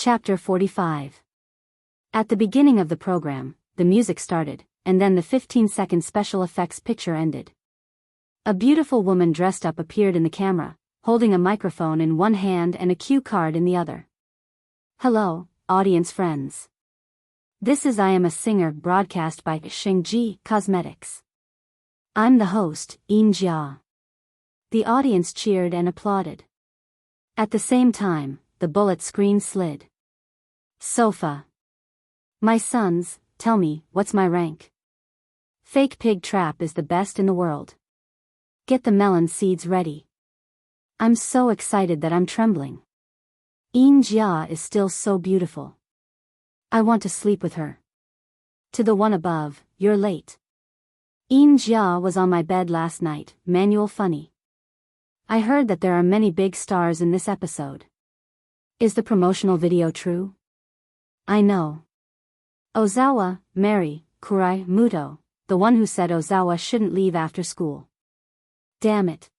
Chapter 45. At the beginning of the program, the music started, and then the 15-second special effects picture ended. A beautiful woman dressed up appeared in the camera, holding a microphone in one hand and a cue card in the other. Hello, audience friends. This is I Am a Singer broadcast by Shengji Cosmetics. I'm the host, Jia. The audience cheered and applauded. At the same time, the bullet screen slid. Sofa. My sons, tell me, what's my rank? Fake pig trap is the best in the world. Get the melon seeds ready. I'm so excited that I'm trembling. Jia is still so beautiful. I want to sleep with her. To the one above, you're late. Jia was on my bed last night, Manual funny. I heard that there are many big stars in this episode. Is the promotional video true? I know. Ozawa, Mary, Kurai, Muto, the one who said Ozawa shouldn't leave after school. Damn it.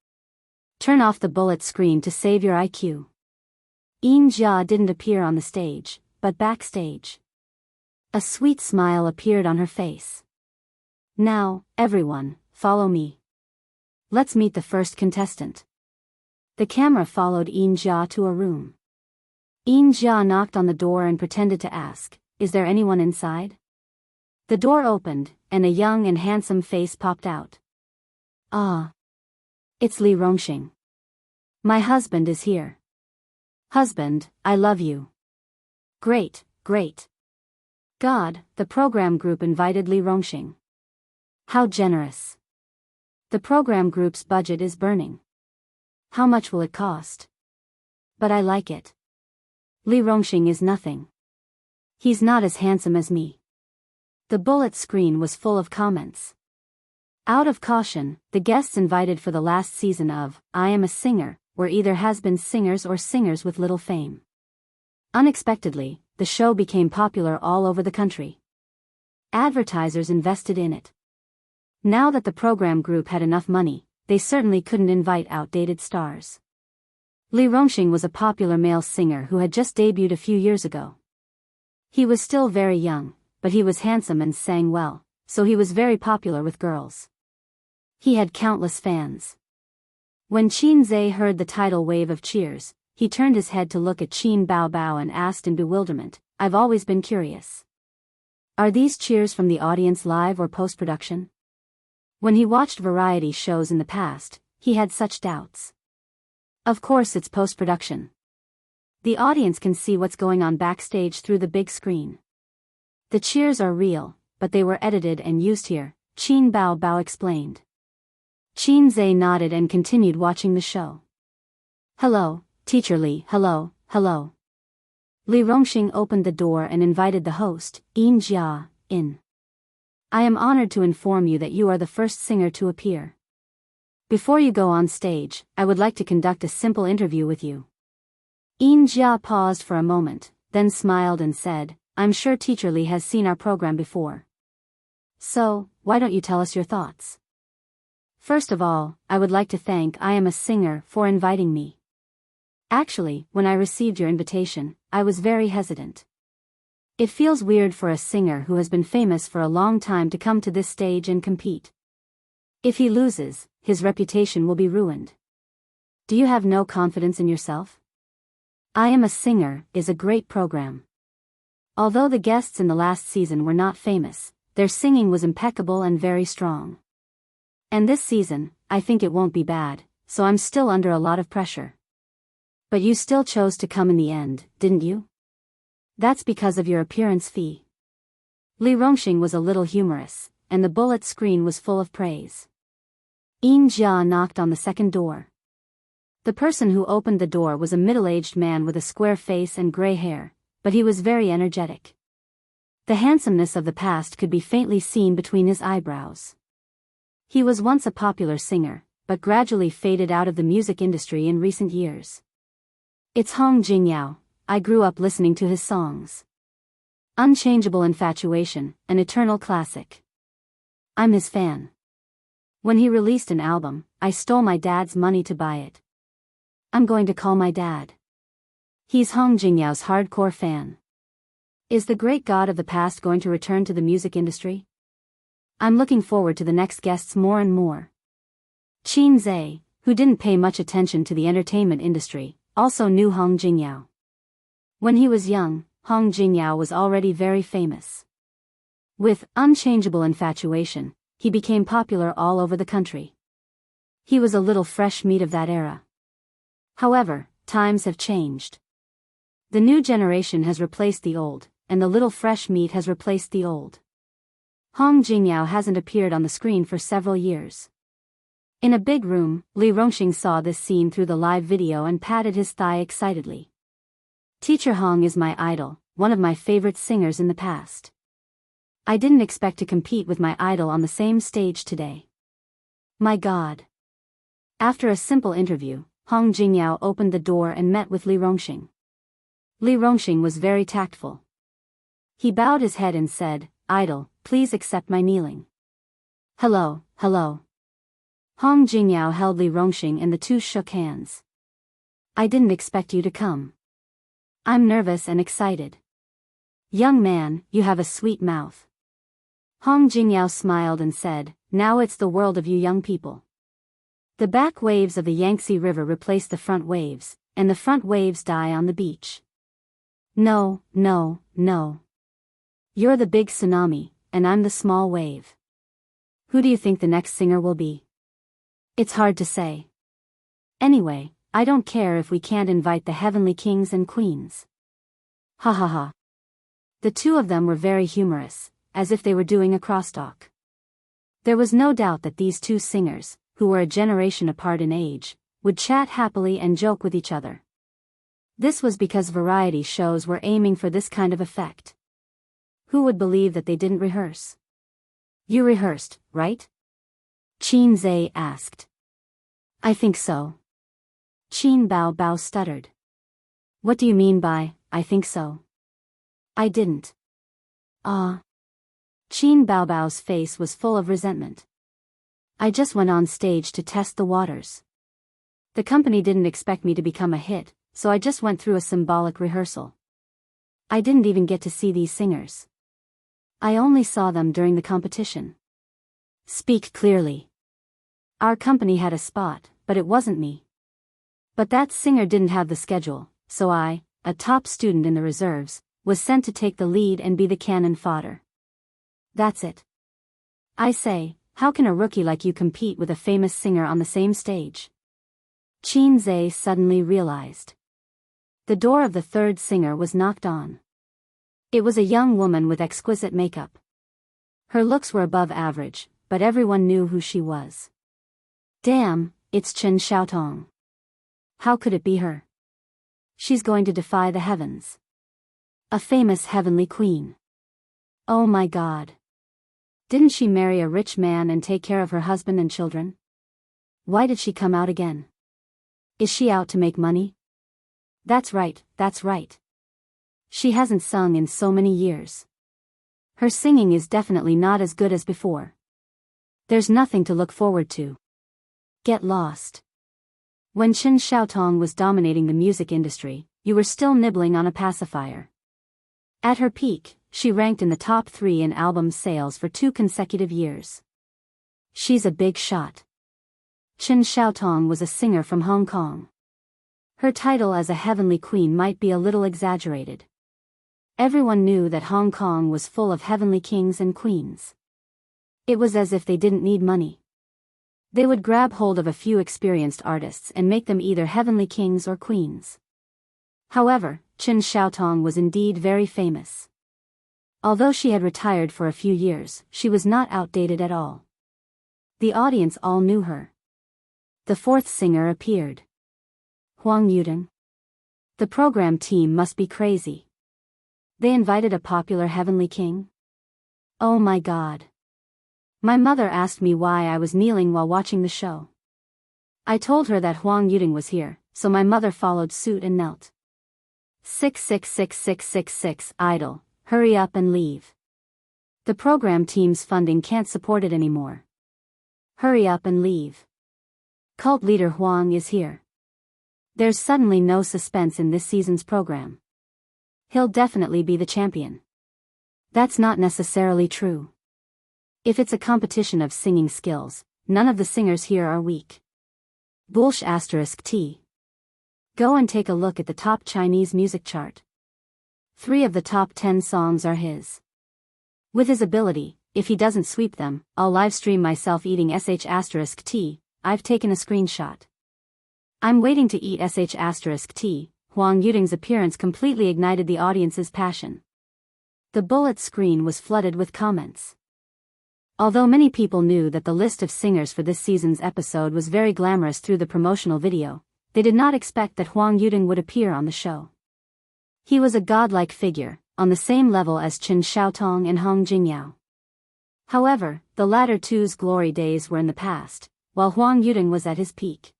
Turn off the bullet screen to save your IQ. Jia didn't appear on the stage, but backstage. A sweet smile appeared on her face. Now, everyone, follow me. Let's meet the first contestant. The camera followed Jia to a room. Jia knocked on the door and pretended to ask, "Is there anyone inside?" The door opened, and a young and handsome face popped out. Ah. It's Li Rongxing. My husband is here. Husband, I love you. Great, great. God, the program group invited Li Rongxing. How generous. The program group's budget is burning. How much will it cost? But I like it. Li Rongxing is nothing. He's not as handsome as me. The bullet screen was full of comments. Out of caution, the guests invited for the last season of I Am a Singer were either has-been singers or singers with little fame. Unexpectedly, the show became popular all over the country. Advertisers invested in it. Now that the program group had enough money, they certainly couldn't invite outdated stars. Li Rongxing was a popular male singer who had just debuted a few years ago. He was still very young, but he was handsome and sang well, so he was very popular with girls. He had countless fans. When Qin Zhe heard the tidal wave of cheers, he turned his head to look at Qin Bao and asked in bewilderment, "I've always been curious. Are these cheers from the audience live or post-production?" When he watched variety shows in the past, he had such doubts. Of course it's post-production. The audience can see what's going on backstage through the big screen. The cheers are real, but they were edited and used here, Qin Bao explained. Qin Zhe nodded and continued watching the show. Hello, Teacher Li, hello, hello. Li Rongxing opened the door and invited the host, Jia, in. I am honored to inform you that you are the first singer to appear. Before you go on stage, I would like to conduct a simple interview with you. Jia paused for a moment, then smiled and said, I'm sure Teacher Li has seen our program before. So, why don't you tell us your thoughts? First of all, I would like to thank I Am a Singer for inviting me. Actually, when I received your invitation, I was very hesitant. It feels weird for a singer who has been famous for a long time to come to this stage and compete. If he loses, his reputation will be ruined. Do you have no confidence in yourself? I Am a Singer is a great program. Although the guests in the last season were not famous, their singing was impeccable and very strong. And this season, I think it won't be bad, so I'm still under a lot of pressure. But you still chose to come in the end, didn't you? That's because of your appearance fee. Li Rongxing was a little humorous, and the bullet screen was full of praise. Jia knocked on the second door. The person who opened the door was a middle-aged man with a square face and gray hair, but he was very energetic. The handsomeness of the past could be faintly seen between his eyebrows. He was once a popular singer, but gradually faded out of the music industry in recent years. It's Hong Jingyao. I grew up listening to his songs. Unchangeable Infatuation, an eternal classic. I'm his fan. When he released an album, I stole my dad's money to buy it. I'm going to call my dad. He's Hong Jingyao's hardcore fan. Is the great god of the past going to return to the music industry? I'm looking forward to the next guests more and more. Qin Zhe, who didn't pay much attention to the entertainment industry, also knew Hong Jingyao. When he was young, Hong Jingyao was already very famous. With unchangeable infatuation, he became popular all over the country. He was a little fresh meat of that era. However, times have changed. The new generation has replaced the old, and the little fresh meat has replaced the old. Hong Jingyao hasn't appeared on the screen for several years. In a big room, Li Rongxing saw this scene through the live video and patted his thigh excitedly. Teacher Hong is my idol, one of my favorite singers in the past. I didn't expect to compete with my idol on the same stage today. My God. After a simple interview, Hong Jingyao opened the door and met with Li Rongxing. Li Rongxing was very tactful. He bowed his head and said, "Idol, please accept my kneeling." "Hello, hello." Hong Jingyao held Li Rongxing and the two shook hands. "I didn't expect you to come. I'm nervous and excited." "Young man, you have a sweet mouth." Hong Jingyao smiled and said, "Now it's the world of you young people." The back waves of the Yangtze River replace the front waves, and the front waves die on the beach. No, no, no. You're the big tsunami, and I'm the small wave. Who do you think the next singer will be? It's hard to say. Anyway, I don't care if we can't invite the heavenly kings and queens. Ha ha ha. The two of them were very humorous, as if they were doing a crosstalk. There was no doubt that these two singers, who were a generation apart in age, would chat happily and joke with each other. This was because variety shows were aiming for this kind of effect. Who would believe that they didn't rehearse? You rehearsed, right? Qin Zhe asked. I think so. Qin Bao stuttered. What do you mean by, I think so? I didn't. Ah. Qin Bao's face was full of resentment. I just went on stage to test the waters. The company didn't expect me to become a hit, so I just went through a symbolic rehearsal. I didn't even get to see these singers. I only saw them during the competition. Speak clearly. Our company had a spot, but it wasn't me. But that singer didn't have the schedule, so I, a top student in the reserves, was sent to take the lead and be the cannon fodder. That's it. I say, how can a rookie like you compete with a famous singer on the same stage? Qin Zhe suddenly realized. The door of the third singer was knocked on. It was a young woman with exquisite makeup. Her looks were above average, but everyone knew who she was. Damn, it's Chen Xiaotong. How could it be her? She's going to defy the heavens. A famous heavenly queen. Oh my God. Didn't she marry a rich man and take care of her husband and children? Why did she come out again? Is she out to make money? That's right, that's right. She hasn't sung in so many years. Her singing is definitely not as good as before. There's nothing to look forward to. Get lost. When Chen Xiaotong was dominating the music industry, you were still nibbling on a pacifier. At her peak, she ranked in the top 3 in album sales for 2 consecutive years. She's a big shot. Chen Xiaotong was a singer from Hong Kong. Her title as a heavenly queen might be a little exaggerated. Everyone knew that Hong Kong was full of heavenly kings and queens. It was as if they didn't need money. They would grab hold of a few experienced artists and make them either heavenly kings or queens. However, Chen Xiaotong was indeed very famous. Although she had retired for a few years, she was not outdated at all. The audience all knew her. The fourth singer appeared. Huang Yudong. The program team must be crazy. They invited a popular heavenly king? Oh my God. My mother asked me why I was kneeling while watching the show. I told her that Huang Yudong was here, so my mother followed suit and knelt. 6666666 idol, hurry up and leave. The program team's funding can't support it anymore. Hurry up and leave. Cult leader Huang is here. There's suddenly no suspense in this season's program. He'll definitely be the champion. That's not necessarily true. If it's a competition of singing skills, none of the singers here are weak. Bullsh *T. Go and take a look at the top Chinese music chart. 3 of the top 10 songs are his. With his ability, if he doesn't sweep them, I'll livestream myself eating *T. I've taken a screenshot. I'm waiting to eat *T. Huang Yuding's appearance completely ignited the audience's passion. The bullet screen was flooded with comments. Although many people knew that the list of singers for this season's episode was very glamorous through the promotional video, they did not expect that Huang Yuding would appear on the show. He was a godlike figure, on the same level as Chen Xiaotong and Hong Jingyao. However, the latter two's glory days were in the past, while Huang Yuding was at his peak.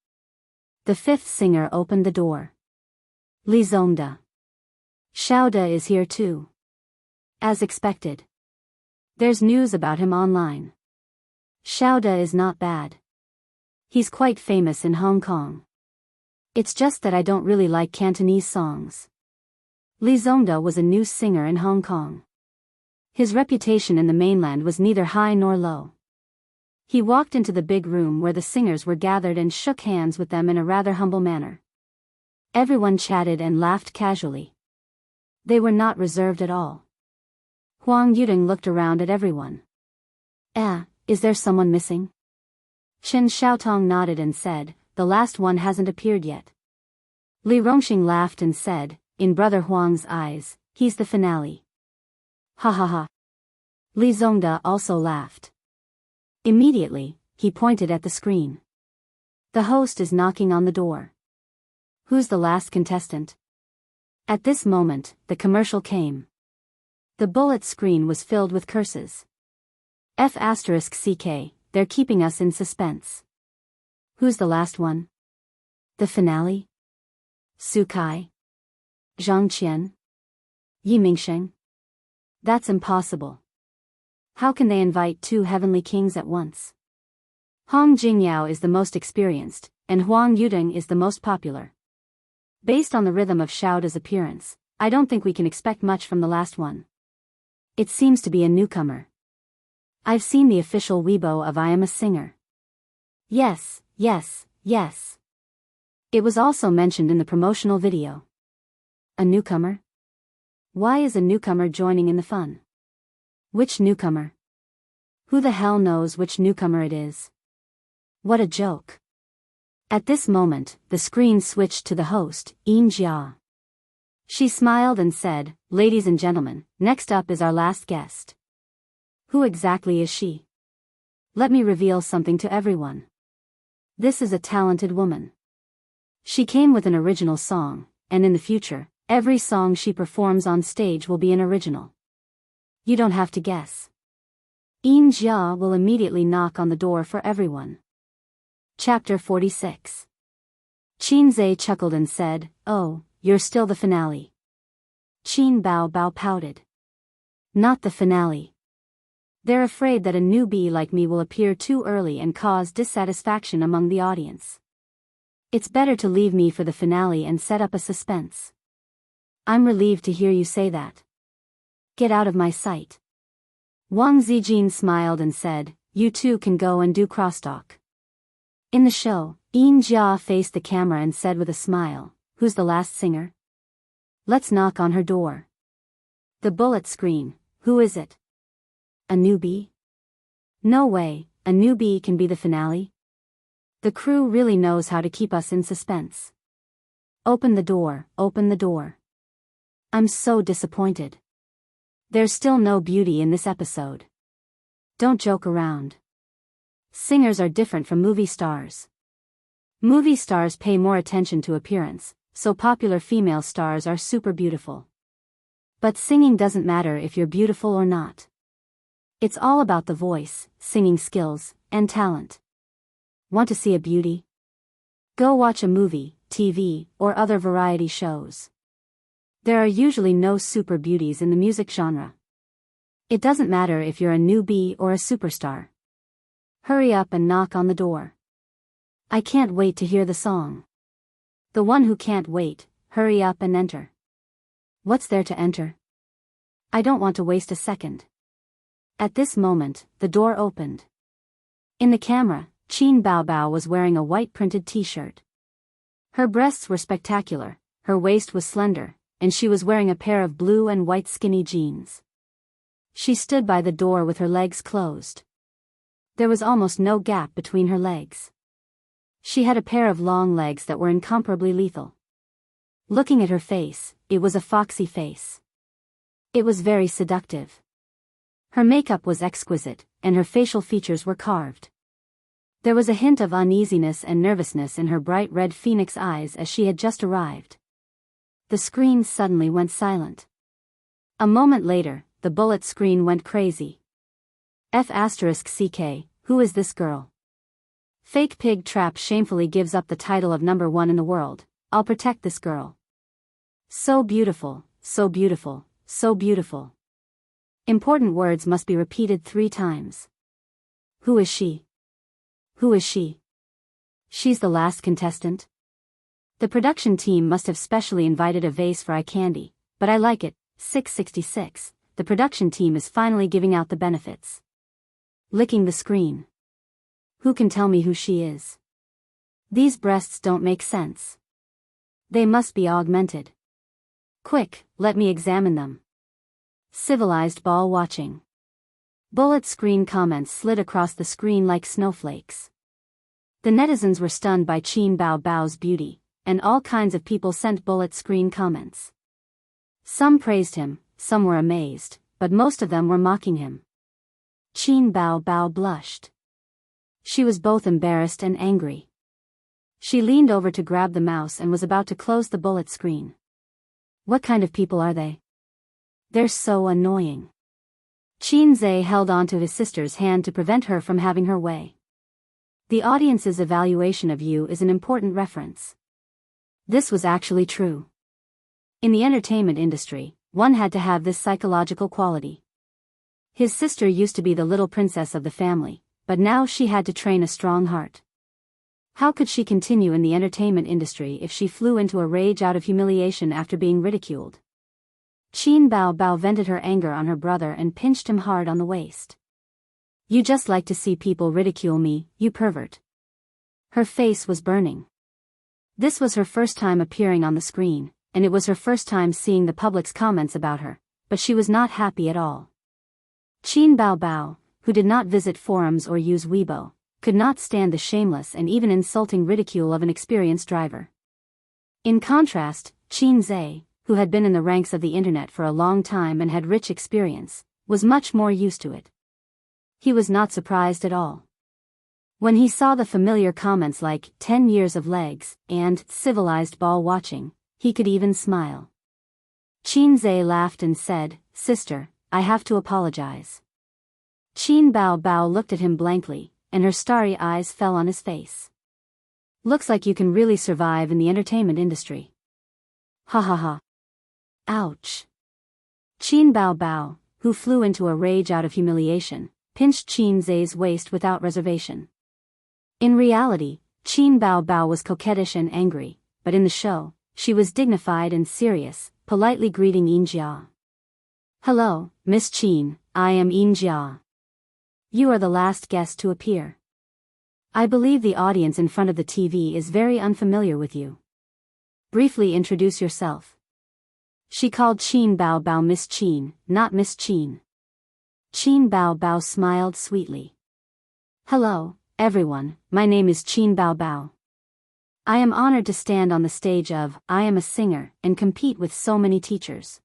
The 5th singer opened the door. Li Zongda. Xiaoda is here too. As expected. There's news about him online. Xiaoda is not bad. He's quite famous in Hong Kong. It's just that I don't really like Cantonese songs. Li Zongda was a new singer in Hong Kong. His reputation in the mainland was neither high nor low. He walked into the big room where the singers were gathered and shook hands with them in a rather humble manner. Everyone chatted and laughed casually. They were not reserved at all. Huang Yuding looked around at everyone. Is there someone missing? Chen Xiaotong nodded and said, the last one hasn't appeared yet. Li Rongxing laughed and said, in Brother Huang's eyes, he's the finale. Ha ha ha. Li Zongda also laughed. Immediately, he pointed at the screen. The host is knocking on the door. Who's the last contestant? At this moment, the commercial came. The bullet screen was filled with curses. F***ck, they're keeping us in suspense. Who's the last one? The finale? Su Kai? Zhang Qian? Yi Mingsheng? That's impossible. How can they invite 2 heavenly kings at once? Hong Jingyao is the most experienced, and Huang Yuding is the most popular. Based on the rhythm of Xiaoda's appearance, I don't think we can expect much from the last one. It seems to be a newcomer. I've seen the official Weibo of I Am a Singer. Yes. It was also mentioned in the promotional video. A newcomer? Why is a newcomer joining in the fun? Which newcomer? Who the hell knows which newcomer it is? What a joke. At this moment, the screen switched to the host, Yin Jia. She smiled and said, ladies and gentlemen, next up is our last guest. Who exactly is she? Let me reveal something to everyone. This is a talented woman. She came with an original song, and in the future, every song she performs on stage will be an original. You don't have to guess. Yin Jia will immediately knock on the door for everyone. Chapter 46. Qin Zhe chuckled and said, oh, you're still the finale. Qin Bao pouted. Not the finale. They're afraid that a newbie like me will appear too early and cause dissatisfaction among the audience. It's better to leave me for the finale and set up a suspense. I'm relieved to hear you say that. Get out of my sight. Wang Zijin smiled and said, you two can go and do crosstalk. In the show, Yin Jia faced the camera and said with a smile, who's the last singer? Let's knock on her door. The bullet screen, who is it? A newbie? No way, a newbie can be the finale. The crew really knows how to keep us in suspense. Open the door, open the door. I'm so disappointed. There's still no beauty in this episode. Don't joke around. Singers are different from movie stars. Movie stars pay more attention to appearance, so popular female stars are super beautiful. But singing doesn't matter if you're beautiful or not. It's all about the voice, singing skills, and talent. Want to see a beauty? Go watch a movie, TV, or other variety shows. There are usually no super beauties in the music genre. It doesn't matter if you're a newbie or a superstar. Hurry up and knock on the door. I can't wait to hear the song. The one who can't wait, hurry up and enter. What's there to enter? I don't want to waste a second. At this moment, the door opened. In the camera, Qin Baobao was wearing a white printed t-shirt. Her breasts were spectacular, her waist was slender, and she was wearing a pair of blue and white skinny jeans. She stood by the door with her legs closed. There was almost no gap between her legs. She had a pair of long legs that were incomparably lethal. Looking at her face, it was a foxy face. It was very seductive. Her makeup was exquisite, and her facial features were carved. There was a hint of uneasiness and nervousness in her bright red phoenix eyes as she had just arrived. The screen suddenly went silent. A moment later, the bullet screen went crazy. F***CK, who is this girl? Fake Pig Trap shamefully gives up the title of #1 in the world. I'll protect this girl. So beautiful, so beautiful, so beautiful. Important words must be repeated 3 times. Who is she? Who is she? She's the last contestant? The production team must have specially invited a vase for eye candy, but I like it. 666, the production team is finally giving out the benefits. Licking the screen. Who can tell me who she is? These breasts don't make sense. They must be augmented. Quick, let me examine them. Civilized ball watching. Bullet screen comments slid across the screen like snowflakes. The netizens were stunned by Qin Baobao's beauty, and all kinds of people sent bullet screen comments. Some praised him, some were amazed, but most of them were mocking him. Qin Baobao blushed. She was both embarrassed and angry. She leaned over to grab the mouse and was about to close the bullet screen. What kind of people are they? They're so annoying. Qin Zhe held on to his sister's hand to prevent her from having her way. The audience's evaluation of you is an important reference. This was actually true. In the entertainment industry, one had to have this psychological quality. His sister used to be the little princess of the family, but now she had to train a strong heart. How could she continue in the entertainment industry if she flew into a rage out of humiliation after being ridiculed? Qin Baobao vented her anger on her brother and pinched him hard on the waist. You just like to see people ridicule me, you pervert. Her face was burning. This was her first time appearing on the screen, and it was her first time seeing the public's comments about her, but she was not happy at all. Qin Baobao, who did not visit forums or use Weibo, could not stand the shameless and even insulting ridicule of an experienced driver. In contrast, Qin Zhe, who had been in the ranks of the internet for a long time and had rich experience, was much more used to it. He was not surprised at all. When he saw the familiar comments like 10 years of legs and civilized ball watching, he could even smile. Qin Zhe laughed and said, "Sister, I have to apologize." Qin Baobao looked at him blankly, and her starry eyes fell on his face. Looks like you can really survive in the entertainment industry. Ha ha ha. Ouch. Qin Baobao, who flew into a rage out of humiliation, pinched Qin Zhe's waist without reservation. In reality, Qin Baobao was coquettish and angry, but in the show, she was dignified and serious, politely greeting Yinjia. Hello, Miss Qin, I am Yinjia. You are the last guest to appear. I believe the audience in front of the TV is very unfamiliar with you. Briefly introduce yourself. She called Qin Baobao Miss Qin, not Miss Qin. Qin Baobao smiled sweetly. Hello, everyone, my name is Qin Baobao. I am honored to stand on the stage of I Am a Singer and compete with so many teachers.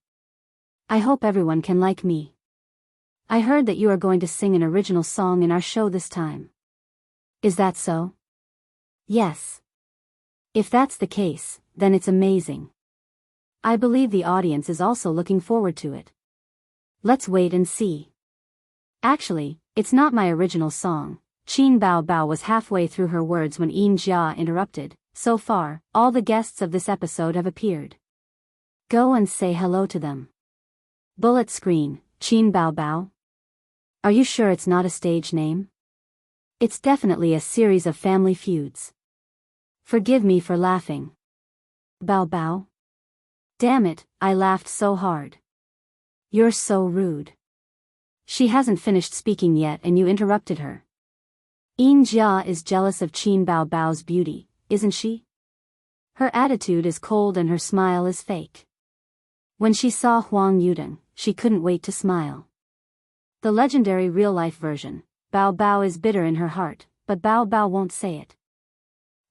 I hope everyone can like me. I heard that you are going to sing an original song in our show this time. Is that so? Yes. If that's the case, then it's amazing. I believe the audience is also looking forward to it. Let's wait and see. Actually, it's not my original song. Qin Baobao was halfway through her words when Yin Jia interrupted. So far, all the guests of this episode have appeared. Go and say hello to them. Bullet screen, Qin Baobao. Are you sure it's not a stage name? It's definitely a series of family feuds. Forgive me for laughing. Bao Bao? Damn it, I laughed so hard. You're so rude. She hasn't finished speaking yet and you interrupted her. Yin Jia is jealous of Qin Bao Bao's beauty, isn't she? Her attitude is cold and her smile is fake. When she saw Huang Yudong, she couldn't wait to smile. The legendary real-life version, Bao Bao is bitter in her heart, but Bao Bao won't say it.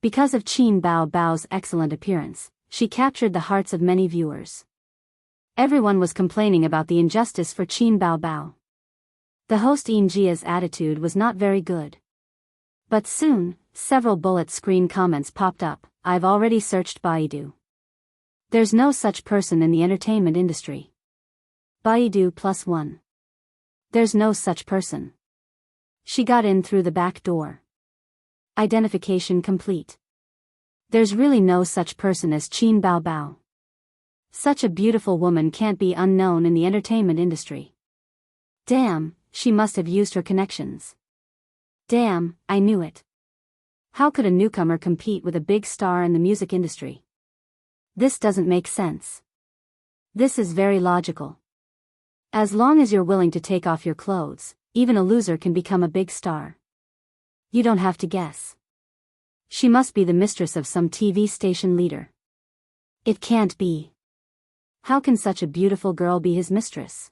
Because of Qin Bao Bao's excellent appearance, she captured the hearts of many viewers. Everyone was complaining about the injustice for Qin Bao Bao. The host Yin Jia's attitude was not very good. But soon, several bullet screen comments popped up. I've already searched Baidu. There's no such person in the entertainment industry. Baidu +1. There's no such person. She got in through the back door. Identification complete. There's really no such person as Qin Bao Bao. Such a beautiful woman can't be unknown in the entertainment industry. Damn, she must have used her connections. Damn, I knew it. How could a newcomer compete with a big star in the music industry? This doesn't make sense. This is very logical. As long as you're willing to take off your clothes, even a loser can become a big star. You don't have to guess. She must be the mistress of some TV station leader. It can't be. How can such a beautiful girl be his mistress?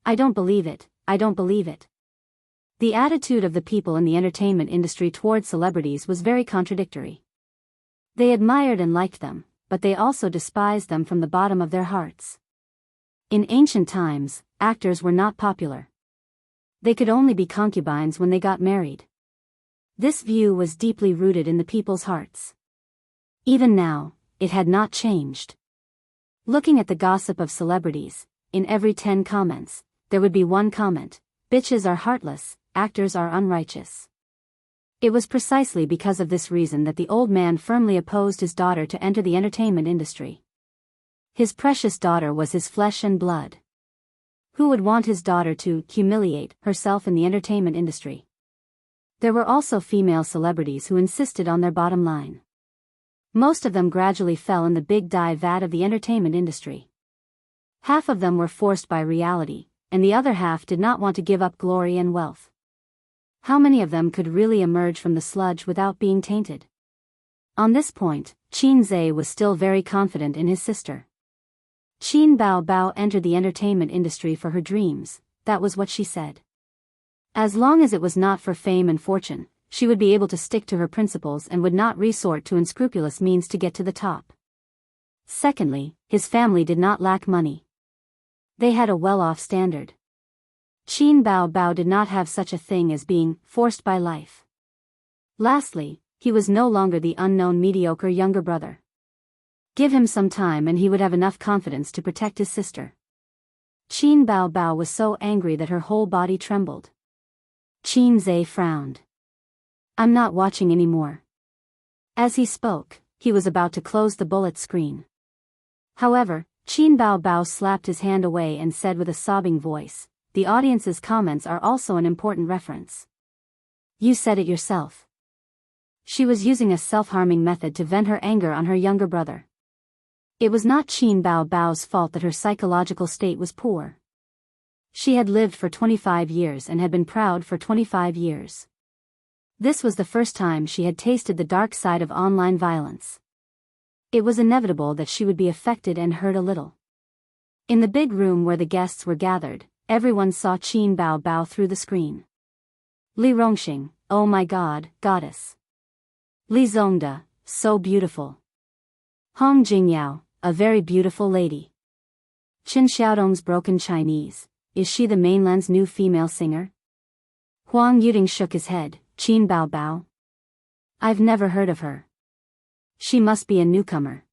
I don't believe it, I don't believe it. The attitude of the people in the entertainment industry toward celebrities was very contradictory. They admired and liked them, but they also despised them from the bottom of their hearts. In ancient times, actors were not popular. They could only be concubines when they got married. This view was deeply rooted in the people's hearts. Even now, it had not changed. Looking at the gossip of celebrities, in every 10 comments, there would be one comment: bitches are heartless, actors are unrighteous. It was precisely because of this reason that the old man firmly opposed his daughter to enter the entertainment industry. His precious daughter was his flesh and blood. Who would want his daughter to humiliate herself in the entertainment industry? There were also female celebrities who insisted on their bottom line. Most of them gradually fell in the big dye vat of the entertainment industry. Half of them were forced by reality, and the other half did not want to give up glory and wealth. How many of them could really emerge from the sludge without being tainted? On this point, Qin Zhe was still very confident in his sister. Qin Bao Bao entered the entertainment industry for her dreams, that was what she said. As long as it was not for fame and fortune, she would be able to stick to her principles and would not resort to unscrupulous means to get to the top. Secondly, his family did not lack money. They had a well-off standard. Qin Bao Bao did not have such a thing as being forced by life. Lastly, he was no longer the unknown mediocre younger brother. Give him some time and he would have enough confidence to protect his sister. Qin Bao Bao was so angry that her whole body trembled. Qin Zhe frowned. I'm not watching anymore. As he spoke, he was about to close the bullet screen. However, Qin Bao Bao slapped his hand away and said with a sobbing voice, the audience's comments are also an important reference. You said it yourself. She was using a self-harming method to vent her anger on her younger brother. It was not Qin Bao Bao's fault that her psychological state was poor. She had lived for 25 years and had been proud for 25 years. This was the first time she had tasted the dark side of online violence. It was inevitable that she would be affected and hurt a little. In the big room where the guests were gathered, everyone saw Qin Bao Bao through the screen. Li Rongxing, oh my God, goddess. Li Zongda, so beautiful. Hong Jingyao, a very beautiful lady. Chen Xiaodong's broken Chinese, is she the mainland's new female singer? Huang Yudong shook his head. Qin Bao Bao? I've never heard of her. She must be a newcomer.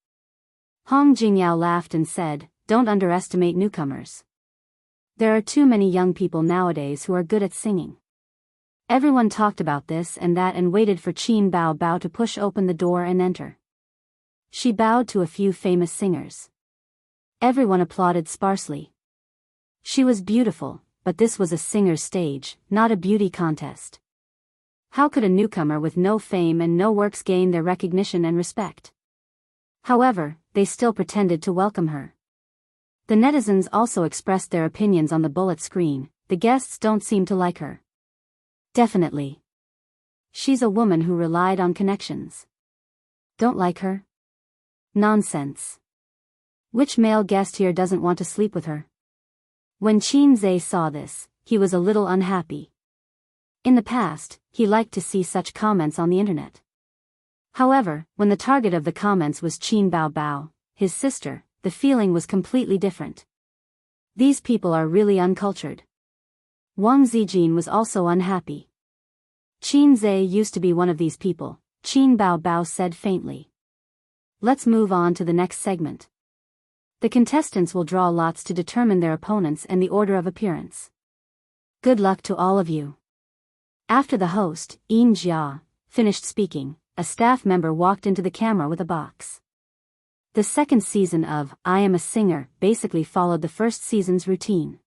Hong Jingyao laughed and said, don't underestimate newcomers. There are too many young people nowadays who are good at singing. Everyone talked about this and that and waited for Qin Bao Bao to push open the door and enter. She bowed to a few famous singers. Everyone applauded sparsely. She was beautiful, but this was a singer's stage, not a beauty contest. How could a newcomer with no fame and no works gain their recognition and respect? However, they still pretended to welcome her. The netizens also expressed their opinions on the bullet screen. The guests don't seem to like her. Definitely. She's a woman who relied on connections. Don't like her? Nonsense. Which male guest here doesn't want to sleep with her? When Qin Zhe saw this, he was a little unhappy. In the past, he liked to see such comments on the internet. However, when the target of the comments was Qin Bao, his sister, the feeling was completely different. These people are really uncultured. Wang Zijin was also unhappy. Qin Zhe used to be one of these people, Qin Bao said faintly. Let's move on to the next segment. The contestants will draw lots to determine their opponents and the order of appearance. Good luck to all of you. After the host, Yin Jia, finished speaking, a staff member walked into the camera with a box. The second season of I Am a Singer basically followed the first season's routine.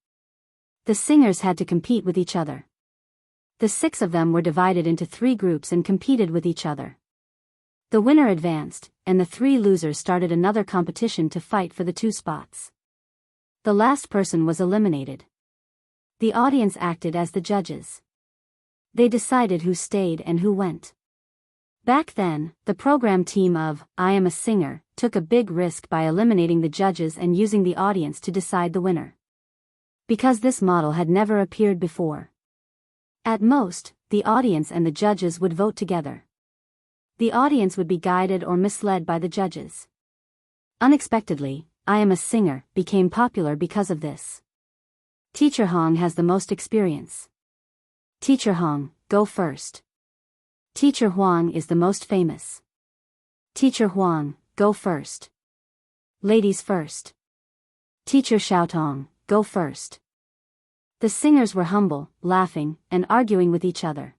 The singers had to compete with each other. The 6 of them were divided into 3 groups and competed with each other. The winner advanced, and the 3 losers started another competition to fight for the 2 spots. The last person was eliminated. The audience acted as the judges. They decided who stayed and who went. Back then, the program team of I Am a Singer took a big risk by eliminating the judges and using the audience to decide the winner. Because this model had never appeared before. At most, the audience and the judges would vote together. The audience would be guided or misled by the judges. Unexpectedly, I Am a Singer became popular because of this. Teacher Hong has the most experience. Teacher Hong, go first. Teacher Huang is the most famous. Teacher Huang, go first. Ladies first. Teacher Xiaotong, go first. The singers were humble, laughing, and arguing with each other.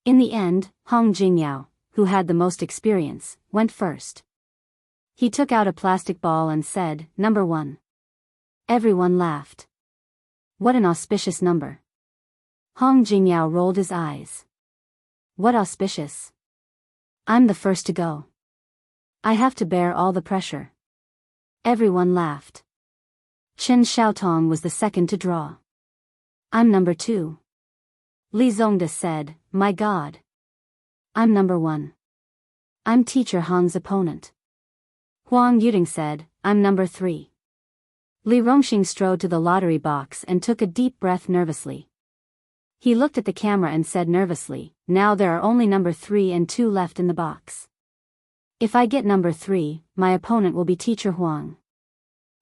In the end, Hong Jingyao, who had the most experience, went first. He took out a plastic ball and said, "Number 1." Everyone laughed. What an auspicious number. Hong Jingyao rolled his eyes. What auspicious. I'm the first to go. I have to bear all the pressure. Everyone laughed. Chen Xiaotong was the second to draw. I'm number 2. Li Zongda said, my God. I'm number 1. I'm Teacher Hong's opponent. Huang Yuding said, I'm number 3. Li Rongxing strode to the lottery box and took a deep breath nervously. He looked at the camera and said nervously, now there are only number 3 and 2 left in the box. If I get number 3, my opponent will be Teacher Huang.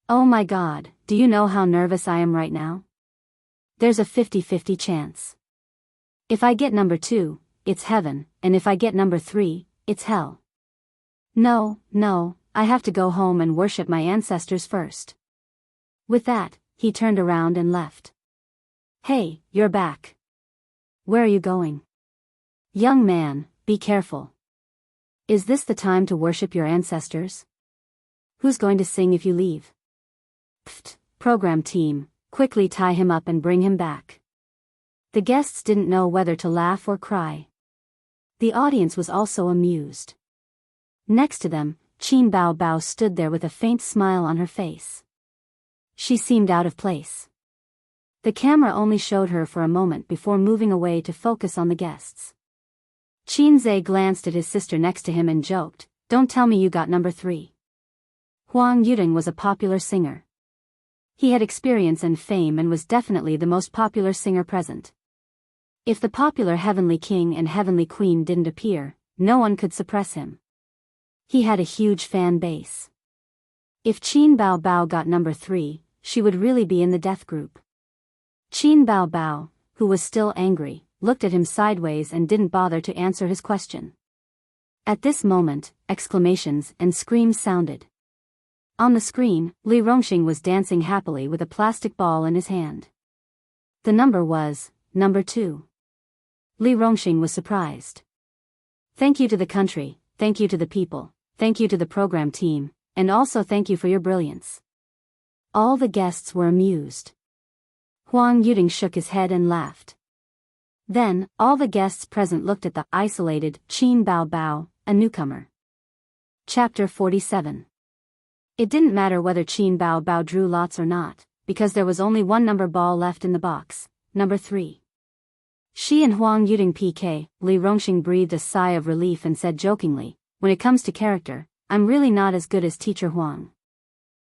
Oh my God, do you know how nervous I am right now? There's a 50-50 chance. If I get number 2, it's heaven, and if I get number 3, it's hell. No, I have to go home and worship my ancestors first. With that, he turned around and left. Hey, you're back. Where are you going? Young man, be careful. Is this the time to worship your ancestors? Who's going to sing if you leave? Pfft, program team, quickly tie him up and bring him back. The guests didn't know whether to laugh or cry. The audience was also amused. Next to them, Qin Bao stood there with a faint smile on her face. She seemed out of place. The camera only showed her for a moment before moving away to focus on the guests. Qin Zhe glanced at his sister next to him and joked, don't tell me you got number 3. Huang Yuding was a popular singer. He had experience and fame and was definitely the most popular singer present. If the popular Heavenly King and Heavenly Queen didn't appear, no one could suppress him. He had a huge fan base. If Qin Bao got number 3, she would really be in the death group. Qin Bao, who was still angry, looked at him sideways and didn't bother to answer his question. At this moment, exclamations and screams sounded. On the screen, Li Rongxing was dancing happily with a plastic ball in his hand. The number was number 2. Li Rongxing was surprised. Thank you to the country, thank you to the people, thank you to the program team, and also thank you for your brilliance. All the guests were amused. Huang Yuding shook his head and laughed. Then, all the guests present looked at the isolated Qin Bao, a newcomer. Chapter 47. It didn't matter whether Qin Bao Bao drew lots or not, because there was only one number ball left in the box, number 3. She and Huang Yuding PK, Li Rongxing breathed a sigh of relief and said jokingly, when it comes to character, I'm really not as good as teacher Huang.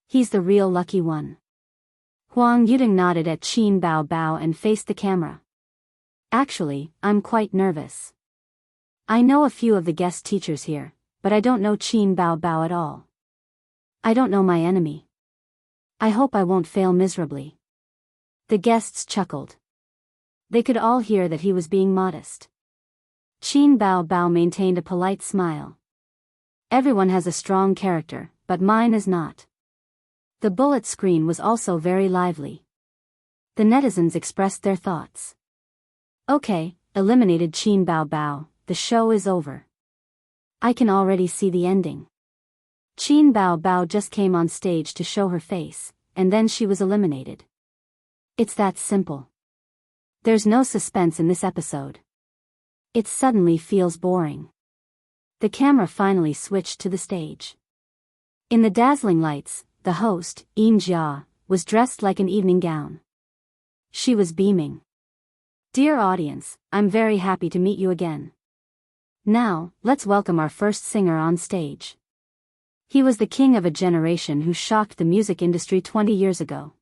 He's the real lucky one. Huang Yuding nodded at Qin Bao Bao and faced the camera. Actually, I'm quite nervous. I know a few of the guest teachers here, but I don't know Qin Bao Bao at all. I don't know my enemy. I hope I won't fail miserably. The guests chuckled. They could all hear that he was being modest. Qin Bao Bao maintained a polite smile. Everyone has a strong character, but mine is not. The bullet screen was also very lively. The netizens expressed their thoughts. Okay, eliminated Qin Bao Bao, the show is over. I can already see the ending. Qin Bao Bao just came on stage to show her face, and then she was eliminated. It's that simple. There's no suspense in this episode. It suddenly feels boring. The camera finally switched to the stage. In the dazzling lights, the host, Yin Jia, was dressed like an evening gown. She was beaming. Dear audience, I'm very happy to meet you again. Now, let's welcome our first singer on stage. He was the king of a generation who shocked the music industry 20 years ago.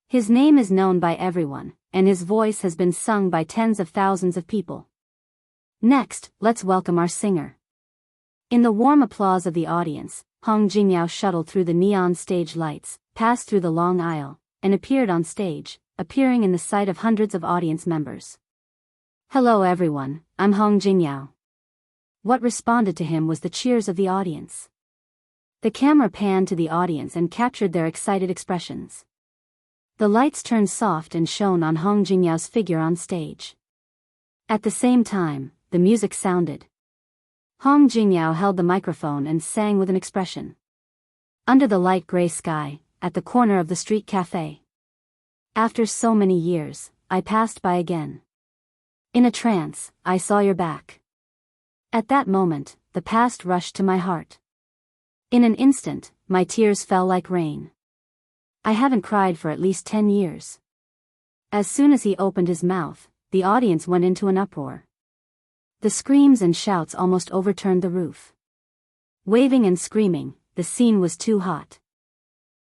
His name is known by everyone, and his voice has been sung by tens of thousands of people. Next, let's welcome our singer. In the warm applause of the audience, Hong Jingyao shuttled through the neon stage lights, passed through the long aisle, and appeared on stage, appearing in the sight of hundreds of audience members. Hello everyone, I'm Hong Jingyao. What responded to him was the cheers of the audience. The camera panned to the audience and captured their excited expressions. The lights turned soft and shone on Hong Jingyao's figure on stage. At the same time, the music sounded. Hong Jingyao held the microphone and sang with an expression. Under the light gray sky, at the corner of the street cafe. After so many years, I passed by again. In a trance, I saw your back. At that moment, the past rushed to my heart. In an instant, my tears fell like rain. I haven't cried for at least 10 years. As soon as he opened his mouth, the audience went into an uproar. The screams and shouts almost overturned the roof. Waving and screaming, the scene was too hot.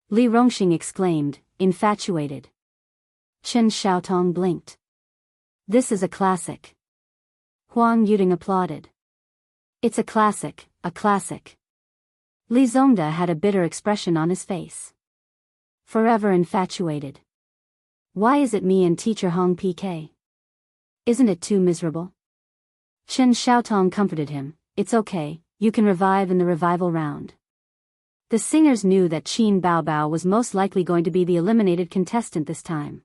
Li Rongxing exclaimed, infatuated. Chen Xiaotong blinked. This is a classic. Huang Yuding applauded. It's a classic, a classic. Li Zongda had a bitter expression on his face. Forever infatuated. Why is it me and teacher Hong PK? Isn't it too miserable? Chen Xiaotong comforted him, it's okay, you can revive in the revival round. The singers knew that Qin Bao Bao was most likely going to be the eliminated contestant this time.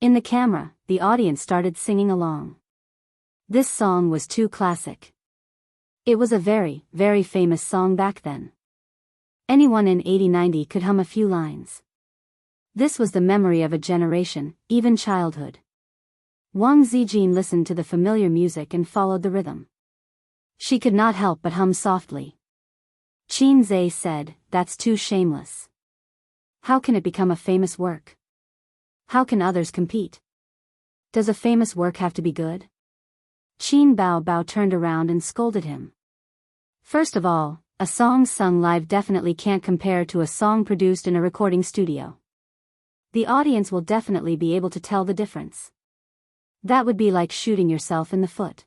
In the camera, the audience started singing along. This song was too classic. It was a very, very famous song back then. Anyone in 80-90 could hum a few lines. This was the memory of a generation, even childhood. Wang Zijin listened to the familiar music and followed the rhythm. She could not help but hum softly. Qin Zhe said, that's too shameless. How can it become a famous work? How can others compete? Does a famous work have to be good? Qin Bao Bao turned around and scolded him. First of all, a song sung live definitely can't compare to a song produced in a recording studio. The audience will definitely be able to tell the difference. That would be like shooting yourself in the foot.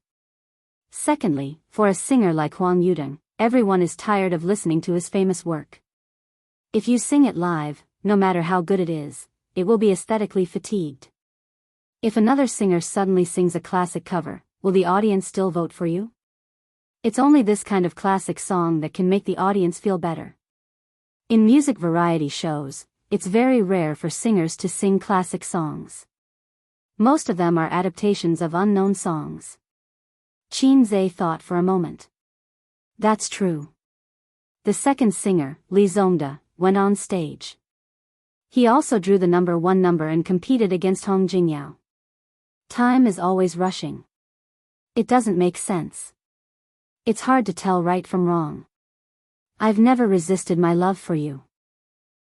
Secondly, for a singer like Huang Yuding, everyone is tired of listening to his famous work. If you sing it live, no matter how good it is, it will be aesthetically fatigued. If another singer suddenly sings a classic cover, will the audience still vote for you? It's only this kind of classic song that can make the audience feel better. In music variety shows, it's very rare for singers to sing classic songs. Most of them are adaptations of unknown songs. Qin Zhe thought for a moment. That's true. The second singer, Li Zongda, went on stage. He also drew the number 1 number and competed against Hong Jingyao. Time is always rushing. It doesn't make sense. It's hard to tell right from wrong. I've never resisted my love for you.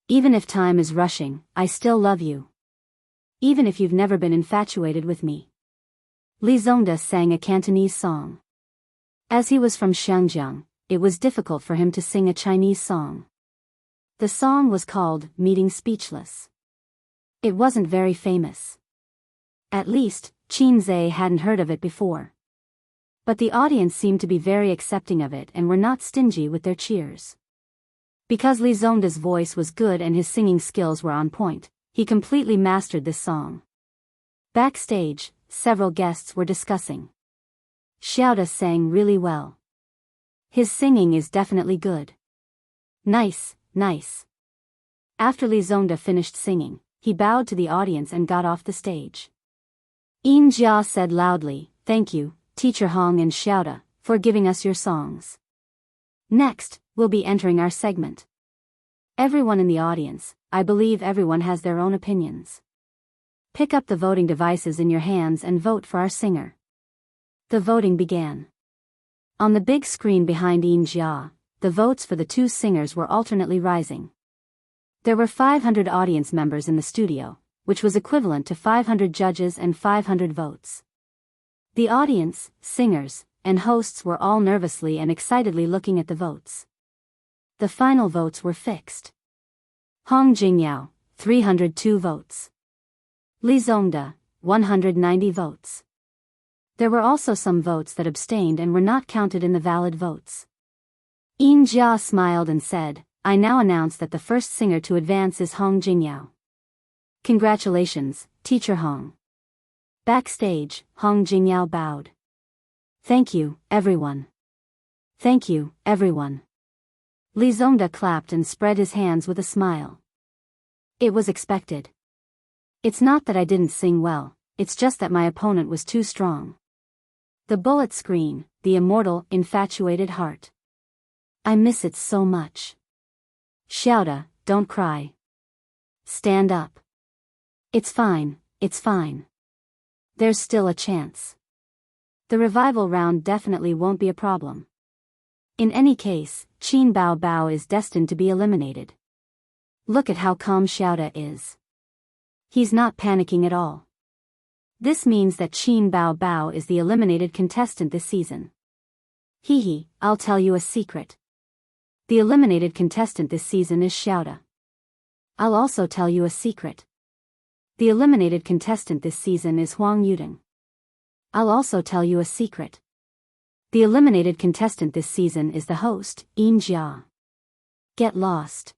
Even if time is rushing, I still love you. Even if you've never been infatuated with me. Li Zongda sang a Cantonese song. As he was from Xiangjiang, it was difficult for him to sing a Chinese song. The song was called Meeting Speechless. It wasn't very famous. At least, Qin Zhe hadn't heard of it before. But the audience seemed to be very accepting of it and were not stingy with their cheers. Because Li Zongda's voice was good and his singing skills were on point, he completely mastered this song. Backstage, several guests were discussing. Xiaoda sang really well. His singing is definitely good. Nice, nice. After Li Zongda finished singing, he bowed to the audience and got off the stage. Yin Jia said loudly, "Thank you, Teacher Hong and Xiaoda, for giving us your songs. Next, we'll be entering our segment. Everyone in the audience, I believe everyone has their own opinions. Pick up the voting devices in your hands and vote for our singer." The voting began. On the big screen behind Yin Jia, the votes for the two singers were alternately rising. There were 500 audience members in the studio, which was equivalent to 500 judges and 500 votes. The audience, singers, and hosts were all nervously and excitedly looking at the votes. The final votes were fixed. Hong Jingyao, 302 votes. Li Zongda, 190 votes. There were also some votes that abstained and were not counted in the valid votes. Yin Jia smiled and said, "I now announce that the first singer to advance is Hong Jingyao. Congratulations, Teacher Hong." Backstage, Hong Jingyao bowed. "Thank you, everyone. Thank you, everyone." Li Zongda clapped and spread his hands with a smile. "It was expected. It's not that I didn't sing well, it's just that my opponent was too strong." The bullet screen, the immortal, infatuated heart. I miss it so much. Xiaoda, don't cry. Stand up. It's fine, it's fine. There's still a chance. The revival round definitely won't be a problem. In any case, Qin Bao Bao is destined to be eliminated. Look at how calm Xiaoda is. He's not panicking at all. This means that Qin Bao Bao is the eliminated contestant this season. Hee, I'll tell you a secret. The eliminated contestant this season is Xiaoda. I'll also tell you a secret. The eliminated contestant this season is Huang Yuding. I'll also tell you a secret. The eliminated contestant this season is the host, Yin Jia. Get lost.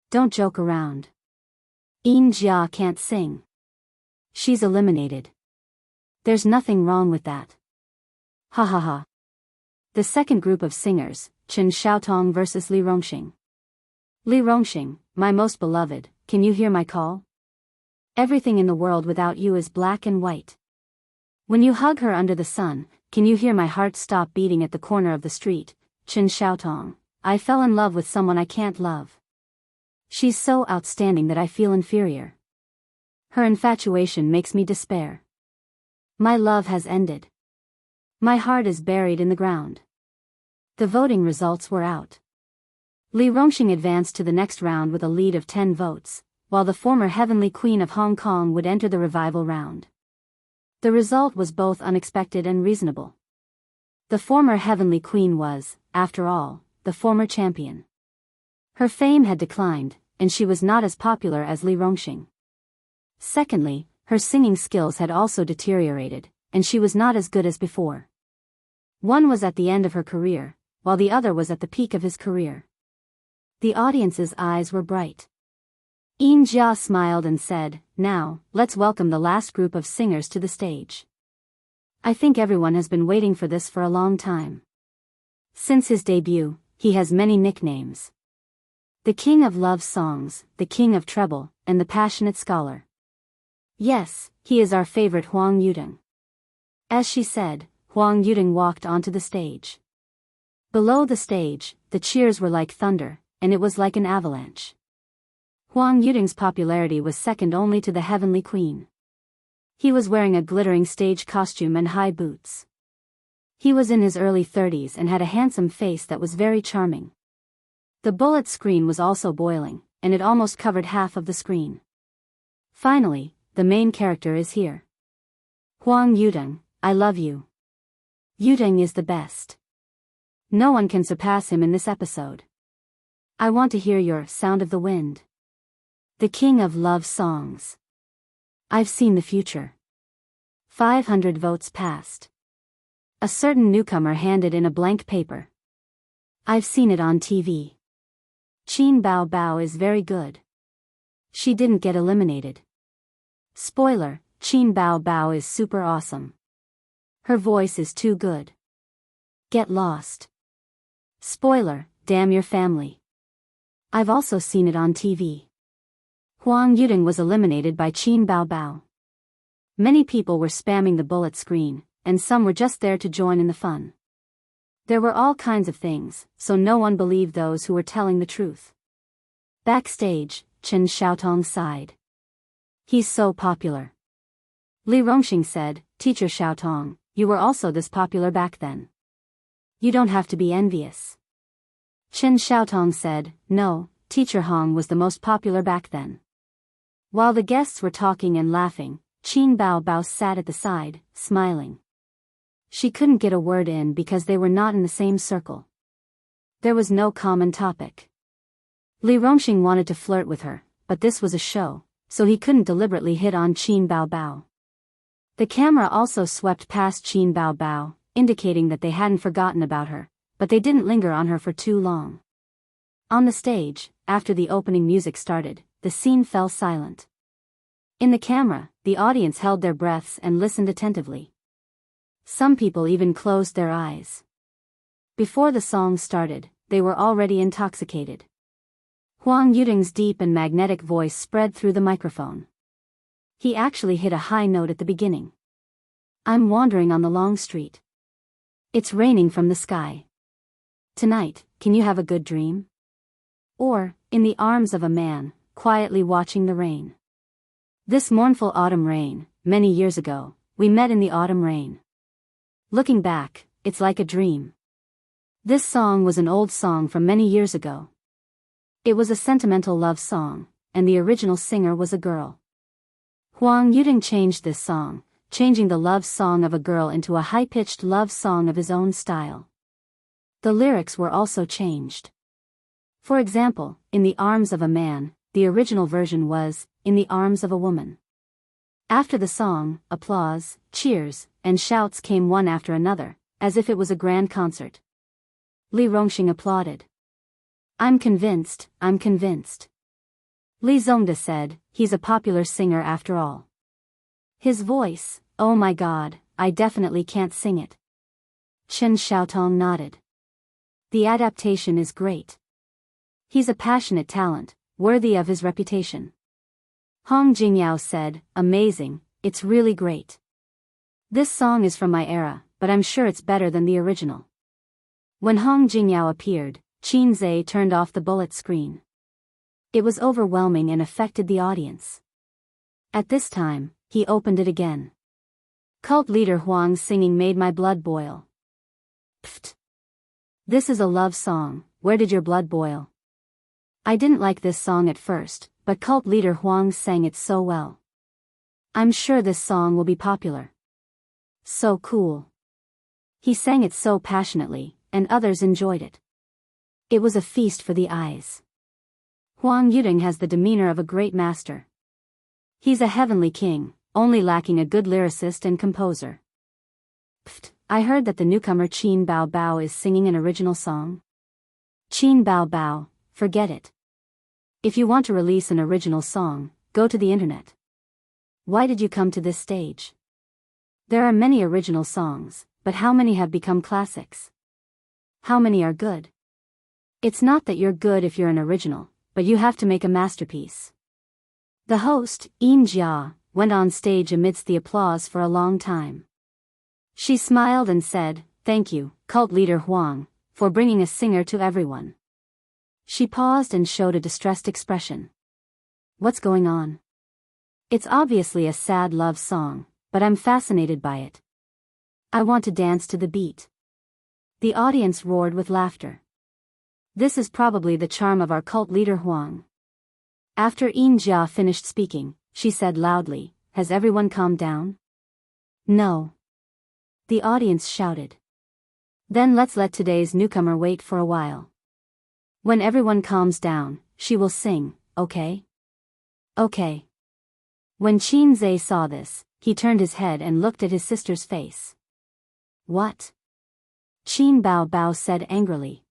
Don't joke around. Yin Jia can't sing. She's eliminated. There's nothing wrong with that. Ha ha ha. The second group of singers, Chen Xiaotong versus Li Rongxing. Li Rongxing, my most beloved, can you hear my call? Everything in the world without you is black and white. When you hug her under the sun, can you hear my heart stop beating at the corner of the street? Chen Xiaotong, I fell in love with someone I can't love. She's so outstanding that I feel inferior. Her infatuation makes me despair. My love has ended. My heart is buried in the ground. The voting results were out. Li Rongxing advanced to the next round with a lead of 10 votes, while the former Heavenly Queen of Hong Kong would enter the revival round. The result was both unexpected and reasonable. The former Heavenly Queen was, after all, the former champion. Her fame had declined, and she was not as popular as Li Rongxing. Secondly, her singing skills had also deteriorated, and she was not as good as before. One was at the end of her career, while the other was at the peak of his career. The audience's eyes were bright. Yin Jia smiled and said, "Now, let's welcome the last group of singers to the stage. I think everyone has been waiting for this for a long time. Since his debut, he has many nicknames. The King of Love Songs, the King of Treble, and the Passionate Scholar. Yes, he is our favorite Huang Yuding." As she said, Huang Yuding walked onto the stage. Below the stage, the cheers were like thunder, and it was like an avalanche. Huang Yuding's popularity was second only to the Heavenly Queen. He was wearing a glittering stage costume and high boots. He was in his early 30s and had a handsome face that was very charming. The bullet screen was also boiling, and it almost covered half of the screen. Finally, the main character is here. Huang Yudeng, I love you. Yudeng is the best. No one can surpass him in this episode. I want to hear your Sound of the Wind. The king of love songs. I've seen the future. 500 votes passed. A certain newcomer handed in a blank paper. I've seen it on TV. Qin Bao Bao is very good. She didn't get eliminated. Spoiler, Qin Bao Bao is super awesome. Her voice is too good. Get lost. Spoiler, damn your family. I've also seen it on TV. Huang Yudeng was eliminated by Qin Bao Bao. Many people were spamming the bullet screen, and some were just there to join in the fun. There were all kinds of things, so no one believed those who were telling the truth. Backstage, Chen Xiaotong sighed. He's so popular. Li Rongxing said, Teacher Xiaotong, you were also this popular back then. You don't have to be envious. Chen Xiaotong said, no, Teacher Hong was the most popular back then. While the guests were talking and laughing, Qin Bao Bao sat at the side, smiling. She couldn't get a word in because they were not in the same circle. There was no common topic. Li Rongxing wanted to flirt with her, but this was a show, so he couldn't deliberately hit on Qin Bao Bao. The camera also swept past Qin Bao Bao, indicating that they hadn't forgotten about her, but they didn't linger on her for too long. On the stage, after the opening music started, the scene fell silent. In the camera, the audience held their breaths and listened attentively. Some people even closed their eyes. Before the song started, they were already intoxicated. Huang Yudeng's deep and magnetic voice spread through the microphone. He actually hit a high note at the beginning. I'm wandering on the long street. It's raining from the sky. Tonight, can you have a good dream? Or, in the arms of a man, quietly watching the rain. This mournful autumn rain, many years ago, we met in the autumn rain. Looking back, it's like a dream. This song was an old song from many years ago. It was a sentimental love song, and the original singer was a girl. Huang Yudeng changed this song, changing the love song of a girl into a high-pitched love song of his own style. The lyrics were also changed. For example, in the arms of a man, the original version was, in the arms of a woman. After the song, applause, cheers, and shouts came one after another, as if it was a grand concert. Li Rongxing applauded. I'm convinced, I'm convinced. Li Zongda said, he's a popular singer after all. His voice, oh my god, I definitely can't sing it. Chen Xiaotong nodded. The adaptation is great. He's a passionate talent, worthy of his reputation. Hong Jingyao said, amazing, it's really great. This song is from my era, but I'm sure it's better than the original. When Hong Jingyao appeared, Qin Zhe turned off the bullet screen. It was overwhelming and affected the audience. At this time, he opened it again. Cult leader Huang's singing made my blood boil. Pfft. This is a love song, where did your blood boil? I didn't like this song at first, but cult leader Huang sang it so well. I'm sure this song will be popular. So cool. He sang it so passionately, and others enjoyed it. It was a feast for the eyes. Huang Yudeng has the demeanor of a great master. He's a heavenly king, only lacking a good lyricist and composer. Pfft, I heard that the newcomer Qin Bao Bao is singing an original song. Qin Bao Bao, forget it. If you want to release an original song, go to the internet. Why did you come to this stage? There are many original songs, but how many have become classics? How many are good? It's not that you're good if you're an original, but you have to make a masterpiece. The host, Yin Jia, went on stage amidst the applause for a long time. She smiled and said, thank you, cult leader Huang, for bringing a singer to everyone. She paused and showed a distressed expression. What's going on? It's obviously a sad love song, but I'm fascinated by it. I want to dance to the beat. The audience roared with laughter. This is probably the charm of our cult leader Huang. After Yin Jia finished speaking, she said loudly, "Has everyone calmed down?" "No." The audience shouted. "Then let's let today's newcomer wait for a while. When everyone calms down, she will sing, okay?" "Okay." When Qin Zhe saw this, he turned his head and looked at his sister's face. "What?" Qin Bao Bao said angrily.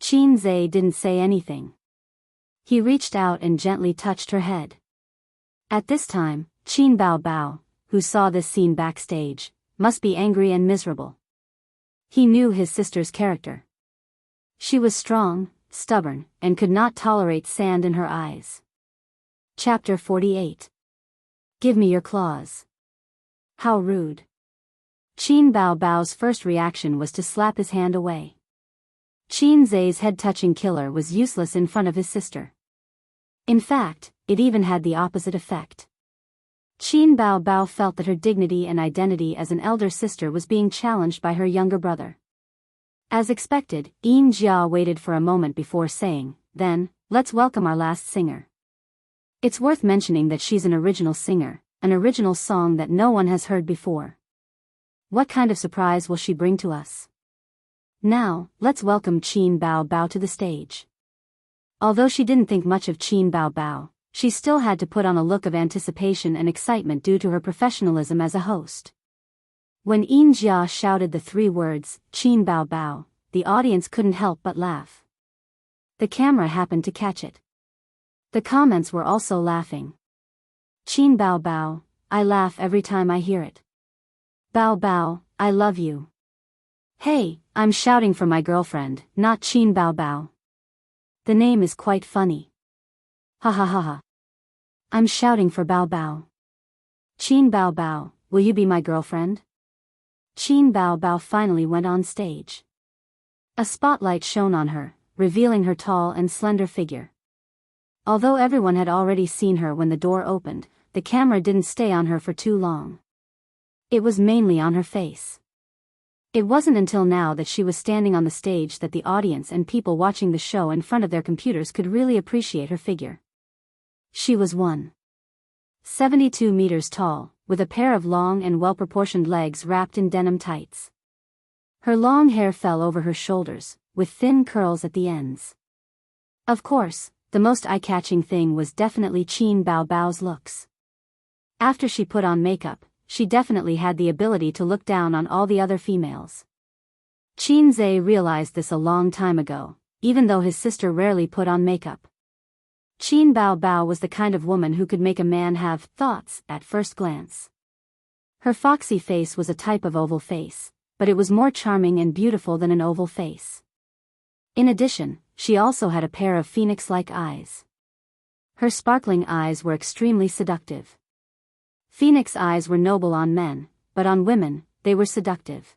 Qin Zhe didn't say anything. He reached out and gently touched her head. At this time, Qin Bao Bao, who saw this scene backstage, must be angry and miserable. He knew his sister's character. She was strong, stubborn, and could not tolerate sand in her eyes. Chapter 48. Give me your claws. How rude. Qin Bao Bao's first reaction was to slap his hand away. Qin Zhe's head-touching killer was useless in front of his sister. In fact, it even had the opposite effect. Qin Bao Bao felt that her dignity and identity as an elder sister was being challenged by her younger brother. As expected, Yin Jia waited for a moment before saying, "Then, let's welcome our last singer. It's worth mentioning that she's an original singer, an original song that no one has heard before. What kind of surprise will she bring to us? Now, let's welcome Qin Bao Bao to the stage." Although she didn't think much of Qin Bao Bao, she still had to put on a look of anticipation and excitement due to her professionalism as a host. When Yin Jia shouted the three words, "Qin Bao Bao," the audience couldn't help but laugh. The camera happened to catch it. The comments were also laughing. "Qin Bao Bao, I laugh every time I hear it. Bao Bao, I love you. Hey, I'm shouting for my girlfriend, not Qin Bao Bao. The name is quite funny. Ha ha ha ha. I'm shouting for Bao Bao. Qin Bao Bao, will you be my girlfriend?" Qin Bao Bao finally went on stage. A spotlight shone on her, revealing her tall and slender figure. Although everyone had already seen her when the door opened, the camera didn't stay on her for too long. It was mainly on her face. It wasn't until now that she was standing on the stage that the audience and people watching the show in front of their computers could really appreciate her figure. She was 1.72 meters tall, with a pair of long and well-proportioned legs wrapped in denim tights. Her long hair fell over her shoulders, with thin curls at the ends. Of course, the most eye-catching thing was definitely Qin Bao Bao's looks. After she put on makeup, she definitely had the ability to look down on all the other females. Qin Zhe realized this a long time ago, even though his sister rarely put on makeup. Qin Bao Bao was the kind of woman who could make a man have thoughts at first glance. Her foxy face was a type of oval face, but it was more charming and beautiful than an oval face. In addition, she also had a pair of phoenix-like eyes. Her sparkling eyes were extremely seductive. Phoenix eyes were noble on men, but on women, they were seductive.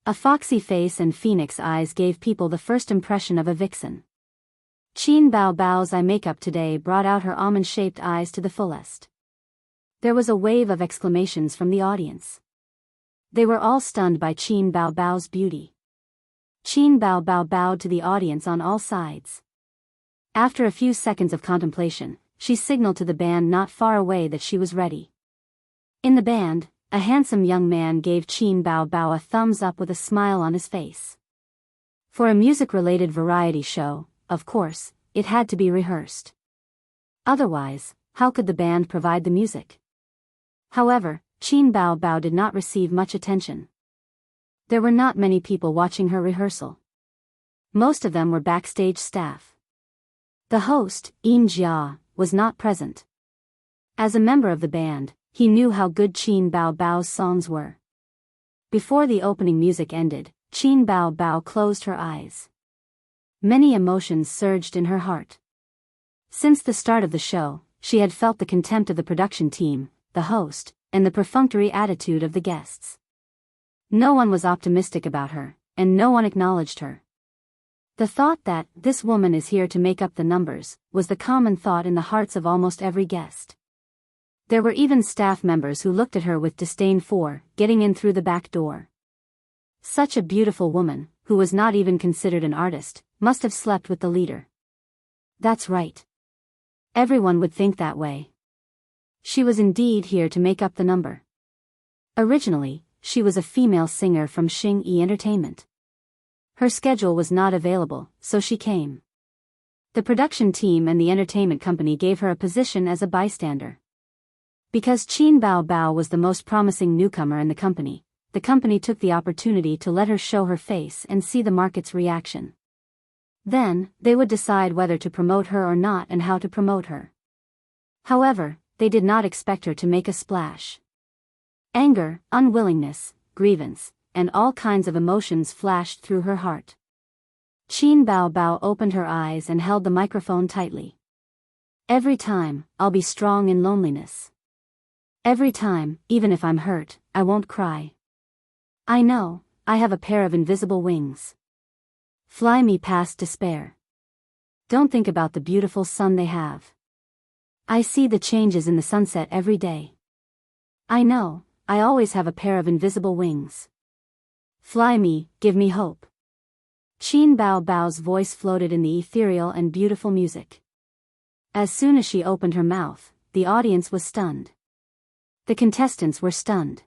A foxy face and phoenix eyes gave people the first impression of a vixen. Qin Bao Bao's eye makeup today brought out her almond-shaped eyes to the fullest. There was a wave of exclamations from the audience. They were all stunned by Qin Bao Bao's beauty. Qin Bao Bao bowed to the audience on all sides. After a few seconds of contemplation, she signaled to the band not far away that she was ready. In the band, a handsome young man gave Qin Bao Bao a thumbs up with a smile on his face. For a music-related variety show, of course, it had to be rehearsed. Otherwise, how could the band provide the music? However, Qin Bao Bao did not receive much attention. There were not many people watching her rehearsal. Most of them were backstage staff. The host, Yin Jia, was not present. As a member of the band, he knew how good Qin Bao Bao's songs were. Before the opening music ended, Qin Bao Bao closed her eyes. Many emotions surged in her heart. Since the start of the show, she had felt the contempt of the production team, the host, and the perfunctory attitude of the guests. No one was optimistic about her, and no one acknowledged her. The thought that, "this woman is here to make up the numbers," was the common thought in the hearts of almost every guest. There were even staff members who looked at her with disdain for getting in through the back door. Such a beautiful woman, who was not even considered an artist, must have slept with the leader. That's right. Everyone would think that way. She was indeed here to make up the number. Originally, she was a female singer from Xing-Yi Entertainment. Her schedule was not available, so she came. The production team and the entertainment company gave her a position as a bystander. Because Qin Bao Bao was the most promising newcomer in the company took the opportunity to let her show her face and see the market's reaction. Then, they would decide whether to promote her or not and how to promote her. However, they did not expect her to make a splash. Anger, unwillingness, grievance, and all kinds of emotions flashed through her heart. Qin Bao Bao opened her eyes and held the microphone tightly. Every time, I'll be strong in loneliness. Every time, even if I'm hurt, I won't cry. I know, I have a pair of invisible wings. Fly me past despair. Don't think about the beautiful sun they have. I see the changes in the sunset every day. I know, I always have a pair of invisible wings. Fly me, give me hope. Qin Bao Bao's voice floated in the ethereal and beautiful music. As soon as she opened her mouth, the audience was stunned. The contestants were stunned.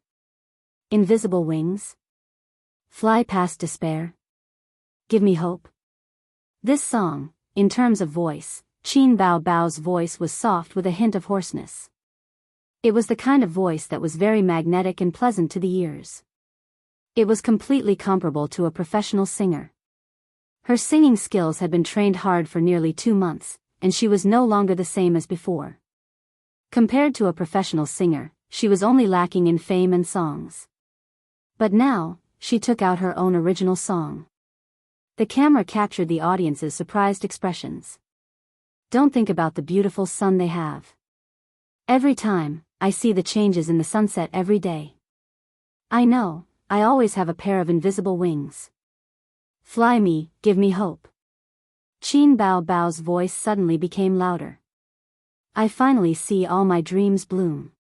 Invisible wings? Fly past despair? Give me hope? This song, in terms of voice, Qin Bao Bao's voice was soft with a hint of hoarseness. It was the kind of voice that was very magnetic and pleasant to the ears. It was completely comparable to a professional singer. Her singing skills had been trained hard for nearly 2 months, and she was no longer the same as before. Compared to a professional singer, she was only lacking in fame and songs. But now, she took out her own original song. The camera captured the audience's surprised expressions. Don't think about the beautiful sun they have. Every time, I see the changes in the sunset every day. I know, I always have a pair of invisible wings. Fly me, give me hope. Qin Bao Bao's voice suddenly became louder. I finally see all my dreams bloom.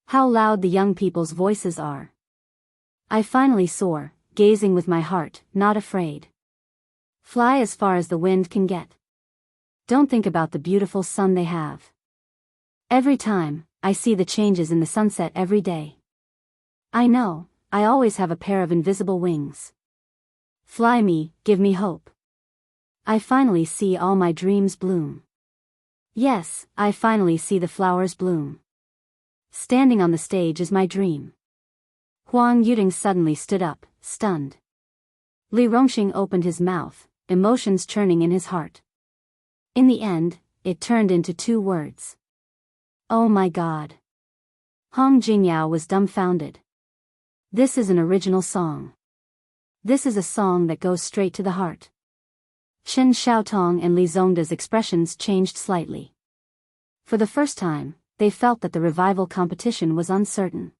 How loud the young people's voices are. I finally soar, gazing with my heart, not afraid. Fly as far as the wind can get. Don't think about the beautiful sun they have. Every time, I see the changes in the sunset every day. I know, I always have a pair of invisible wings. Fly me, give me hope. I finally see all my dreams bloom. Yes, I finally see the flowers bloom. Standing on the stage is my dream. Huang Yuding suddenly stood up, stunned. Li Rongxing opened his mouth, emotions churning in his heart. In the end, it turned into 2 words. Oh my God. Hong Jingyao was dumbfounded. This is an original song. This is a song that goes straight to the heart. Chen Xiaotong and Li Zongda's expressions changed slightly. For the first time, they felt that the revival competition was uncertain.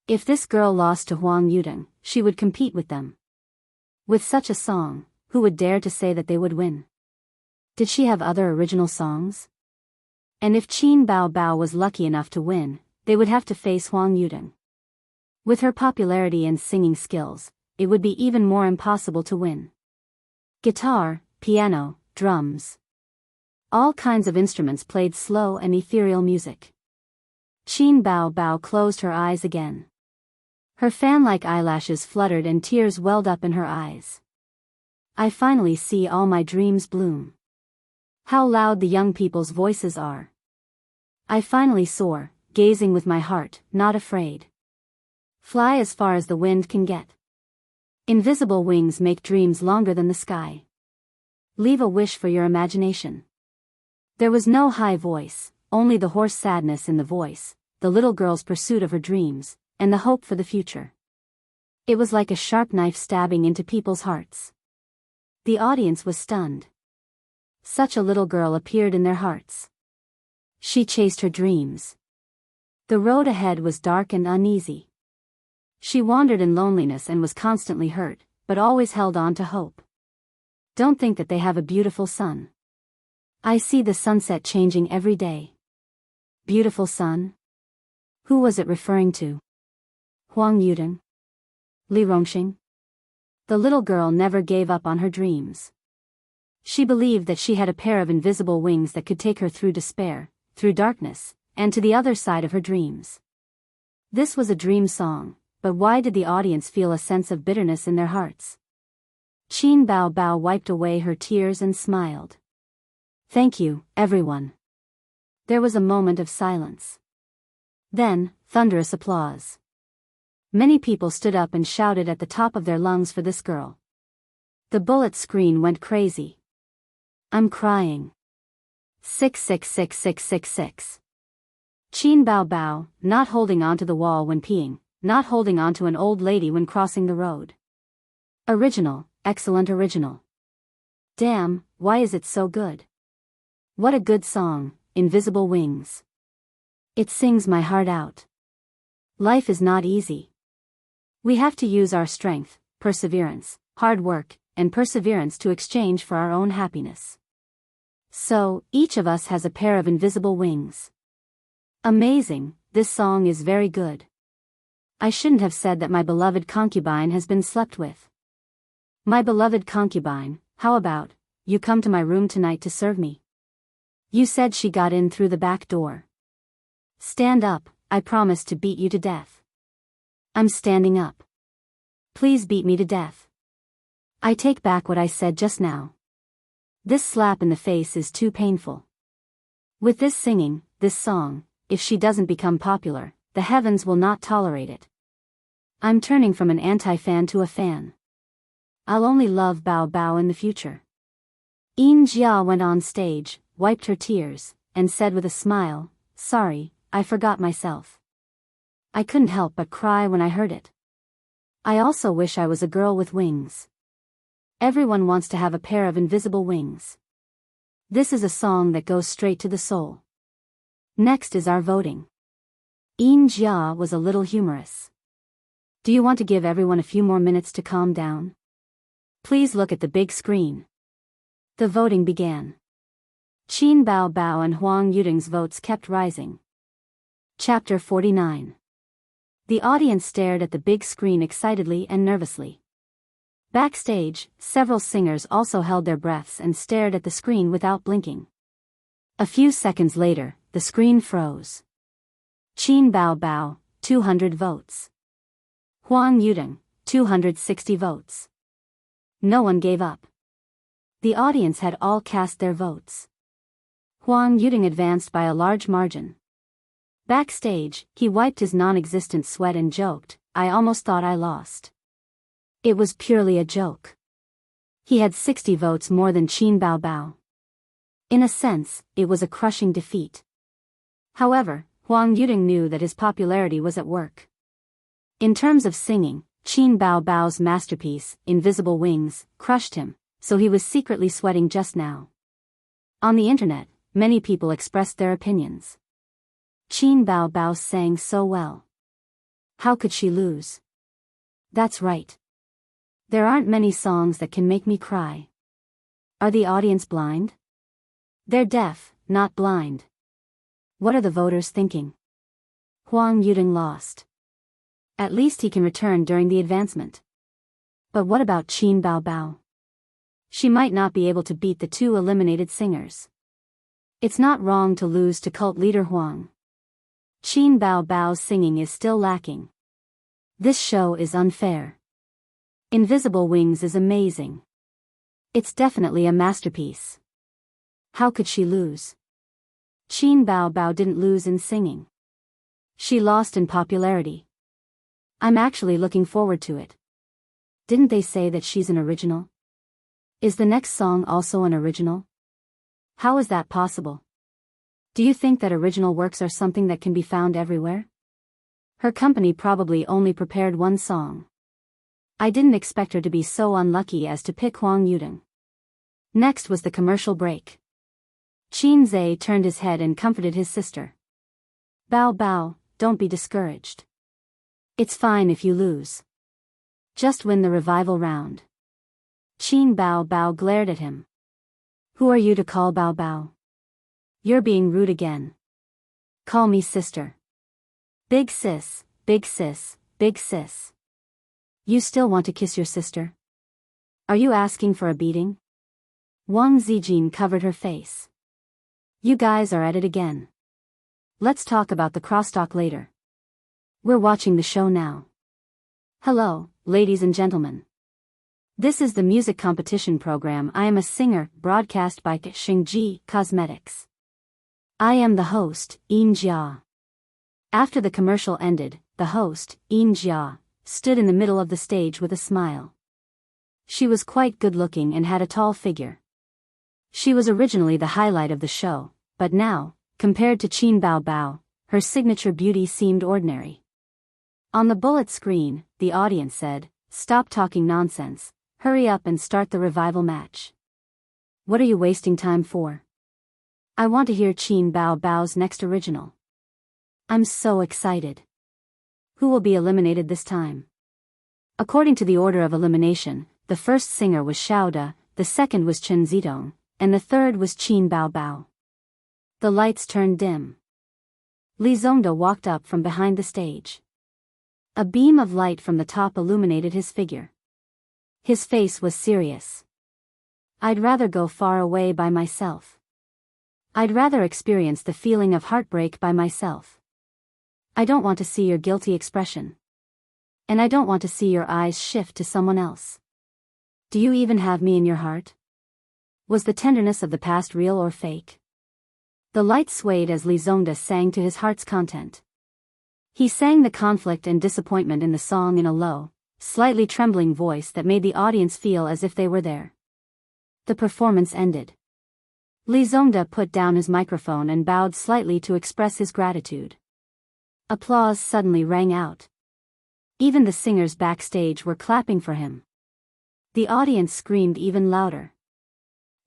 If this girl lost to Huang Yuding, she would compete with them. With such a song, who would dare to say that they would win? Did she have other original songs? And if Qin Bao Bao was lucky enough to win, they would have to face Huang Yuding. With her popularity and singing skills, it would be even more impossible to win. Guitar, piano, drums. All kinds of instruments played slow and ethereal music. Qin Bao Bao closed her eyes again. Her fan-like eyelashes fluttered and tears welled up in her eyes. I finally see all my dreams bloom. How loud the young people's voices are. I finally soar, gazing with my heart, not afraid. Fly as far as the wind can get. Invisible wings make dreams longer than the sky. Leave a wish for your imagination. There was no high voice, only the hoarse sadness in the voice, the little girl's pursuit of her dreams, and the hope for the future. It was like a sharp knife stabbing into people's hearts. The audience was stunned. Such a little girl appeared in their hearts. She chased her dreams. The road ahead was dark and uneasy. She wandered in loneliness and was constantly hurt, but always held on to hope. Don't think that they have a beautiful sun. I see the sunset changing every day. Beautiful sun? Who was it referring to? Huang Yuding? Li Rongxing? The little girl never gave up on her dreams. She believed that she had a pair of invisible wings that could take her through despair, through darkness, and to the other side of her dreams. This was a dream song, but why did the audience feel a sense of bitterness in their hearts? Qin Bao Bao wiped away her tears and smiled. Thank you, everyone. There was a moment of silence. Then, thunderous applause. Many people stood up and shouted at the top of their lungs for this girl. The bullet screen went crazy. I'm crying. 6666666. Qin Bao Bao, not holding onto the wall when peeing, not holding onto an old lady when crossing the road. Original, excellent original. Damn, why is it so good? What a good song, Invisible Wings. It sings my heart out. Life is not easy. We have to use our strength, perseverance, hard work, and perseverance to exchange for our own happiness. So, each of us has a pair of invisible wings. Amazing, this song is very good. I shouldn't have said that my beloved concubine has been slept with. My beloved concubine, how about, you come to my room tonight to serve me? You said she got in through the back door. Stand up, I promise to beat you to death. I'm standing up. Please beat me to death. I take back what I said just now. This slap in the face is too painful. With this singing, this song, if she doesn't become popular, the heavens will not tolerate it. I'm turning from an anti-fan to a fan. I'll only love Bao Bao in the future. Yin Jia went on stage, wiped her tears, and said with a smile, sorry, I forgot myself. I couldn't help but cry when I heard it. I also wish I was a girl with wings. Everyone wants to have a pair of invisible wings. This is a song that goes straight to the soul. Next is our voting. Yin Jia was a little humorous. Do you want to give everyone a few more minutes to calm down? Please look at the big screen. The voting began. Qin Bao Bao and Huang Yuding's votes kept rising. Chapter 49. The audience stared at the big screen excitedly and nervously. Backstage, several singers also held their breaths and stared at the screen without blinking. A few seconds later, the screen froze. Qin Bao Bao, 200 votes. Huang Yuding, 260 votes. No one gave up. The audience had all cast their votes. Huang Yuding advanced by a large margin. Backstage, he wiped his non-existent sweat and joked, I almost thought I lost. It was purely a joke. He had 60 votes more than Qin Bao Bao. In a sense, it was a crushing defeat. However, Huang Yuding knew that his popularity was at work. In terms of singing, Qin Bao Bao's masterpiece, Invisible Wings, crushed him, so he was secretly sweating just now. On the internet, many people expressed their opinions. Qin Bao Bao sang so well. How could she lose? That's right. There aren't many songs that can make me cry. Are the audience blind? They're deaf, not blind. What are the voters thinking? Huang Yuding lost. At least he can return during the advancement. But what about Qin Bao Bao? She might not be able to beat the two eliminated singers. It's not wrong to lose to cult leader Huang. Qin Bao Bao's singing is still lacking. This show is unfair. Invisible Wings is amazing. It's definitely a masterpiece. How could she lose? Qin Bao Bao didn't lose in singing. She lost in popularity. I'm actually looking forward to it. Didn't they say that she's an original? Is the next song also an original? How is that possible? Do you think that original works are something that can be found everywhere? Her company probably only prepared one song. I didn't expect her to be so unlucky as to pick Huang Yuding. Next was the commercial break. Qin Zhe turned his head and comforted his sister. Bao Bao, don't be discouraged. It's fine if you lose. Just win the revival round. Qin Bao Bao glared at him. Who are you to call Bao Bao? You're being rude again. Call me sister. Big sis, big sis, big sis. You still want to kiss your sister? Are you asking for a beating? Wang Zijin covered her face. You guys are at it again. Let's talk about the crosstalk later. We're watching the show now. Hello, ladies and gentlemen. This is the music competition program I Am a Singer, broadcast by Xingji Cosmetics. I am the host, Yin Jia. After the commercial ended, the host, Yin Jia, stood in the middle of the stage with a smile. She was quite good-looking and had a tall figure. She was originally the highlight of the show, but now, compared to Qin Bao Bao, her signature beauty seemed ordinary. On the bullet screen, the audience said, "Stop talking nonsense, hurry up and start the revival match. What are you wasting time for? I want to hear Qin Bao Bao's next original. I'm so excited. Who will be eliminated this time?" According to the order of elimination, the first singer was Xiao De, the second was Chen Zidong, and the third was Qin Bao Bao. The lights turned dim. Li Zongde walked up from behind the stage. A beam of light from the top illuminated his figure. His face was serious. I'd rather go far away by myself. I'd rather experience the feeling of heartbreak by myself. I don't want to see your guilty expression. And I don't want to see your eyes shift to someone else. Do you even have me in your heart? Was the tenderness of the past real or fake? The light swayed as Li Zongde sang to his heart's content. He sang the conflict and disappointment in the song in a low, slightly trembling voice that made the audience feel as if they were there. The performance ended. Li Zongde put down his microphone and bowed slightly to express his gratitude. Applause suddenly rang out. Even the singers backstage were clapping for him. The audience screamed even louder.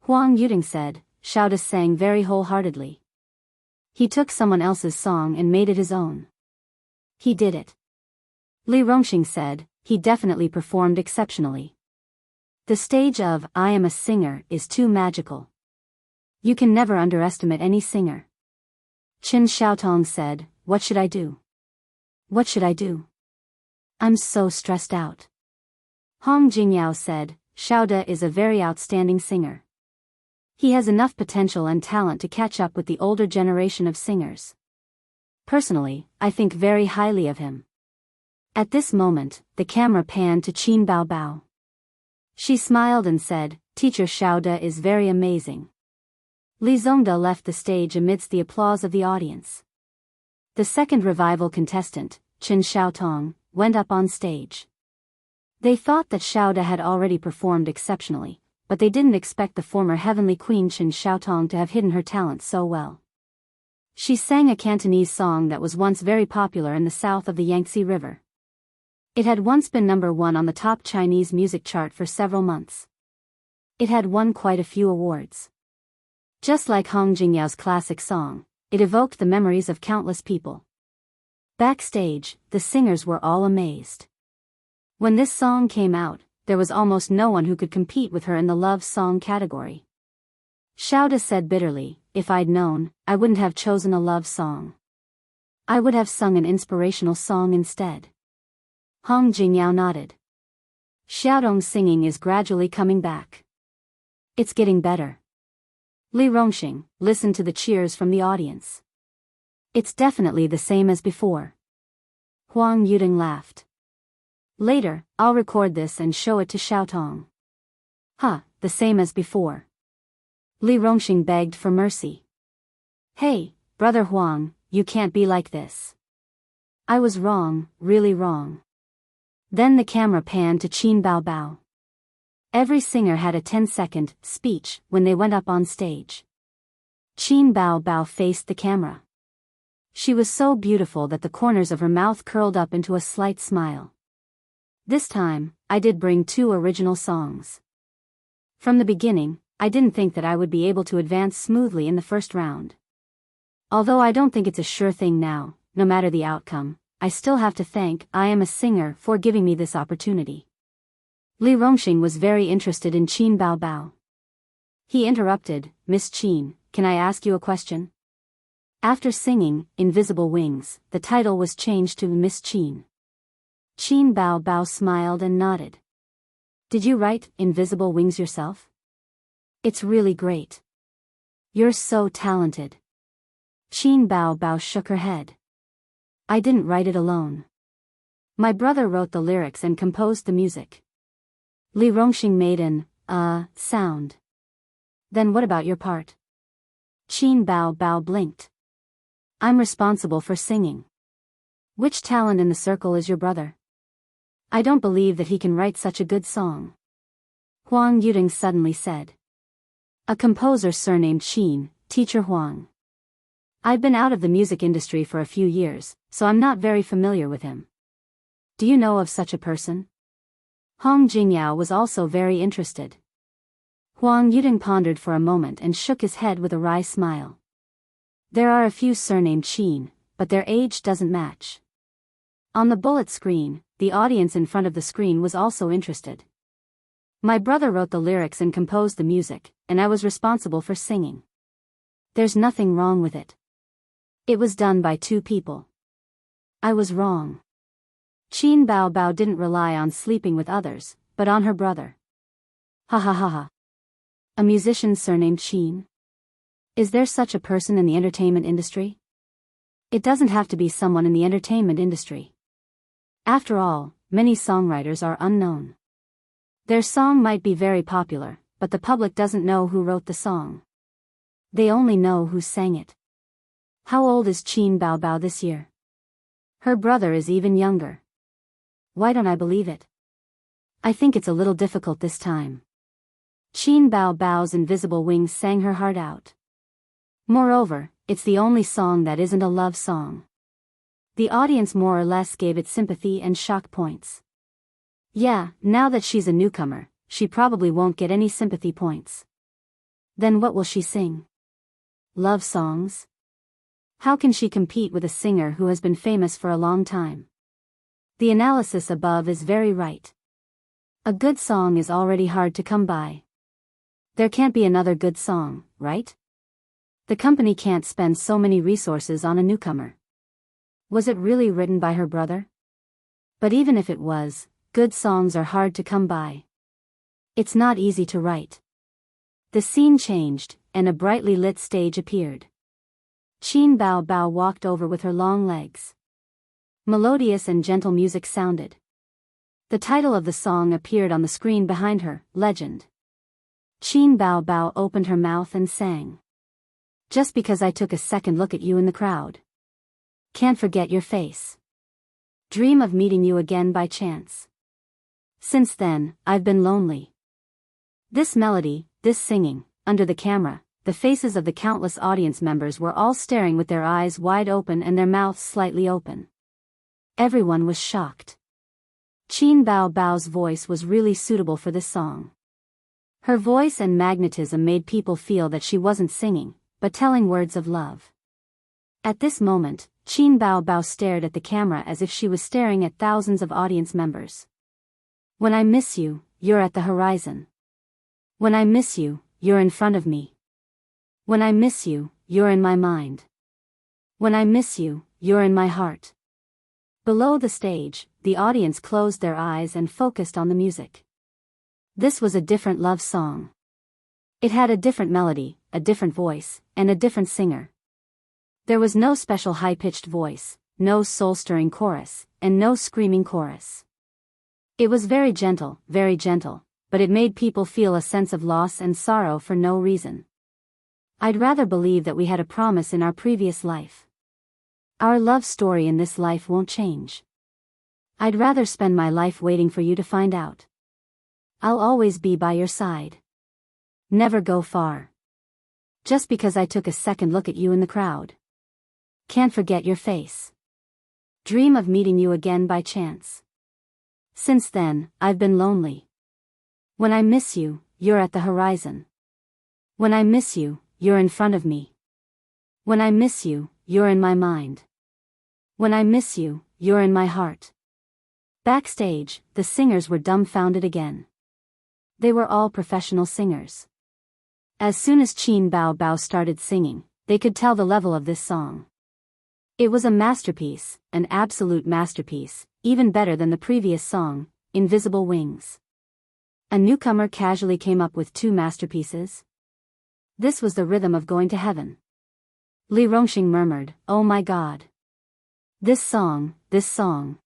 Huang Yuding said, "Xiao De sang very wholeheartedly. He took someone else's song and made it his own. He did it." Li Rongxing said, "He definitely performed exceptionally. The stage of I Am a Singer is too magical. You can never underestimate any singer." Qin Xiaotong said, "What should I do? What should I do? I'm so stressed out." Hong Jingyao said, "Xiao De is a very outstanding singer. He has enough potential and talent to catch up with the older generation of singers. Personally, I think very highly of him." At this moment, the camera panned to Qin Bao Bao. She smiled and said, "Teacher Xiao De is very amazing." Li Zongde left the stage amidst the applause of the audience. The second revival contestant, Qin Xiaotong, went up on stage. They thought that Xiao De had already performed exceptionally, but they didn't expect the former heavenly queen Qin Xiaotong to have hidden her talent so well. She sang a Cantonese song that was once very popular in the south of the Yangtze River. It had once been #1 on the top Chinese music chart for several months. It had won quite a few awards. Just like Hong Jingyao's classic song, it evoked the memories of countless people. Backstage, the singers were all amazed. When this song came out, there was almost no one who could compete with her in the love song category. Xiao De said bitterly, "If I'd known, I wouldn't have chosen a love song. I would have sung an inspirational song instead." Hong Jingyao nodded. Xiaodong's singing is gradually coming back. It's getting better. Li Rongxing listened to the cheers from the audience. It's definitely the same as before. Huang Yuding laughed. Later, I'll record this and show it to Xiaotong. Huh, the same as before. Li Rongxing begged for mercy. Hey, Brother Huang, you can't be like this. I was wrong, really wrong. Then the camera panned to Qin Bao Bao. Every singer had a 10-second speech when they went up on stage. Qin Bao Bao faced the camera. She was so beautiful that the corners of her mouth curled up into a slight smile. This time, I did bring 2 original songs. From the beginning, I didn't think that I would be able to advance smoothly in the first round. Although I don't think it's a sure thing now, no matter the outcome, I still have to thank I Am a Singer for giving me this opportunity. Li Rongxing was very interested in Qin Bao Bao. He interrupted, "Miss Qin, can I ask you a question?" After singing Invisible Wings, the title was changed to Miss Qin. Qin Bao Bao smiled and nodded. "Did you write Invisible Wings yourself?" It's really great. You're so talented. Qin Bao Bao shook her head. I didn't write it alone. My brother wrote the lyrics and composed the music. Li Rongxing made an sound. Then what about your part? Qin Bao Bao blinked. I'm responsible for singing. Which talent in the circle is your brother? I don't believe that he can write such a good song. Huang Yuding suddenly said. A composer surnamed Qin, teacher Huang. I've been out of the music industry for a few years, so I'm not very familiar with him. Do you know of such a person? Hong Jingyao was also very interested. Huang Yuding pondered for a moment and shook his head with a wry smile. There are a few surnamed Qin, but their age doesn't match. On the bullet screen, the audience in front of the screen was also interested. My brother wrote the lyrics and composed the music, and I was responsible for singing. There's nothing wrong with it. It was done by two people. I was wrong. Qin Bao Bao didn't rely on sleeping with others, but on her brother. Ha ha ha ha. A musician surnamed Qin? Is there such a person in the entertainment industry? It doesn't have to be someone in the entertainment industry. After all, many songwriters are unknown. Their song might be very popular, but the public doesn't know who wrote the song. They only know who sang it. How old is Qin Bao Bao this year? Her brother is even younger. Why don't I believe it? I think it's a little difficult this time. Qin Bao Bao's invisible wings sang her heart out. Moreover, it's the only song that isn't a love song. The audience more or less gave it sympathy and shock points. Yeah, now that she's a newcomer, she probably won't get any sympathy points. Then what will she sing? Love songs? How can she compete with a singer who has been famous for a long time? The analysis above is very right. A good song is already hard to come by. There can't be another good song, right? The company can't spend so many resources on a newcomer. Was it really written by her brother? But even if it was, good songs are hard to come by. It's not easy to write. The scene changed, and a brightly lit stage appeared. Qin Bao Bao walked over with her long legs. Melodious and gentle music sounded. The title of the song appeared on the screen behind her, Legend. Qin Bao Bao opened her mouth and sang. Just because I took a second look at you in the crowd. Can't forget your face. Dream of meeting you again by chance. Since then, I've been lonely. This melody, this singing, under the camera, the faces of the countless audience members were all staring with their eyes wide open and their mouths slightly open. Everyone was shocked. Qin Bao Bao's voice was really suitable for this song. Her voice and magnetism made people feel that she wasn't singing, but telling words of love. At this moment, Qin Bao Bao stared at the camera as if she was staring at thousands of audience members. When I miss you, you're at the horizon. When I miss you, you're in front of me. When I miss you, you're in my mind. When I miss you, you're in my heart. Below the stage, the audience closed their eyes and focused on the music. This was a different love song. It had a different melody, a different voice, and a different singer. There was no special high-pitched voice, no soul-stirring chorus, and no screaming chorus. It was very gentle, but it made people feel a sense of loss and sorrow for no reason. I'd rather believe that we had a promise in our previous life. Our love story in this life won't change. I'd rather spend my life waiting for you to find out. I'll always be by your side. Never go far. Just because I took a second look at you in the crowd. Can't forget your face. Dream of meeting you again by chance. Since then, I've been lonely. When I miss you, you're at the horizon. When I miss you, you're in front of me. When I miss you, you're in my mind. When I miss you, you're in my heart. Backstage, the singers were dumbfounded again. They were all professional singers. As soon as Qin Bao Bao started singing, they could tell the level of this song. It was a masterpiece, an absolute masterpiece, even better than the previous song, Invisible Wings. A newcomer casually came up with two masterpieces. This was the rhythm of going to heaven. Li Rongxing murmured, "Oh my God. This song, this song."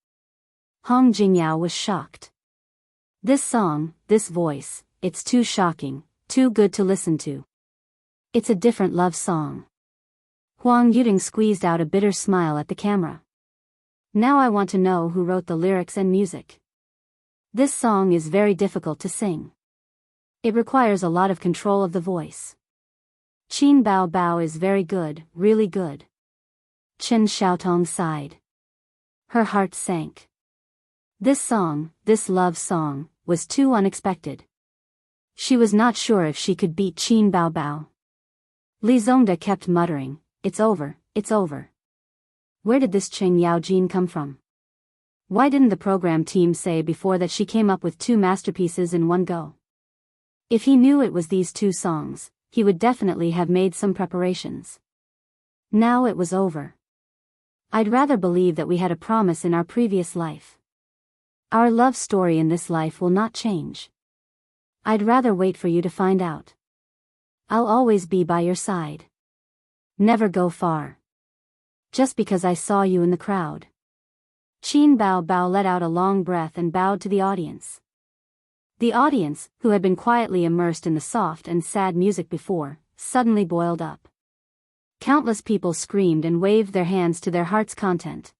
Hong Jingyao was shocked. "This song, this voice, it's too shocking, too good to listen to. It's a different love song." Huang Yuding squeezed out a bitter smile at the camera. "Now I want to know who wrote the lyrics and music. This song is very difficult to sing. It requires a lot of control of the voice. Qin Bao Bao is very good, really good." Chen Xiaotong sighed. Her heart sank. This song, this love song, was too unexpected. She was not sure if she could beat Qin Bao Bao. Li Zongda kept muttering, "It's over, it's over." Where did this Cheng Yao Jin come from? Why didn't the program team say before that she came up with 2 masterpieces in one go? If he knew it was these 2 songs, he would definitely have made some preparations. Now it was over. I'd rather believe that we had a promise in our previous life. Our love story in this life will not change. I'd rather wait for you to find out. I'll always be by your side. Never go far. Just because I saw you in the crowd." Qin Bao Bao let out a long breath and bowed to the audience. The audience, who had been quietly immersed in the soft and sad music before, suddenly boiled up. Countless people screamed and waved their hands to their heart's content.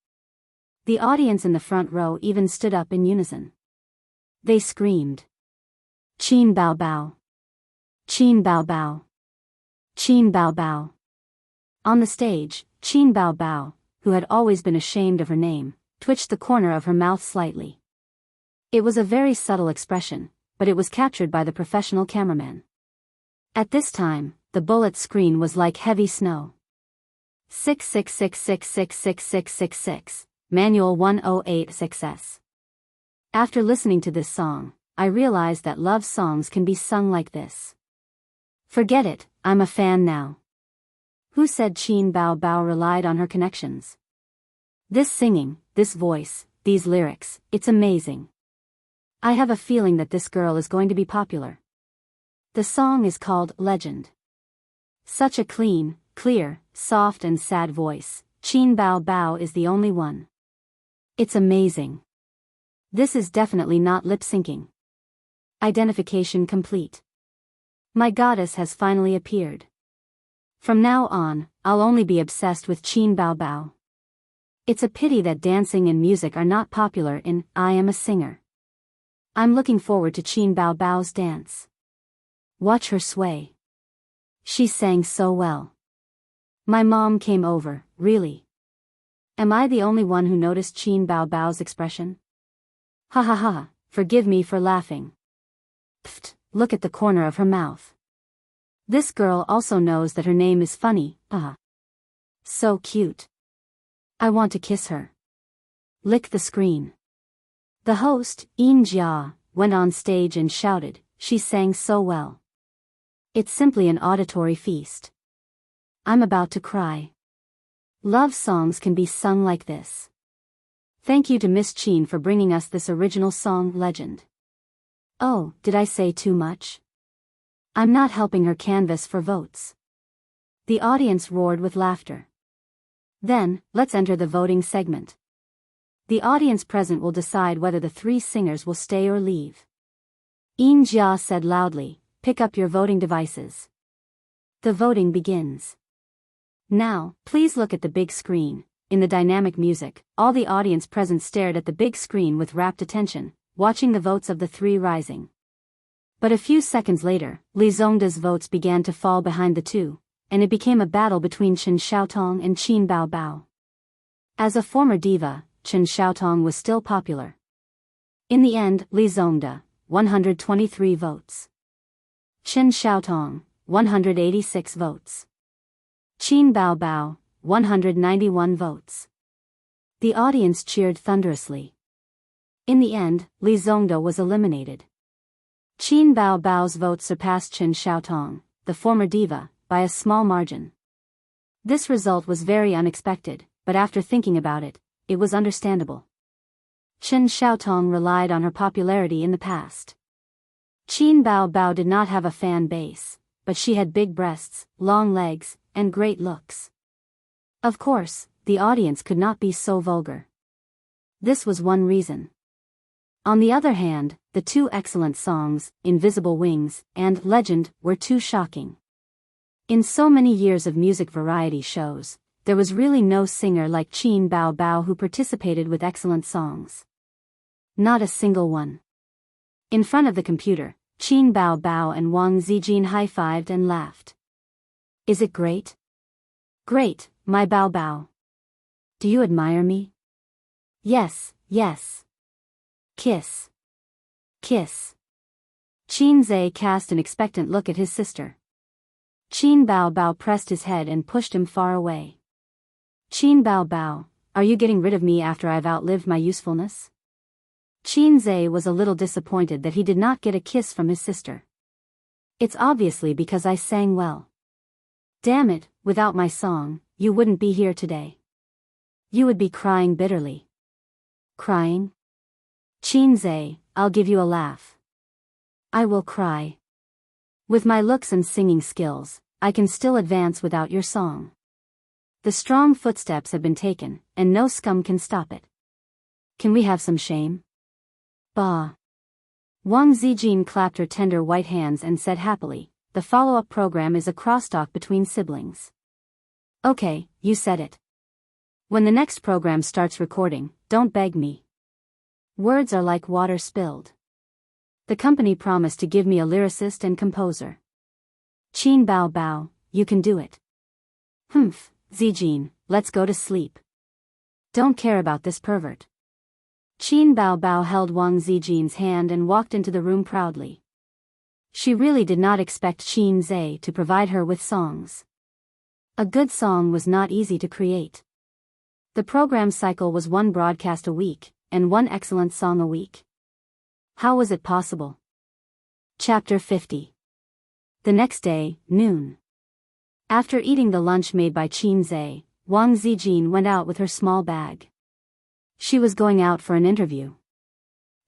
The audience in the front row even stood up in unison. They screamed, "Qin Bao Bao! Qin Bao Bao! Qin Bao Bao!" On the stage, Qin Bao Bao, who had always been ashamed of her name, twitched the corner of her mouth slightly. It was a very subtle expression, but it was captured by the professional cameraman. At this time, the bullet screen was like heavy snow. 666666666, Manual 1086S. After listening to this song, I realized that love songs can be sung like this. Forget it, I'm a fan now. Who said Qin Bao Bao relied on her connections? This singing, this voice, these lyrics, it's amazing. I have a feeling that this girl is going to be popular. The song is called Legend. Such a clean, clear, soft and sad voice. Qin Bao Bao is the only one. It's amazing. This is definitely not lip-syncing. Identification complete. My goddess has finally appeared. From now on, I'll only be obsessed with Qin Bao Bao. It's a pity that dancing and music are not popular in I Am a Singer. I'm looking forward to Qin Bao Bao's dance. Watch her sway. She sang so well. My mom came over, really. Am I the only one who noticed Qin Bao Bao's expression? Ha ha ha, forgive me for laughing. Pfft, look at the corner of her mouth. This girl also knows that her name is funny, So cute. I want to kiss her. Lick the screen. The host, Yin Jia, went on stage and shouted, she sang so well. It's simply an auditory feast. I'm about to cry. Love songs can be sung like this. Thank you to Miss Qin for bringing us this original song, Legend. Oh, did I say too much? I'm not helping her canvass for votes. The audience roared with laughter. Then, let's enter the voting segment. The audience present will decide whether the 3 singers will stay or leave. Yin Jia said loudly, pick up your voting devices. The voting begins. Now, please look at the big screen. In the dynamic music, all the audience present stared at the big screen with rapt attention, watching the votes of the 3 rising. But a few seconds later, Li Zongda's votes began to fall behind the 2, and it became a battle between Chen Xiaotong and Qin Bao Bao. As a former diva, Chen Xiaotong was still popular. In the end, Li Zongda, 123 votes. Chen Xiaotong, 186 votes. Qin Bao Bao, 191 votes. The audience cheered thunderously. In the end, Li Zongda was eliminated. Qin Bao Bao's vote surpassed Chen Xiaotong, the former diva, by a small margin. This result was very unexpected, but after thinking about it, it was understandable. Chen Xiaotong relied on her popularity in the past. Qin Bao Bao did not have a fan base, but she had big breasts, long legs, and great looks. Of course, the audience could not be so vulgar. This was one reason. On the other hand, the two excellent songs, Invisible Wings and Legend, were too shocking. In so many years of music variety shows, there was really no singer like Qin Bao Bao who participated with excellent songs. Not a single one. In front of the computer, Qin Bao Bao and Wang Zijin high-fived and laughed. Is it great? Great, my Bao Bao. Do you admire me? Yes, yes. Kiss. Kiss. Qin Zhe cast an expectant look at his sister. Qin Bao Bao pressed his head and pushed him far away. Qin Bao Bao, are you getting rid of me after I've outlived my usefulness? Qin Zhe was a little disappointed that he did not get a kiss from his sister. It's obviously because I sang well. Damn it, without my song, you wouldn't be here today. You would be crying bitterly. Crying? Qin Zhe, I'll give you a laugh. I will cry. With my looks and singing skills, I can still advance without your song. The strong footsteps have been taken, and no scum can stop it. Can we have some shame? Bah. Wang Zijin clapped her tender white hands and said happily, the follow-up program is a crosstalk between siblings. Okay, you said it. When the next program starts recording, don't beg me. Words are like water spilled. The company promised to give me a lyricist and composer. Qin Bao Bao, you can do it. Humph, Zijin, let's go to sleep. Don't care about this pervert. Qin Bao Bao held Wang Zijin's hand and walked into the room proudly. She really did not expect Qin Zhe to provide her with songs. A good song was not easy to create. The program cycle was one broadcast a week, and one excellent song a week. How was it possible? Chapter 50. The next day, noon. After eating the lunch made by Qin Zhe, Wang Zijin went out with her small bag. She was going out for an interview.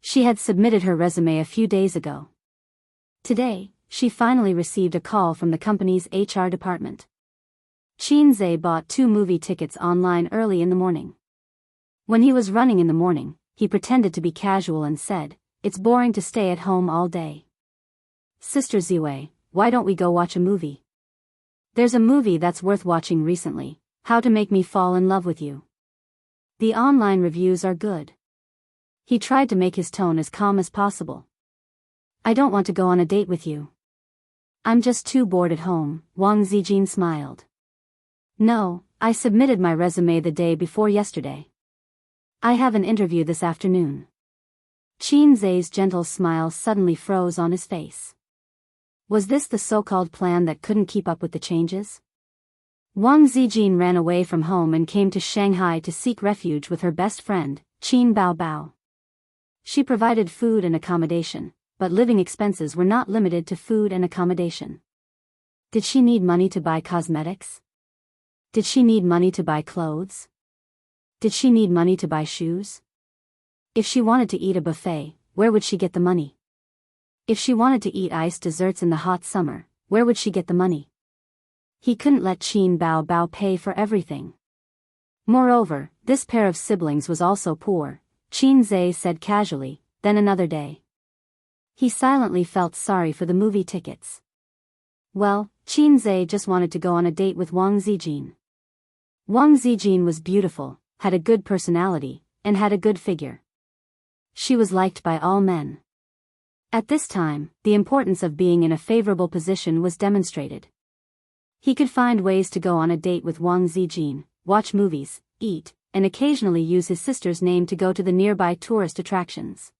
She had submitted her resume a few days ago. Today, she finally received a call from the company's HR department. Qin Zhe bought 2 movie tickets online early in the morning. When he was running in the morning, he pretended to be casual and said, "It's boring to stay at home all day. Sister Ziwei, why don't we go watch a movie? There's a movie that's worth watching recently, How to Make Me Fall in Love with You. The online reviews are good." He tried to make his tone as calm as possible. "I don't want to go on a date with you. I'm just too bored at home," Wang Zijin smiled. "No, I submitted my resume the day before yesterday. I have an interview this afternoon." Qin Zhe's gentle smile suddenly froze on his face. Was this the so-called plan that couldn't keep up with the changes? Wang Zijin ran away from home and came to Shanghai to seek refuge with her best friend, Qin Bao Bao. She provided food and accommodation, but living expenses were not limited to food and accommodation. Did she need money to buy cosmetics? Did she need money to buy clothes? Did she need money to buy shoes? If she wanted to eat a buffet, where would she get the money? If she wanted to eat iced desserts in the hot summer, where would she get the money? He couldn't let Qin Bao Bao pay for everything. Moreover, this pair of siblings was also poor, Qin Zhe said casually, then another day. He silently felt sorry for the movie tickets. Well, Qin Zhe just wanted to go on a date with Wang Zijin. Wang Zijin was beautiful, had a good personality, and had a good figure. She was liked by all men. At this time, the importance of being in a favorable position was demonstrated. He could find ways to go on a date with Wang Zijin, watch movies, eat, and occasionally use his sister's name to go to the nearby tourist attractions.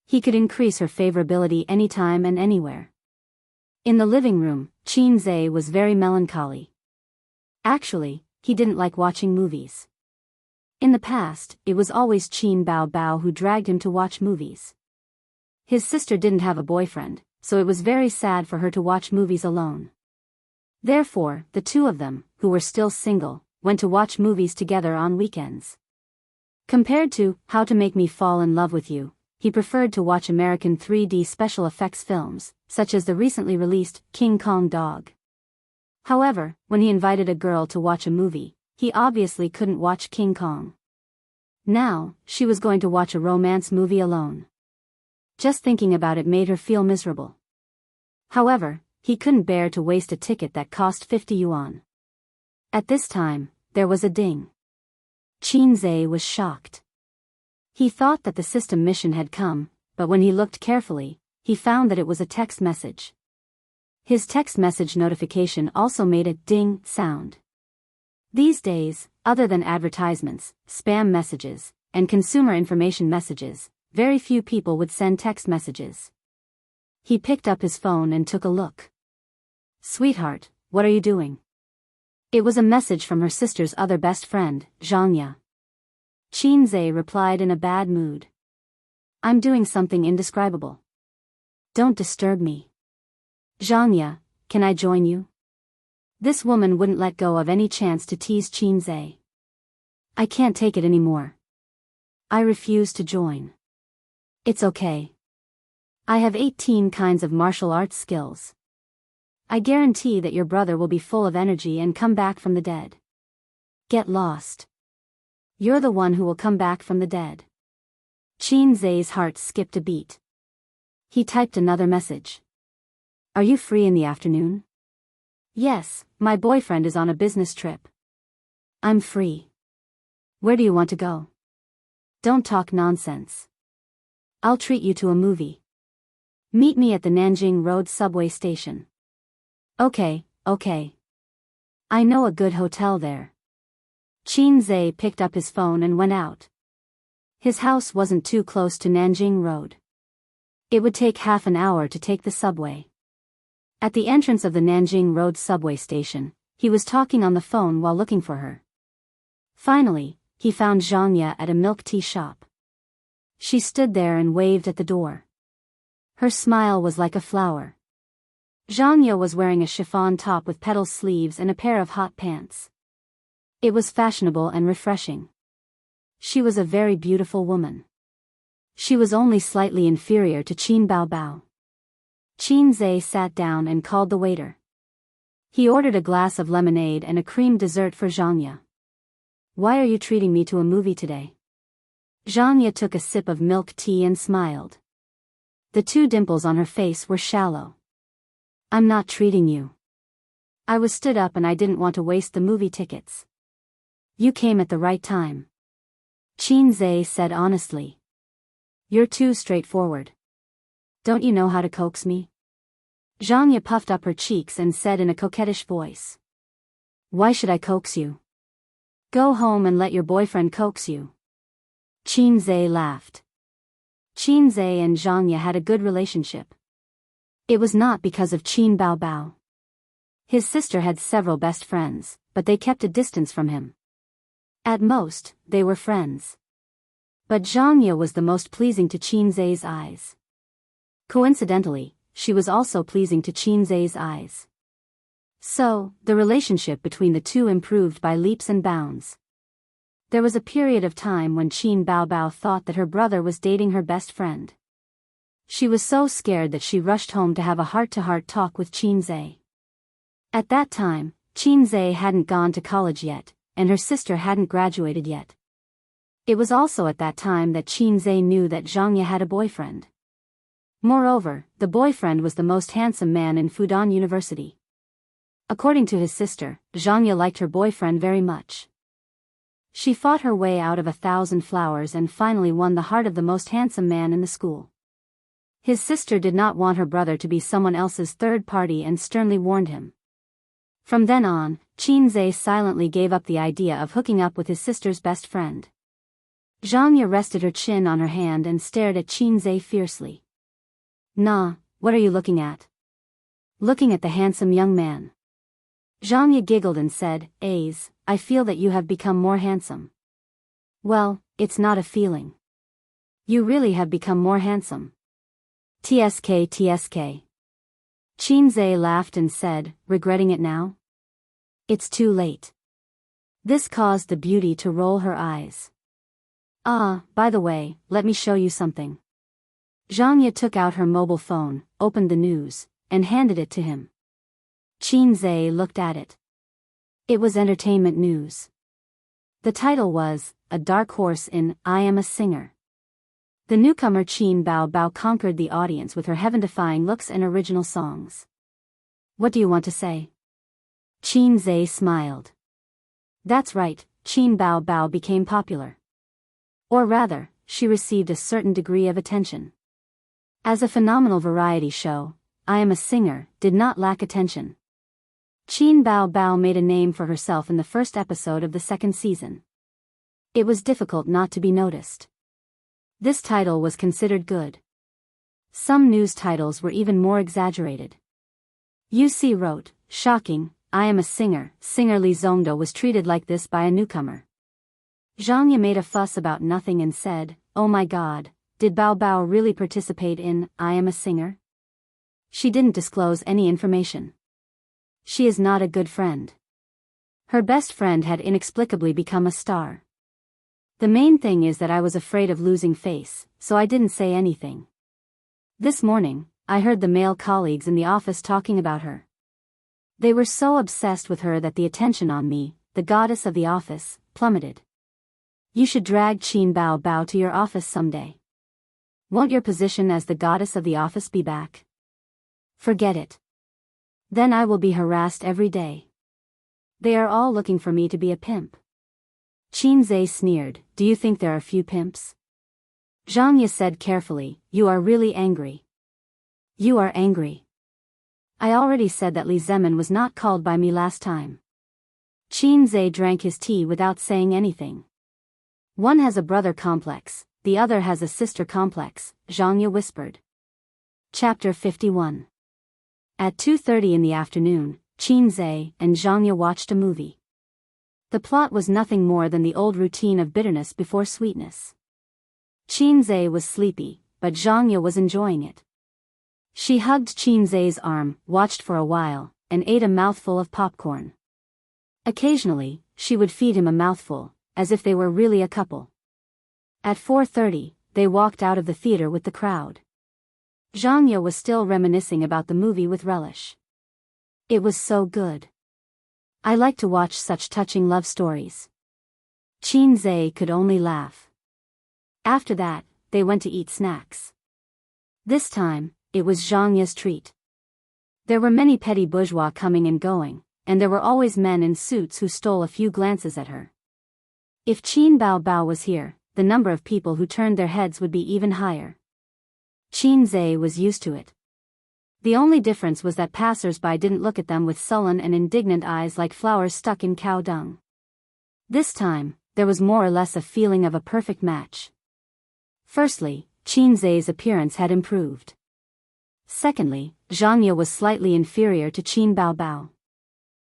He could increase her favorability anytime and anywhere. In the living room, Qin Zhe was very melancholy. Actually, he didn't like watching movies. In the past, it was always Qin Bao Bao who dragged him to watch movies. His sister didn't have a boyfriend, so it was very sad for her to watch movies alone. Therefore, the two of them, who were still single, went to watch movies together on weekends. Compared to How to Make Me Fall in Love with You, he preferred to watch American 3D special effects films, such as the recently released King Kong Dog. However, when he invited a girl to watch a movie, he obviously couldn't watch King Kong. Now, she was going to watch a romance movie alone. Just thinking about it made her feel miserable. However, he couldn't bear to waste a ticket that cost 50 yuan. At this time, there was a ding. Qinzhe was shocked. He thought that the system mission had come, but when he looked carefully, he found that it was a text message. His text message notification also made a ding sound. These days, other than advertisements, spam messages, and consumer information messages, very few people would send text messages. He picked up his phone and took a look. "Sweetheart, what are you doing?" It was a message from her sister's other best friend, Zhangya. Qinzhe replied in a bad mood. "I'm doing something indescribable. Don't disturb me." "Zhangya, can I join you?" This woman wouldn't let go of any chance to tease Qinzhe. "I can't take it anymore. I refuse to join." "It's okay. I have 18 kinds of martial arts skills. I guarantee that your brother will be full of energy and come back from the dead." "Get lost. You're the one who will come back from the dead." Qinzhe's heart skipped a beat. He typed another message. "Are you free in the afternoon?" "Yes, my boyfriend is on a business trip." "I'm free. Where do you want to go?" "Don't talk nonsense. I'll treat you to a movie. Meet me at the Nanjing Road subway station." Okay. I know a good hotel there." Qinzhe picked up his phone and went out. His house wasn't too close to Nanjing Road. It would take half an hour to take the subway. At the entrance of the Nanjing Road subway station, he was talking on the phone while looking for her. Finally, he found Zhangya at a milk tea shop. She stood there and waved at the door. Her smile was like a flower. Zhangya was wearing a chiffon top with petal sleeves and a pair of hot pants. It was fashionable and refreshing. She was a very beautiful woman. She was only slightly inferior to Qin Baobao. Qinzhe sat down and called the waiter. He ordered a glass of lemonade and a cream dessert for Zhangya. "Why are you treating me to a movie today?" Zhangya took a sip of milk tea and smiled. The two dimples on her face were shallow. "I'm not treating you. I was stood up and I didn't want to waste the movie tickets." "You came at the right time," Qinzhe said honestly. "You're too straightforward. Don't you know how to coax me?" Zhangya puffed up her cheeks and said in a coquettish voice. "Why should I coax you? Go home and let your boyfriend coax you." Qinzhe laughed. Qinzhe and Zhangya had a good relationship. It was not because of Qin Baobao. His sister had several best friends, but they kept a distance from him. At most, they were friends. But Zhangya was the most pleasing to Qinzhe's eyes. Coincidentally, she was also pleasing to Qinzhe's eyes. So, the relationship between the two improved by leaps and bounds. There was a period of time when Qin Baobao thought that her brother was dating her best friend. She was so scared that she rushed home to have a heart-to-heart talk with Qinzhe. At that time, Qinzhe hadn't gone to college yet, and her sister hadn't graduated yet. It was also at that time that Qinzhe knew that Zhangya had a boyfriend. Moreover, the boyfriend was the most handsome man in Fudan University. According to his sister, Zhangya liked her boyfriend very much. She fought her way out of 1,000 flowers and finally won the heart of the most handsome man in the school. His sister did not want her brother to be someone else's third party and sternly warned him. From then on, Qinzhe silently gave up the idea of hooking up with his sister's best friend. Zhangya rested her chin on her hand and stared at Qinzhe fiercely. "Nah, what are you looking at?" "Looking at the handsome young man." Zhangya giggled and said, I feel that you have become more handsome." "Well, it's not a feeling. You really have become more handsome." TSK. Qinzhe laughed and said, regretting it now? "It's too late." This caused the beauty to roll her eyes. "Ah, by the way, let me show you something." Zhang Ye took out her mobile phone, opened the news, and handed it to him. Qin Zhe looked at it. It was entertainment news. The title was, "A Dark Horse in I Am a Singer." The newcomer Qin Bao conquered the audience with her heaven-defying looks and original songs. "What do you want to say?" Qin Zhe smiled. "That's right, Qin Bao became popular. Or rather, she received a certain degree of attention. As a phenomenal variety show, I Am a Singer did not lack attention. Qin Bao made a name for herself in the first episode of the second season. It was difficult not to be noticed. This title was considered good. Some news titles were even more exaggerated. UC wrote, "Shocking, I am a singer." Singer Li Zongdo was treated like this by a newcomer. Zhang Ye made a fuss about nothing and said, "Oh my god, did Bao really participate in I Am a Singer?" She didn't disclose any information. She is not a good friend. Her best friend had inexplicably become a star. The main thing is that I was afraid of losing face, so I didn't say anything. This morning, I heard the male colleagues in the office talking about her. They were so obsessed with her that the attention on me, the goddess of the office, plummeted. You should drag Qin Bao to your office someday. Won't your position as the goddess of the office be back? Forget it. Then I will be harassed every day. They are all looking for me to be a pimp." Qin Zhe sneered, "Do you think there are few pimps?" Zhang Ye said carefully, "You are really angry. You are angry. I already said that Li Zemin was not called by me last time." Qin Zhe drank his tea without saying anything. "One has a brother complex, the other has a sister complex," Zhang Ye whispered. Chapter 51. At 2:30 in the afternoon, Qin Zhe and Zhang Ye watched a movie. The plot was nothing more than the old routine of bitterness before sweetness. Qin Zhe was sleepy, but Zhang Ye was enjoying it. She hugged Qin Zhe's arm, watched for a while, and ate a mouthful of popcorn. Occasionally, she would feed him a mouthful, as if they were really a couple. At 4:30, they walked out of the theater with the crowd. Zhang Ye was still reminiscing about the movie with relish. It was so good. I like to watch such touching love stories. Qin Zhe could only laugh. After that, they went to eat snacks. This time, it was Zhang Ye's treat. There were many petty bourgeois coming and going, and there were always men in suits who stole a few glances at her. If Qin Bao was here, the number of people who turned their heads would be even higher. Qin Zhe was used to it. The only difference was that passers-by didn't look at them with sullen and indignant eyes like flowers stuck in cow dung. This time, there was more or less a feeling of a perfect match. Firstly, Qin Zhe's appearance had improved. Secondly, Zhang Ye was slightly inferior to Qin Bao.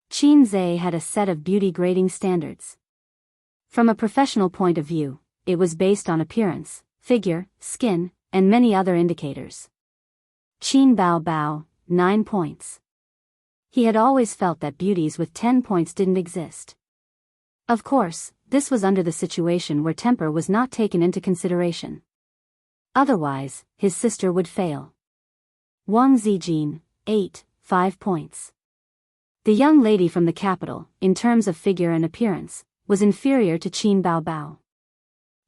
Qin Zhe had a set of beauty grading standards. From a professional point of view, it was based on appearance, figure, skin, and many other indicators. Qin Bao, 9 points. He had always felt that beauties with 10 points didn't exist. Of course, this was under the situation where temper was not taken into consideration. Otherwise, his sister would fail. Wang Zijin, 8, 5 points. The young lady from the capital, in terms of figure and appearance, was inferior to Qin Bao.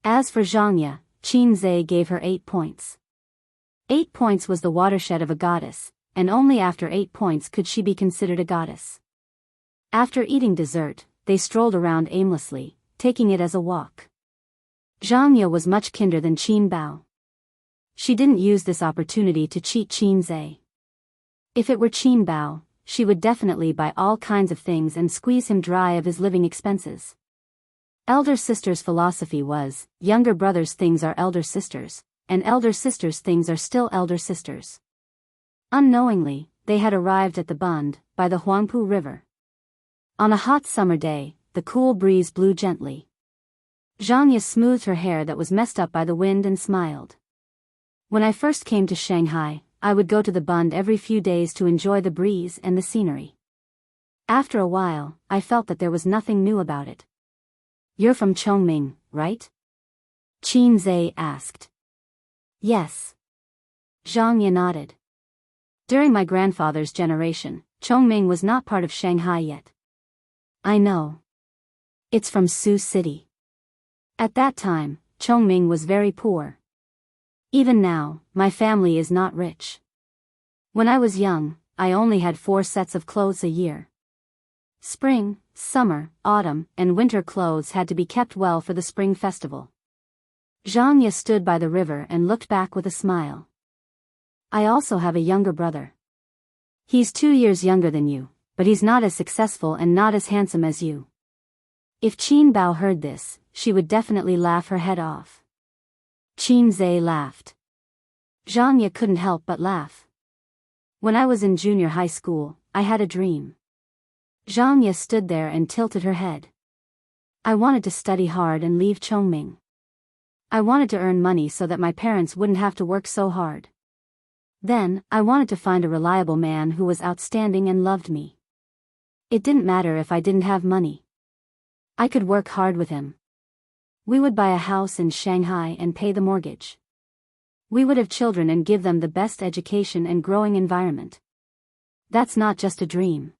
As for Zhang Ye, Qin Zhe gave her 8 points. 8 points was the watershed of a goddess, and only after 8 points could she be considered a goddess. After eating dessert, they strolled around aimlessly, taking it as a walk. Zhang Ye was much kinder than Qin Bao. She didn't use this opportunity to cheat Qin Zhe. If it were Qin Bao, she would definitely buy all kinds of things and squeeze him dry of his living expenses. Elder sister's philosophy was, younger brother's things are elder sister's, and elder sister's things are still elder sister's. Unknowingly, they had arrived at the Bund, by the Huangpu River. On a hot summer day, the cool breeze blew gently. Zhang Ye smoothed her hair that was messed up by the wind and smiled. When I first came to Shanghai, I would go to the Bund every few days to enjoy the breeze and the scenery. After a while, I felt that there was nothing new about it. You're from Chongming, right? Qin Zhe asked. Yes. Zhang Ye nodded. During my grandfather's generation, Chongming was not part of Shanghai yet. I know. It's from Sioux City. At that time, Chongming was very poor. Even now, my family is not rich. When I was young, I only had 4 sets of clothes a year. Spring, summer, autumn, and winter clothes had to be kept well for the spring festival. Zhang Ye stood by the river and looked back with a smile. I also have a younger brother. He's 2 years younger than you, but he's not as successful and not as handsome as you. If Qin Bao heard this, she would definitely laugh her head off. Qin Zhe laughed. Zhang Ye couldn't help but laugh. When I was in junior high school, I had a dream. Zhang Ye stood there and tilted her head. I wanted to study hard and leave Chongming. I wanted to earn money so that my parents wouldn't have to work so hard. Then, I wanted to find a reliable man who was outstanding and loved me. It didn't matter if I didn't have money. I could work hard with him. We would buy a house in Shanghai and pay the mortgage. We would have children and give them the best education and growing environment. That's not just a dream.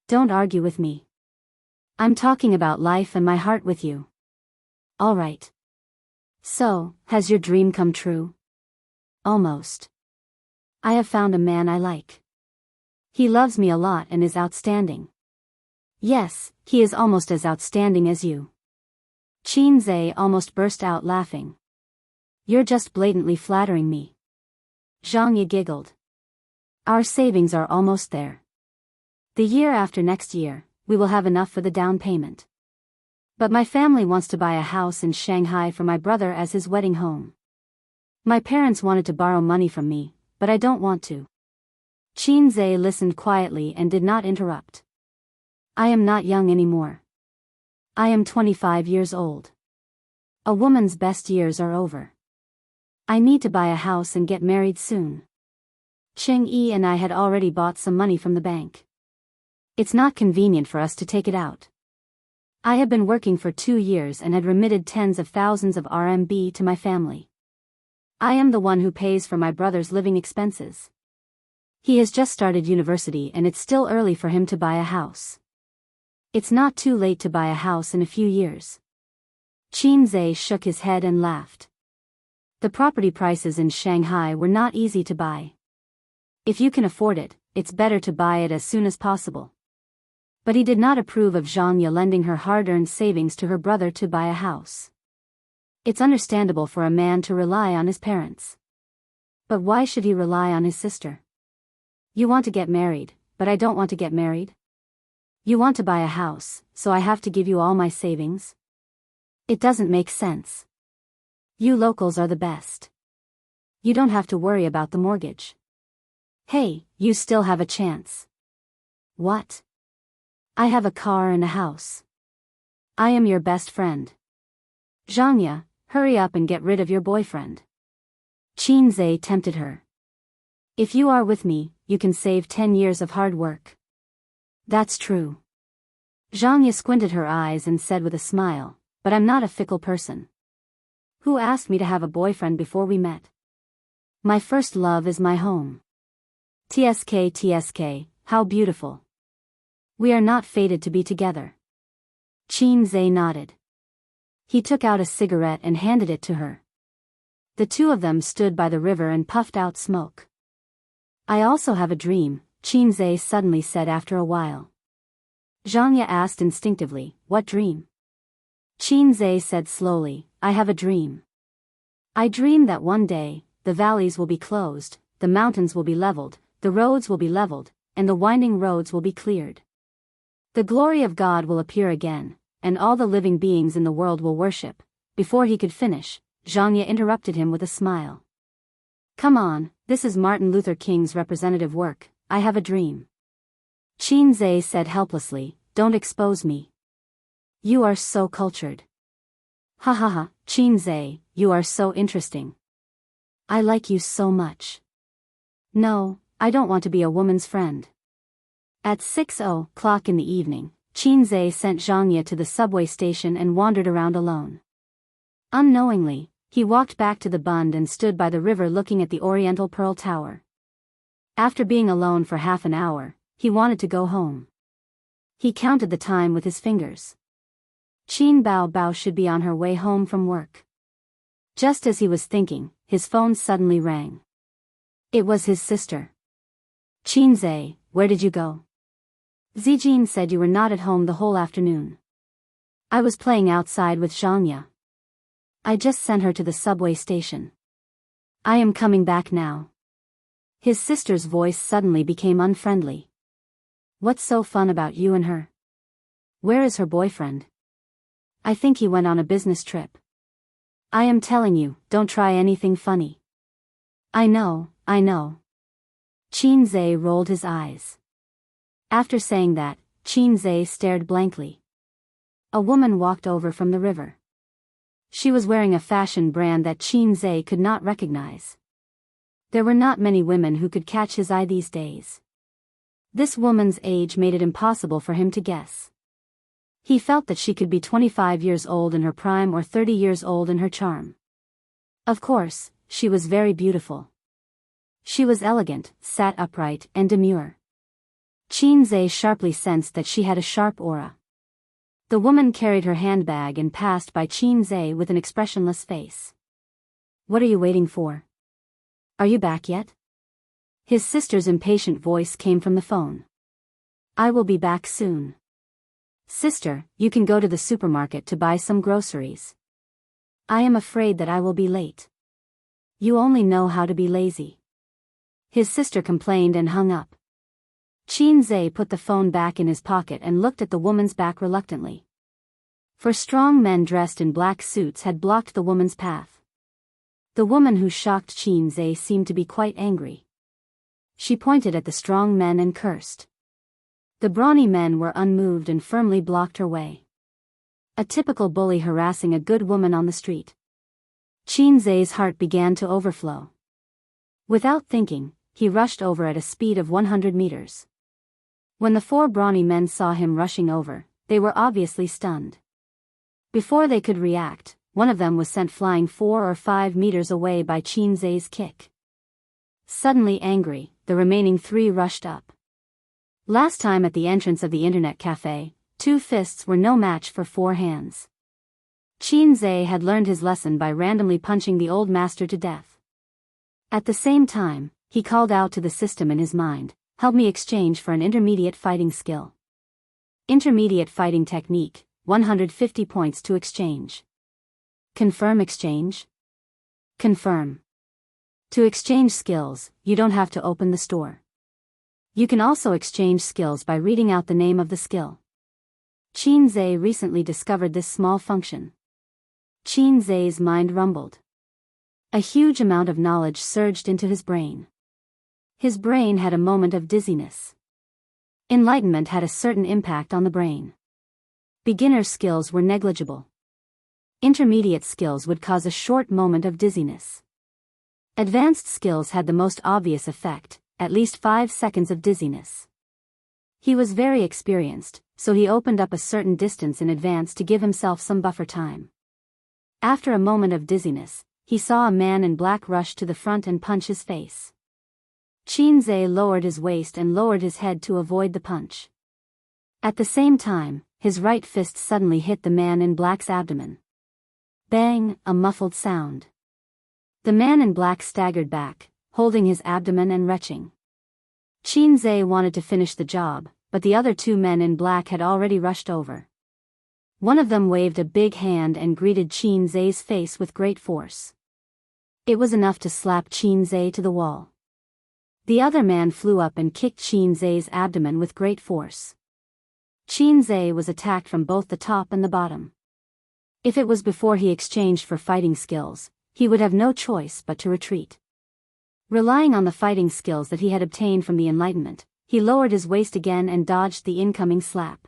Don't argue with me. I'm talking about life and my heart with you. All right. So, has your dream come true? Almost. I have found a man I like. He loves me a lot and is outstanding. Yes, he is almost as outstanding as you. Qin Zhe almost burst out laughing. You're just blatantly flattering me. Zhang Ye giggled. Our savings are almost there. The year after next year, we will have enough for the down payment. But my family wants to buy a house in Shanghai for my brother as his wedding home. My parents wanted to borrow money from me, but I don't want to. Qin Zhe listened quietly and did not interrupt. I am not young anymore. I am 25 years old. A woman's best years are over. I need to buy a house and get married soon. Cheng Yi and I had already bought some money from the bank. It's not convenient for us to take it out. I have been working for 2 years and had remitted tens of thousands of RMB to my family. I am the one who pays for my brother's living expenses. He has just started university and it's still early for him to buy a house. It's not too late to buy a house in a few years. Qin Zhe shook his head and laughed. The property prices in Shanghai were not easy to buy. If you can afford it, it's better to buy it as soon as possible. But he did not approve of Zhang Ye lending her hard-earned savings to her brother to buy a house. It's understandable for a man to rely on his parents. But why should he rely on his sister? You want to get married, but I don't want to get married. You want to buy a house, so I have to give you all my savings? It doesn't make sense. You locals are the best. You don't have to worry about the mortgage. Hey, you still have a chance. What? I have a car and a house. I am your best friend. Zhang Ye, hurry up and get rid of your boyfriend. Qin Zhe tempted her. If you are with me, you can save 10 years of hard work. That's true. Zhang Ye squinted her eyes and said with a smile, but I'm not a fickle person. Who asked me to have a boyfriend before we met? My first love is my home. TSK, how beautiful. We are not fated to be together. Qin Zhe nodded. He took out a cigarette and handed it to her. The two of them stood by the river and puffed out smoke. I also have a dream, Qin Zhe suddenly said after a while. Zhang Ye asked instinctively, what dream? Qin Zhe said slowly, I have a dream. I dream that one day, the valleys will be closed, the mountains will be leveled, the roads will be leveled, and the winding roads will be cleared. The glory of God will appear again, and all the living beings in the world will worship. Before he could finish, Zhang Ye interrupted him with a smile. Come on, this is Martin Luther King's representative work, I have a dream. Qin Zhe said helplessly, don't expose me. You are so cultured. Ha ha ha, Qin Zhe, you are so interesting. I like you so much. No, I don't want to be a woman's friend. At 6:00 in the evening, Qin Zhe sent Zhang Ye to the subway station and wandered around alone. Unknowingly, He walked back to the bund and stood by the river looking at the Oriental Pearl Tower. After being alone for half an hour, he wanted to go home. He counted the time with his fingers. Qin Bao Bao should be on her way home from work. Just as he was thinking, his phone suddenly rang. It was his sister. "Qin Zhe, where did you go? Zijin said you were not at home the whole afternoon." "I was playing outside with Zhangya. I just sent her to the subway station. I am coming back now." His sister's voice suddenly became unfriendly. "What's so fun about you and her? Where is her boyfriend?" "I think he went on a business trip." "I am telling you, don't try anything funny." I know. Qin Zhe rolled his eyes. After saying that, Qin Zhe stared blankly. A woman walked over from the river. She was wearing a fashion brand that Qin Zhe could not recognize. There were not many women who could catch his eye these days. This woman's age made it impossible for him to guess. He felt that she could be 25 years old in her prime or 30 years old in her charm. Of course, she was very beautiful. She was elegant, sat upright, and demure. Qin Zhe sharply sensed that she had a sharp aura. The woman carried her handbag and passed by Qin Zhe with an expressionless face. "What are you waiting for? Are you back yet?" His sister's impatient voice came from the phone. "I will be back soon. Sister, you can go to the supermarket to buy some groceries. I am afraid that I will be late." "You only know how to be lazy." His sister complained and hung up. Qin Zhe put the phone back in his pocket and looked at the woman's back reluctantly. For strong men dressed in black suits had blocked the woman's path. The woman who shocked Qin Zhe seemed to be quite angry. She pointed at the strong men and cursed. The brawny men were unmoved and firmly blocked her way. A typical bully harassing a good woman on the street. Qin Zhe's heart began to overflow. Without thinking, he rushed over at a speed of 100 meters. When the four brawny men saw him rushing over, they were obviously stunned. Before they could react, one of them was sent flying 4 or 5 meters away by Qin Zhe's kick. Suddenly angry, the remaining 3 rushed up. Last time at the entrance of the internet cafe, 2 fists were no match for 4 hands. Qin Zhe had learned his lesson by randomly punching the old master to death. At the same time, he called out to the system in his mind, "Help me exchange for an intermediate fighting skill. Intermediate fighting technique, 150 points to exchange. Confirm exchange?" "Confirm. To exchange skills, you don't have to open the store. You can also exchange skills by reading out the name of the skill." Qin Zhe recently discovered this small function. Qin Zhe's mind rumbled. A huge amount of knowledge surged into his brain. His brain had a moment of dizziness. Enlightenment had a certain impact on the brain. Beginner skills were negligible. Intermediate skills would cause a short moment of dizziness. Advanced skills had the most obvious effect, at least 5 seconds of dizziness. He was very experienced, so he opened up a certain distance in advance to give himself some buffer time. After a moment of dizziness, he saw a man in black rush to the front and punch his face. Qin Zhe lowered his waist and lowered his head to avoid the punch. At the same time, his right fist suddenly hit the man in black's abdomen. Bang, a muffled sound. The man in black staggered back, holding his abdomen and retching. Qin Zhe wanted to finish the job, but the other 2 men in black had already rushed over. One of them waved a big hand and greeted Qin Zhe's face with great force. It was enough to slap Qin Zhe to the wall. The other man flew up and kicked Qin Zhe's abdomen with great force. Qin Zhe was attacked from both the top and the bottom. If it was before he exchanged for fighting skills, he would have no choice but to retreat. Relying on the fighting skills that he had obtained from the Enlightenment, he lowered his waist again and dodged the incoming slap.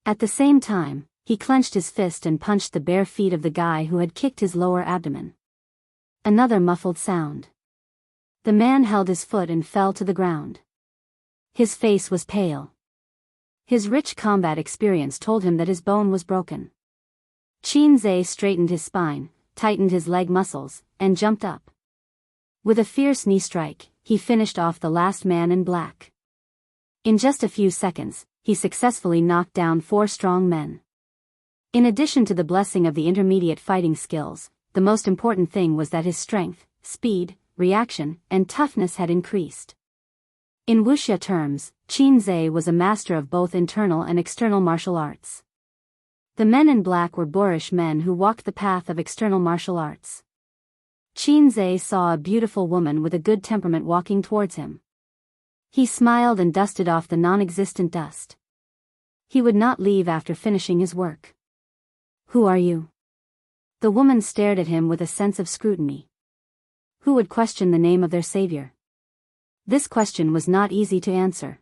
At the same time, he clenched his fist and punched the bare feet of the guy who had kicked his lower abdomen. Another muffled sound. The man held his foot and fell to the ground. His face was pale. His rich combat experience told him that his bone was broken. Qin Zhe straightened his spine, tightened his leg muscles, and jumped up. With a fierce knee strike, he finished off the last man in black. In just a few seconds, he successfully knocked down 4 strong men. In addition to the blessing of the intermediate fighting skills, the most important thing was that his strength, speed, reaction, and toughness had increased. In Wuxia terms, Qin Zhe was a master of both internal and external martial arts. The men in black were boorish men who walked the path of external martial arts. Qin Zhe saw a beautiful woman with a good temperament walking towards him. He smiled and dusted off the non-existent dust. He would not leave after finishing his work. "Who are you?" The woman stared at him with a sense of scrutiny. Who would question the name of their savior? This question was not easy to answer.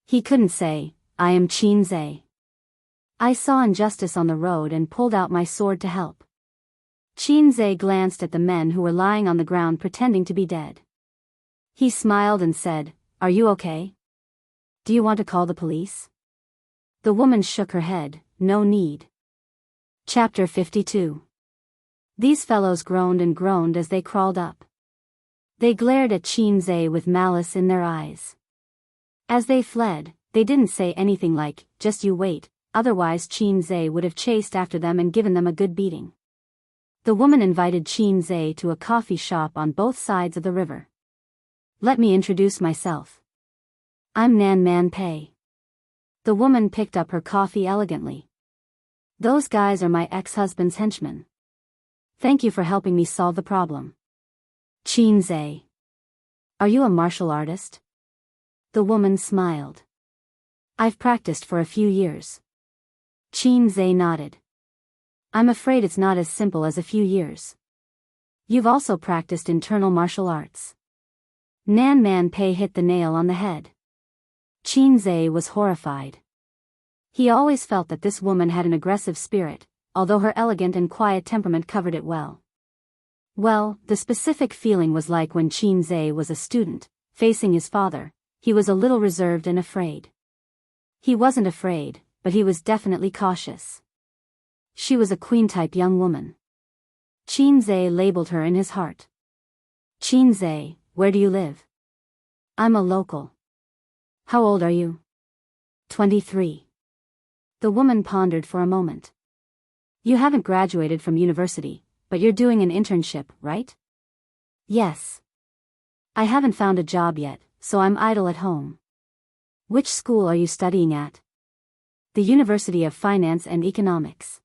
He couldn't say, "I am Qin Zhe. I saw injustice on the road and pulled out my sword to help." Qin Zhe glanced at the men who were lying on the ground pretending to be dead. He smiled and said, "Are you okay? Do you want to call the police?" The woman shook her head, "No need." Chapter 52. These fellows groaned and groaned as they crawled up. They glared at Qin Zhe with malice in their eyes. As they fled, they didn't say anything like, "Just you wait," otherwise Qin Zhe would have chased after them and given them a good beating. The woman invited Qin Zhe to a coffee shop on both sides of the river. "Let me introduce myself. I'm Nan Man Pei." The woman picked up her coffee elegantly. "Those guys are my ex-husband's henchmen. Thank you for helping me solve the problem." "Qin Zhe. Are you a martial artist?" The woman smiled. "I've practiced for a few years." Qin Zhe nodded. "I'm afraid it's not as simple as a few years. You've also practiced internal martial arts." Nan Man Pei hit the nail on the head. Qin Zhe was horrified. He always felt that this woman had an aggressive spirit, although her elegant and quiet temperament covered it well. Well, the specific feeling was like when Qin Zhe was a student, facing his father. He was a little reserved and afraid. He wasn't afraid, but he was definitely cautious. She was a queen-type young woman. Qin Zhe labeled her in his heart. "Qin Zhe, where do you live?" "I'm a local." "How old are you?" 23. The woman pondered for a moment. "You haven't graduated from university, but you're doing an internship, right?" "Yes. I haven't found a job yet, so I'm idle at home." "Which school are you studying at?" "The University of Finance and Economics."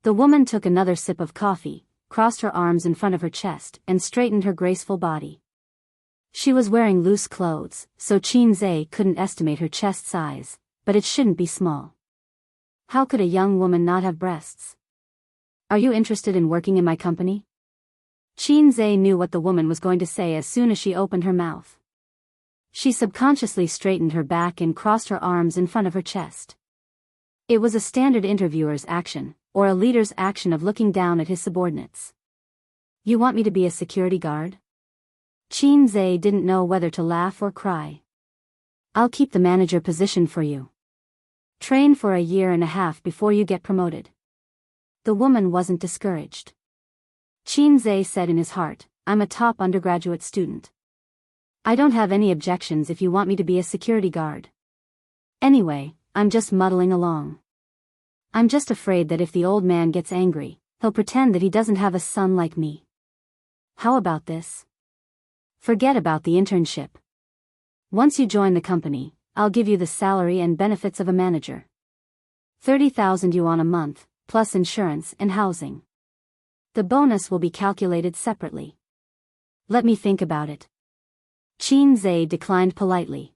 The woman took another sip of coffee, crossed her arms in front of her chest, and straightened her graceful body. She was wearing loose clothes, so Qin Zhe couldn't estimate her chest size, but it shouldn't be small. How could a young woman not have breasts? "Are you interested in working in my company?" Qin Zhe knew what the woman was going to say as soon as she opened her mouth. She subconsciously straightened her back and crossed her arms in front of her chest. It was a standard interviewer's action, or a leader's action of looking down at his subordinates. "You want me to be a security guard?" Qin Zhe didn't know whether to laugh or cry. "I'll keep the manager position for you. Train for a year and a half before you get promoted." The woman wasn't discouraged. Qin Zhe said in his heart, "I'm a top undergraduate student. I don't have any objections if you want me to be a security guard. Anyway, I'm just muddling along. I'm just afraid that if the old man gets angry, he'll pretend that he doesn't have a son like me. How about this? Forget about the internship. Once you join the company, I'll give you the salary and benefits of a manager. 30,000 yuan a month, plus insurance and housing. The bonus will be calculated separately. Let me think about it." Qin Zhe declined politely.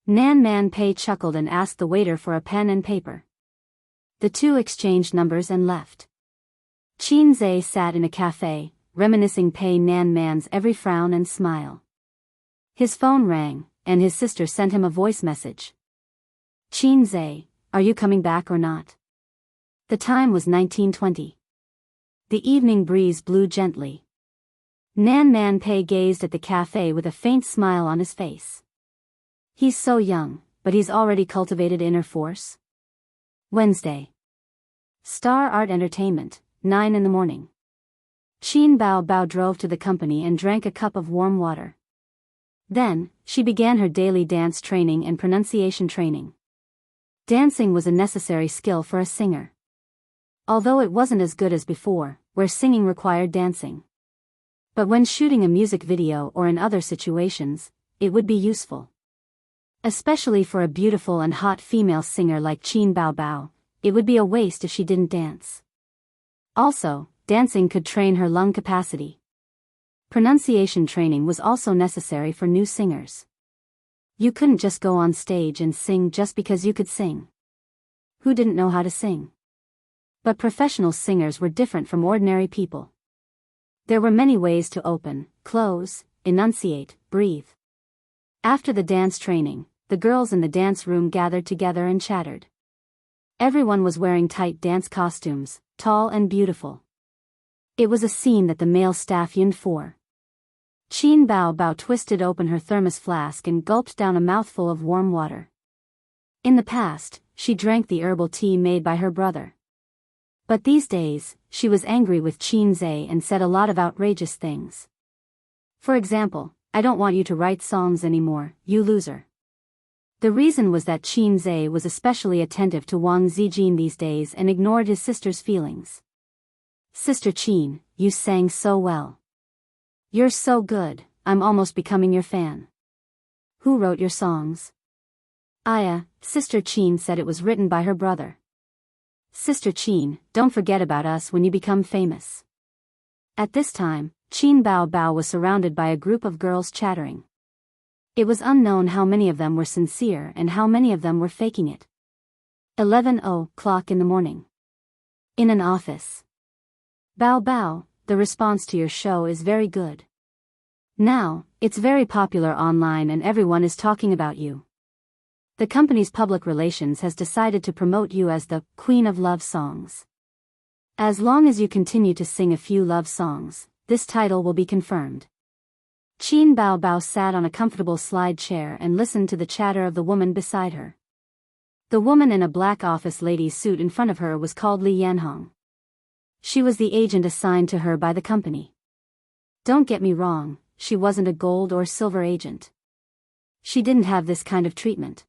Nan Man Pei chuckled and asked the waiter for a pen and paper. The two exchanged numbers and left. Qin Zhe sat in a cafe, reminiscing Pei Nan Man's every frown and smile. His phone rang, and his sister sent him a voice message. "Qin Zhe, are you coming back or not?" The time was 19:20. The evening breeze blew gently. Nan Man Pei gazed at the cafe with a faint smile on his face. He's so young, but he's already cultivated inner force. Wednesday. Star Art Entertainment, 9 in the morning. Qin Bao Bao drove to the company and drank a cup of warm water. Then, she began her daily dance training and pronunciation training. Dancing was a necessary skill for a singer. Although it wasn't as good as before, where singing required dancing. But when shooting a music video or in other situations, it would be useful. Especially for a beautiful and hot female singer like Qin Bao Bao, it would be a waste if she didn't dance. Also, dancing could train her lung capacity. Pronunciation training was also necessary for new singers. You couldn't just go on stage and sing just because you could sing. Who didn't know how to sing? But professional singers were different from ordinary people. There were many ways to open, close, enunciate, breathe. After the dance training, the girls in the dance room gathered together and chattered. Everyone was wearing tight dance costumes, tall and beautiful. It was a scene that the male staff yearned for. Qin Bao Bao twisted open her thermos flask and gulped down a mouthful of warm water. In the past, she drank the herbal tea made by her brother. But these days, she was angry with Qin Zhe and said a lot of outrageous things. For example, "I don't want you to write songs anymore, you loser." The reason was that Qin Zhe was especially attentive to Wang Zijin these days and ignored his sister's feelings. "Sister Qin, you sang so well. You're so good, I'm almost becoming your fan." "Who wrote your songs?" Sister Qin said it was written by her brother. "Sister Qin, don't forget about us when you become famous." At this time, Qin Bao Bao was surrounded by a group of girls chattering. It was unknown how many of them were sincere and how many of them were faking it. 11:00 in the morning. In an office. "Bao Bao, the response to your show is very good. Now, it's very popular online and everyone is talking about you. The company's public relations has decided to promote you as the Queen of Love Songs. As long as you continue to sing a few love songs, this title will be confirmed." Qin Bao Bao sat on a comfortable slide chair and listened to the chatter of the woman beside her. The woman in a black office lady's suit in front of her was called Li Yanhong. She was the agent assigned to her by the company. Don't get me wrong, she wasn't a gold or silver agent. She didn't have this kind of treatment.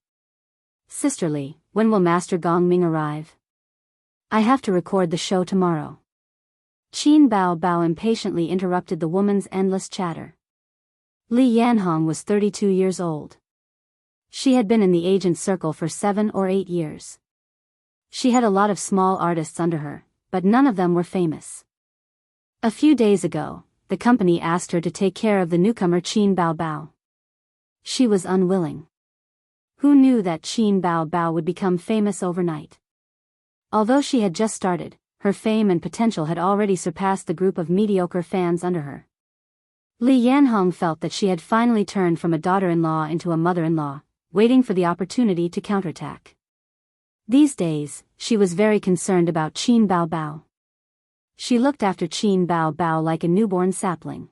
"Sister Li, when will Master Gongming arrive? I have to record the show tomorrow." Qin Bao Bao impatiently interrupted the woman's endless chatter. Li Yanhong was 32 years old. She had been in the agent circle for 7 or 8 years. She had a lot of small artists under her, but none of them were famous. A few days ago, the company asked her to take care of the newcomer Qin Bao Bao. She was unwilling. Who knew that Qin Bao Bao would become famous overnight? Although she had just started, her fame and potential had already surpassed the group of mediocre fans under her. Li Yanhong felt that she had finally turned from a daughter-in-law into a mother-in-law, waiting for the opportunity to counterattack. These days, she was very concerned about Qin Bao Bao. She looked after Qin Bao Bao like a newborn sapling.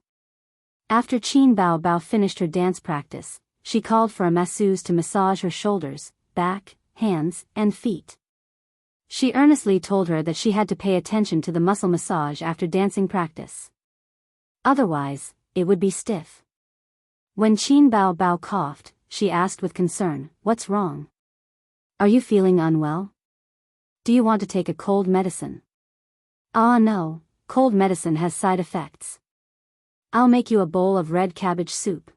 After Qin Bao Bao finished her dance practice, she called for a masseuse to massage her shoulders, back, hands, and feet. She earnestly told her that she had to pay attention to the muscle massage after dancing practice. Otherwise, it would be stiff. When Qin Bao Bao coughed, she asked with concern, "What's wrong? Are you feeling unwell? Do you want to take a cold medicine?" No, cold medicine has side effects. I'll make you a bowl of red cabbage soup."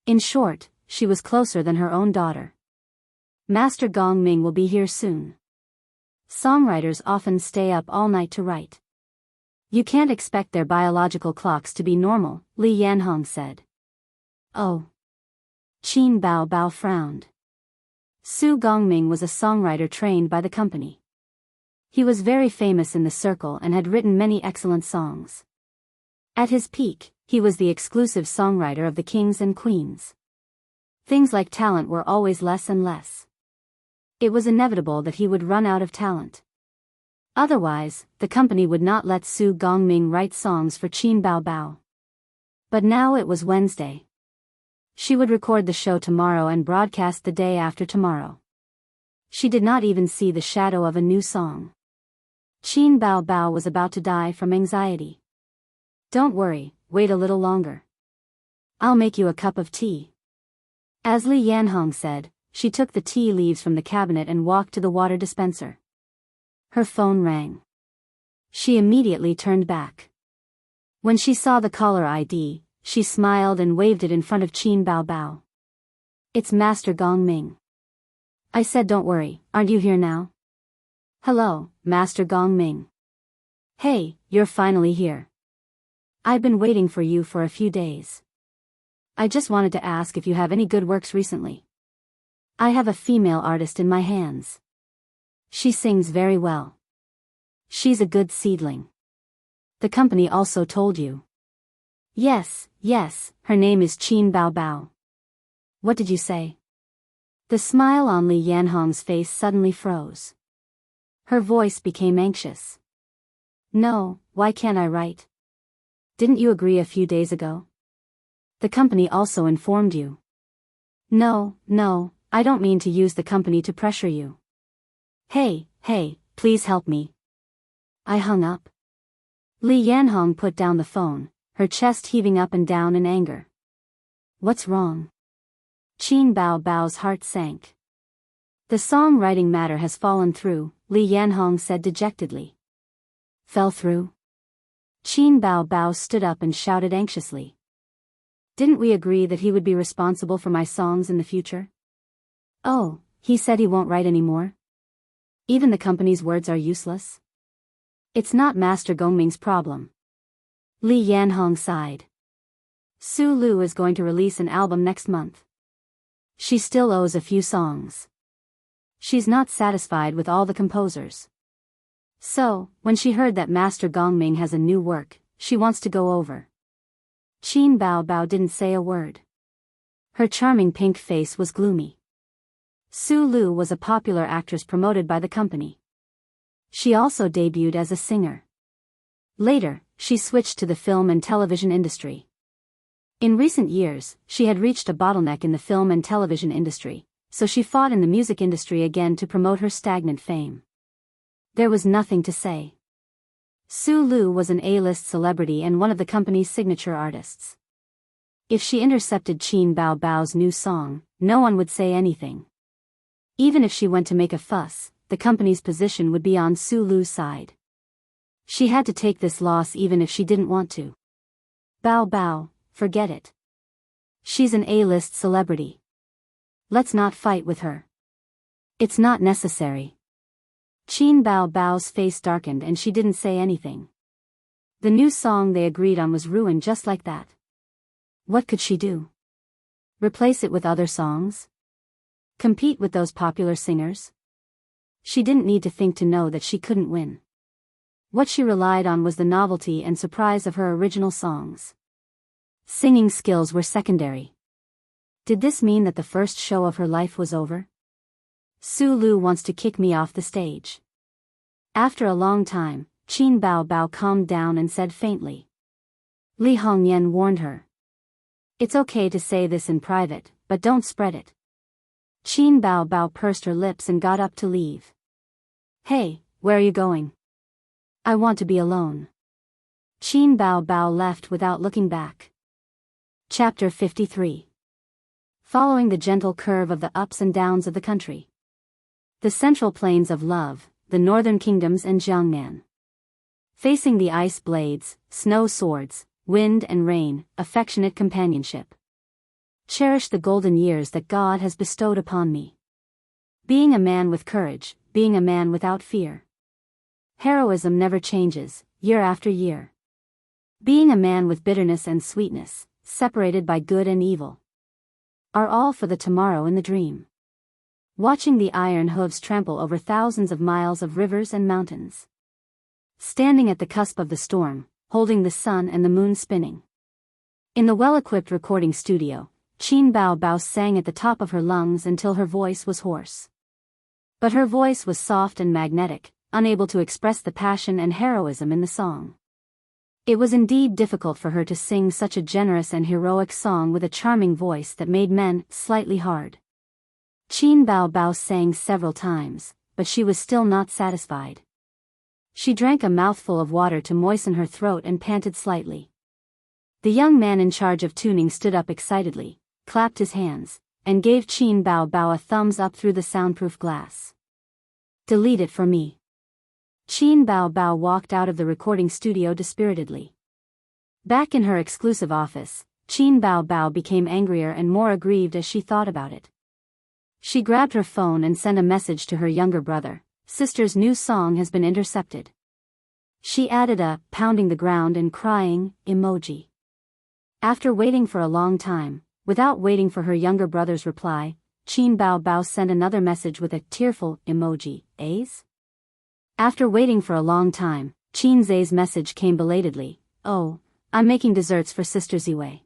In short, she was closer than her own daughter. "Master Gongming will be here soon. Songwriters often stay up all night to write. You can't expect their biological clocks to be normal," Li Yanhong said. "Oh." Qin Bao Bao frowned. Su Gongming was a songwriter trained by the company. He was very famous in the circle and had written many excellent songs. At his peak, he was the exclusive songwriter of the kings and queens. Things like talent were always less and less. It was inevitable that he would run out of talent. Otherwise, the company would not let Su Gongming write songs for Qin Bao Bao. But now it was Wednesday. She would record the show tomorrow and broadcast the day after tomorrow. She did not even see the shadow of a new song. Qin Bao Bao was about to die from anxiety. Don't worry, wait a little longer. I'll make you a cup of tea. As Li Yanhong said, she took the tea leaves from the cabinet and walked to the water dispenser. Her phone rang. She immediately turned back. When she saw the caller ID, she smiled and waved it in front of Qin Bao Bao. It's Master Gong Ming. I said don't worry, aren't you here now? Hello, Master Gong Ming. Hey, you're finally here. I've been waiting for you for a few days. I just wanted to ask if you have any good works recently. I have a female artist in my hands. She sings very well. She's a good seedling. The company also told you. Yes, her name is Qin Bao Bao. What did you say? The smile on Li Yanhong's face suddenly froze. Her voice became anxious. No, why can't I write? Didn't you agree a few days ago? The company also informed you. No, I don't mean to use the company to pressure you. Hey, please help me. I hung up. Li Yanhong put down the phone, her chest heaving up and down in anger. What's wrong? Qin Bao Bao's heart sank. The songwriting matter has fallen through, Li Yanhong said dejectedly. Fell through? Qin Bao Bao stood up and shouted anxiously. Didn't we agree that he would be responsible for my songs in the future? Oh, he said he won't write anymore? Even the company's words are useless? It's not Master Gongming's problem. Li Yanhong sighed. Su Lu is going to release an album next month. She still owes a few songs. She's not satisfied with all the composers. So, when she heard that Master Gongming has a new work, she wants to go over. Qin Bao Bao didn't say a word. Her charming pink face was gloomy. Su Lu was a popular actress promoted by the company. She also debuted as a singer. Later, she switched to the film and television industry. In recent years, she had reached a bottleneck in the film and television industry, so she fought in the music industry again to promote her stagnant fame. There was nothing to say. Su Lu was an A-list celebrity and one of the company's signature artists. If she intercepted Qin Bao Bao's new song, no one would say anything. Even if she went to make a fuss, the company's position would be on Su Lu's side. She had to take this loss even if she didn't want to. Bao Bao, forget it. She's an A-list celebrity. Let's not fight with her. It's not necessary. Qin Bao Bao's face darkened and she didn't say anything. The new song they agreed on was ruined just like that. What could she do? Replace it with other songs? Compete with those popular singers? She didn't need to think to know that she couldn't win. What she relied on was the novelty and surprise of her original songs. Singing skills were secondary. Did this mean that the first show of her life was over? Su Lu wants to kick me off the stage. After a long time, Qin Bao Bao calmed down and said faintly. Li Hongyan warned her. It's okay to say this in private, but don't spread it. Qin Bao Bao pursed her lips and got up to leave. Hey, where are you going? I want to be alone. Qin Bao Bao left without looking back. Chapter 53. Following the gentle curve of the ups and downs of the country. The central plains of love, the northern kingdoms and Jiangnan. Facing the ice blades, snow swords, wind and rain, affectionate companionship. Cherish the golden years that God has bestowed upon me. Being a man with courage, being a man without fear. Heroism never changes, year after year. Being a man with bitterness and sweetness, separated by good and evil. Are all for the tomorrow in the dream. Watching the iron hooves trample over thousands of miles of rivers and mountains. Standing at the cusp of the storm, holding the sun and the moon spinning. In the well-equipped recording studio, Qin Bao Bao sang at the top of her lungs until her voice was hoarse. But her voice was soft and magnetic, unable to express the passion and heroism in the song. It was indeed difficult for her to sing such a generous and heroic song with a charming voice that made men slightly hard. Qin Bao Bao sang several times, but she was still not satisfied. She drank a mouthful of water to moisten her throat and panted slightly. The young man in charge of tuning stood up excitedly, clapped his hands, and gave Qin Bao Bao a thumbs up through the soundproof glass. "Delete it for me." Qin Bao Bao walked out of the recording studio dispiritedly. Back in her exclusive office, Qin Bao Bao became angrier and more aggrieved as she thought about it. She grabbed her phone and sent a message to her younger brother. "Sister's new song has been intercepted." She added a pounding the ground and crying emoji. After waiting for a long time, without waiting for her younger brother's reply, Qin Bao Bao sent another message with a tearful emoji. "A's?" After waiting for a long time, Qin Zay's message came belatedly. "Oh, I'm making desserts for Sister Ziwei."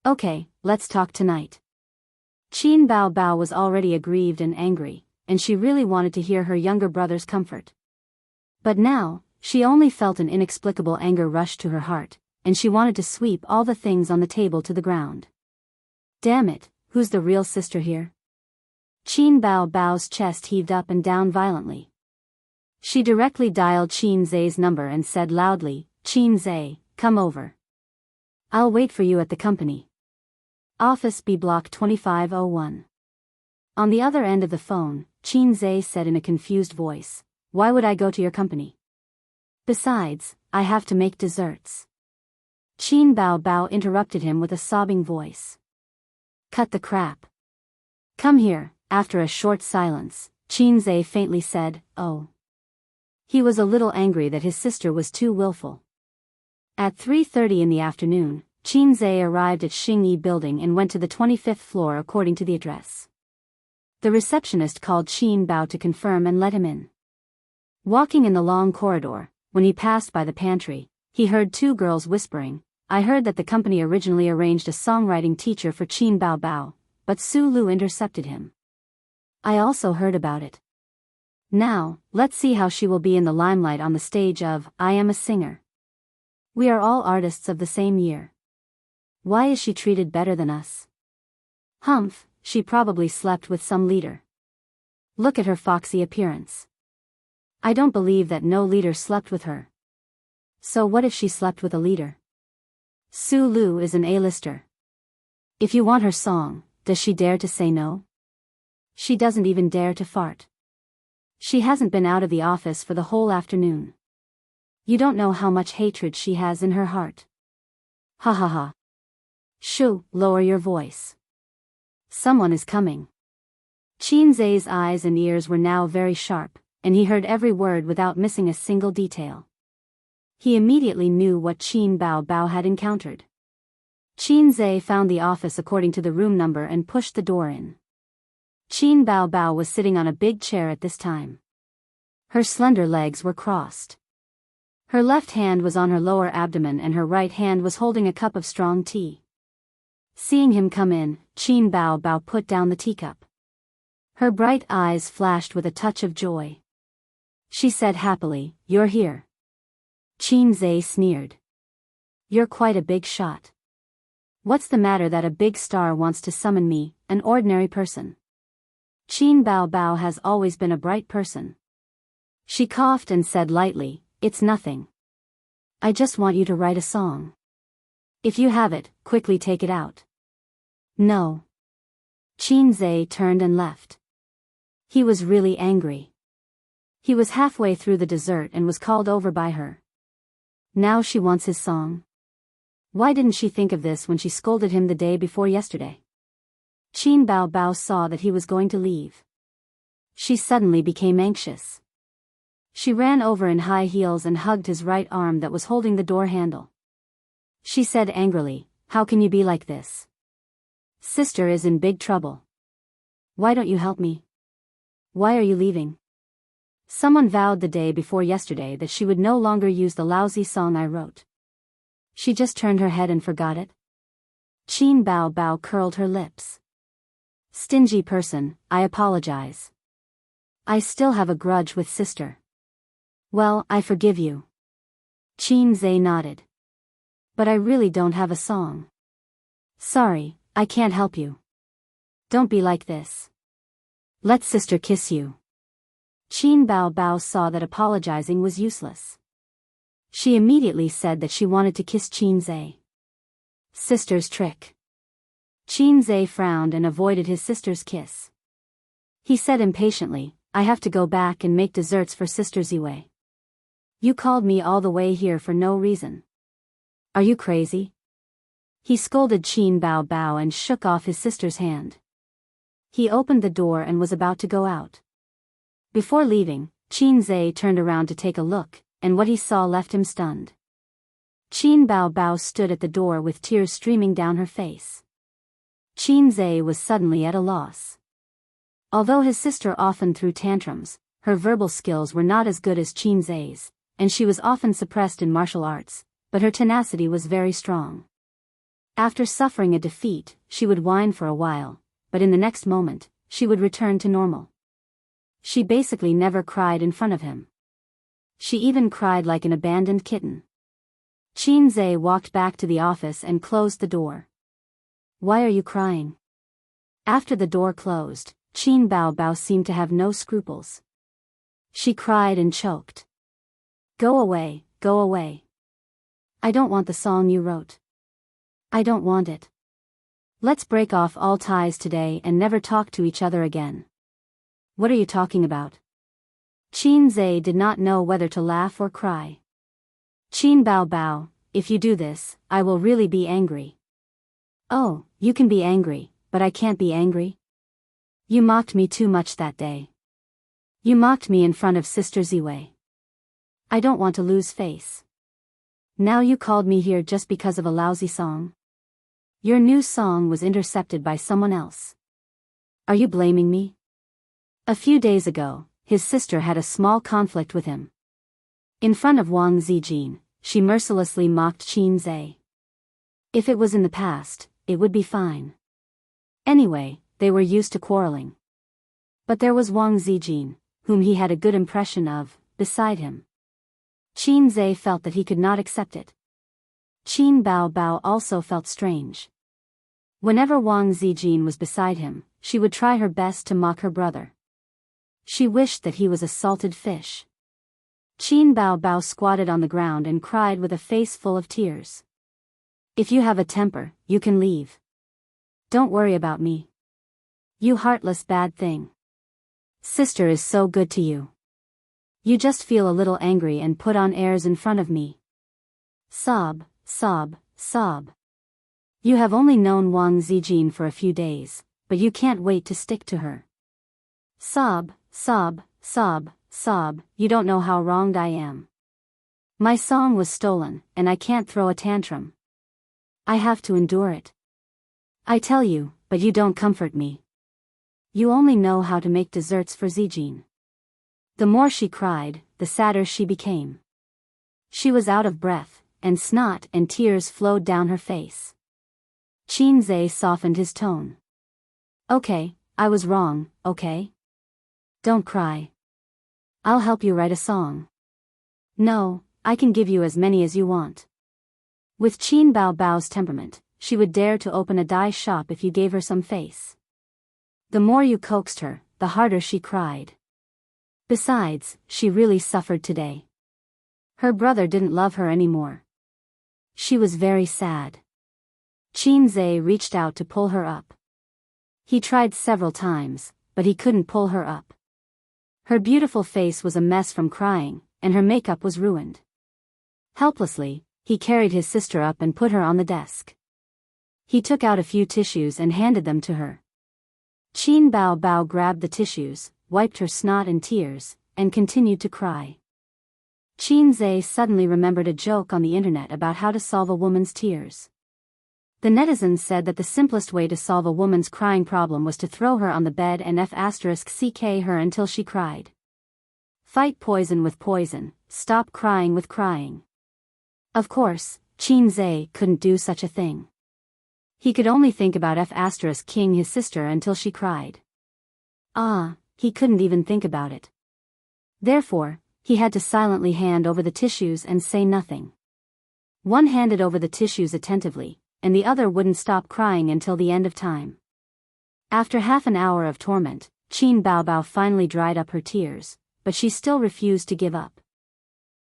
"Okay, let's talk tonight." Qin Bao Bao was already aggrieved and angry, and she really wanted to hear her younger brother's comfort. But now, she only felt an inexplicable anger rush to her heart, and she wanted to sweep all the things on the table to the ground. Damn it, who's the real sister here? Qin Bao Bao's chest heaved up and down violently. She directly dialed Qin Zay's number and said loudly, "Qin Zay, come over. I'll wait for you at the company. Office B Block 2501. On the other end of the phone, Qin Zay said in a confused voice, "Why would I go to your company? Besides, I have to make desserts." Qin Bao Bao interrupted him with a sobbing voice. "Cut the crap. Come here." After a short silence, Qin Zay faintly said, "Oh." He was a little angry that his sister was too willful. At 3:30 in the afternoon, Qin Zay arrived at Xingyi Building and went to the 25th floor according to the address. The receptionist called Qin Bao to confirm and let him in. Walking in the long corridor, when he passed by the pantry, he heard two girls whispering, "I heard that the company originally arranged a songwriting teacher for Qin Bao Bao, but Su Lu intercepted him. I also heard about it. Now, let's see how she will be in the limelight on the stage of I Am a Singer. We are all artists of the same year. Why is she treated better than us? Humph, she probably slept with some leader. Look at her foxy appearance. I don't believe that no leader slept with her. So what if she slept with a leader? Su Lu is an A-lister. If you want her song, does she dare to say no? She doesn't even dare to fart. She hasn't been out of the office for the whole afternoon. You don't know how much hatred she has in her heart. Ha ha ha. Shoo, lower your voice. Someone is coming." Qin Zay's eyes and ears were now very sharp, and he heard every word without missing a single detail. He immediately knew what Qin Bao Bao had encountered. Qin Zay found the office according to the room number and pushed the door in. Qin Bao Bao was sitting on a big chair at this time. Her slender legs were crossed. Her left hand was on her lower abdomen and her right hand was holding a cup of strong tea. Seeing him come in, Qin Bao Bao put down the teacup. Her bright eyes flashed with a touch of joy. She said happily, "You're here." Qin Zay sneered. "You're quite a big shot. What's the matter that a big star wants to summon me, an ordinary person?" Qin Bao Bao has always been a bright person. She coughed and said lightly, "It's nothing. I just want you to write a song. If you have it, quickly take it out." "No." Qin Zay turned and left. He was really angry. He was halfway through the dessert and was called over by her. Now she wants his song. Why didn't she think of this when she scolded him the day before yesterday? Qin Bao Bao saw that he was going to leave. She suddenly became anxious. She ran over in high heels and hugged his right arm that was holding the door handle. She said angrily, "How can you be like this? Sister is in big trouble. Why don't you help me? Why are you leaving? Someone vowed the day before yesterday that she would no longer use the lousy song I wrote. She just turned her head and forgot it?" Qin Bao Bao curled her lips. "Stingy person, I apologize. I still have a grudge with sister." "Well, I forgive you." Qin Zay nodded. "But I really don't have a song. Sorry, I can't help you. Don't be like this. Let sister kiss you." Qin Bao Bao saw that apologizing was useless. She immediately said that she wanted to kiss Qin Zhe. Sister's trick. Qin Zhe frowned and avoided his sister's kiss. He said impatiently, I have to go back and make desserts for Sister Ziwei. You called me all the way here for no reason. Are you crazy? He scolded Qin Bao Bao and shook off his sister's hand. He opened the door and was about to go out. Before leaving, Qin Zhe turned around to take a look, and what he saw left him stunned. Qin Bao Bao stood at the door with tears streaming down her face. Qin Zhe was suddenly at a loss. Although his sister often threw tantrums, her verbal skills were not as good as Qin Zhe's, and she was often suppressed in martial arts, but her tenacity was very strong. After suffering a defeat, she would whine for a while, but in the next moment, she would return to normal. She basically never cried in front of him. She even cried like an abandoned kitten. Qin Zhe walked back to the office and closed the door. Why are you crying? After the door closed, Qin Bao Bao seemed to have no scruples. She cried and choked. Go away, go away. I don't want the song you wrote. I don't want it. Let's break off all ties today and never talk to each other again. What are you talking about? Qin Zhe did not know whether to laugh or cry. Qin Bao Bao, if you do this, I will really be angry. Oh, you can be angry, but I can't be angry. You mocked me too much that day. You mocked me in front of Sister Ziwei. I don't want to lose face. Now you called me here just because of a lousy song? Your new song was intercepted by someone else. Are you blaming me? A few days ago, his sister had a small conflict with him. In front of Wang Zijin, she mercilessly mocked Qin Zhe. If it was in the past, it would be fine. Anyway, they were used to quarreling. But there was Wang Zijin, whom he had a good impression of, beside him. Qin Zhe felt that he could not accept it. Qin Bao Bao also felt strange. Whenever Wang Zijin was beside him, she would try her best to mock her brother. She wished that he was a salted fish. Qin Bao Bao squatted on the ground and cried with a face full of tears. If you have a temper, you can leave. Don't worry about me. You heartless bad thing. Sister is so good to you. You just feel a little angry and put on airs in front of me. Sob, sob, sob. You have only known Wang Zijin for a few days, but you can't wait to stick to her. Sob, sob, sob, sob, you don't know how wronged I am. My song was stolen, and I can't throw a tantrum. I have to endure it. I tell you, but you don't comfort me. You only know how to make desserts for Zijin. The more she cried, the sadder she became. She was out of breath, and snot and tears flowed down her face. Qin Zhe softened his tone. Okay, I was wrong, okay? Don't cry. I'll help you write a song. No, I can give you as many as you want. With Qin Bao Bao's temperament, she would dare to open a dye shop if you gave her some face. The more you coaxed her, the harder she cried. Besides, she really suffered today. Her brother didn't love her anymore. She was very sad. Qin Zhe reached out to pull her up. He tried several times, but he couldn't pull her up. Her beautiful face was a mess from crying, and her makeup was ruined. Helplessly, he carried his sister up and put her on the desk. He took out a few tissues and handed them to her. Qin Bao Bao grabbed the tissues, wiped her snot and tears, and continued to cry. Qin Zhe suddenly remembered a joke on the internet about how to solve a woman's tears. The netizens said that the simplest way to solve a woman's crying problem was to throw her on the bed and *ck her until she cried. Fight poison with poison, stop crying with crying. Of course, Qin Zhe couldn't do such a thing. He could only think about *king his sister until she cried. He couldn't even think about it. Therefore, he had to silently hand over the tissues and say nothing. One handed over the tissues attentively, and the other wouldn't stop crying until the end of time. After half an hour of torment, Qin Bao Bao finally dried up her tears, but she still refused to give up.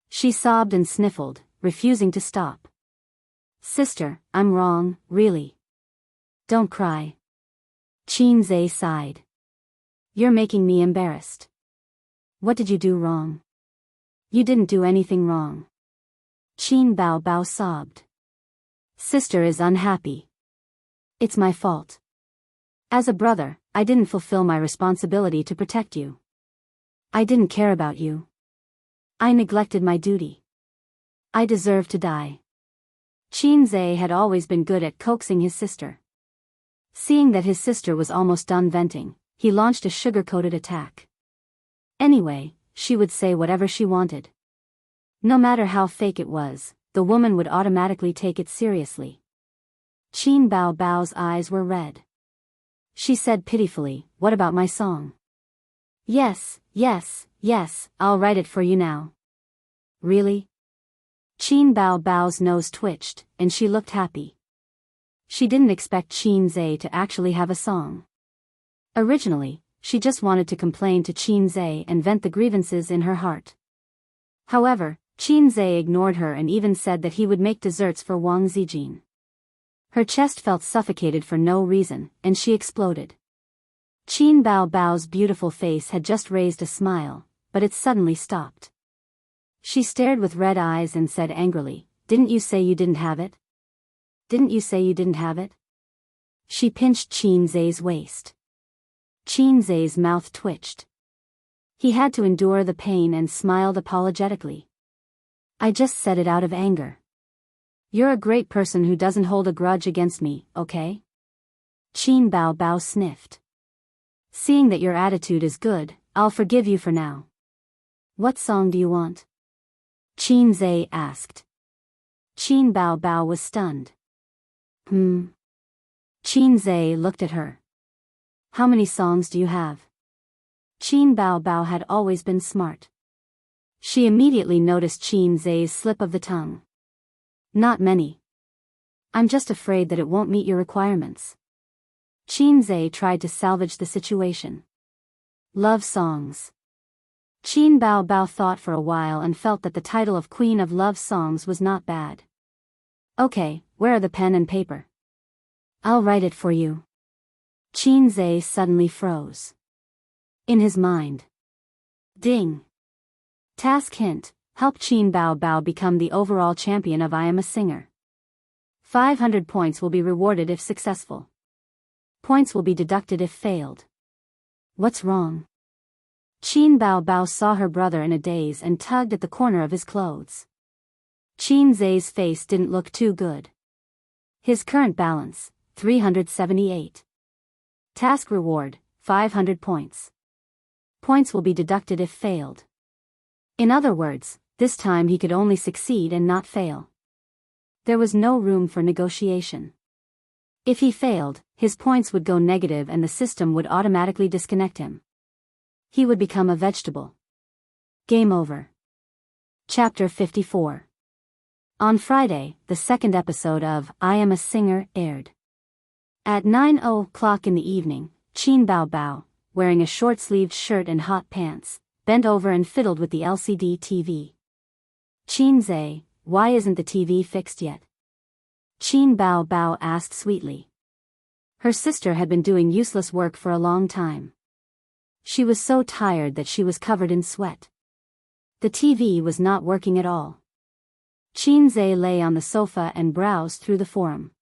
She sobbed and sniffled, refusing to stop. Sister, I'm wrong, really. Don't cry. Qinze sighed. You're making me embarrassed. What did you do wrong? You didn't do anything wrong. Qin Bao sobbed. Sister is unhappy. It's my fault. As a brother, I didn't fulfill my responsibility to protect you. I didn't care about you. I neglected my duty. I deserve to die. Qinze had always been good at coaxing his sister. Seeing that his sister was almost done venting, he launched a sugar-coated attack. Anyway, she would say whatever she wanted. No matter how fake it was, the woman would automatically take it seriously. Qin Bao's eyes were red. She said pitifully, "What about my song?" Yes, I'll write it for you now." Really? Qin Bao's nose twitched, and she looked happy. She didn't expect Qinze to actually have a song. Originally, she just wanted to complain to Qinze and vent the grievances in her heart. However, Qinze ignored her and even said that he would make desserts for Wang Zijin. Her chest felt suffocated for no reason, and she exploded. Qin Bao's beautiful face had just raised a smile, but it suddenly stopped. She stared with red eyes and said angrily, "Didn't you say you didn't have it? Didn't you say you didn't have it?" She pinched Qinze's waist. Qinze's mouth twitched. He had to endure the pain and smiled apologetically. "I just said it out of anger. You're a great person who doesn't hold a grudge against me, okay?" Qin Bao sniffed. "Seeing that your attitude is good, I'll forgive you for now. What song do you want?" Qinze asked. Qin Bao was stunned. Qinze looked at her. "How many songs do you have?" Qin Bao had always been smart. She immediately noticed Qinze's slip of the tongue. "Not many. I'm just afraid that it won't meet your requirements." Qinze tried to salvage the situation. "Love songs." Qin Bao thought for a while and felt that the title of Queen of Love Songs was not bad. "Okay, where are the pen and paper? I'll write it for you." Qinze suddenly froze. In his mind. Ding. Task hint: help Qin Bao become the overall champion of I Am a Singer. 500 points will be rewarded if successful. Points will be deducted if failed. What's wrong? Qin Bao saw her brother in a daze and tugged at the corner of his clothes. Qinze's face didn't look too good. His current balance, 378. Task reward, 500 points. Points will be deducted if failed. In other words, this time he could only succeed and not fail. There was no room for negotiation. If he failed, his points would go negative and the system would automatically disconnect him. He would become a vegetable. Game over. Chapter 54. On Friday, the second episode of I Am a Singer aired. At 9:00 in the evening, Qin Bao, wearing a short-sleeved shirt and hot pants, bent over and fiddled with the LCD TV. "Qinze, why isn't the TV fixed yet?" Qin Bao asked sweetly. Her sister had been doing useless work for a long time. She was so tired that she was covered in sweat. The TV was not working at all. Qinze lay on the sofa and browsed through the forum.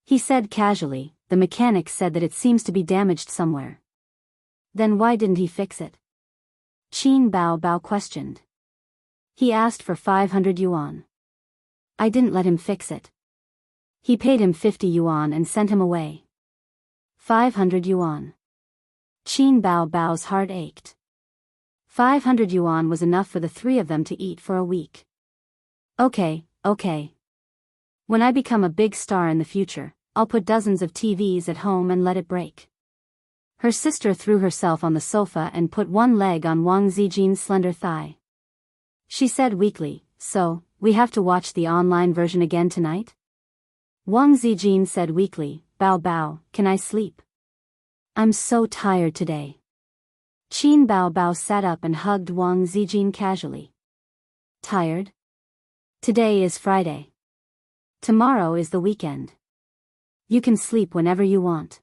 He said casually, "The mechanic said that it seems to be damaged somewhere." "Then why didn't he fix it?" Qin Bao questioned. "He asked for 500 yuan. I didn't let him fix it. He paid him 50 yuan and sent him away." 500 yuan. Qin Bao's heart ached. 500 yuan was enough for the three of them to eat for a week. Okay. When I become a big star in the future, I'll put dozens of TVs at home and let it break." Her sister threw herself on the sofa and put one leg on Wang Zijin's slender thigh. She said weakly, "So, we have to watch the online version again tonight?" Wang Zijin said weakly, Bao, can I sleep? I'm so tired today." Qin Bao sat up and hugged Wang Zijin casually. Tired? Today is Friday. Tomorrow is the weekend. You can sleep whenever you want.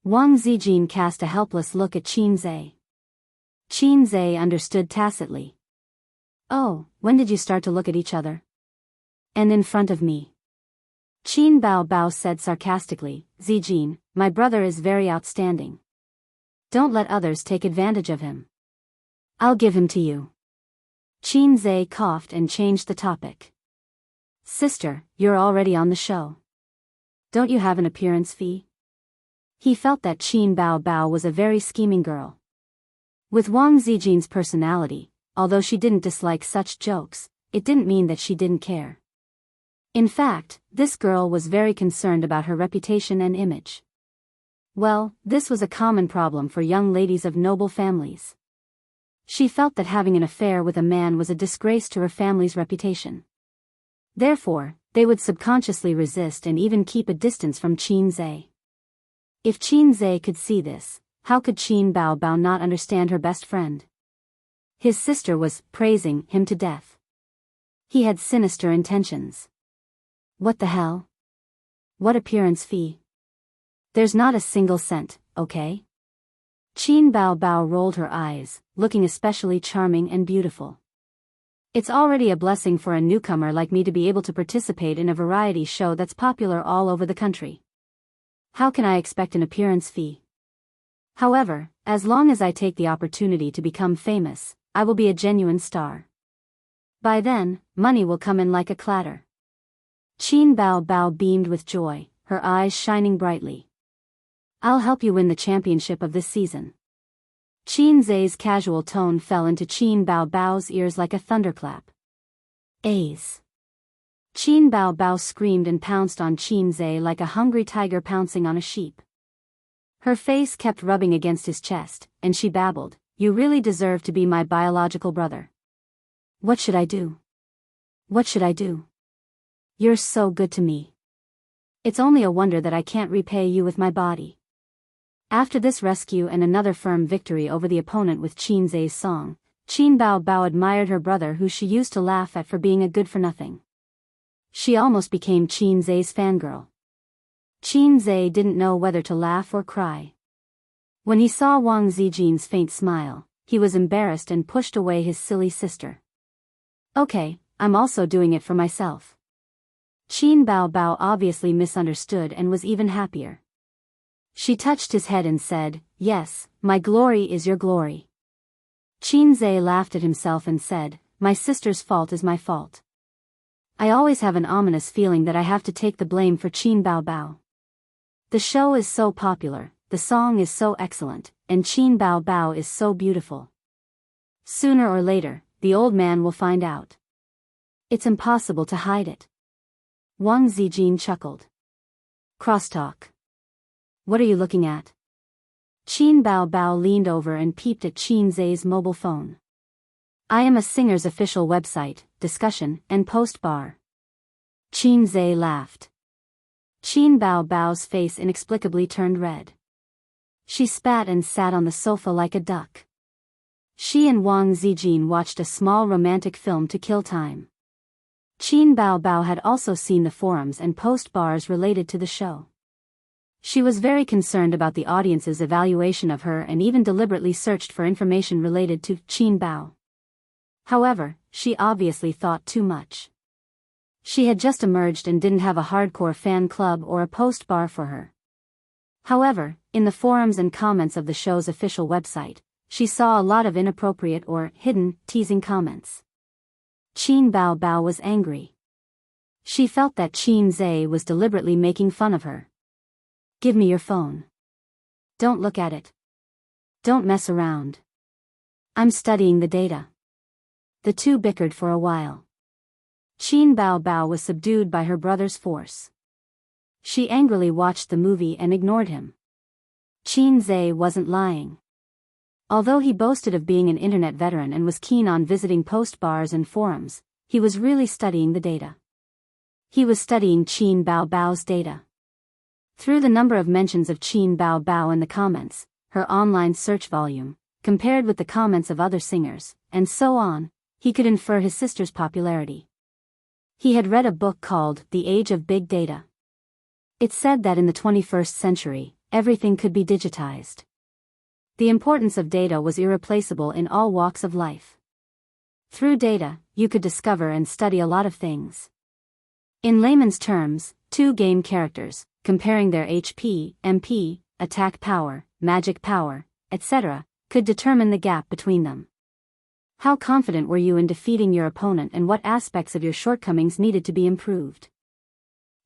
Wang Zijin cast a helpless look at Qin Zhe. Qin Zhe understood tacitly. Oh, when did you start to look at each other? And in front of me. Qin Bao said sarcastically, Zijin, my brother is very outstanding. Don't let others take advantage of him. I'll give him to you. Qin Zhe coughed and changed the topic. Sister, you're already on the show. Don't you have an appearance fee? He felt that Qin Bao was a very scheming girl. With Wang Zijin's personality, although she didn't dislike such jokes, it didn't mean that she didn't care. In fact, this girl was very concerned about her reputation and image. Well, this was a common problem for young ladies of noble families. She felt that having an affair with a man was a disgrace to her family's reputation. Therefore, they would subconsciously resist and even keep a distance from Qin Zhe. If Qin Zhe could see this, how could Qin Bao not understand her best friend? His sister was praising him to death. He had sinister intentions. What the hell? What appearance fee? There's not a single cent, okay? Qin Bao rolled her eyes, looking especially charming and beautiful. It's already a blessing for a newcomer like me to be able to participate in a variety show that's popular all over the country. How can I expect an appearance fee? However, as long as I take the opportunity to become famous, I will be a genuine star. By then, money will come in like a clatter. Qin Bao beamed with joy, her eyes shining brightly. I'll help you win the championship of this season. Qin Zhe's casual tone fell into Qin Bao's ears like a thunderclap. A's. Qin Bao screamed and pounced on Qin Zhe like a hungry tiger pouncing on a sheep. Her face kept rubbing against his chest, and she babbled, You really deserve to be my biological brother. What should I do? What should I do? You're so good to me. It's only a wonder that I can't repay you with my body. After this rescue and another firm victory over the opponent with Qin Zhe's song, Qin Bao admired her brother who she used to laugh at for being a good-for-nothing. She almost became Qin Zhe's fangirl. Qin Zhe didn't know whether to laugh or cry. When he saw Wang Zijin's faint smile, he was embarrassed and pushed away his silly sister. Okay, I'm also doing it for myself. Qin Bao obviously misunderstood and was even happier. She touched his head and said, Yes, my glory is your glory. Qin Zhe laughed at himself and said, My sister's fault is my fault. I always have an ominous feeling that I have to take the blame for Qin Bao. The show is so popular, the song is so excellent, and Qin Bao is so beautiful. Sooner or later, the old man will find out. It's impossible to hide it. Wang Zijin chuckled. Crosstalk. What are you looking at? Qin Bao leaned over and peeped at Qin Zhe's mobile phone. I am a singer's official website, discussion, and post bar. Qin Zhe laughed. Qin Bao's face inexplicably turned red. She spat and sat on the sofa like a duck. She and Wang Zijin watched a small romantic film to kill time. Qin Bao had also seen the forums and post bars related to the show. She was very concerned about the audience's evaluation of her and even deliberately searched for information related to Qin Bao. However, she obviously thought too much. She had just emerged and didn't have a hardcore fan club or a post bar for her. However, in the forums and comments of the show's official website, she saw a lot of inappropriate or hidden, teasing comments. Qin Bao was angry. She felt that Qin Zhe was deliberately making fun of her. Give me your phone. Don't look at it. Don't mess around. I'm studying the data. The two bickered for a while. Qin Bao was subdued by her brother's force. She angrily watched the movie and ignored him. Qin Zhe wasn't lying. Although he boasted of being an internet veteran and was keen on visiting post bars and forums, he was really studying the data. He was studying Qin Bao's data. Through the number of mentions of Qin Bao in the comments, her online search volume, compared with the comments of other singers, and so on, he could infer his sister's popularity. He had read a book called The Age of Big Data. It said that in the 21st century, everything could be digitized. The importance of data was irreplaceable in all walks of life. Through data, you could discover and study a lot of things. In layman's terms, two game characters, comparing their HP, MP, attack power, magic power, etc., could determine the gap between them. How confident were you in defeating your opponent and what aspects of your shortcomings needed to be improved?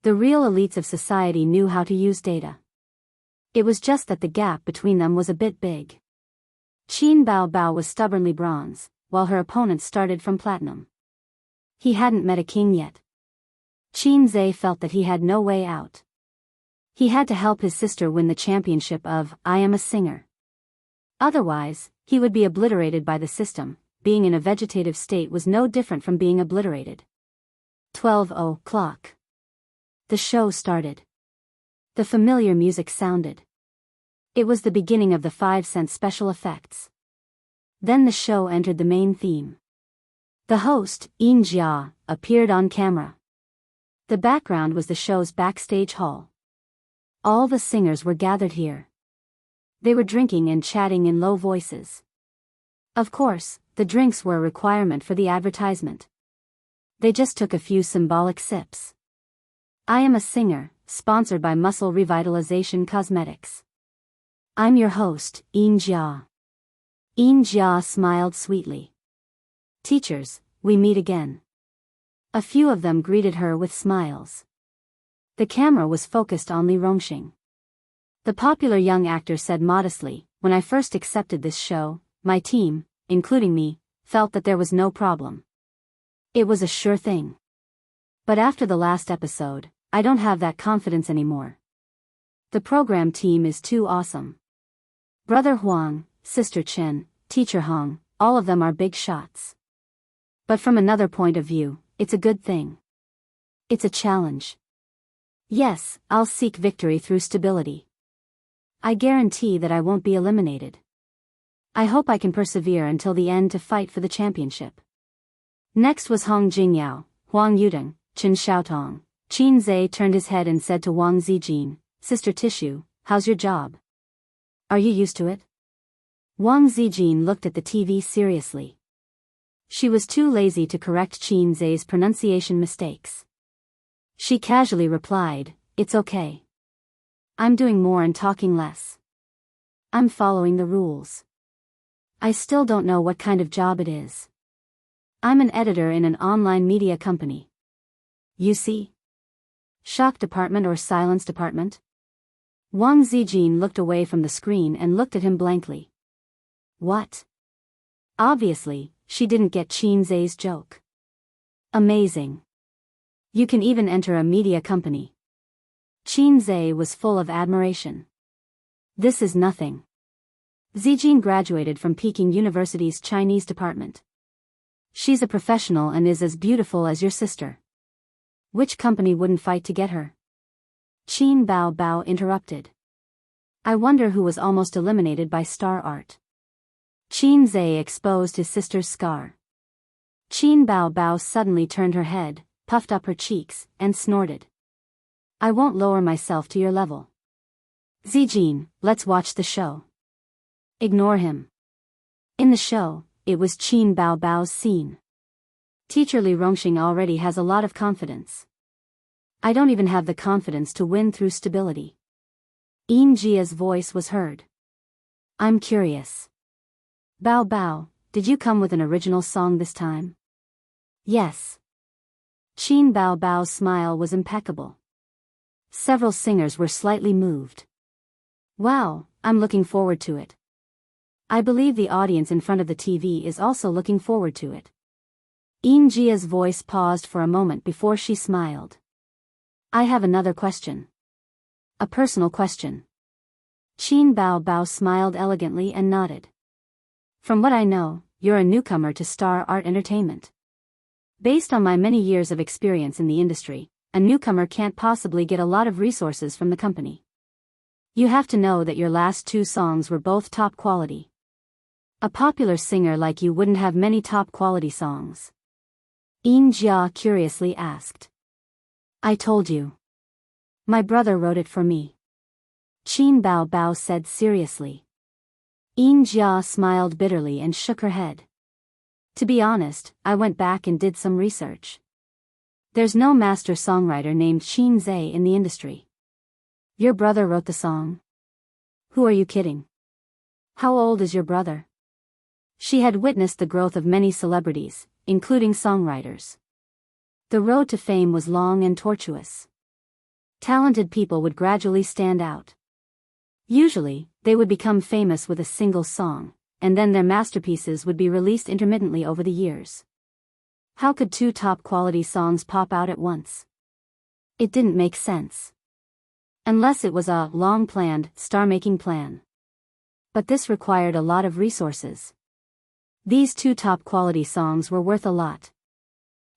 The real elites of society knew how to use data. It was just that the gap between them was a bit big. Qin Bao was stubbornly bronze, while her opponent started from platinum. He hadn't met a king yet. Qin Zhe felt that he had no way out. He had to help his sister win the championship of I Am a Singer. Otherwise, he would be obliterated by the system. Being in a vegetative state was no different from being obliterated. 12 o'clock. The show started. The familiar music sounded. It was the beginning of the 5-cent special effects. Then the show entered the main theme. The host, Yin Jia, appeared on camera. The background was the show's backstage hall. All the singers were gathered here. They were drinking and chatting in low voices. Of course, the drinks were a requirement for the advertisement. They just took a few symbolic sips. I Am a Singer, sponsored by Muscle Revitalization Cosmetics. I'm your host, Yin Jia. Yin Jia smiled sweetly. Teachers, we meet again. A few of them greeted her with smiles. The camera was focused on Li Rongxing. The popular young actor said modestly, when I first accepted this show, my team, including me, felt that there was no problem. It was a sure thing. But after the last episode, I don't have that confidence anymore. The program team is too awesome. Brother Huang, Sister Chen, Teacher Hong, all of them are big shots. But from another point of view, it's a good thing. It's a challenge. Yes, I'll seek victory through stability. I guarantee that I won't be eliminated. I hope I can persevere until the end to fight for the championship. Next was Hong Jingyao, Huang Yudeng, Chen Xiaotong. Qin Zhe turned his head and said to Wang Zijin, Sister Tissue, how's your job? Are you used to it? Wang Zijin looked at the TV seriously. She was too lazy to correct Qin Zhe's pronunciation mistakes. She casually replied, It's okay. I'm doing more and talking less. I'm following the rules. I still don't know what kind of job it is. I'm an editor in an online media company. You see? Shock department or silence department? Wang Zijin looked away from the screen and looked at him blankly. What? Obviously, she didn't get Qin Zhe's joke. Amazing. You can even enter a media company. Qin Zhe was full of admiration. This is nothing. Zijin graduated from Peking University's Chinese department. She's a professional and is as beautiful as your sister. Which company wouldn't fight to get her? Qin Bao interrupted. I wonder who was almost eliminated by star art. Qin Zhe exposed his sister's scar. Qin Bao suddenly turned her head, puffed up her cheeks, and snorted. I won't lower myself to your level. Zijin, let's watch the show. Ignore him. In the show, it was Qin Bao's scene. Teacher Li Rongxing already has a lot of confidence. I don't even have the confidence to win through stability. Yin Jia's voice was heard. I'm curious. Bao, did you come with an original song this time? Yes. Qin Bao's smile was impeccable. Several singers were slightly moved. Wow, I'm looking forward to it. I believe the audience in front of the TV is also looking forward to it. Yin Jia's voice paused for a moment before she smiled. I have another question. A personal question. Qin Bao smiled elegantly and nodded. From what I know, you're a newcomer to Star Art Entertainment. Based on my many years of experience in the industry, a newcomer can't possibly get a lot of resources from the company. You have to know that your last two songs were both top quality. A popular singer like you wouldn't have many top-quality songs. Yin Jia curiously asked. I told you. My brother wrote it for me. Qin Bao Bao said seriously. Yin Jia smiled bitterly and shook her head. To be honest, I went back and did some research. There's no master songwriter named Qin Zhe in the industry. Your brother wrote the song? Who are you kidding? How old is your brother? She had witnessed the growth of many celebrities, including songwriters. The road to fame was long and tortuous. Talented people would gradually stand out. Usually, they would become famous with a single song, and then their masterpieces would be released intermittently over the years. How could two top-quality songs pop out at once? It didn't make sense. Unless it was a long-planned, star-making plan. But this required a lot of resources. These two top-quality songs were worth a lot.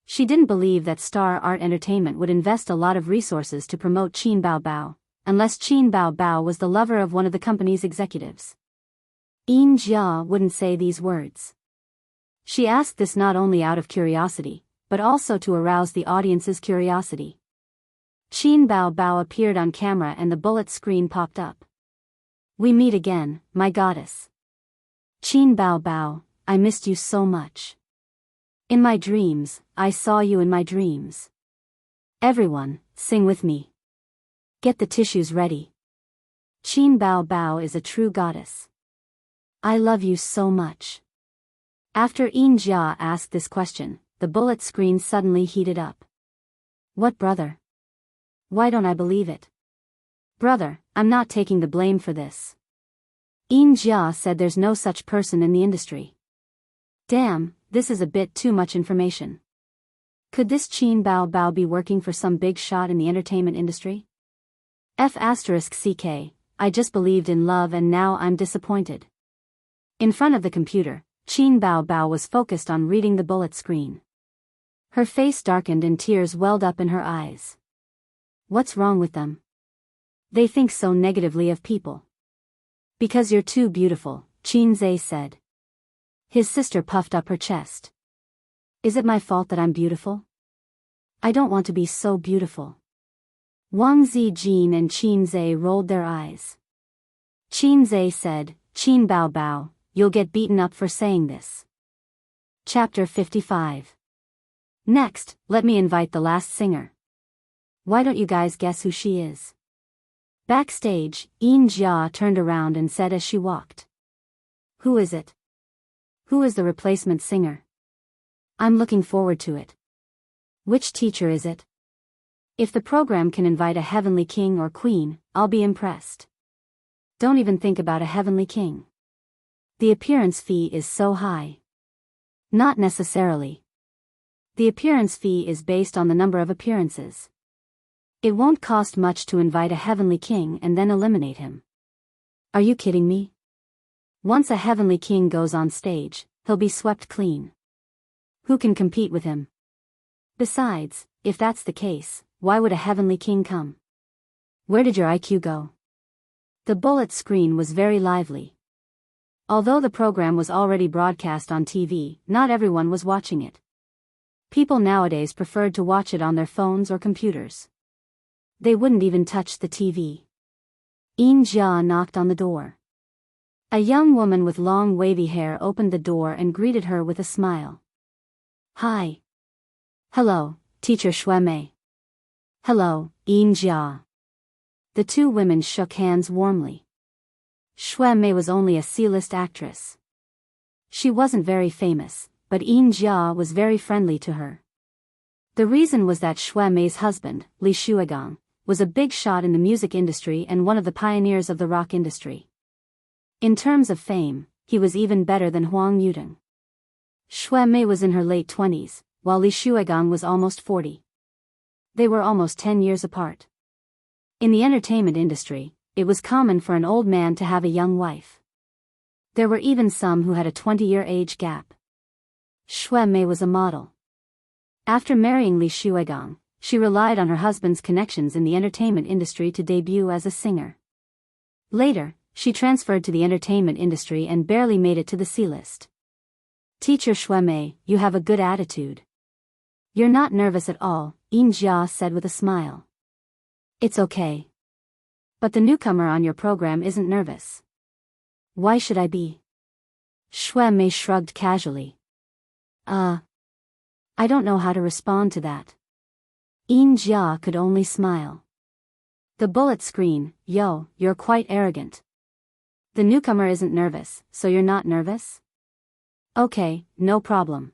She didn't believe that Star Art Entertainment would invest a lot of resources to promote Qin Bao Bao, unless Qin Bao Bao was the lover of one of the company's executives. Yin Jia wouldn't say these words. She asked this not only out of curiosity, but also to arouse the audience's curiosity. Qin Bao Bao appeared on camera and the bullet screen popped up. We meet again, my goddess. Qin Bao Bao, I missed you so much. In my dreams, I saw you in my dreams. Everyone, sing with me. Get the tissues ready. Qin Bao Bao is a true goddess. I love you so much. After Yin Jia asked this question, the bullet screen suddenly heated up. What brother? Why don't I believe it? Brother, I'm not taking the blame for this. Yin Jia said there's no such person in the industry. Damn, this is a bit too much information. Could this Qin Bao Bao be working for some big shot in the entertainment industry? *CK, I just believed in love and now I'm disappointed. In front of the computer, Qin Bao Bao was focused on reading the bullet screen. Her face darkened and tears welled up in her eyes. What's wrong with them? They think so negatively of people. Because you're too beautiful, Qin Zhe said. His sister puffed up her chest. Is it my fault that I'm beautiful? I don't want to be so beautiful. Wang Zijin and Qin Zhe rolled their eyes. Qin Zhe said, Qin Bao Bao, you'll get beaten up for saying this. Chapter 55. Next, let me invite the last singer. Why don't you guys guess who she is? Backstage, Yin Jia turned around and said as she walked. Who is it? Who is the replacement singer? I'm looking forward to it. Which teacher is it? If the program can invite a heavenly king or queen, I'll be impressed. Don't even think about a heavenly king. The appearance fee is so high. Not necessarily. The appearance fee is based on the number of appearances. It won't cost much to invite a heavenly king and then eliminate him. Are you kidding me? Once a heavenly king goes on stage, he'll be swept clean. Who can compete with him? Besides, if that's the case, why would a heavenly king come? Where did your IQ go? The bullet screen was very lively. Although the program was already broadcast on TV, not everyone was watching it. People nowadays preferred to watch it on their phones or computers. They wouldn't even touch the TV. Yin Jia knocked on the door. A young woman with long wavy hair opened the door and greeted her with a smile. Hi. Hello, Teacher Xuemei. Hello, Yin Jia. The two women shook hands warmly. Xuemei was only a C-list actress. She wasn't very famous, but Yin Jia was very friendly to her. The reason was that Xuemei's husband, Li Shuigang, was a big shot in the music industry and one of the pioneers of the rock industry. In terms of fame, he was even better than Huang Yudong. Xuemei was in her late 20s, while Li Shuigang was almost 40. They were almost 10 years apart. In the entertainment industry, it was common for an old man to have a young wife. There were even some who had a 20-year age gap. Xuemei was a model. After marrying Li Shuigang, she relied on her husband's connections in the entertainment industry to debut as a singer. Later, she transferred to the entertainment industry and barely made it to the C-list. Teacher Shuemei, you have a good attitude. You're not nervous at all, Yin Jia said with a smile. It's okay. But the newcomer on your program isn't nervous. Why should I be? Shuemei shrugged casually. I don't know how to respond to that. Yin Jia could only smile. The bullet screen, yo, you're quite arrogant. The newcomer isn't nervous, so you're not nervous? Okay, no problem.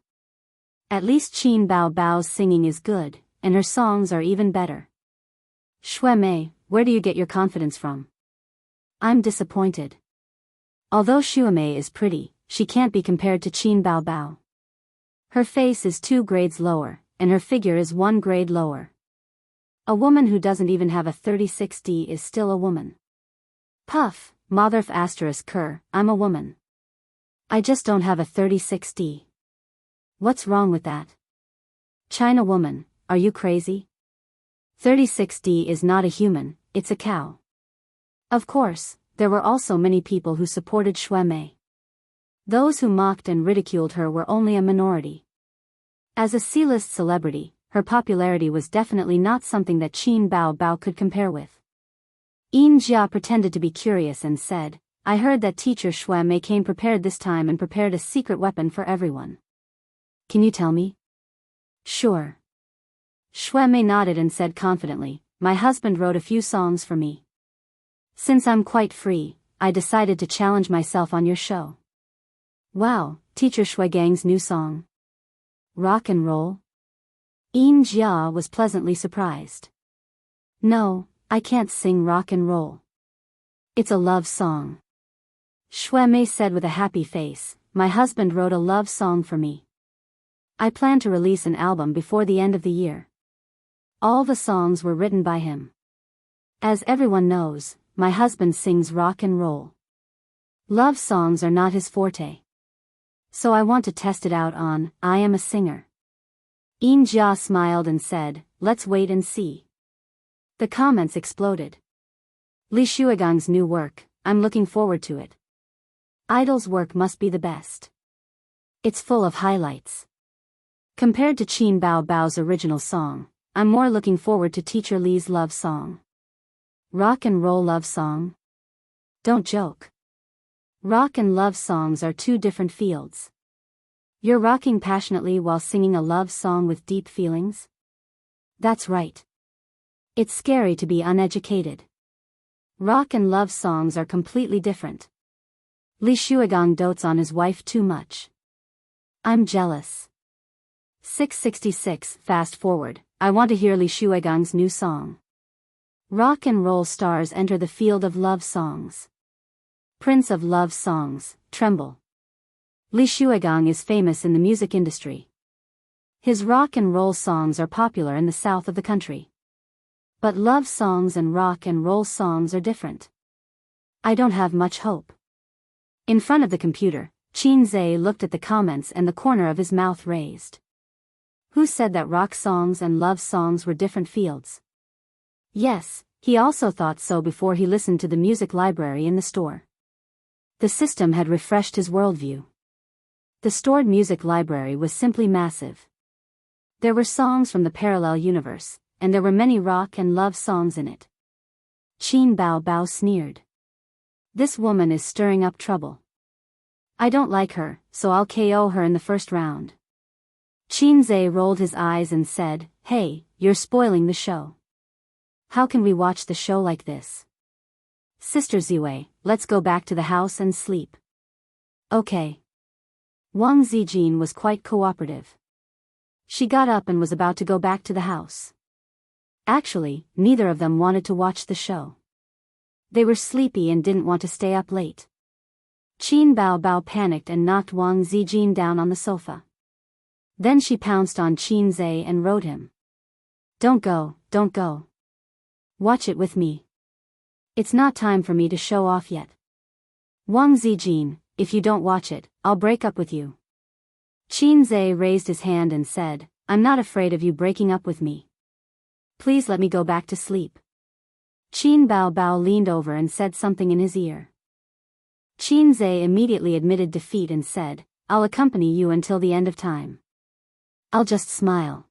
At least Qin Bao Bao's singing is good, and her songs are even better. Shuemei, where do you get your confidence from? I'm disappointed. Although Shuemei is pretty, she can't be compared to Qin Bao Bao. Her face is 2 grades lower, and her figure is 1 grade lower. A woman who doesn't even have a 36D is still a woman. Puff, motherf asterisk cur, I'm a woman. I just don't have a 36D. What's wrong with that? China woman, are you crazy? 36D is not a human, it's a cow. Of course, there were also many people who supported Shuemei. Those who mocked and ridiculed her were only a minority. As a C-list celebrity, her popularity was definitely not something that Qin Bao Bao could compare with. Yin Jia pretended to be curious and said, I heard that teacher Shuemei came prepared this time and prepared a secret weapon for everyone. Can you tell me? Sure. Shuemei nodded and said confidently, my husband wrote a few songs for me. Since I'm quite free, I decided to challenge myself on your show. Wow, teacher Shuegang's new song. Rock and roll? Yin Jia was pleasantly surprised. No, I can't sing rock and roll. It's a love song. Shuemei said with a happy face, my husband wrote a love song for me. I plan to release an album before the end of the year. All the songs were written by him. As everyone knows, my husband sings rock and roll. Love songs are not his forte. So I want to test it out on, I Am a Singer. Yin Jia smiled and said, let's wait and see. The comments exploded. Li Shuigang's new work, I'm looking forward to it. Idol's work must be the best. It's full of highlights. Compared to Qin Bao Bao's original song, I'm more looking forward to Teacher Li's love song. Rock and roll love song? Don't joke. Rock and love songs are 2 different fields. You're rocking passionately while singing a love song with deep feelings? That's right. It's scary to be uneducated. Rock and love songs are completely different. Li Shuigang dotes on his wife too much. I'm jealous. 666 Fast forward, I want to hear Li Shuigang's new song. Rock and roll stars enter the field of love songs. Prince of love songs, Tremble. Li Shuigang is famous in the music industry. His rock and roll songs are popular in the south of the country. But love songs and rock and roll songs are different. I don't have much hope. In front of the computer, Qin Zhe looked at the comments and the corner of his mouth raised. Who said that rock songs and love songs were different fields? Yes, he also thought so before he listened to the music library in the store. The system had refreshed his worldview. The stored music library was simply massive. There were songs from the parallel universe, and there were many rock and love songs in it. Qin Bao Bao sneered. This woman is stirring up trouble. I don't like her, so I'll KO her in the first round. Qin Zhe rolled his eyes and said, hey, you're spoiling the show. How can we watch the show like this? Sister Ziwei, let's go back to the house and sleep. Okay. Wang Zijin was quite cooperative. She got up and was about to go back to the house. Actually, neither of them wanted to watch the show. They were sleepy and didn't want to stay up late. Qin Bao Bao panicked and knocked Wang Zijin down on the sofa. Then she pounced on Qin Zhe and rode him. Don't go, don't go. Watch it with me. It's not time for me to show off yet. Wang Zijin, if you don't watch it, I'll break up with you. Qin Zhe raised his hand and said, I'm not afraid of you breaking up with me. Please let me go back to sleep. Qin Bao Bao leaned over and said something in his ear. Qin Zhe immediately admitted defeat and said, I'll accompany you until the end of time. I'll just smile.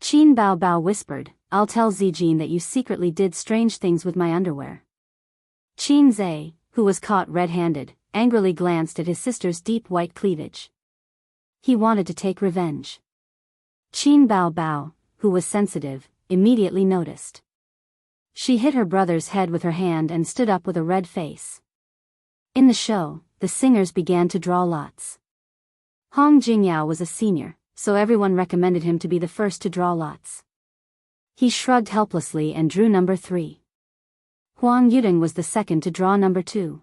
Qin Bao whispered, I'll tell Zijin that you secretly did strange things with my underwear. Qin Zhe, who was caught red-handed, angrily glanced at his sister's deep white cleavage. He wanted to take revenge. Qin Bao, who was sensitive, immediately noticed. She hit her brother's head with her hand and stood up with a red face. In the show, the singers began to draw lots. Hong Jingyao was a senior, so everyone recommended him to be the first to draw lots. He shrugged helplessly and drew number 3. Huang Yudong was the second to draw number 2.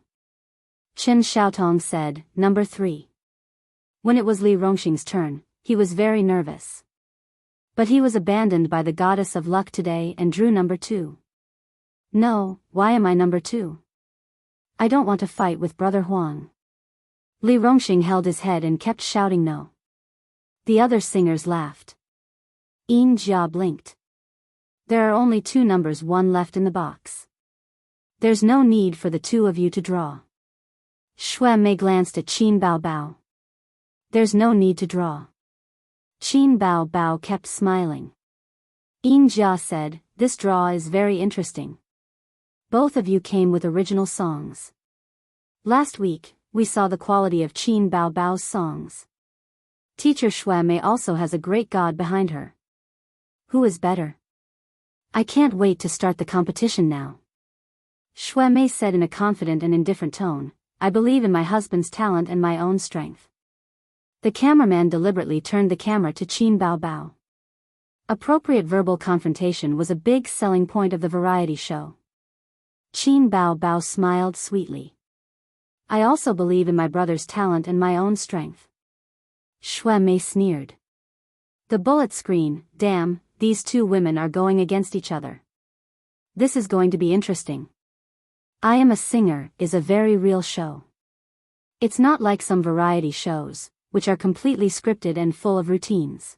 Chen Xiaotong said, number 3. When it was Li Rongxing's turn, he was very nervous. But he was abandoned by the goddess of luck today and drew number 2. No, why am I number 2? I don't want to fight with Brother Huang. Li Rongxing held his head and kept shouting no. The other singers laughed. Yin Jia blinked. There are only 2 numbers 1 left in the box. There's no need for the 2 of you to draw. Xue Mei glanced at Qin Bao. There's no need to draw. Qin Bao kept smiling. Yin Jia said, this draw is very interesting. Both of you came with original songs. Last week, we saw the quality of Qin Bao's songs. Teacher Xue Mei also has a great god behind her. Who is better? I can't wait to start the competition now. Xue Mei said in a confident and indifferent tone, I believe in my husband's talent and my own strength. The cameraman deliberately turned the camera to Qin Bao. Appropriate verbal confrontation was a big selling point of the variety show. Qin Bao smiled sweetly. I also believe in my brother's talent and my own strength. Xue Mei sneered. The bullet screen, damn, these 2 women are going against each other. This is going to be interesting. I Am a Singer is a very real show. It's not like some variety shows, which are completely scripted and full of routines.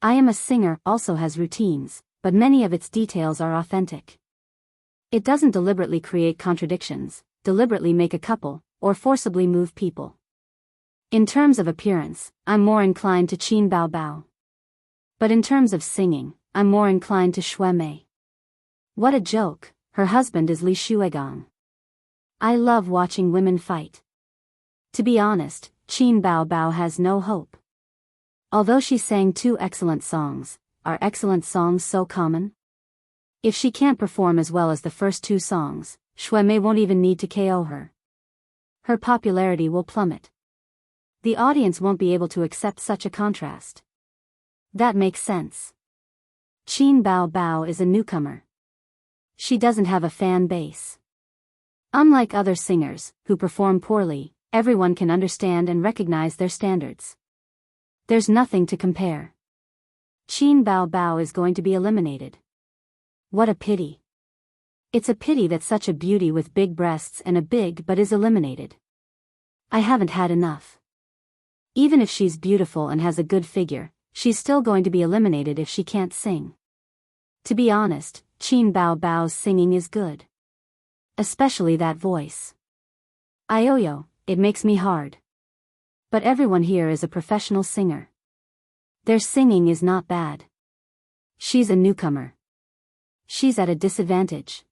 I Am a Singer also has routines, but many of its details are authentic. It doesn't deliberately create contradictions, deliberately make a couple, or forcibly move people. In terms of appearance, I'm more inclined to Qin Bao. But in terms of singing, I'm more inclined to Xue Mei. What a joke, her husband is Li Shuigang. I love watching women fight. To be honest, Qin Bao has no hope. Although she sang 2 excellent songs, are excellent songs so common? If she can't perform as well as the first 2 songs, Xue Mei won't even need to KO her. Her popularity will plummet. The audience won't be able to accept such a contrast. That makes sense. Qin Bao is a newcomer. She doesn't have a fan base. Unlike other singers, who perform poorly, everyone can understand and recognize their standards. There's nothing to compare. Qin Bao is going to be eliminated. What a pity. It's a pity that such a beauty with big breasts and a big butt is eliminated. I haven't had enough. Even if she's beautiful and has a good figure, she's still going to be eliminated if she can't sing. To be honest, Qin Bao's singing is good. Especially that voice. Ioyo, it makes me hard. But everyone here is a professional singer. Their singing is not bad. She's a newcomer. She's at a disadvantage.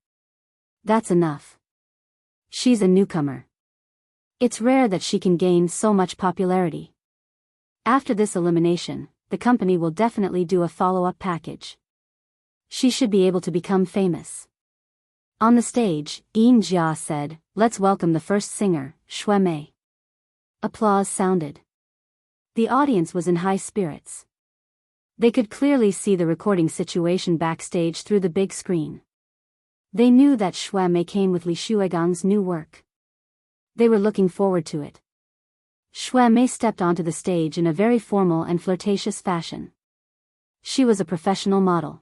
That's enough. She's a newcomer. It's rare that she can gain so much popularity. After this elimination, the company will definitely do a follow-up package. She should be able to become famous. On the stage, Yin Jia said, "Let's welcome the first singer, Xue Mei." Applause sounded. The audience was in high spirits. They could clearly see the recording situation backstage through the big screen. They knew that Xue Mei came with Li Shuigang's new work. They were looking forward to it. Xue Mei stepped onto the stage in a very formal and flirtatious fashion. She was a professional model.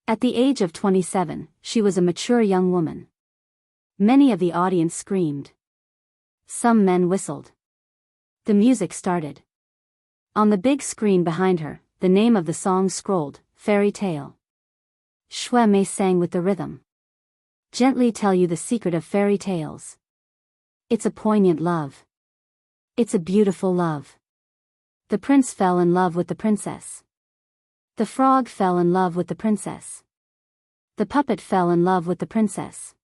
At the age of 27, she was a mature young woman. Many of the audience screamed. Some men whistled. The music started. On the big screen behind her, the name of the song scrolled, Fairy Tale. Xue Mei sang with the rhythm. Gently tell you the secret of fairy tales. It's a poignant love. It's a beautiful love. The prince fell in love with the princess. The frog fell in love with the princess. The puppet fell in love with the princess.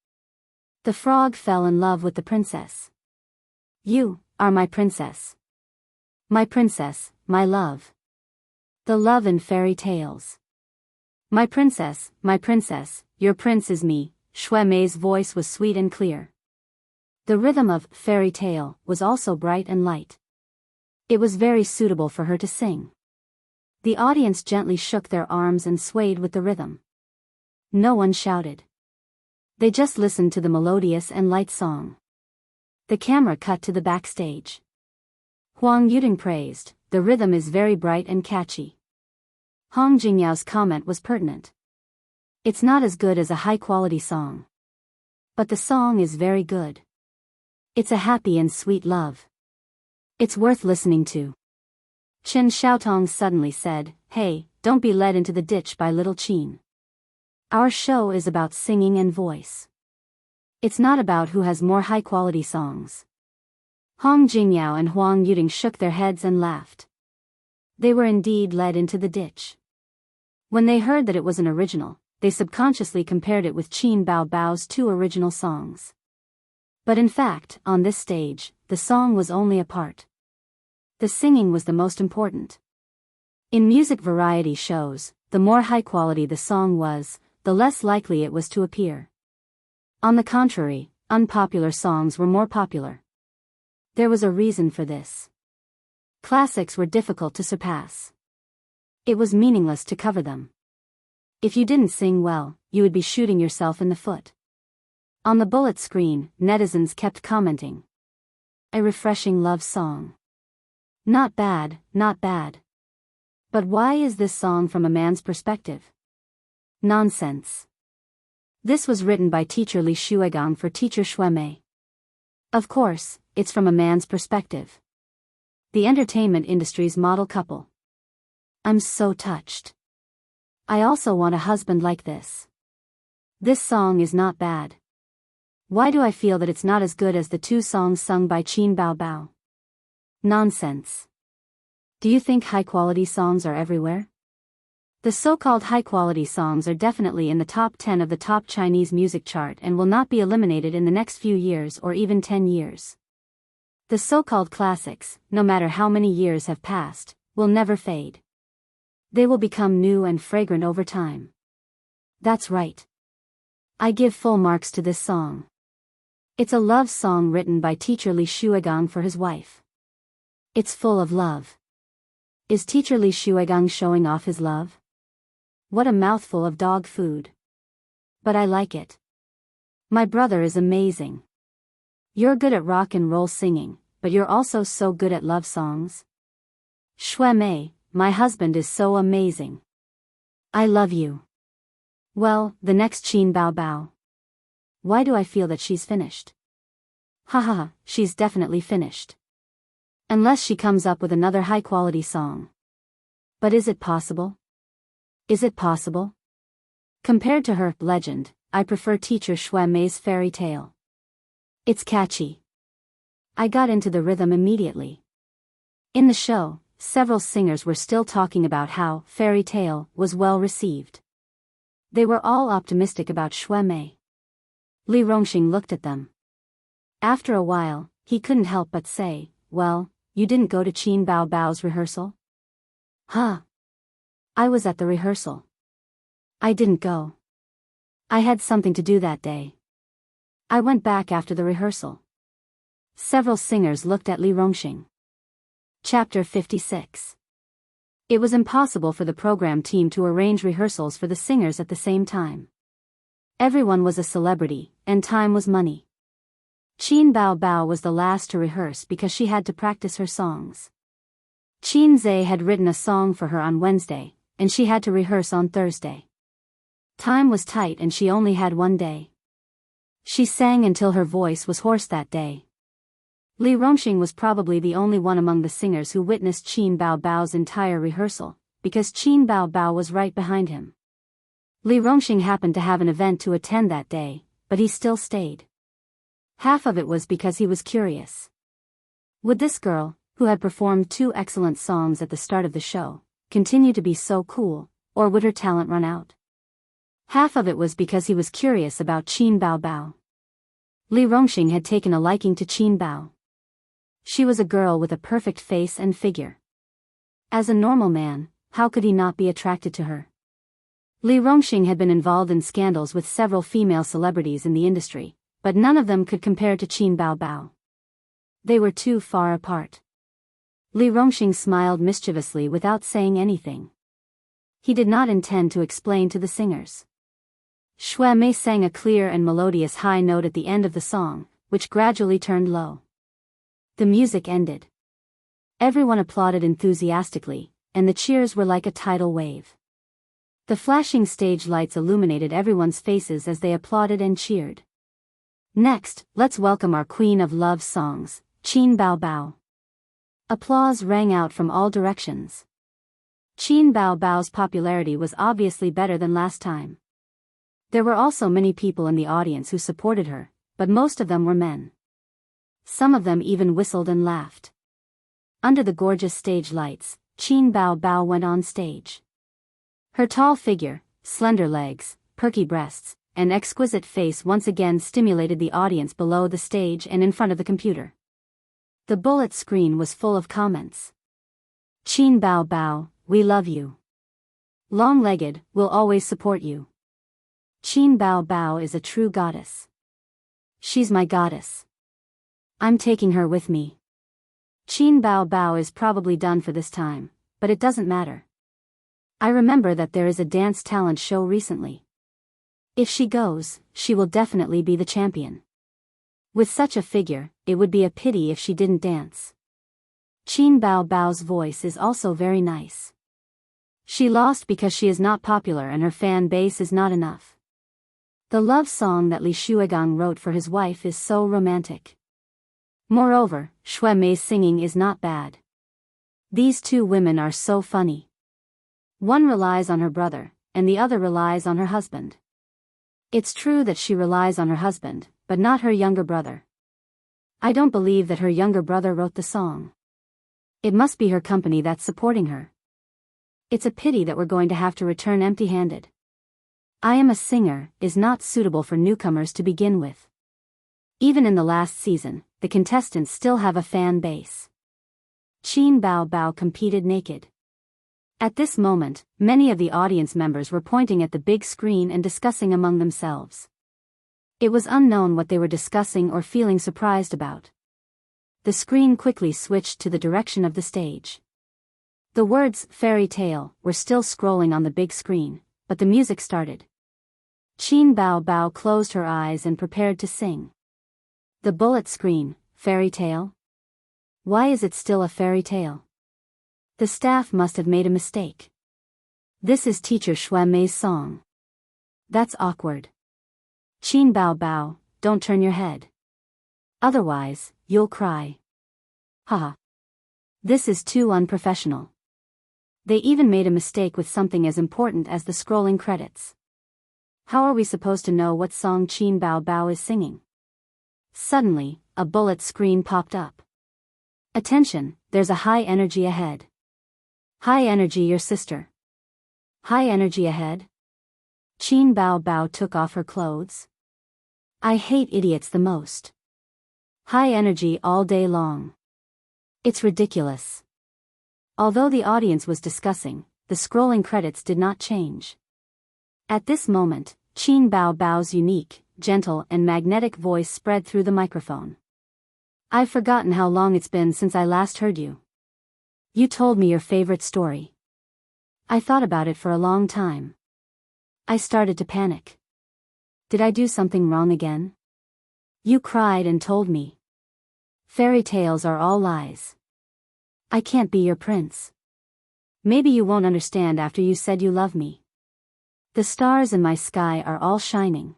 The frog fell in love with the princess. You are my princess. My princess, my love. The love in fairy tales. My princess, your prince is me. Shui Mei's voice was sweet and clear. The rhythm of fairy tale was also bright and light. It was very suitable for her to sing. The audience gently shook their arms and swayed with the rhythm. No one shouted. They just listened to the melodious and light song. The camera cut to the backstage. Huang Yuding praised, "The rhythm is very bright and catchy." Hong Jingyao's comment was pertinent. "It's not as good as a high-quality song. But the song is very good. It's a happy and sweet love. It's worth listening to." Chen Xiaotong suddenly said, "Hey, don't be led into the ditch by little Qin. Our show is about singing and voice. It's not about who has more high-quality songs." Hong Jingyao and Huang Yuding shook their heads and laughed. They were indeed led into the ditch. When they heard that it was an original, they subconsciously compared it with Qin Bao Bao's 2 original songs. But in fact, on this stage, the song was only a part. The singing was the most important. In music variety shows, the more high quality the song was, the less likely it was to appear. On the contrary, unpopular songs were more popular. There was a reason for this. Classics were difficult to surpass. It was meaningless to cover them. If you didn't sing well, you would be shooting yourself in the foot. On the bullet screen, netizens kept commenting. A refreshing love song. Not bad, not bad. But why is this song from a man's perspective? Nonsense. This was written by teacher Li Shuigang for teacher Shui Mei. Of course, it's from a man's perspective. The entertainment industry's model couple. I'm so touched. I also want a husband like this. This song is not bad. Why do I feel that it's not as good as the 2 songs sung by Qin Bao Bao? Nonsense. Do you think high-quality songs are everywhere? The so-called high-quality songs are definitely in the top 10 of the top Chinese music chart and will not be eliminated in the next few years or even 10 years. The so-called classics, no matter how many years have passed, will never fade. They will become new and fragrant over time. That's right. I give full marks to this song. It's a love song written by teacher Li Shuigang for his wife. It's full of love. Is teacher Li Shuigang showing off his love? What a mouthful of dog food. But I like it. My brother is amazing. You're good at rock and roll singing, but you're also so good at love songs. Shui Mei, my husband is so amazing. I love you. Well, the next Qin Bao Bao. Why do I feel that she's finished? Haha, she's definitely finished. Unless she comes up with another high-quality song. But is it possible? Is it possible? Compared to her legend, I prefer teacher Shui Mei's fairy tale. It's catchy. I got into the rhythm immediately. In the show, several singers were still talking about how fairy tale was well received. They were all optimistic about Shui Mei. Li Rongxing looked at them. After a while, he couldn't help but say, "Well, you didn't go to Qin Bao Bao's rehearsal?" "Huh. I was at the rehearsal. I didn't go. I had something to do that day. I went back after the rehearsal." Several singers looked at Li Rongxing. Chapter 56. It was impossible for the program team to arrange rehearsals for the singers at the same time. Everyone was a celebrity, and time was money. Qin Bao Bao was the last to rehearse because she had to practice her songs. Qin Zhe had written a song for her on Wednesday, and she had to rehearse on Thursday. Time was tight and she only had one day. She sang until her voice was hoarse that day. Li Rongxing was probably the only one among the singers who witnessed Qin Bao Bao's entire rehearsal, because Qin Bao Bao was right behind him. Li Rongxing happened to have an event to attend that day, but he still stayed. Half of it was because he was curious. Would this girl, who had performed 2 excellent songs at the start of the show, continue to be so cool, or would her talent run out? Half of it was because he was curious about Qin Bao Bao. Li Rongxing had taken a liking to Qin Bao. She was a girl with a perfect face and figure. As a normal man, how could he not be attracted to her? Li Rongxing had been involved in scandals with several female celebrities in the industry, but none of them could compare to Qin Bao Bao. They were too far apart. Li Rongxing smiled mischievously without saying anything. He did not intend to explain to the singers. Xue Mei sang a clear and melodious high note at the end of the song, which gradually turned low. The music ended. Everyone applauded enthusiastically, and the cheers were like a tidal wave. The flashing stage lights illuminated everyone's faces as they applauded and cheered. Next, let's welcome our queen of love songs, Qin Bao Bao. Applause rang out from all directions. Qin Bao Bao's popularity was obviously better than last time. There were also many people in the audience who supported her, but most of them were men. Some of them even whistled and laughed. Under the gorgeous stage lights, Qin Bao Bao went on stage. Her tall figure, slender legs, perky breasts, and exquisite face once again stimulated the audience below the stage and in front of the computer. The bullet screen was full of comments. Qin Bao Bao, we love you. Long-legged, we'll always support you. Qin Bao Bao is a true goddess. She's my goddess. I'm taking her with me. Qin Bao Bao is probably done for this time, but it doesn't matter. I remember that there is a dance talent show recently. If she goes, she will definitely be the champion. With such a figure, it would be a pity if she didn't dance. Qin Bao Bao's voice is also very nice. She lost because she is not popular and her fan base is not enough. The love song that Li Shuigang wrote for his wife is so romantic. Moreover, Xue Mei's singing is not bad. These 2 women are so funny. One relies on her brother, and the other relies on her husband. It's true that she relies on her husband, but not her younger brother. I don't believe that her younger brother wrote the song. It must be her company that's supporting her. It's a pity that we're going to have to return empty-handed. I Am a Singer is not suitable for newcomers to begin with. Even in the last season, the contestants still have a fan base. Qin Bao Bao competed naked. At this moment, many of the audience members were pointing at the big screen and discussing among themselves. It was unknown what they were discussing or feeling surprised about. The screen quickly switched to the direction of the stage. The words "fairy tale" were still scrolling on the big screen, but the music started. Qin Bao Bao closed her eyes and prepared to sing. The bullet screen, fairy tale? Why is it still a fairy tale? The staff must have made a mistake. This is teacher Xue Mei's song. That's awkward. Qin Bao Bao, don't turn your head. Otherwise, you'll cry. Haha. This is too unprofessional. They even made a mistake with something as important as the scrolling credits. How are we supposed to know what song Qin Bao Bao is singing? Suddenly, a bullet screen popped up. Attention, there's a high energy ahead. High energy your sister. High energy ahead? Qin Bao Bao took off her clothes. I hate idiots the most. High energy all day long. It's ridiculous. Although the audience was discussing, the scrolling credits did not change. At this moment, Qin Bao Bao's unique, gentle and magnetic voice spread through the microphone. I've forgotten how long it's been since I last heard you. You told me your favorite story. I thought about it for a long time. I started to panic. Did I do something wrong again? You cried and told me. Fairy tales are all lies. I can't be your prince. Maybe you won't understand after you said you love me. The stars in my sky are all shining.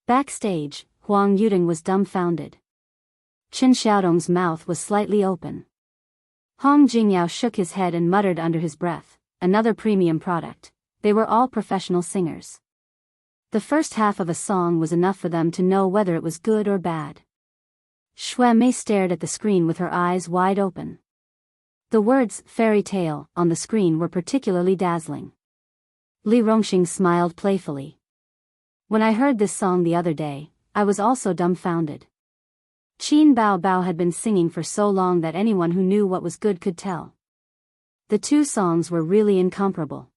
Backstage, Huang Yuding was dumbfounded. Chen Xiaodong's mouth was slightly open. Hong Jingyao shook his head and muttered under his breath, another premium product. They were all professional singers. The first half of a song was enough for them to know whether it was good or bad. Xue Mei stared at the screen with her eyes wide open. The words, fairy tale, on the screen were particularly dazzling. Li Rongxing smiled playfully. When I heard this song the other day, I was also dumbfounded. Qin Bao Bao had been singing for so long that anyone who knew what was good could tell. The two songs were really incomparable.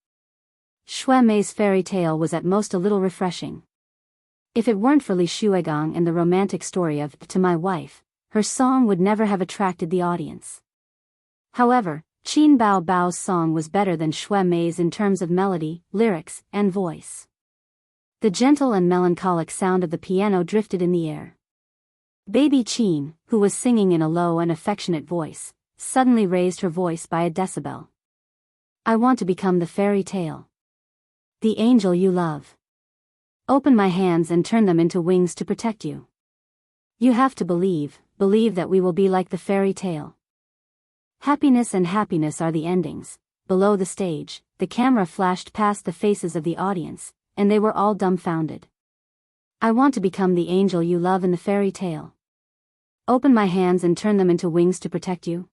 Xue Mei's fairy tale was at most a little refreshing. If it weren't for Li Shuigang and the romantic story of To My Wife, her song would never have attracted the audience. However, Qin Bao Bao's song was better than Xue Mei's in terms of melody, lyrics, and voice. The gentle and melancholic sound of the piano drifted in the air. Baby Qin, who was singing in a low and affectionate voice, suddenly raised her voice by a decibel. I want to become the fairy tale. The angel you love. Open my hands and turn them into wings to protect you. You have to believe that we will be like the fairy tale. Happiness and happiness are the endings. Below the stage, the camera flashed past the faces of the audience, and they were all dumbfounded. I want to become the angel you love in the fairy tale. Open my hands and turn them into wings to protect you.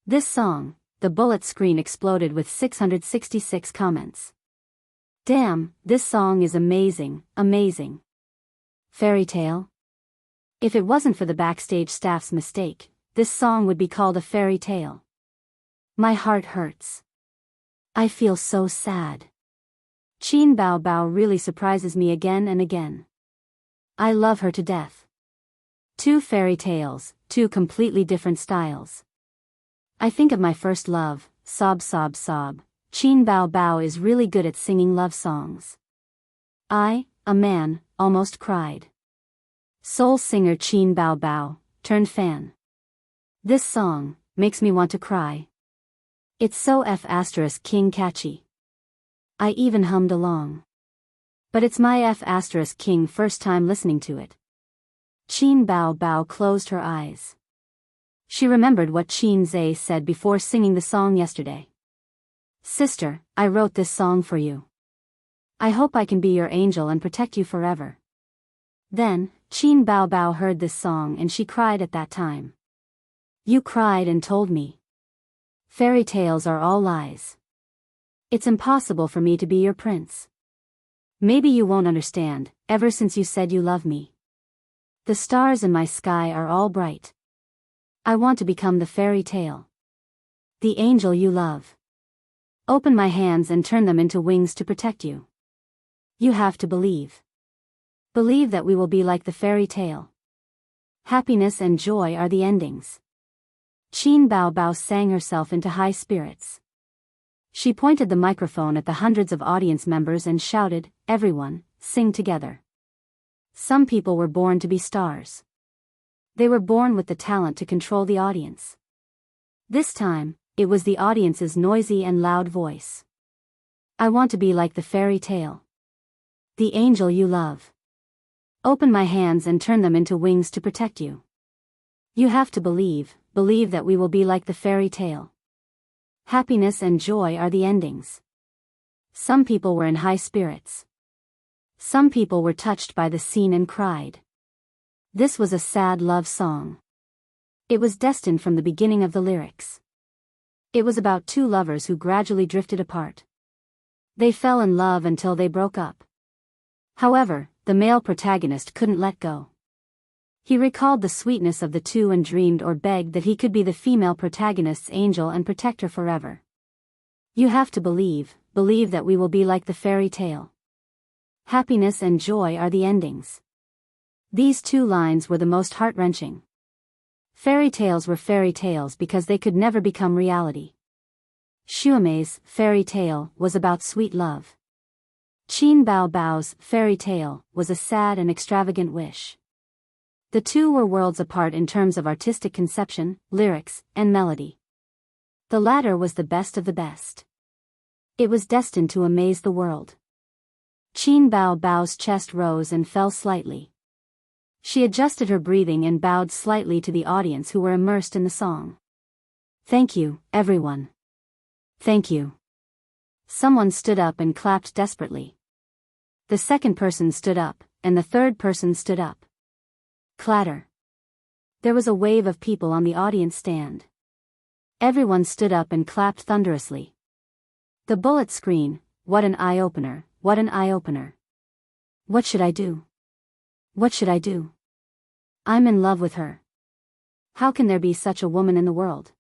This song, the bullet screen exploded with 666 comments. Damn, this song is amazing, amazing. Fairy tale? If it wasn't for the backstage staff's mistake, this song would be called a fairy tale. My heart hurts. I feel so sad. Qin Bao Bao really surprises me again and again. I love her to death. Two fairy tales, two completely different styles. I think of my first love, sob sob sob. Qin Bao Bao is really good at singing love songs. I, a man, almost cried. Soul singer Qin Bao Bao, turned fan. This song makes me want to cry. It's so F***king catchy. I even hummed along. But it's my F***king first time listening to it. Qin Bao Bao closed her eyes. She remembered what Qin Zhe said before singing the song yesterday. Sister, I wrote this song for you. I hope I can be your angel and protect you forever. Then, Qin Bao Bao heard this song and she cried at that time. You cried and told me. Fairy tales are all lies. It's impossible for me to be your prince. Maybe you won't understand, ever since you said you love me. The stars in my sky are all bright. I want to become the fairy tale. The angel you love. Open my hands and turn them into wings to protect you. You have to believe. Believe that we will be like the fairy tale. Happiness and joy are the endings. Qin Bao Bao sang herself into high spirits. She pointed the microphone at the hundreds of audience members and shouted, everyone, sing together. Some people were born to be stars. They were born with the talent to control the audience. This time, it was the audience's noisy and loud voice. I want to be like the fairy tale. The angel you love. Open my hands and turn them into wings to protect you. You have to believe that we will be like the fairy tale. Happiness and joy are the endings. Some people were in high spirits. Some people were touched by the scene and cried. This was a sad love song. It was destined from the beginning of the lyrics. It was about two lovers who gradually drifted apart. They fell in love until they broke up. However, the male protagonist couldn't let go. He recalled the sweetness of the two and dreamed or begged that he could be the female protagonist's angel and protect her forever. You have to believe that we will be like the fairy tale. Happiness and joy are the endings. These two lines were the most heart-wrenching. Fairy tales were fairy tales because they could never become reality. Xuemei's fairy tale was about sweet love. Qin Bao Bao's fairy tale was a sad and extravagant wish. The two were worlds apart in terms of artistic conception, lyrics, and melody. The latter was the best of the best. It was destined to amaze the world. Qin Bao Bao's chest rose and fell slightly. She adjusted her breathing and bowed slightly to the audience who were immersed in the song. Thank you, everyone. Thank you. Someone stood up and clapped desperately. The second person stood up, and the third person stood up. Clatter. There was a wave of people on the audience stand. Everyone stood up and clapped thunderously. The bullet screen, what an eye-opener, what an eye-opener. What should I do? What should I do? I'm in love with her. How can there be such a woman in the world?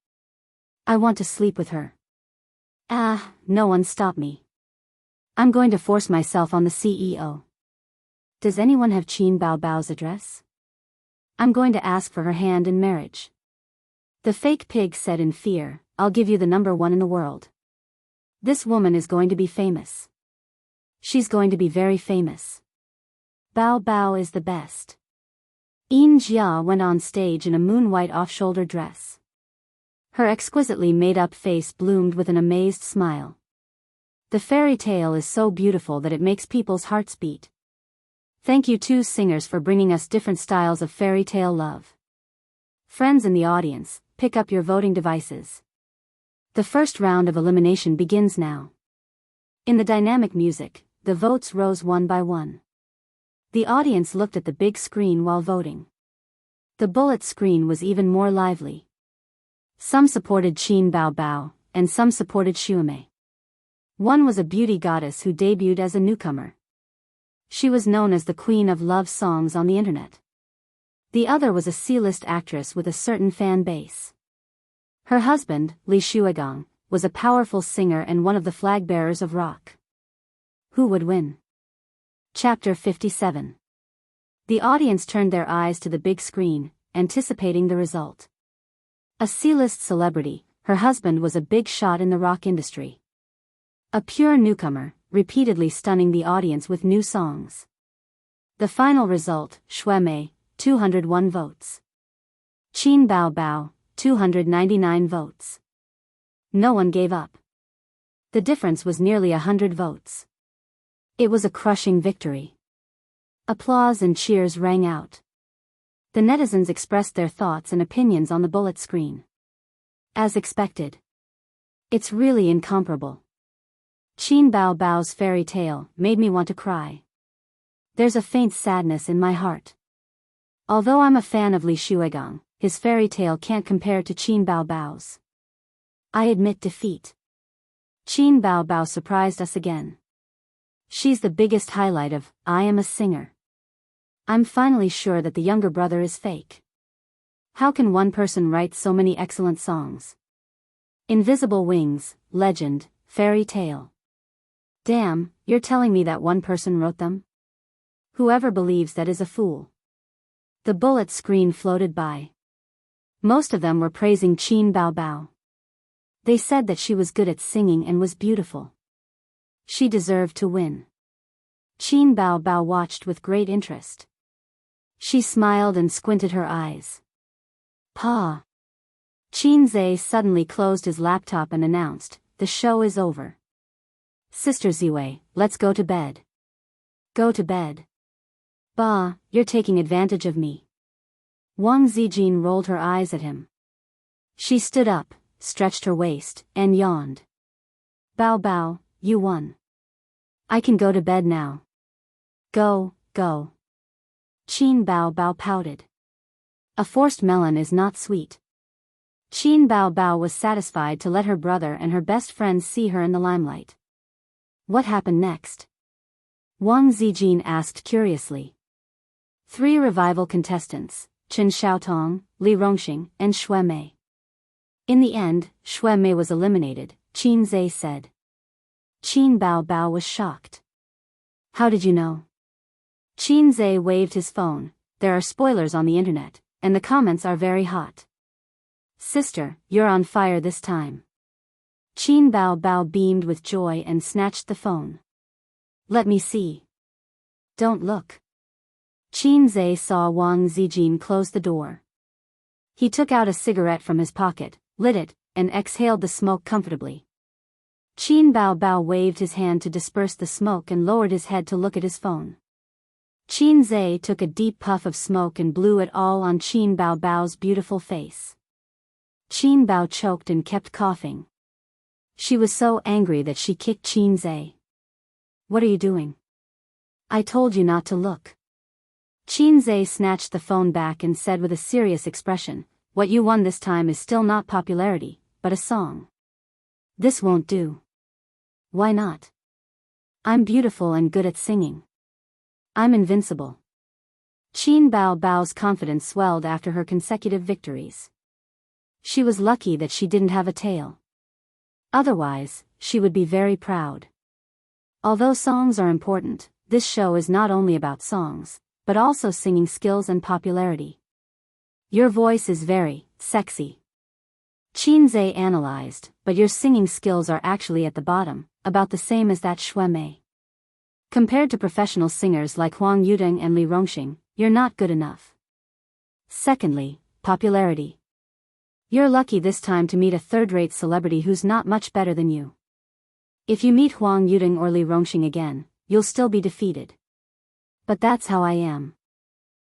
I want to sleep with her. Ah, no one stop me. I'm going to force myself on the CEO. Does anyone have Qin Bao's address? I'm going to ask for her hand in marriage. The fake pig said in fear, I'll give you the number one in the world. This woman is going to be famous. She's going to be very famous. Bao is the best. Yin Jia went on stage in a moon-white off-shoulder dress. Her exquisitely made-up face bloomed with an amazed smile. The fairy tale is so beautiful that it makes people's hearts beat. Thank you two singers for bringing us different styles of fairy tale love. Friends in the audience, pick up your voting devices. The first round of elimination begins now. In the dynamic music, the votes rose one by one. The audience looked at the big screen while voting. The bullet screen was even more lively. Some supported Qin Bao, and some supported Xuemei. One was a beauty goddess who debuted as a newcomer. She was known as the queen of love songs on the internet. The other was a C-list actress with a certain fan base. Her husband, Li Shuigang, was a powerful singer and one of the flag bearers of rock. Who would win? Chapter 57. The audience turned their eyes to the big screen, anticipating the result. A C-list celebrity, her husband was a big shot in the rock industry. A pure newcomer, repeatedly stunning the audience with new songs. The final result, Xuemei, 201 votes. Qin Bao, 299 votes. No one gave up. The difference was nearly 100 votes. It was a crushing victory. Applause and cheers rang out. The netizens expressed their thoughts and opinions on the bullet screen. As expected. It's really incomparable. Qin Bao's fairy tale made me want to cry. There's a faint sadness in my heart. Although I'm a fan of Li Shuigang, his fairy tale can't compare to Qin Bao's. I admit defeat. Qin Bao surprised us again. She's the biggest highlight of I Am a Singer. I'm finally sure that the younger brother is fake. How can one person write so many excellent songs? Invisible Wings, Legend, Fairy Tale. Damn, you're telling me that one person wrote them? Whoever believes that is a fool. The bullet screen floated by. Most of them were praising Qin Bao. They said that she was good at singing and was beautiful. She deserved to win. Qin Bao watched with great interest. She smiled and squinted her eyes. Pa. Qin Zhe suddenly closed his laptop and announced, the show is over. Sister Ziwei, let's go to bed. Go to bed. Ba, you're taking advantage of me. Wang Zijin rolled her eyes at him. She stood up, stretched her waist, and yawned. Bao, you won. I can go to bed now. Go. Qin Bao pouted. A forced melon is not sweet. Qin Bao was satisfied to let her brother and her best friends see her in the limelight. What happened next? Wang Zijin asked curiously. 3 revival contestants, Chen Xiaotong, Li Rongxing, and Xuemei. In the end, Xuemei was eliminated, Qin Zhe said. Qin Bao was shocked. How did you know? Qin Zhe waved his phone. There are spoilers on the internet, and the comments are very hot. Sister, you're on fire this time. Qin Bao beamed with joy and snatched the phone. Let me see. Don't look. Qin Zhe saw Wang Zijin close the door. He took out a cigarette from his pocket, lit it, and exhaled the smoke comfortably. Qin Bao waved his hand to disperse the smoke and lowered his head to look at his phone. Qin Zhe took a deep puff of smoke and blew it all on Qin Bao's beautiful face. Qin Bao choked and kept coughing. She was so angry that she kicked Qin Zhe. What are you doing? I told you not to look. Qinze snatched the phone back and said with a serious expression, "What you won this time is still not popularity, but a song. This won't do." "Why not?" "I'm beautiful and good at singing. I'm invincible." Qin Bao's confidence swelled after her consecutive victories. She was lucky that she didn't have a tail. Otherwise, she would be very proud. Although songs are important, this show is not only about songs, but also singing skills and popularity. "Your voice is very sexy," Qinze analyzed, "but your singing skills are actually at the bottom, about the same as that Shui Mei. Compared to professional singers like Huang Yudong and Li Rongxing, you're not good enough. Secondly, popularity. You're lucky this time to meet a third-rate celebrity who's not much better than you. If you meet Huang Yudong or Li Rongxing again, you'll still be defeated. But that's how I am.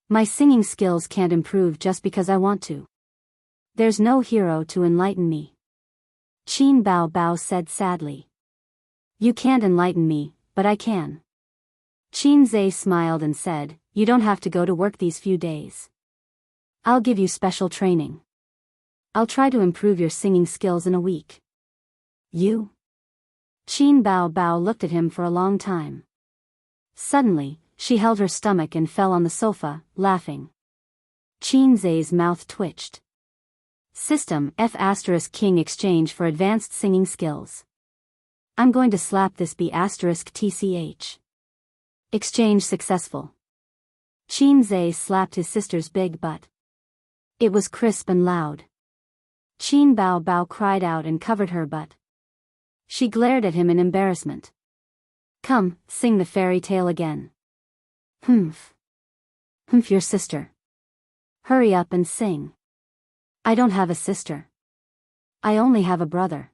My singing skills can't improve just because I want to. There's no hero to enlighten me." Qin Bao said sadly. "You can't enlighten me, but I can." Qinze smiled and said, "You don't have to go to work these few days. I'll give you special training. I'll try to improve your singing skills in a week." "You?" Qin Bao looked at him for a long time. Suddenly, she held her stomach and fell on the sofa, laughing. Qinze's mouth twitched. System F*King exchange for advanced singing skills. I'm going to slap this B*TCH. Exchange successful. Qinze slapped his sister's big butt. It was crisp and loud. Qin Bao cried out and covered her butt. She glared at him in embarrassment. "Come, sing the fairy tale again." Humph, your sister. Hurry up and sing." "I don't have a sister. I only have a brother."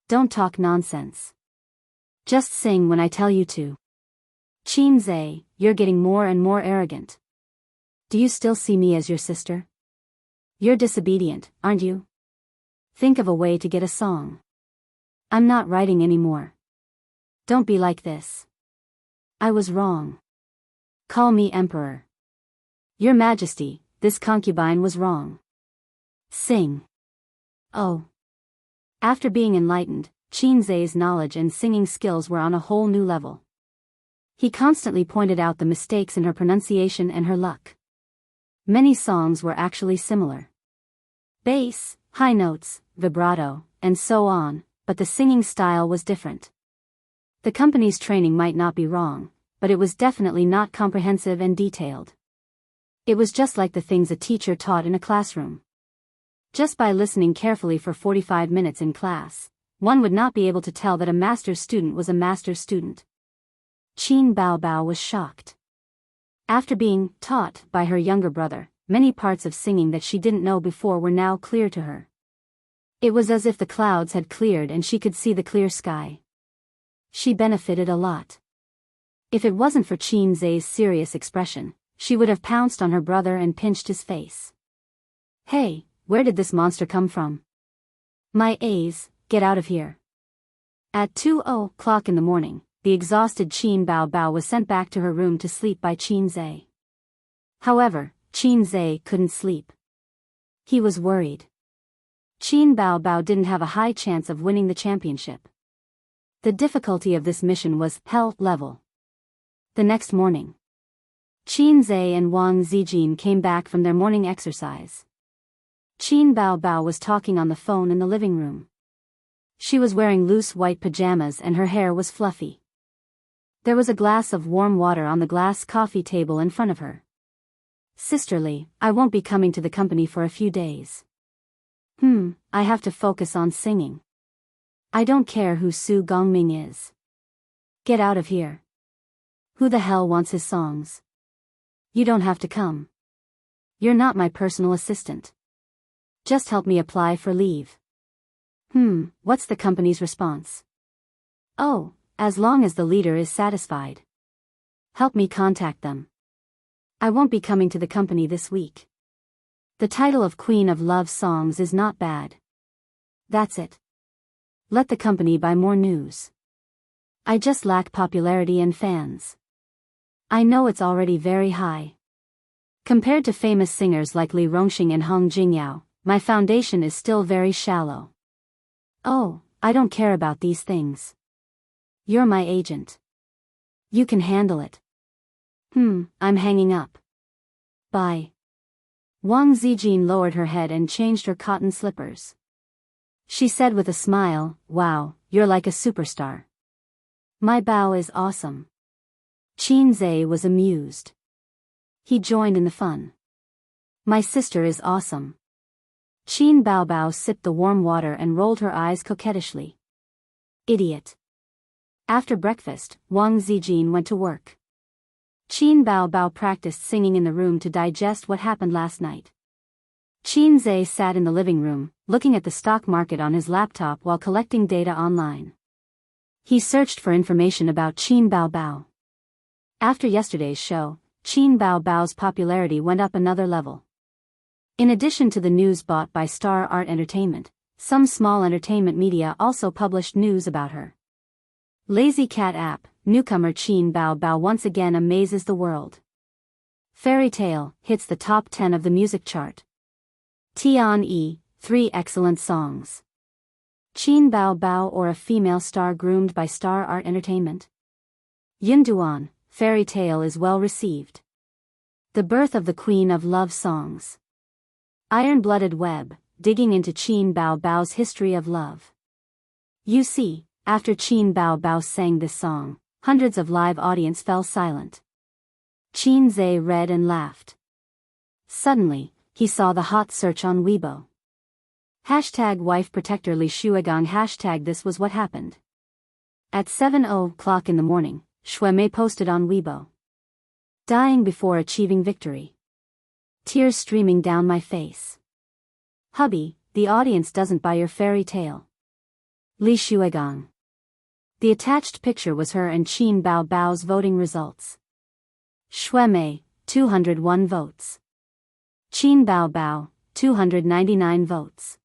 "Don't talk nonsense. Just sing when I tell you to." "Qinze, you're getting more and more arrogant. Do you still see me as your sister? You're disobedient, aren't you? Think of a way to get a song." "I'm not writing anymore." "Don't be like this. I was wrong. Call me emperor." "Your Majesty, this concubine was wrong. Sing." "Oh." After being enlightened, Qinze's knowledge and singing skills were on a whole new level. He constantly pointed out the mistakes in her pronunciation and her luck. Many songs were actually similar. Bass, high notes, vibrato, and so on, but the singing style was different. The company's training might not be wrong, but it was definitely not comprehensive and detailed. It was just like the things a teacher taught in a classroom. Just by listening carefully for 45 minutes in class, one would not be able to tell that a master's student was a master's student. Qin Bao was shocked. After being taught by her younger brother, many parts of singing that she didn't know before were now clear to her. It was as if the clouds had cleared and she could see the clear sky. She benefited a lot. If it wasn't for Qinze's serious expression, she would have pounced on her brother and pinched his face. "Hey, where did this monster come from? My A's, get out of here." At 2:00 in the morning, the exhausted Qin Bao was sent back to her room to sleep by Qinze. However, Qinze couldn't sleep. He was worried. Qin Bao didn't have a high chance of winning the championship. The difficulty of this mission was hell level. The next morning, Qinze and Wang Zijin came back from their morning exercise. Qin Bao was talking on the phone in the living room. She was wearing loose white pajamas and her hair was fluffy. There was a glass of warm water on the glass coffee table in front of her. "Sisterly, I won't be coming to the company for a few days. I have to focus on singing. I don't care who Su Gongming is. Get out of here. Who the hell wants his songs? You don't have to come. You're not my personal assistant. Just help me apply for leave." What's the company's response? "Oh, as long as the leader is satisfied. Help me contact them. I won't be coming to the company this week. The title of Queen of Love Songs is not bad. That's it. Let the company buy more news. I just lack popularity and fans. I know it's already very high. Compared to famous singers like Li Rongxing and Hong Jingyao, my foundation is still very shallow. Oh, I don't care about these things. You're my agent. You can handle it. I'm hanging up. Bye. Wang Zijin lowered her head and changed her cotton slippers. She said with a smile, "Wow, you're like a superstar." My Bao is awesome. Qin Zhe was amused. He joined in the fun. My sister is awesome. Qin Bao sipped the warm water and rolled her eyes coquettishly. Idiot. After breakfast, Wang Zijin went to work. Qin Bao practiced singing in the room to digest what happened last night. Qin Zhe sat in the living room, looking at the stock market on his laptop while collecting data online. He searched for information about Qin Bao. After yesterday's show, Qin Bao's popularity went up another level. In addition to the news bought by Star Art Entertainment, some small entertainment media also published news about her. Lazy Cat app, newcomer Qin Bao once again amazes the world. Fairy Tale hits the top 10 of the music chart. Tian Yi, 3 excellent songs. Qin Bao or a female star groomed by Star Art Entertainment. Yin Duan, Fairy Tale is well received. The birth of the Queen of Love songs. Iron-Blooded Web, digging into Qin Bao's history of love. You see, after Qin Bao sang this song, hundreds of live audience fell silent. Qin Zhe read and laughed. Suddenly, he saw the hot search on Weibo. #WifeProtector Li Shuigang. This was what happened. At 7:00 in the morning, Shuemei posted on Weibo. Dying before achieving victory. Tears streaming down my face. Hubby, the audience doesn't buy your fairy tale. Li Shuigang. The attached picture was her and Qin Bao's voting results. Shuemei, 201 votes. Qin Bao, 299 votes.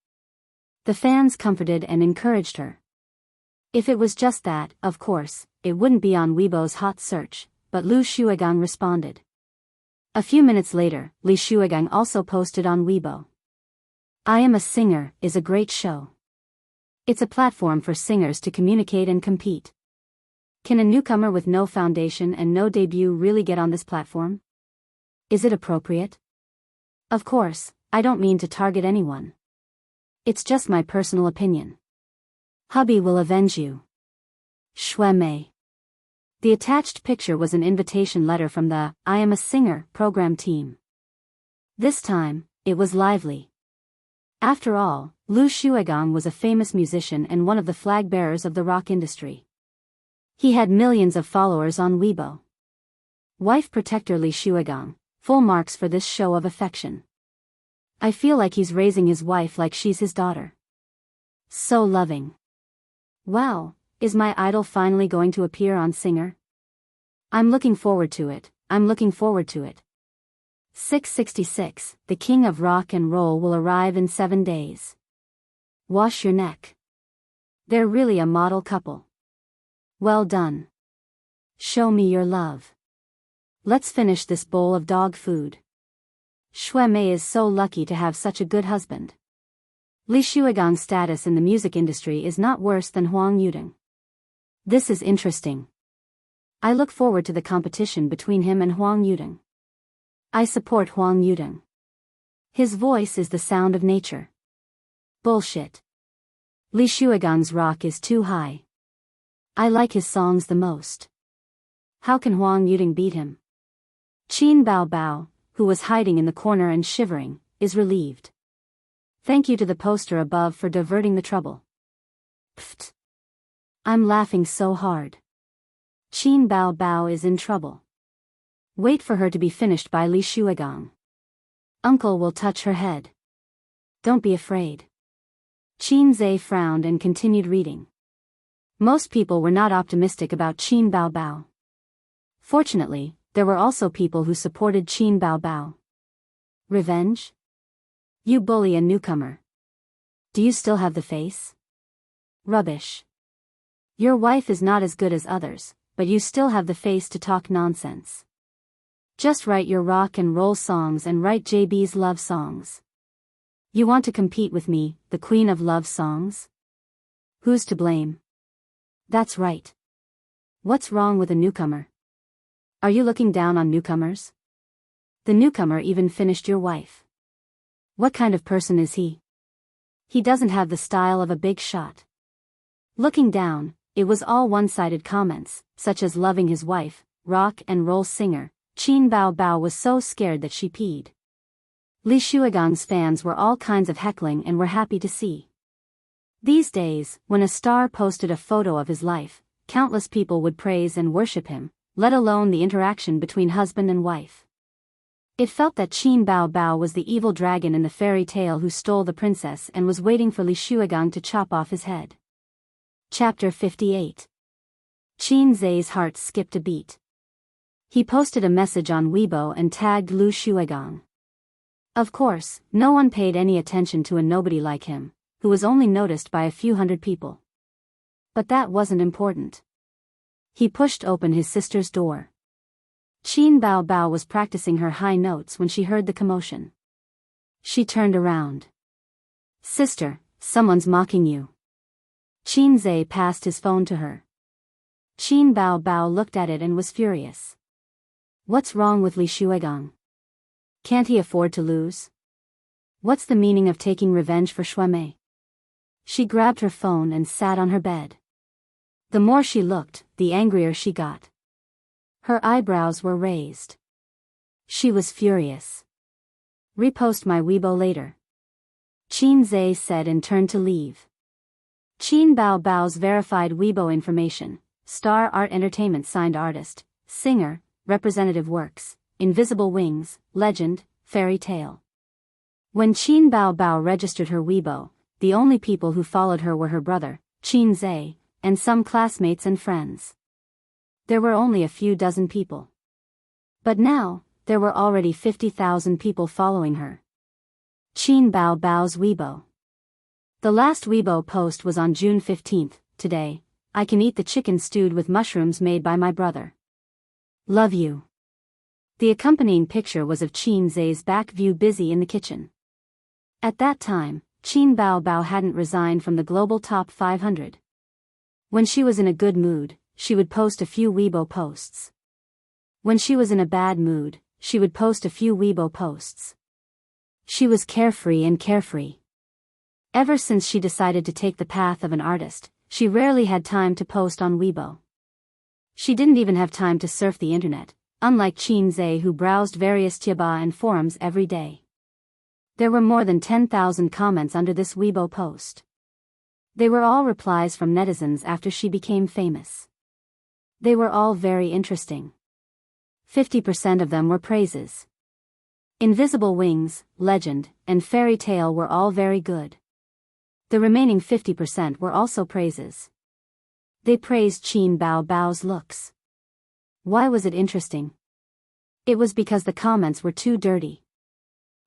The fans comforted and encouraged her. If it was just that, of course, it wouldn't be on Weibo's hot search, but Lu Shuigang responded. A few minutes later, Li Shuigang also posted on Weibo. I Am a Singer is a great show. It's a platform for singers to communicate and compete. Can a newcomer with no foundation and no debut really get on this platform? Is it appropriate? Of course, I don't mean to target anyone. It's just my personal opinion. Hubby will avenge you. Shuemei. The attached picture was an invitation letter from the I Am a Singer program team. This time, it was lively. After all, Lu Shuigang was a famous musician and one of the flag bearers of the rock industry. He had millions of followers on Weibo. Wife Protector Li Shuigang, full marks for this show of affection. I feel like he's raising his wife like she's his daughter. So loving. Wow, is my idol finally going to appear on Singer? I'm looking forward to it. 666, the king of rock and roll will arrive in 7 days. Wash your neck. They're really a model couple. Well done. Show me your love. Let's finish this bowl of dog food. Shuemei is so lucky to have such a good husband. Li Shuigang's status in the music industry is not worse than Huang Yudong. This is interesting. I look forward to the competition between him and Huang Yudong. I support Huang Yudong. His voice is the sound of nature. Bullshit. Li Shuigang's rock is too high. I like his songs the most. How can Huang Yudong beat him? Qin Bao, who was hiding in the corner and shivering, is relieved. Thank you to the poster above for diverting the trouble. Pfft. I'm laughing so hard. Qin Bao is in trouble. Wait for her to be finished by Li Shuigang. Uncle will touch her head. Don't be afraid. Qin Zhe frowned and continued reading. Most people were not optimistic about Qin Bao. Fortunately, there were also people who supported Qin Bao. Revenge? You bully a newcomer. Do you still have the face? Rubbish. Your wife is not as good as others, but you still have the face to talk nonsense. Just write your rock and roll songs and write JB's love songs. You want to compete with me, the queen of love songs? Who's to blame? That's right. What's wrong with a newcomer? Are you looking down on newcomers? The newcomer even finished your wife. What kind of person is he? He doesn't have the style of a big shot. Looking down, it was all one-sided comments, such as loving his wife, rock and roll singer. Qin Bao Bao was so scared that she peed. Li Shuigang's fans were all kinds of heckling and were happy to see. These days, when a star posted a photo of his life, countless people would praise and worship him, let alone the interaction between husband and wife. It felt that Qin Bao Bao was the evil dragon in the fairy tale who stole the princess and was waiting for Li Shuigang to chop off his head. Chapter 58. Qin Zai's heart skipped a beat. He posted a message on Weibo and tagged Lu Shuigang. Of course, no one paid any attention to a nobody like him, who was only noticed by a few hundred people. But that wasn't important. He pushed open his sister's door. Qin Bao Bao was practicing her high notes when she heard the commotion. She turned around. "Sister, someone's mocking you." Qin Zai passed his phone to her. Qin Bao Bao looked at it and was furious. What's wrong with Li Shuigang? Can't he afford to lose? What's the meaning of taking revenge for Shuimei? She grabbed her phone and sat on her bed. The more she looked, the angrier she got. Her eyebrows were raised. She was furious. "Repost my Weibo later," Qin Zai said and turned to leave. Qin Bao Bao's verified Weibo information: Star Art Entertainment signed artist, singer, representative works, Invisible Wings, Legend, Fairy Tale. When Qin Bao Bao registered her Weibo, the only people who followed her were her brother, Qin Zai, and some classmates and friends. There were only a few dozen people. But now, there were already 50,000 people following her. Qin Bao Bao's Weibo. The last Weibo post was on June 15th, today. I can eat the chicken stewed with mushrooms made by my brother. Love you. The accompanying picture was of Qin Zai's back view busy in the kitchen. At that time, Qin Bao Bao hadn't resigned from the global top 500. When she was in a good mood, she would post a few Weibo posts. When she was in a bad mood, she would post a few Weibo posts. She was carefree and carefree. Ever since she decided to take the path of an artist, she rarely had time to post on Weibo. She didn't even have time to surf the internet, unlike Qin Zai who browsed various Tieba and forums every day. There were more than 10,000 comments under this Weibo post. They were all replies from netizens after she became famous. They were all very interesting. 50% of them were praises. Invisible Wings, Legend, and Fairy Tale were all very good. The remaining 50% were also praises. They praised Qin Bao Bao's looks. Why was it interesting? It was because the comments were too dirty.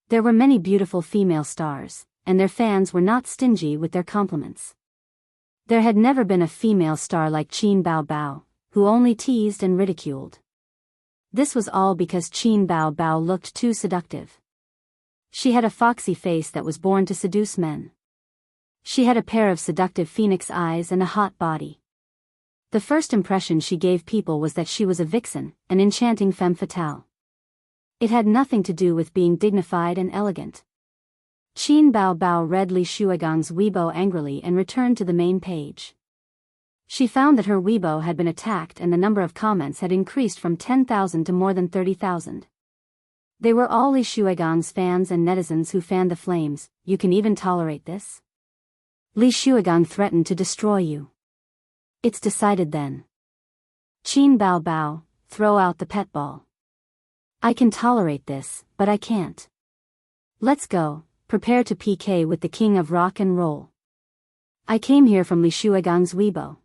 There were many beautiful female stars, and their fans were not stingy with their compliments. There had never been a female star like Qin Bao Bao, who only teased and ridiculed. This was all because Qin Bao Bao looked too seductive. She had a foxy face that was born to seduce men. She had a pair of seductive phoenix eyes and a hot body. The first impression she gave people was that she was a vixen, an enchanting femme fatale. It had nothing to do with being dignified and elegant. Qin Bao Bao read Li Shuigang's Weibo angrily and returned to the main page. She found that her Weibo had been attacked and the number of comments had increased from 10,000 to more than 30,000. They were all Li Shuigang's fans and netizens who fanned the flames. "You can even tolerate this? Li Shuigang threatened to destroy you. It's decided then. Qin Bao Bao, throw out the pet ball. I can tolerate this, but I can't. Let's go, prepare to PK with the king of rock and roll. I came here from Li Shuigang's Weibo.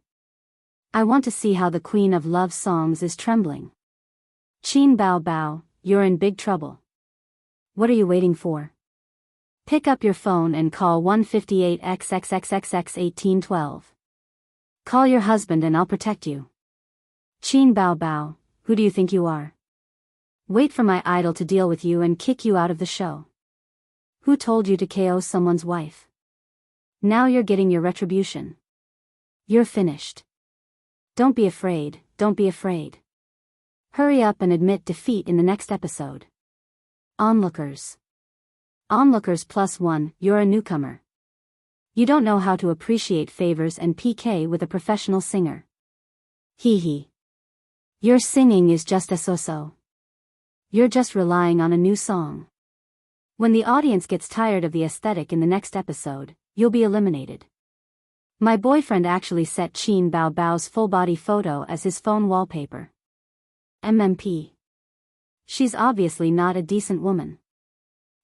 I want to see how the queen of love songs is trembling. Qin Bao Bao, you're in big trouble. What are you waiting for? Pick up your phone and call 158XXXXX1812. Call your husband and I'll protect you. Qin Bao Bao, who do you think you are? Wait for my idol to deal with you and kick you out of the show. Who told you to KO someone's wife? Now you're getting your retribution. You're finished. Don't be afraid, don't be afraid. Hurry up and admit defeat in the next episode. Onlookers. Onlookers +1, you're a newcomer. You don't know how to appreciate favors and PK with a professional singer. Hee hee. Your singing is just a so-so. You're just relying on a new song. When the audience gets tired of the aesthetic in the next episode, you'll be eliminated. My boyfriend actually set Qin Bao Bao's full-body photo as his phone wallpaper. MMP. She's obviously not a decent woman.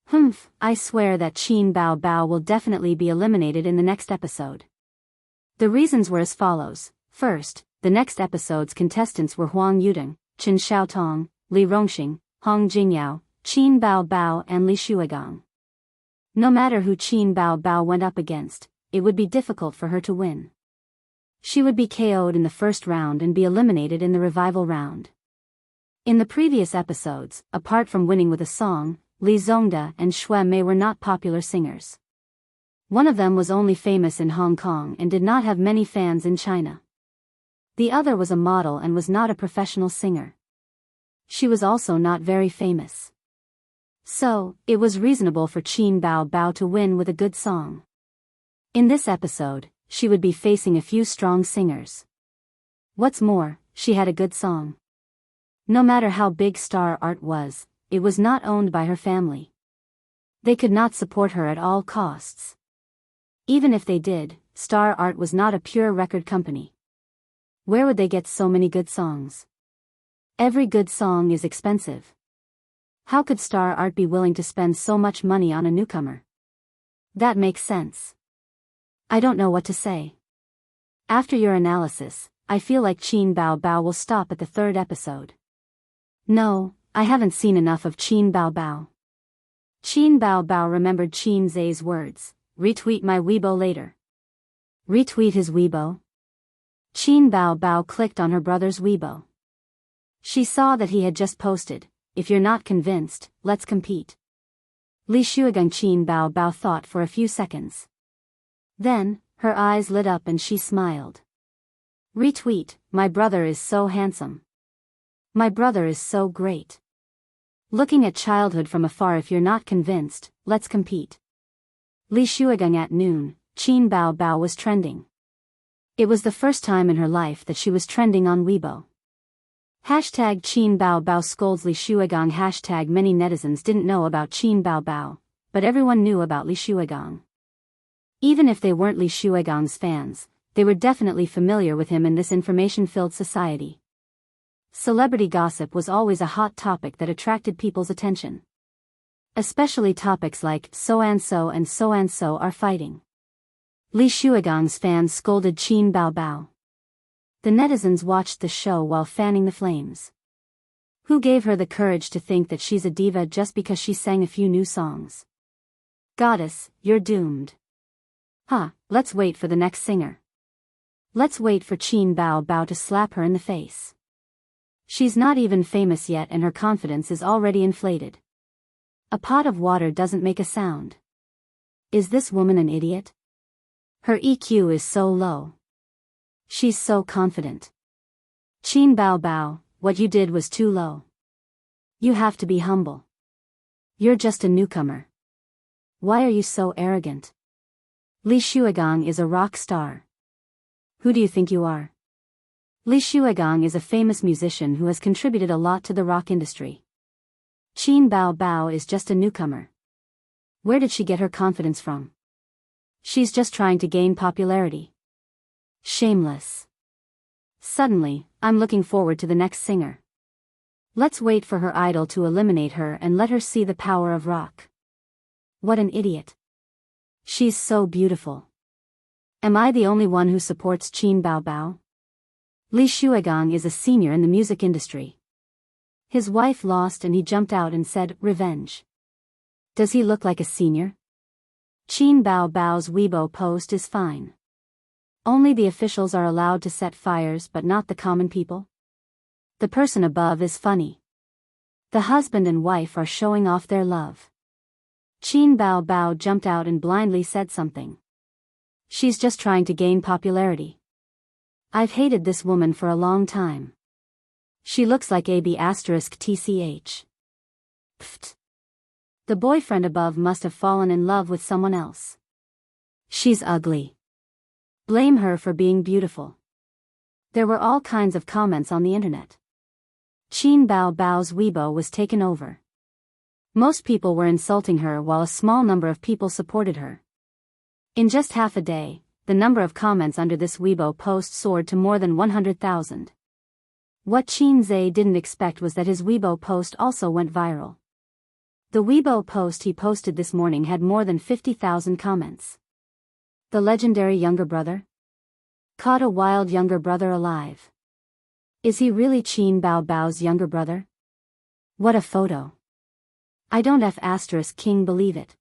Humph, I swear that Qin Bao Bao will definitely be eliminated in the next episode. The reasons were as follows. First, the next episode's contestants were Huang Yudong, Chen Xiaotong, Li Rongxing, Hong Jingyao, Qin Bao Bao and Li Shuigang. No matter who Qin Bao Bao went up against, it would be difficult for her to win. She would be KO'd in the first round and be eliminated in the revival round. In the previous episodes, apart from winning with a song, Li Zongda and Xue Mei were not popular singers. One of them was only famous in Hong Kong and did not have many fans in China. The other was a model and was not a professional singer. She was also not very famous. So, it was reasonable for Qin Bao Bao to win with a good song. In this episode, she would be facing a few strong singers. What's more, she had a good song. No matter how big Star Art was, it was not owned by her family. They could not support her at all costs. Even if they did, Star Art was not a pure record company. Where would they get so many good songs? Every good song is expensive. How could Star Art be willing to spend so much money on a newcomer? That makes sense. I don't know what to say. After your analysis, I feel like Qin Bao Bao will stop at the third episode. No, I haven't seen enough of Qin Bao Bao. Qin Bao Bao remembered Qin Zai's words, retweet my Weibo later. Retweet his Weibo? Qin Bao Bao clicked on her brother's Weibo. She saw that he had just posted, if you're not convinced, let's compete. Li Shuigang. Qin Bao Bao thought for a few seconds. Then, her eyes lit up and she smiled. Retweet, my brother is so handsome. My brother is so great. Looking at childhood from afar. If you're not convinced, let's compete. Li Shuigang. At noon, Qin Bao Bao was trending. It was the first time in her life that she was trending on Weibo. Hashtag Qin Bao Bao scolds Li Shuigang. Hashtag many netizens didn't know about Qin Bao Bao, but everyone knew about Li Shuigang. Even if they weren't Li Shuigang's fans, they were definitely familiar with him in this information-filled society. Celebrity gossip was always a hot topic that attracted people's attention. Especially topics like so-and-so and so-and-so are fighting. Li Shuigang's fans scolded Qin Bao Bao. The netizens watched the show while fanning the flames. Who gave her the courage to think that she's a diva just because she sang a few new songs? Goddess, you're doomed. Let's wait for the next singer. Let's wait for Qin Bao Bao to slap her in the face. She's not even famous yet and her confidence is already inflated. A pot of water doesn't make a sound. Is this woman an idiot? Her EQ is so low. She's so confident. Qin Bao Bao, what you did was too low. You have to be humble. You're just a newcomer. Why are you so arrogant? Li Shuigang is a rock star. Who do you think you are? Li Shuigang is a famous musician who has contributed a lot to the rock industry. Qin Bao Bao is just a newcomer. Where did she get her confidence from? She's just trying to gain popularity. Shameless. Suddenly, I'm looking forward to the next singer. Let's wait for her idol to eliminate her and let her see the power of rock. What an idiot. She's so beautiful. Am I the only one who supports Qin Bao Bao? Li Shuigang is a senior in the music industry. His wife lost and he jumped out and said, revenge. Does he look like a senior? Qin Bao Bao's Weibo post is fine. Only the officials are allowed to set fires but not the common people. The person above is funny. The husband and wife are showing off their love. Qin Bao Bao jumped out and blindly said something. She's just trying to gain popularity. I've hated this woman for a long time. She looks like AB*TCH. Pfft. The boyfriend above must have fallen in love with someone else. She's ugly. Blame her for being beautiful. There were all kinds of comments on the internet. Qin Bao Bao's Weibo was taken over. Most people were insulting her while a small number of people supported her. In just half a day, the number of comments under this Weibo post soared to more than 100,000. What Qin Zhe didn't expect was that his Weibo post also went viral. The Weibo post he posted this morning had more than 50,000 comments. The legendary younger brother? Caught a wild younger brother alive. Is he really Qin Bao Bao's younger brother? What a photo. I don't King believe it.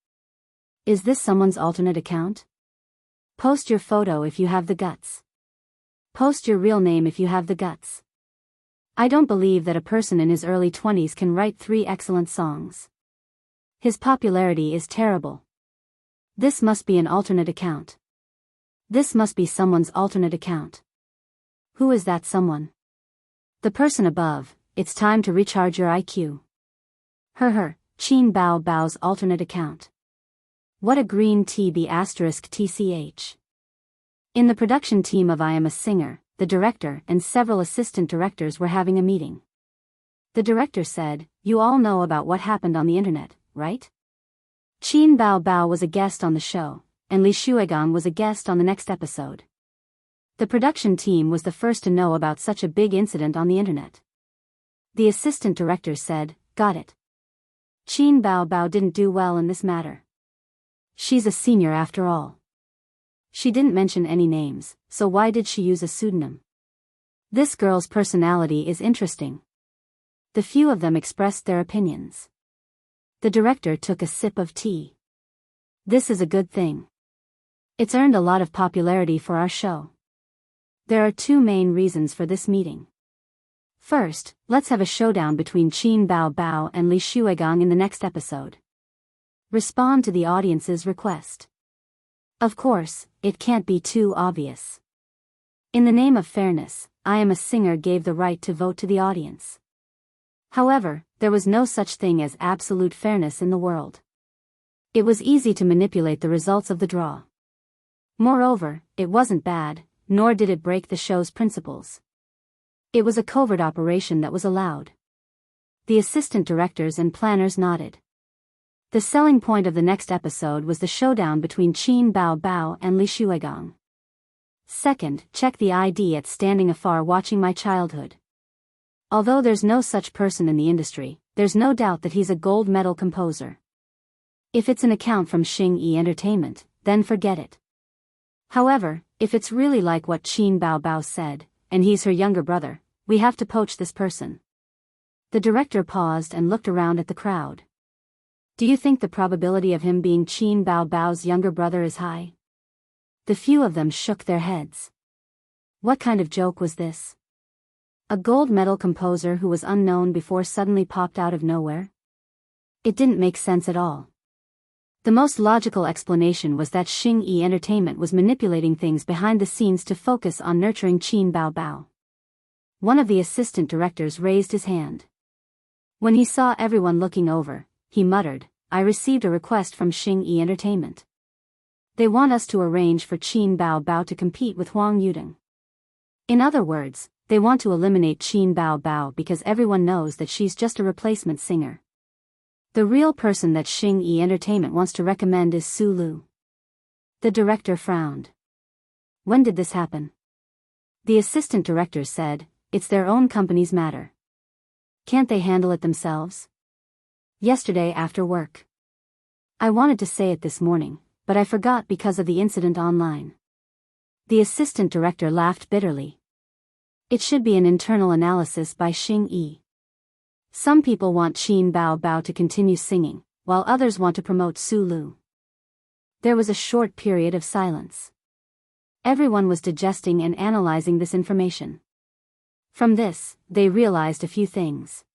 Is this someone's alternate account? Post your photo if you have the guts. Post your real name if you have the guts. I don't believe that a person in his early 20s can write 3 excellent songs. His popularity is terrible. This must be an alternate account. This must be someone's alternate account. Who is that someone? The person above. It's time to recharge your IQ. Qin Bao Bao's alternate account. What a green TB*TCH. In the production team of I Am a Singer, the director and several assistant directors were having a meeting. The director said, "You all know about what happened on the internet, right? Qin Bao Bao was a guest on the show, and Li Shuigang was a guest on the next episode. The production team was the first to know about such a big incident on the internet." The assistant director said, "Got it. Qin Bao Bao didn't do well in this matter. She's a senior after all. She didn't mention any names, so why did she use a pseudonym? This girl's personality is interesting." The few of them expressed their opinions. The director took a sip of tea. This is a good thing. It's earned a lot of popularity for our show. There are 2 main reasons for this meeting. First, let's have a showdown between Qin Bao Bao and Li Shuigang in the next episode. Respond to the audience's request. Of course, it can't be too obvious. In the name of fairness, I Am a Singer gave the right to vote to the audience. However, there was no such thing as absolute fairness in the world. It was easy to manipulate the results of the draw. Moreover, it wasn't bad, nor did it break the show's principles. It was a covert operation that was allowed. The assistant directors and planners nodded. The selling point of the next episode was the showdown between Qin Bao Bao and Li Shuigang. Second, check the ID at standing afar watching my childhood. Although there's no such person in the industry, there's no doubt that he's a gold medal composer. If it's an account from Xingyi Entertainment, then forget it. However, if it's really like what Qin Bao Bao said, and he's her younger brother, we have to poach this person. The director paused and looked around at the crowd. Do you think the probability of him being Qin Bao Bao's younger brother is high? The few of them shook their heads. What kind of joke was this? A gold medal composer who was unknown before suddenly popped out of nowhere? It didn't make sense at all. The most logical explanation was that Xingyi Entertainment was manipulating things behind the scenes to focus on nurturing Qin Bao Bao. One of the assistant directors raised his hand. When he saw everyone looking over, he muttered, "I received a request from Xingyi Entertainment. They want us to arrange for Qin Bao Bao to compete with Huang Yudong. In other words, they want to eliminate Qin Bao Bao because everyone knows that she's just a replacement singer. The real person that Xingyi Entertainment wants to recommend is Su Lu." The director frowned. When did this happen? The assistant director said, "It's their own company's matter. Can't they handle it themselves?" Yesterday after work. I wanted to say it this morning, but I forgot because of the incident online. The assistant director laughed bitterly. It should be an internal analysis by Xingyi. Some people want Qin Bao Bao to continue singing, while others want to promote Su Lu. There was a short period of silence. Everyone was digesting and analyzing this information. From this, they realized a few things.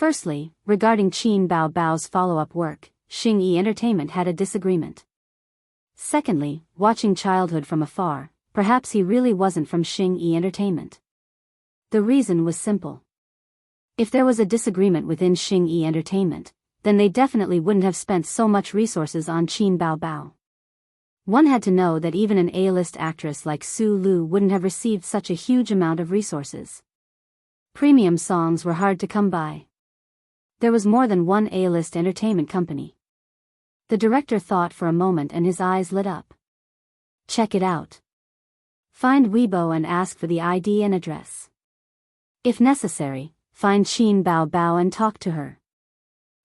Firstly, regarding Qin Bao Bao's follow-up work, Xing Yi Entertainment had a disagreement. Secondly, watching childhood from afar, perhaps he really wasn't from Xing Yi Entertainment. The reason was simple. If there was a disagreement within Xing Yi Entertainment, then they definitely wouldn't have spent so much resources on Qin Bao Bao. One had to know that even an A-list actress like Su Lu wouldn't have received such a huge amount of resources. Premium songs were hard to come by. There was more than one A-list entertainment company. The director thought for a moment and his eyes lit up. Check it out. Find Weibo and ask for the ID and address. If necessary, find Qin Bao Bao and talk to her.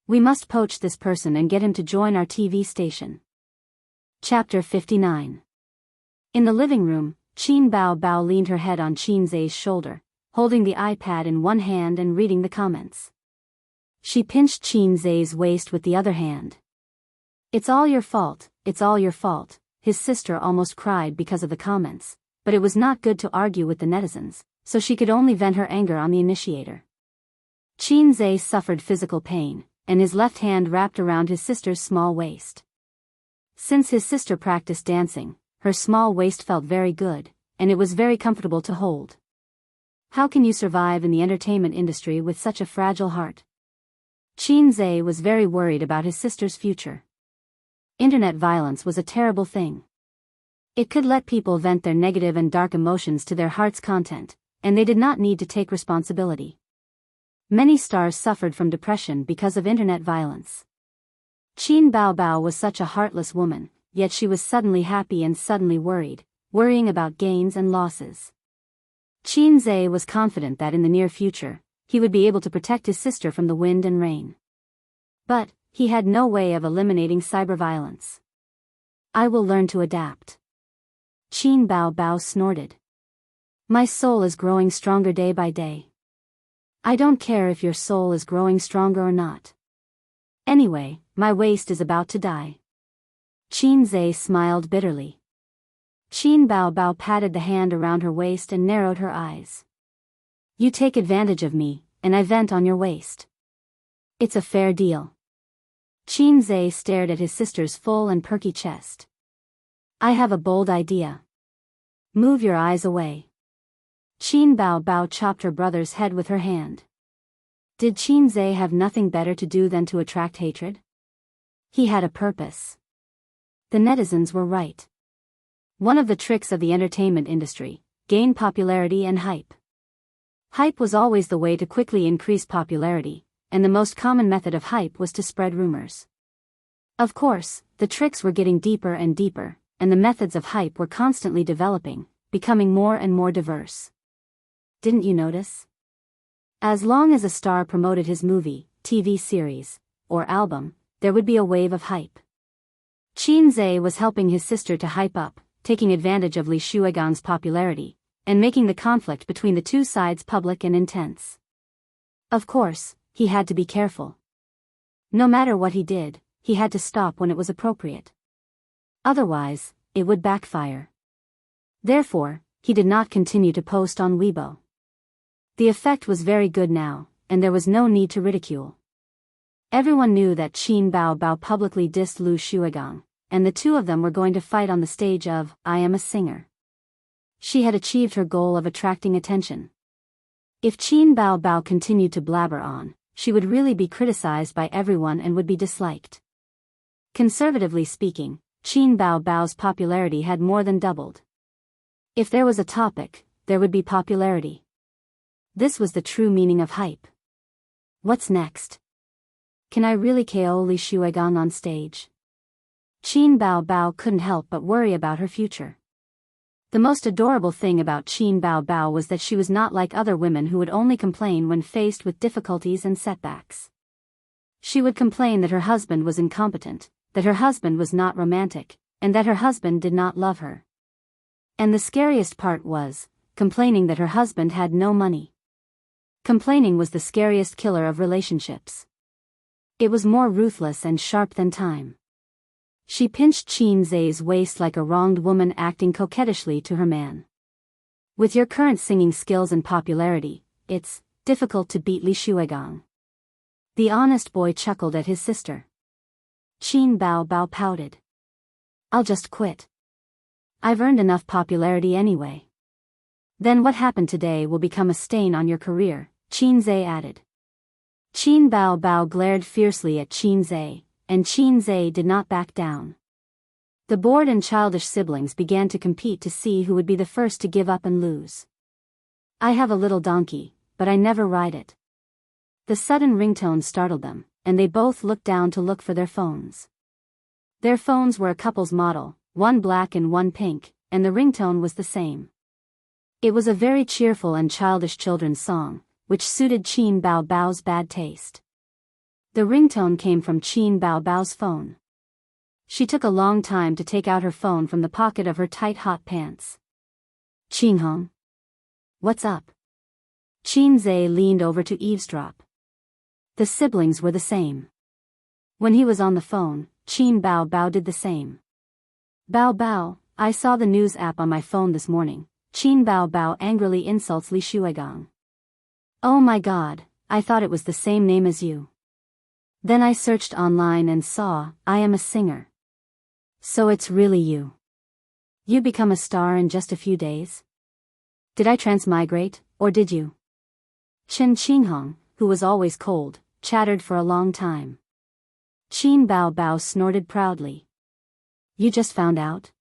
We must poach this person and get him to join our TV station. Chapter 59. In the living room, Qin Bao Bao leaned her head on Qin Zai's shoulder, holding the iPad in one hand and reading the comments. She pinched Qin Zai's waist with the other hand. It's all your fault, it's all your fault, his sister almost cried because of the comments, but it was not good to argue with the netizens, so she could only vent her anger on the initiator. Qin Zai suffered physical pain, and his left hand wrapped around his sister's small waist. Since his sister practiced dancing, her small waist felt very good, and it was very comfortable to hold. How can you survive in the entertainment industry with such a fragile heart? Qin Zai was very worried about his sister's future. Internet violence was a terrible thing. It could let people vent their negative and dark emotions to their heart's content, and they did not need to take responsibility. Many stars suffered from depression because of internet violence. Qin Bao Bao was such a heartless woman, yet she was suddenly happy and suddenly worried, worrying about gains and losses. Qin Zai was confident that in the near future, he would be able to protect his sister from the wind and rain. But he had no way of eliminating cyber violence. I will learn to adapt. Qin Bao Bao snorted. My soul is growing stronger day by day. I don't care if your soul is growing stronger or not. Anyway, my waist is about to die. Qin Zai smiled bitterly. Qin Bao Bao patted the hand around her waist and narrowed her eyes. You take advantage of me, and I vent on your waist. It's a fair deal. Qin Zai stared at his sister's full and perky chest. I have a bold idea. Move your eyes away. Qin Bao Bao chopped her brother's head with her hand. Did Qin Zai have nothing better to do than to attract hatred? He had a purpose. The netizens were right. One of the tricks of the entertainment industry, gain popularity and hype. Hype was always the way to quickly increase popularity, and the most common method of hype was to spread rumors. Of course, the tricks were getting deeper and deeper, and the methods of hype were constantly developing, becoming more and more diverse. Didn't you notice? As long as a star promoted his movie, TV series, or album, there would be a wave of hype. Qin Zai was helping his sister to hype up, taking advantage of Li Shuigang's popularity, and making the conflict between the two sides public and intense. Of course, he had to be careful. No matter what he did, he had to stop when it was appropriate. Otherwise, it would backfire. Therefore, he did not continue to post on Weibo. The effect was very good now, and there was no need to ridicule. Everyone knew that Qin Bao Bao publicly dissed Lu Shuigang, and the two of them were going to fight on the stage of I Am a Singer. She had achieved her goal of attracting attention. If Qin Bao Bao continued to blabber on, she would really be criticized by everyone and would be disliked. Conservatively speaking, Qin Bao Bao's popularity had more than doubled. If there was a topic, there would be popularity. This was the true meaning of hype. What's next? Can I really KO Li Shuigang on stage? Qin Bao Bao couldn't help but worry about her future. The most adorable thing about Qin Bao Bao was that she was not like other women who would only complain when faced with difficulties and setbacks. She would complain that her husband was incompetent, that her husband was not romantic, and that her husband did not love her. And the scariest part was, complaining that her husband had no money. Complaining was the scariest killer of relationships. It was more ruthless and sharp than time. She pinched Qin Zai's waist like a wronged woman acting coquettishly to her man. With your current singing skills and popularity, it's difficult to beat Li Shuigang. The honest boy chuckled at his sister. Qin Bao Bao pouted. I'll just quit. I've earned enough popularity anyway. Then what happened today will become a stain on your career, Qin Zhe added. Qin Bao Bao glared fiercely at Qin Zhe, and Qin Zhe did not back down. The bored and childish siblings began to compete to see who would be the first to give up and lose. I have a little donkey, but I never ride it. The sudden ringtone startled them, and they both looked down to look for their phones. Their phones were a couple's model, one black and one pink, and the ringtone was the same. It was a very cheerful and childish children's song, which suited Qin Bao Bao's bad taste. The ringtone came from Qin Bao Bao's phone. She took a long time to take out her phone from the pocket of her tight hot pants. Qinghong. What's up? Qin Zhe leaned over to eavesdrop. The siblings were the same. When he was on the phone, Qin Bao Bao did the same. Bao Bao, I saw the news app on my phone this morning. Qin Bao Bao angrily insults Li Shuigang. Oh my god, I thought it was the same name as you. Then I searched online and saw, I am a singer. So it's really you. You become a star in just a few days? Did I transmigrate, or did you? Chen Qinghong, who was always cold, chattered for a long time. Qin Bao Bao snorted proudly. You just found out?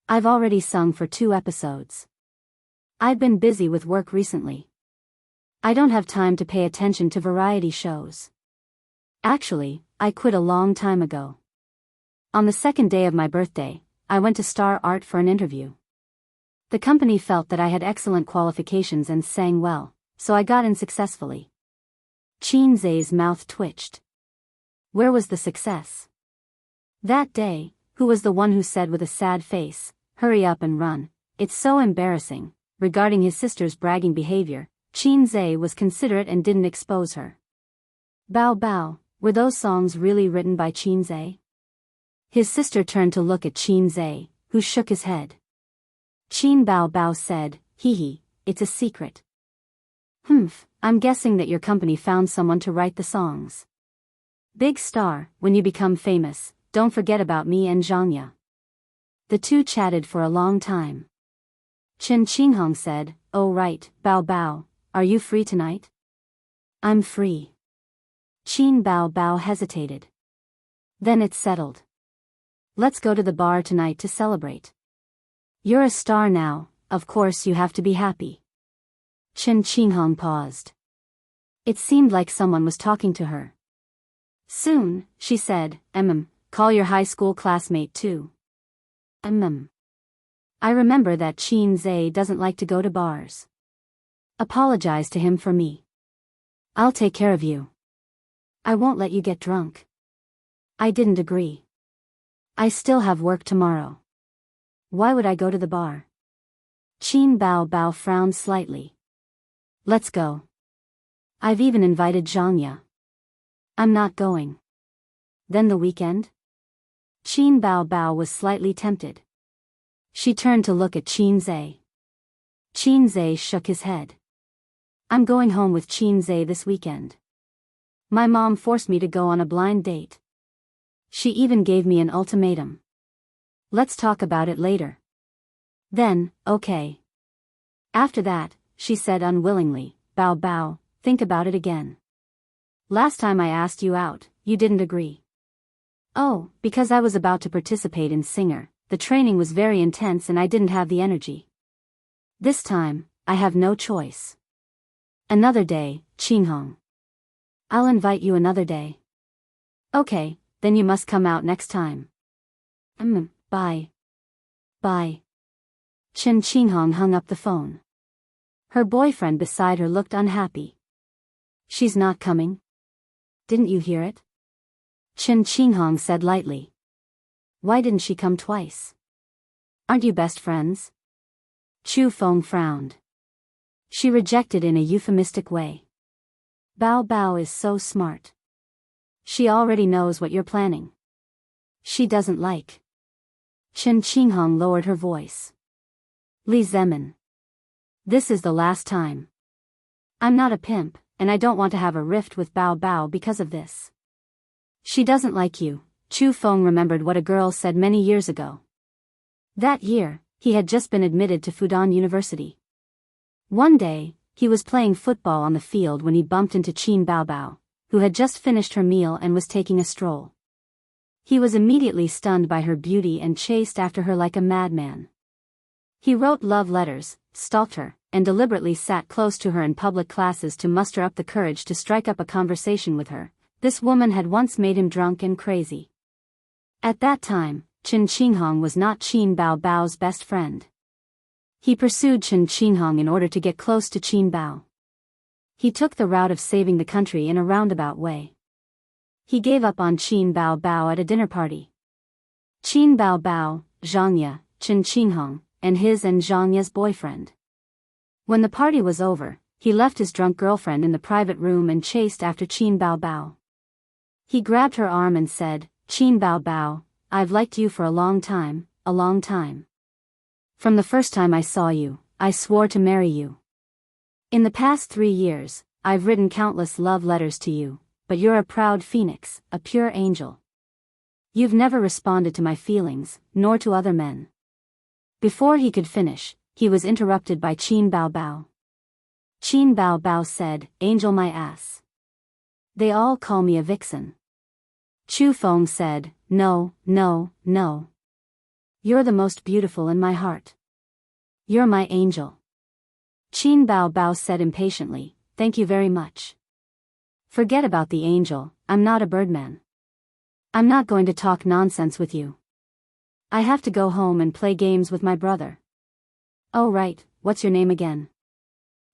I've already sung for 2 episodes. I've been busy with work recently. I don't have time to pay attention to variety shows. Actually, I quit a long time ago. On the 2nd day of my birthday, I went to Star Art for an interview. The company felt that I had excellent qualifications and sang well, so I got in successfully. Qin Zhe's mouth twitched. Where was the success? That day, who was the one who said with a sad face, hurry up and run, it's so embarrassing. Regarding his sister's bragging behavior, Qin Zhe was considerate and didn't expose her. Bao Bao, were those songs really written by Qin Zhe? His sister turned to look at Qin Zhe, who shook his head. Qin Bao Bao said, hee, it's a secret. I'm guessing that your company found someone to write the songs. Big star, when you become famous, don't forget about me and Zhangya. The two chatted for a long time. Chen Qinghong said, oh right, Bao Bao, are you free tonight? I'm free. Qin Bao Bao hesitated. Then it's settled. Let's go to the bar tonight to celebrate. You're a star now, of course you have to be happy. Chen Qinghong paused. It seemed like someone was talking to her. Soon, she said, call your high school classmate too. I remember that Qin Zhe doesn't like to go to bars. Apologize to him for me. I'll take care of you. I won't let you get drunk. I didn't agree. I still have work tomorrow. Why would I go to the bar? Qin Bao Bao frowned slightly. Let's go. I've even invited Zhangya. I'm not going. Then the weekend? Qin Bao Bao was slightly tempted. She turned to look at Qin Zhe. Qin Zhe shook his head. I'm going home with Qin Zhe this weekend. My mom forced me to go on a blind date. She even gave me an ultimatum. Let's talk about it later. Then, okay. After that, she said unwillingly, Bao Bao, think about it again. Last time I asked you out, you didn't agree. Oh, because I was about to participate in Singer, the training was very intense and I didn't have the energy. This time, I have no choice. Another day, Qinghong. I'll invite you another day. Okay, then you must come out next time. Bye. Bye. Chen Qinghong hung up the phone. Her boyfriend beside her looked unhappy. She's not coming? Didn't you hear it? Chen Qinghong said lightly. Why didn't she come twice? Aren't you best friends? Chu Feng frowned. She rejected in a euphemistic way. Bao Bao is so smart. She already knows what you're planning. She doesn't like. Chen Qinghong lowered her voice. Li Zemin. This is the last time. I'm not a pimp, and I don't want to have a rift with Bao Bao because of this. She doesn't like you. Chu Feng remembered what a girl said many years ago. That year, he had just been admitted to Fudan University. One day, he was playing football on the field when he bumped into Qin Baobao, who had just finished her meal and was taking a stroll. He was immediately stunned by her beauty and chased after her like a madman. He wrote love letters, stalked her, and deliberately sat close to her in public classes to muster up the courage to strike up a conversation with her. This woman had once made him drunk and crazy. At that time, Chen Qinghong was not Qin Bao Bao's best friend. He pursued Chen Qinghong in order to get close to Qin Bao. He took the route of saving the country in a roundabout way. He gave up on Qin Bao Bao at a dinner party. Qin Bao Bao, Zhangya, Chen Qinghong, and his and Zhangya's boyfriend. When the party was over, he left his drunk girlfriend in the private room and chased after Qin Bao Bao. He grabbed her arm and said, "Qin Bao Bao, I've liked you for a long time, a long time. From the first time I saw you, I swore to marry you. In the past 3 years, I've written countless love letters to you, but you're a proud phoenix, a pure angel. You've never responded to my feelings, nor to other men." Before he could finish, he was interrupted by Qin Bao Bao. Qin Bao Bao said, "Angel my ass. They all call me a vixen." Chu Feng said, "No, no, no. You're the most beautiful in my heart. You're my angel." Qin Bao Bao said impatiently, "Thank you very much. Forget about the angel, I'm not a birdman. I'm not going to talk nonsense with you. I have to go home and play games with my brother." "Oh right, what's your name again?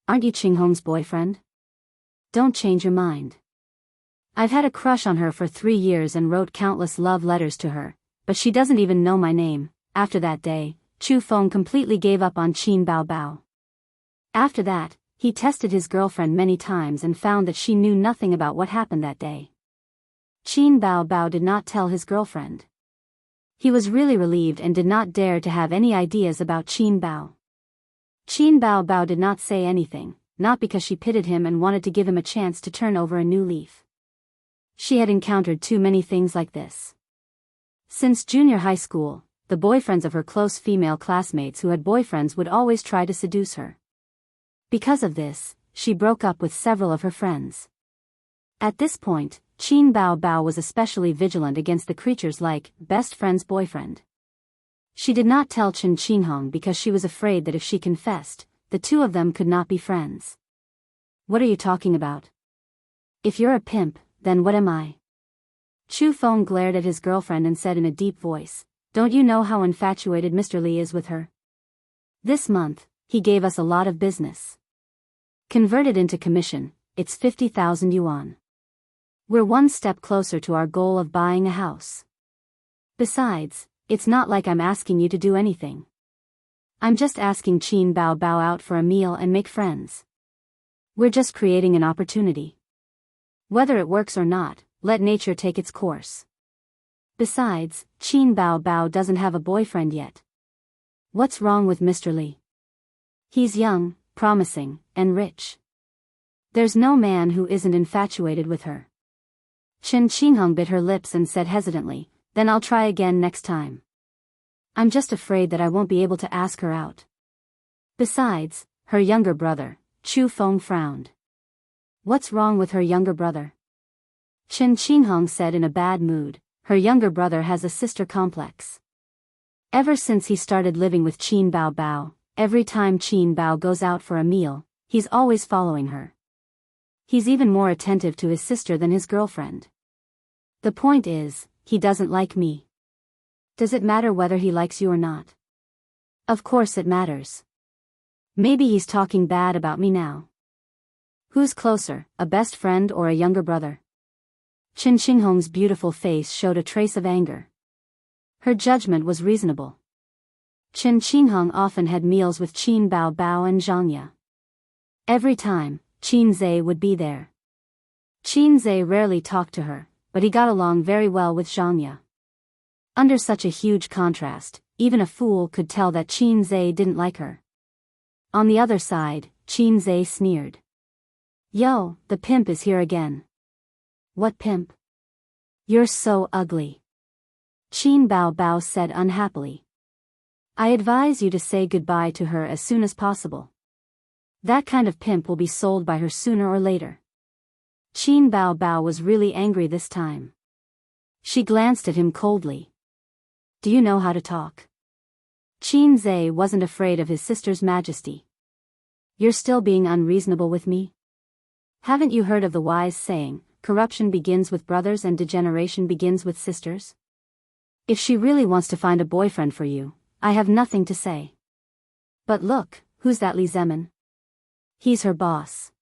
Aren't you Qinghong's boyfriend? Don't change your mind. I've had a crush on her for 3 years and wrote countless love letters to her, but she doesn't even know my name." After that day, Chu Feng completely gave up on Qin Bao Bao. After that, he tested his girlfriend many times and found that she knew nothing about what happened that day. Qin Bao Bao did not tell his girlfriend. He was really relieved and did not dare to have any ideas about Qin Bao. Qin Bao Bao did not say anything, not because she pitied him and wanted to give him a chance to turn over a new leaf. She had encountered too many things like this. Since junior high school, the boyfriends of her close female classmates who had boyfriends would always try to seduce her. Because of this, she broke up with several of her friends. At this point, Qin Bao Bao was especially vigilant against the creatures like best friend's boyfriend. She did not tell Chen Qinghong because she was afraid that if she confessed, the two of them could not be friends. "What are you talking about? If you're a pimp, then what am I?" Chu Feng glared at his girlfriend and said in a deep voice, "Don't you know how infatuated Mr. Li is with her? This month, he gave us a lot of business. Converted into commission, it's 50,000 yuan. We're one step closer to our goal of buying a house. Besides, it's not like I'm asking you to do anything. I'm just asking Qin Bao Bao out for a meal and make friends. We're just creating an opportunity. Whether it works or not, let nature take its course. Besides, Qin Bao Bao doesn't have a boyfriend yet. What's wrong with Mr. Li? He's young, promising, and rich. There's no man who isn't infatuated with her." Chen Qinghong bit her lips and said hesitantly, "Then I'll try again next time. I'm just afraid that I won't be able to ask her out." Besides, her younger brother, Chu Feng frowned. "What's wrong with her younger brother?" Chen Qinghong said in a bad mood, "Her younger brother has a sister complex. Ever since he started living with Qin Bao Bao, every time Qin Bao goes out for a meal, he's always following her. He's even more attentive to his sister than his girlfriend. The point is, he doesn't like me. Does it matter whether he likes you or not?" "Of course it matters. Maybe he's talking bad about me now. Who's closer, a best friend or a younger brother?" Chen Qinghong's beautiful face showed a trace of anger. Her judgment was reasonable. Chen Qinghong often had meals with Qin Bao Bao and Zhangya. Every time, Qin Zhe would be there. Qin Zhe rarely talked to her, but he got along very well with Zhangya. Under such a huge contrast, even a fool could tell that Qin Zhe didn't like her. On the other side, Qin Zhe sneered. Yo, the pimp is here again. What pimp? You're so ugly. Qin Bao Bao said unhappily. I advise you to say goodbye to her as soon as possible. That kind of pimp will be sold by her sooner or later. Qin Bao Bao was really angry this time. She glanced at him coldly. Do you know how to talk? Qin Zhe wasn't afraid of his sister's majesty. You're still being unreasonable with me? Haven't you heard of the wise saying, corruption begins with brothers and degeneration begins with sisters? If she really wants to find a boyfriend for you, I have nothing to say. But look, who's that Li Zemin? He's her boss.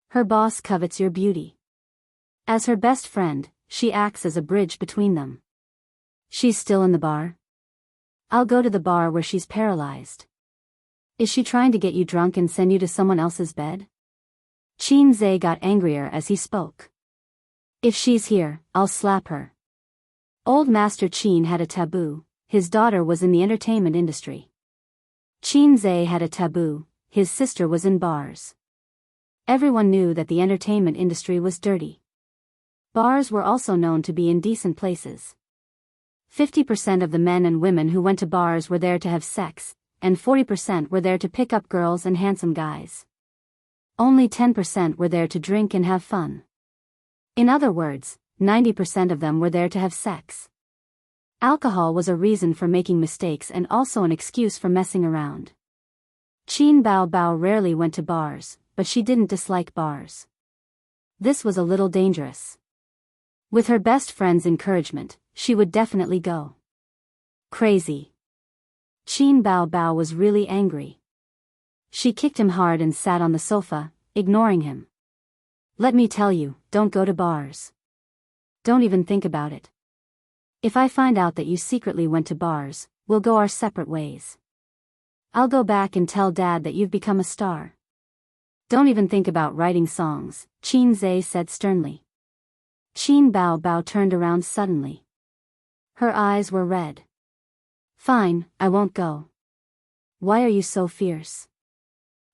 Her boss covets your beauty. As her best friend, she acts as a bridge between them. She's still in the bar? I'll go to the bar where she's paralyzed. Is she trying to get you drunk and send you to someone else's bed? Qin Zhe got angrier as he spoke. If she's here, I'll slap her. Old Master Qin had a taboo, his daughter was in the entertainment industry. Qin Zhe had a taboo, his sister was in bars. Everyone knew that the entertainment industry was dirty. Bars were also known to be indecent places. 50% of the men and women who went to bars were there to have sex, and 40% were there to pick up girls and handsome guys. Only 10% were there to drink and have fun. In other words, 90% of them were there to have sex. Alcohol was a reason for making mistakes and also an excuse for messing around. Qin Bao Bao rarely went to bars, but she didn't dislike bars. This was a little dangerous. With her best friend's encouragement, she would definitely go. Crazy. Qin Bao Bao was really angry. She kicked him hard and sat on the sofa, ignoring him. Let me tell you, don't go to bars. Don't even think about it. If I find out that you secretly went to bars, we'll go our separate ways. I'll go back and tell Dad that you've become a star. Don't even think about writing songs, Qin Zhe said sternly. Qin Bao Bao turned around suddenly. Her eyes were red. Fine, I won't go. Why are you so fierce?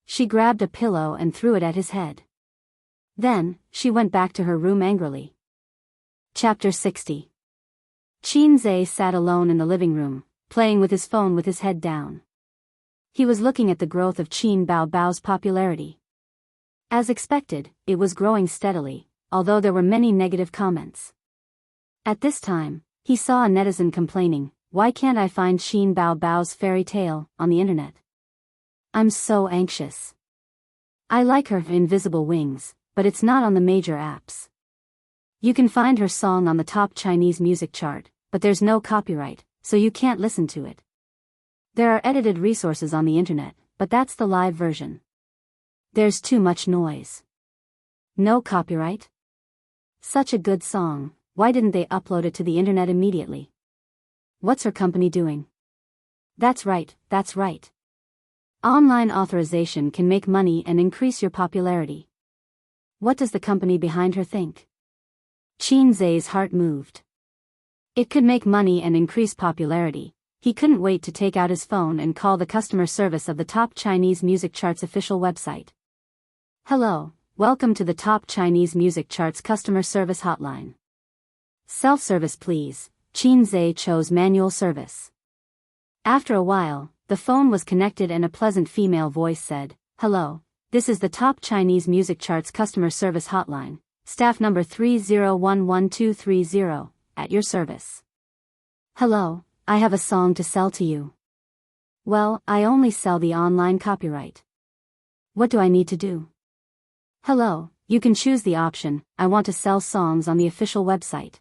She grabbed a pillow and threw it at his head. Then, she went back to her room angrily. Chapter 60. Qin Zhe sat alone in the living room, playing with his phone with his head down. He was looking at the growth of Qin Bao Bao's popularity. As expected, it was growing steadily, although there were many negative comments. At this time, he saw a netizen complaining, "Why can't I find Qin Bao Bao's fairy tale on the internet? I'm so anxious. I like her Invisible Wings, but it's not on the major apps. You can find her song on the top Chinese music chart, but there's no copyright, so you can't listen to it. There are edited resources on the internet, but that's the live version. There's too much noise. No copyright? Such a good song, why didn't they upload it to the internet immediately? What's her company doing? That's right, that's right. Online authorization can make money and increase your popularity. What does the company behind her think?" Qin Zhe's heart moved. It could make money and increase popularity. He couldn't wait to take out his phone and call the customer service of the top Chinese music chart's official website. "Hello, welcome to the top Chinese music chart's customer service hotline. Self-service please." Qin Zhe chose manual service. After a while, the phone was connected and a pleasant female voice said, "Hello, this is the top Chinese music chart's customer service hotline, staff number 3011230, at your service. Hello, I have a song to sell to you." "Well, I only sell the online copyright. What do I need to do?" "Hello, you can choose the option, I want to sell songs on the official website.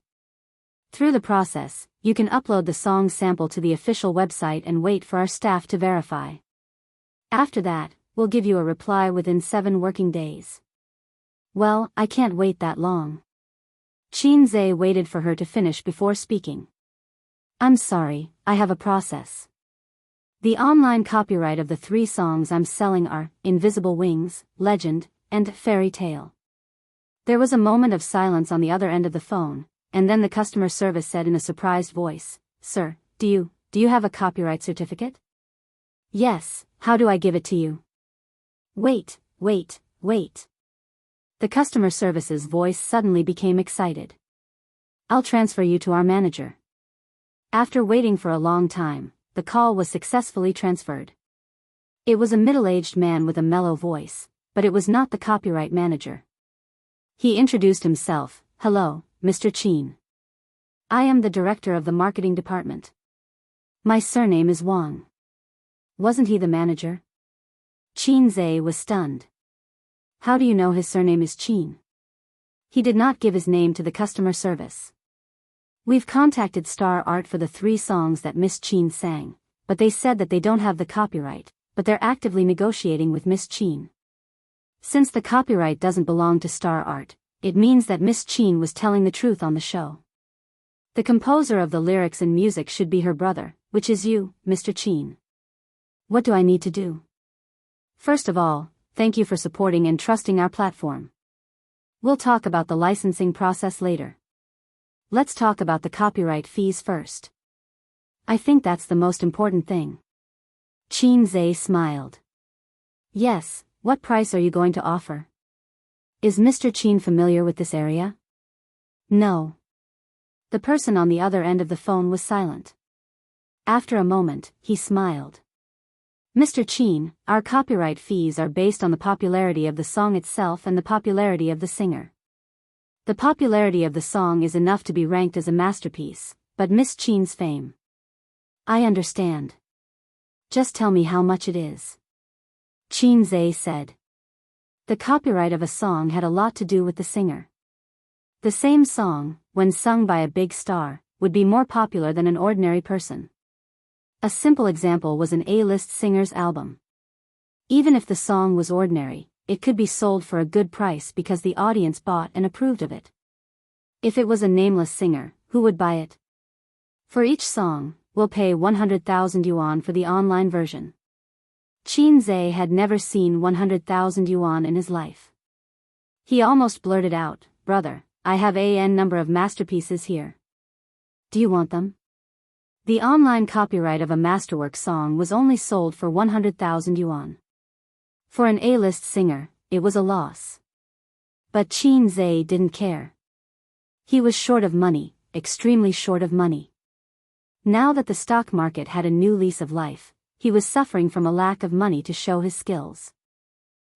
Through the process, you can upload the song sample to the official website and wait for our staff to verify. After that, we'll give you a reply within 7 working days." "Well, I can't wait that long." Qin Zhe waited for her to finish before speaking. "I'm sorry, I have a process. The online copyright of the 3 songs I'm selling are Invisible Wings, Legend, and Fairy Tale." There was a moment of silence on the other end of the phone, and then the customer service said in a surprised voice, "Sir, do you have a copyright certificate?" "Yes, how do I give it to you?" Wait. The customer service's voice suddenly became excited. I'll transfer you to our manager. After waiting for a long time, the call was successfully transferred. It was a middle-aged man with a mellow voice, but it was not the copyright manager. He introduced himself. Hello, Mr. Qin. I am the director of the marketing department. My surname is Wang. Wasn't he the manager? Qin Zhe was stunned. How do you know his surname is Qin? He did not give his name to the customer service. We've contacted Star Art for the 3 songs that Miss Qin sang, but they said that they don't have the copyright, but they're actively negotiating with Miss Qin. Since the copyright doesn't belong to Star Art, it means that Miss Qin was telling the truth on the show. The composer of the lyrics and music should be her brother, which is you, Mr. Qin. What do I need to do? First of all, thank you for supporting and trusting our platform. We'll talk about the licensing process later. Let's talk about the copyright fees first. I think that's the most important thing. Qin Zhe smiled. Yes, what price are you going to offer? Is Mr. Qin familiar with this area? No. The person on the other end of the phone was silent. After a moment, he smiled. Mr. Qin, our copyright fees are based on the popularity of the song itself and the popularity of the singer. The popularity of the song is enough to be ranked as a masterpiece, but Miss Qin's fame. I understand. Just tell me how much it is. Qin Zhe said. The copyright of a song had a lot to do with the singer. The same song, when sung by a big star, would be more popular than an ordinary person. A simple example was an A-list singer's album. Even if the song was ordinary, it could be sold for a good price because the audience bought and approved of it. If it was a nameless singer, who would buy it? For each song, we'll pay 100,000 yuan for the online version. Qin Zhe had never seen 100,000 yuan in his life. He almost blurted out, Brother, I have a n number of masterpieces here. Do you want them? The online copyright of a masterwork song was only sold for 100,000 yuan. For an A-list singer, it was a loss. But Qin Zhe didn't care. He was short of money, extremely short of money. Now that the stock market had a new lease of life, he was suffering from a lack of money to show his skills.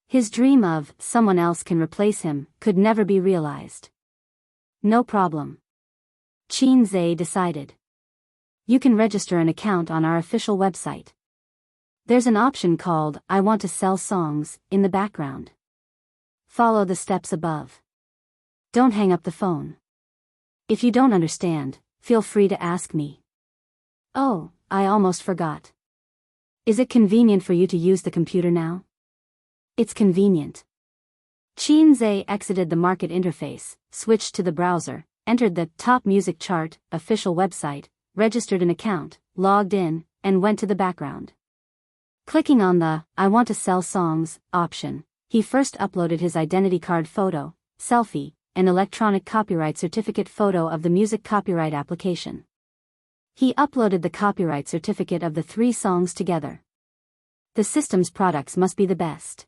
His dream of someone else can replace him could never be realized. No problem. Qin Zhe decided. You can register an account on our official website. There's an option called I want to sell songs in the background. Follow the steps above. Don't hang up the phone. If you don't understand, feel free to ask me. Oh, I almost forgot. Is it convenient for you to use the computer now? It's convenient. Qin Zhe exited the market interface, switched to the browser, entered the top music chart, official website, registered an account, logged in, and went to the background. Clicking on the I want to sell songs option, he first uploaded his identity card photo, selfie, and electronic copyright certificate photo of the music copyright application. He uploaded the copyright certificate of the 3 songs together. The system's products must be the best.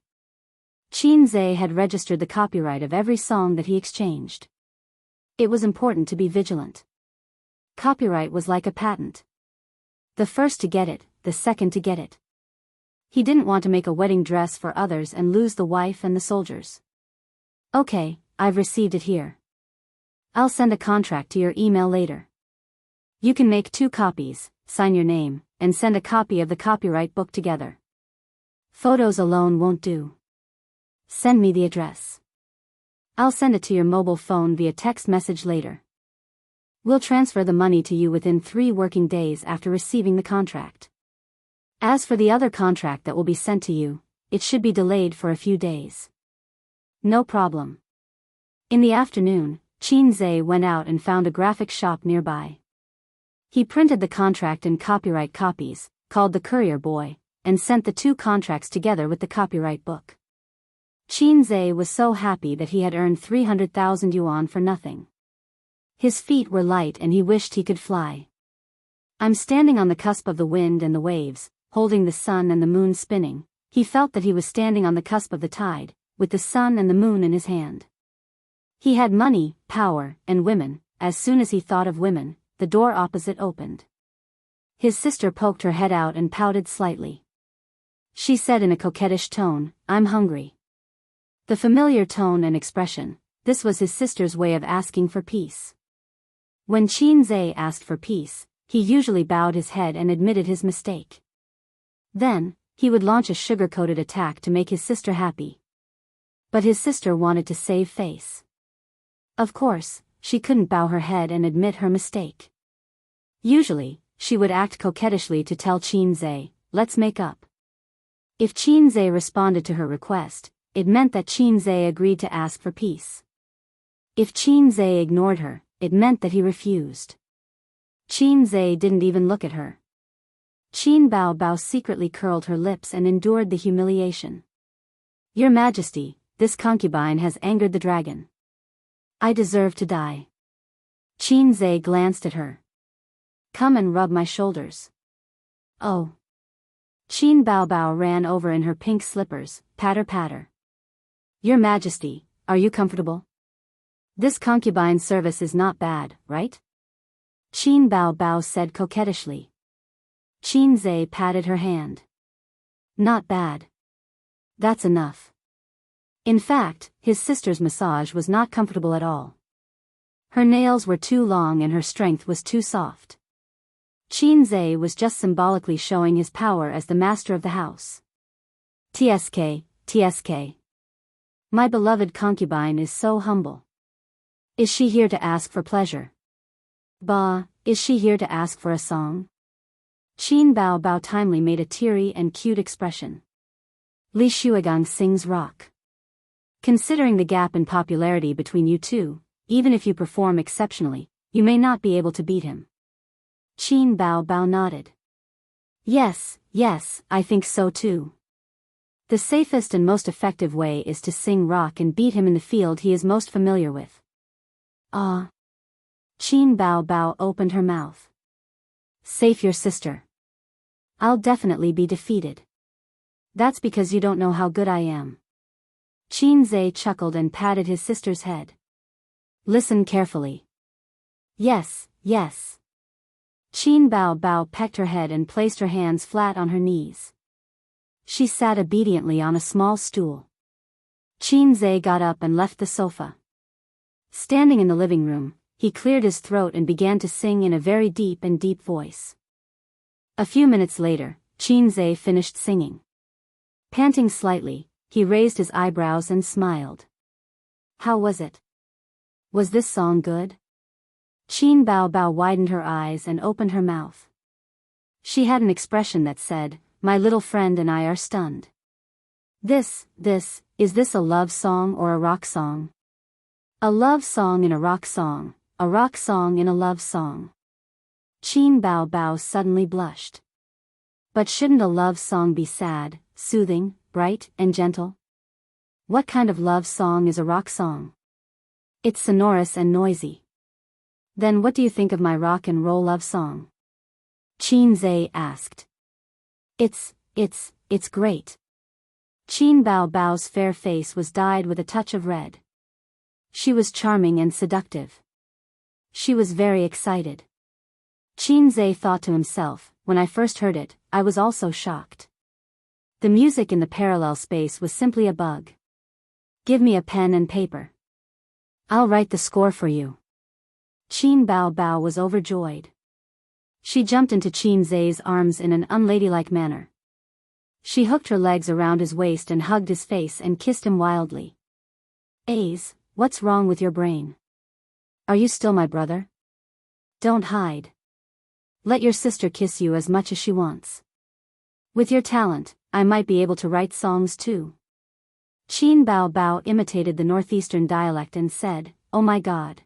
Qin Zhe had registered the copyright of every song that he exchanged. It was important to be vigilant. Copyright was like a patent. The first to get it, the second to get it. He didn't want to make a wedding dress for others and lose the wife and the soldiers. Okay, I've received it here. I'll send a contract to your email later. You can make 2 copies, sign your name, and send a copy of the copyright book together. Photos alone won't do. Send me the address. I'll send it to your mobile phone via text message later. We'll transfer the money to you within 3 working days after receiving the contract. As for the other contract that will be sent to you, it should be delayed for a few days. No problem. In the afternoon, Qin Zhe went out and found a graphic shop nearby. He printed the contract in copyright copies, called the courier boy, and sent the 2 contracts together with the copyright book. Qin Zhe was so happy that he had earned 300,000 yuan for nothing. His feet were light and he wished he could fly. I'm standing on the cusp of the wind and the waves, holding the sun and the moon spinning. He felt that he was standing on the cusp of the tide, with the sun and the moon in his hand. He had money, power, and women. As soon as he thought of women, the door opposite opened. His sister poked her head out and pouted slightly. She said in a coquettish tone, "I'm hungry." The familiar tone and expression, this was his sister's way of asking for peace. When Qin Zhe asked for peace, he usually bowed his head and admitted his mistake. Then, he would launch a sugar-coated attack to make his sister happy. But his sister wanted to save face. Of course, she couldn't bow her head and admit her mistake. Usually, she would act coquettishly to tell Qin Zhe, "Let's make up." If Qin Zhe responded to her request, it meant that Qin Zhe agreed to ask for peace. If Qin Zhe ignored her, it meant that he refused. Qin Zhe didn't even look at her. Qin Bao secretly curled her lips and endured the humiliation. "Your Majesty, this concubine has angered the dragon. I deserve to die." Qin Zhe glanced at her. "Come and rub my shoulders." "Oh." Qin Bao ran over in her pink slippers, patter patter. "Your Majesty, are you comfortable? This concubine service is not bad, right?" Qin Bao said coquettishly. Qin Zhe patted her hand. "Not bad. That's enough." In fact, his sister's massage was not comfortable at all. Her nails were too long and her strength was too soft. Qin Zhe was just symbolically showing his power as the master of the house. "TSK, TSK. My beloved concubine is so humble. Is she here to ask for pleasure? Bah, is she here to ask for a song?" Qin Bao timely made a teary and cute expression. "Li Shuigang sings rock. Considering the gap in popularity between you two, even if you perform exceptionally, you may not be able to beat him." Qin Bao nodded. Yes, I think so too. The safest and most effective way is to sing rock and beat him in the field he is most familiar with." "Ah." Qin Bao opened her mouth. "Safe your sister. I'll definitely be defeated. That's because you don't know how good I am." Qin Zhe chuckled and patted his sister's head. "Listen carefully." Yes. Qin Bao pecked her head and placed her hands flat on her knees. She sat obediently on a small stool. Qin Zhe got up and left the sofa. Standing in the living room, he cleared his throat and began to sing in a very deep voice. A few minutes later, Qin Zhe finished singing. Panting slightly, he raised his eyebrows and smiled. "How was it? Was this song good?" Qin Bao widened her eyes and opened her mouth. She had an expression that said, "My little friend and I are stunned." Is this a love song or a rock song?" "A love song in a rock song, a rock song in a love song." Qin Bao suddenly blushed. "But shouldn't a love song be sad, soothing, bright, and gentle? What kind of love song is a rock song?" "It's sonorous and noisy." "Then what do you think of my rock and roll love song?" Qin Zhe asked. It's great." Qin Bao's fair face was dyed with a touch of red. She was charming and seductive. She was very excited. Qin Zhe thought to himself, "When I first heard it, I was also shocked. The music in the parallel space was simply a bug. Give me a pen and paper. I'll write the score for you." Qin Bao was overjoyed. She jumped into Qin Zhe's arms in an unladylike manner. She hooked her legs around his waist and hugged his face and kissed him wildly. "Aze, what's wrong with your brain? Are you still my brother? Don't hide. Let your sister kiss you as much as she wants. With your talent, I might be able to write songs too." Qin Bao imitated the northeastern dialect and said, "Oh my God."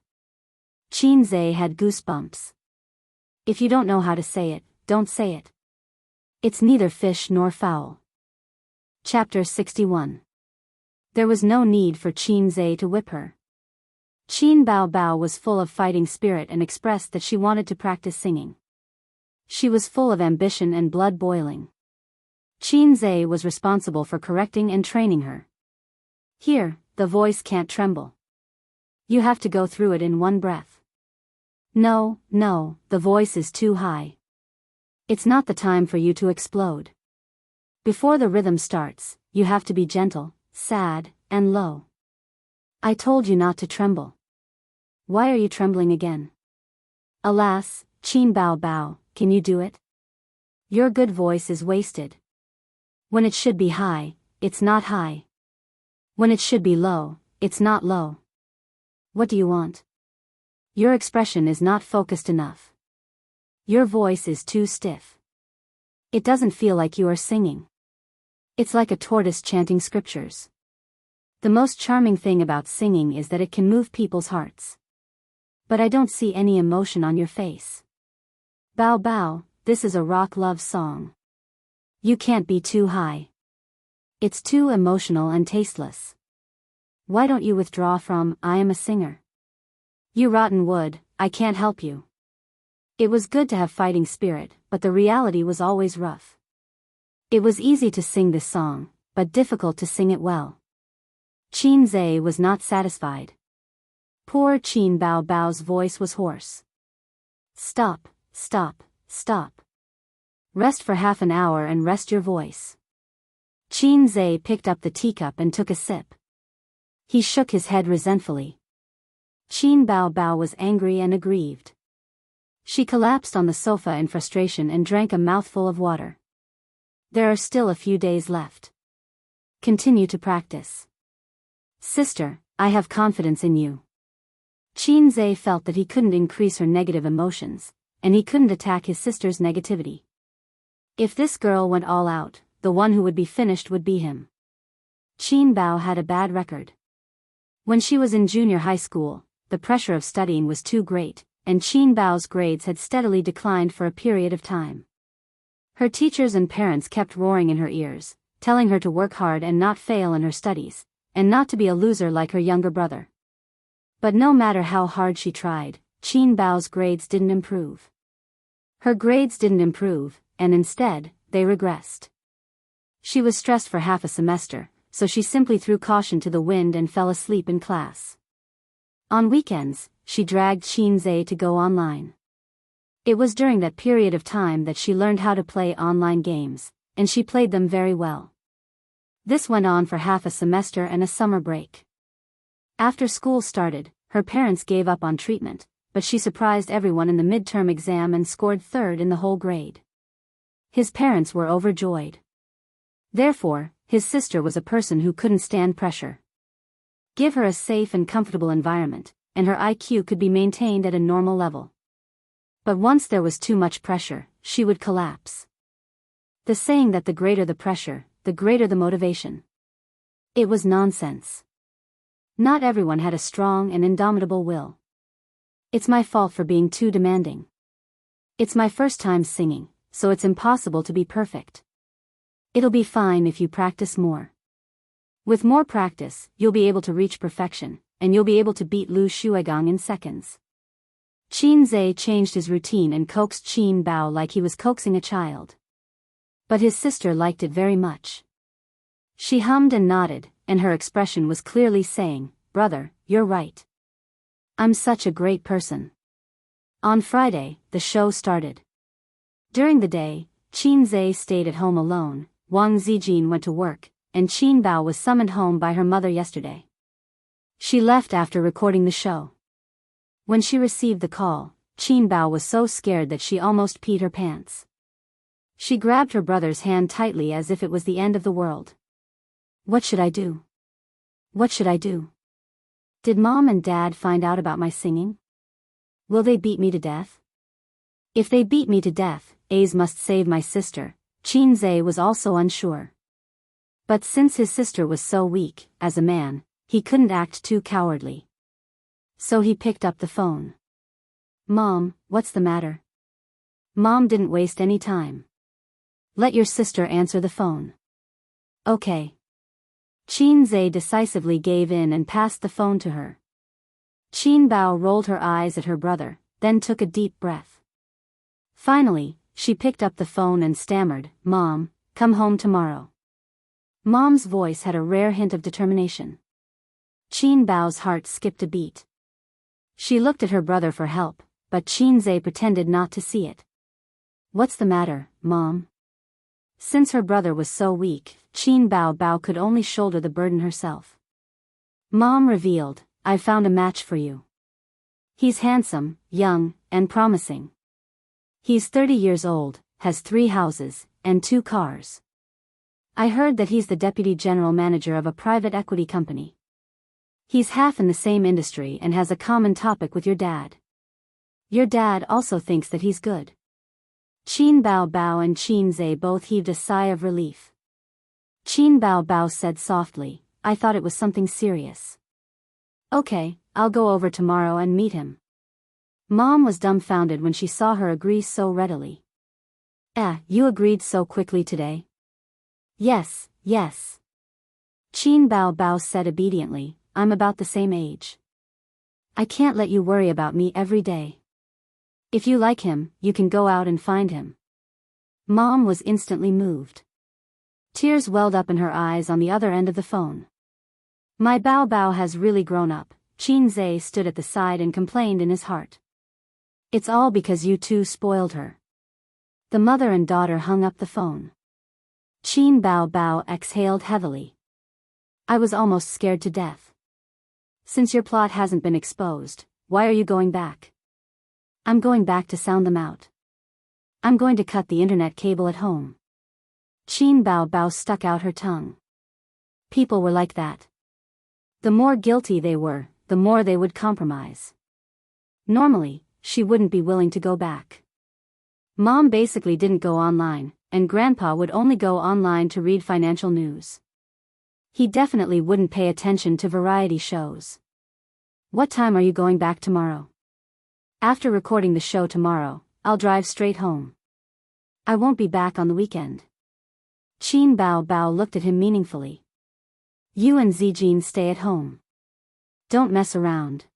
Qin Zhe had goosebumps. If you don't know how to say it, don't say it. It's neither fish nor fowl. Chapter 61. There was no need for Qin Zhe to whip her. Qin Bao was full of fighting spirit and expressed that she wanted to practice singing. She was full of ambition and blood boiling. Qin Zhe was responsible for correcting and training her. Here, the voice can't tremble. You have to go through it in one breath. No, no, the voice is too high. It's not the time for you to explode. Before the rhythm starts, you have to be gentle, sad, and low. I told you not to tremble. Why are you trembling again? Alas, Qin Bao Bao, can you do it? Your good voice is wasted. When it should be high, it's not high. When it should be low, it's not low. What do you want? Your expression is not focused enough. Your voice is too stiff. It doesn't feel like you are singing. It's like a tortoise chanting scriptures. The most charming thing about singing is that it can move people's hearts. But I don't see any emotion on your face. Bao Bao, this is a rock love song. You can't be too high. It's too emotional and tasteless. Why don't you withdraw from I am a singer? You rotten wood, I can't help you. It was good to have fighting spirit, but the reality was always rough. It was easy to sing this song, but difficult to sing it well. Qin Zhe was not satisfied. Poor Qin Bao Bao's voice was hoarse. Stop, stop, stop. Rest for half an hour and rest your voice. Qin Zhe picked up the teacup and took a sip. He shook his head resentfully. Qin Bao Bao was angry and aggrieved. She collapsed on the sofa in frustration and drank a mouthful of water. There are still a few days left. Continue to practice. Sister, I have confidence in you. Qin Zhe felt that he couldn't increase her negative emotions, and he couldn't attack his sister's negativity. If this girl went all out, the one who would be finished would be him. Qin Bao had a bad record. When she was in junior high school, the pressure of studying was too great, and Qin Bao's grades had steadily declined for a period of time. Her teachers and parents kept roaring in her ears, telling her to work hard and not fail in her studies, and not to be a loser like her younger brother. But no matter how hard she tried, Qin Bao's grades didn't improve. Her grades didn't improve, and instead, they regressed. She was stressed for half a semester, so she simply threw caution to the wind and fell asleep in class. On weekends, she dragged Qin Zhe to go online. It was during that period of time that she learned how to play online games, and she played them very well. This went on for half a semester and a summer break. After school started, her parents gave up on treatment, but she surprised everyone in the midterm exam and scored third in the whole grade. His parents were overjoyed. Therefore, his sister was a person who couldn't stand pressure. Give her a safe and comfortable environment, and her IQ could be maintained at a normal level. But once there was too much pressure, she would collapse. The saying that the greater the pressure, the greater the motivation. It was nonsense. Not everyone had a strong and indomitable will. It's my fault for being too demanding. It's my first time singing, so it's impossible to be perfect. It'll be fine if you practice more. With more practice, you'll be able to reach perfection, and you'll be able to beat Lu Shuigang in seconds. Qin Zhe changed his routine and coaxed Qin Bao like he was coaxing a child. But his sister liked it very much. She hummed and nodded, and her expression was clearly saying, "Brother, you're right. I'm such a great person." On Friday, the show started. During the day, Qin Zhe stayed at home alone, Wang Zijin went to work, and Qin Bao was summoned home by her mother yesterday. She left after recording the show. When she received the call, Qin Bao was so scared that she almost peed her pants. She grabbed her brother's hand tightly as if it was the end of the world. What should I do? What should I do? Did Mom and Dad find out about my singing? Will they beat me to death? If they beat me to death, A's must save my sister. Qin Zhe was also unsure. But since his sister was so weak, as a man, he couldn't act too cowardly. So he picked up the phone. "Mom, what's the matter?" Mom didn't waste any time. "Let your sister answer the phone." "Okay." Qin Zhe decisively gave in and passed the phone to her. Qin Bao rolled her eyes at her brother, then took a deep breath. Finally, she picked up the phone and stammered, "Mom, come home tomorrow." Mom's voice had a rare hint of determination. Qin Bao's heart skipped a beat. She looked at her brother for help, but Qin Zhe pretended not to see it. What's the matter, Mom? Since her brother was so weak, Qin Bao could only shoulder the burden herself. Mom revealed, I've found a match for you. He's handsome, young, and promising. He's 30 years old, has 3 houses, and 2 cars. I heard that he's the deputy general manager of a private equity company. He's half in the same industry and has a common topic with your dad. Your dad also thinks that he's good. Qin Bao and Qin Zhe both heaved a sigh of relief. Qin Bao said softly, I thought it was something serious. Okay, I'll go over tomorrow and meet him. Mom was dumbfounded when she saw her agree so readily. You agreed so quickly today? Yes. Qin Bao said obediently, I'm about the same age. I can't let you worry about me every day. If you like him, you can go out and find him. Mom was instantly moved. Tears welled up in her eyes on the other end of the phone. My Bao has really grown up, Qin Zhe stood at the side and complained in his heart. It's all because you two spoiled her. The mother and daughter hung up the phone. Qin Bao exhaled heavily. I was almost scared to death. Since your plot hasn't been exposed, why are you going back? I'm going back to sound them out. I'm going to cut the internet cable at home. Qin Bao stuck out her tongue. People were like that. The more guilty they were, the more they would compromise. Normally, she wouldn't be willing to go back. Mom basically didn't go online, and Grandpa would only go online to read financial news. He definitely wouldn't pay attention to variety shows. What time are you going back tomorrow? After recording the show tomorrow, I'll drive straight home. I won't be back on the weekend. Qin Bao looked at him meaningfully. You and Zijin stay at home. Don't mess around.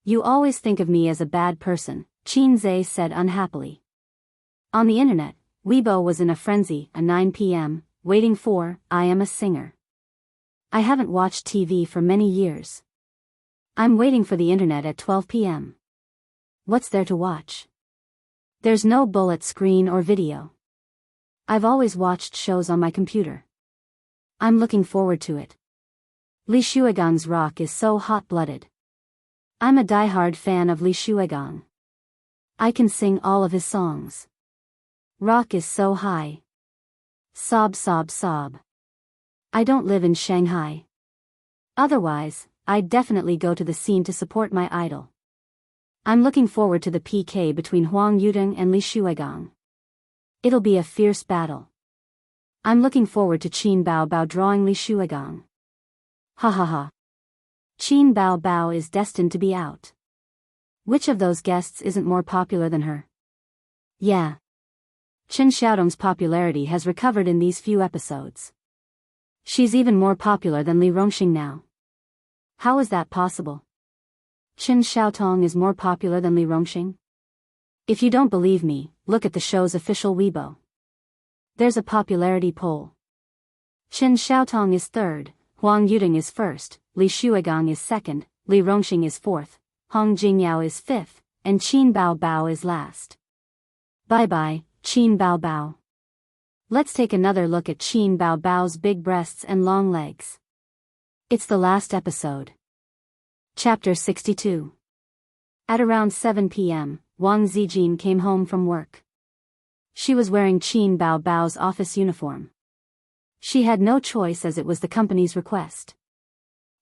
You always think of me as a bad person, Qin Zhe said unhappily. On the internet, Weibo was in a frenzy at 9 p.m., waiting for I Am a Singer. I haven't watched TV for many years. I'm waiting for the internet at 12 p.m. What's there to watch? There's no bullet screen or video. I've always watched shows on my computer. I'm looking forward to it. Li Shuigang's rock is so hot-blooded. I'm a die-hard fan of Li Shuigang. I can sing all of his songs. Rock is so high. Sob sob sob. I don't live in Shanghai. Otherwise, I'd definitely go to the scene to support my idol. I'm looking forward to the PK between Huang Yudong and Li Shuigang. It'll be a fierce battle. I'm looking forward to Qin Bao drawing Li Shuigang. Ha ha ha. Qin Bao is destined to be out. Which of those guests isn't more popular than her? Yeah. Chen Xiaodong's popularity has recovered in these few episodes. She's even more popular than Li Rongxing now. How is that possible? Chen Xiaotong is more popular than Li Rongxing? If you don't believe me, look at the show's official Weibo. There's a popularity poll. Chen Xiaotong is third, Huang Yudong is first, Li Shuigang is second, Li Rongxing is fourth, Hong Jingyao is fifth, and Qin Bao is last. Bye-bye, Qin Bao. Let's take another look at Qin Bao's big breasts and long legs. It's the last episode. Chapter 62. At around 7 p.m., Wang Zijin came home from work. She was wearing Qin Bao's office uniform. She had no choice as it was the company's request.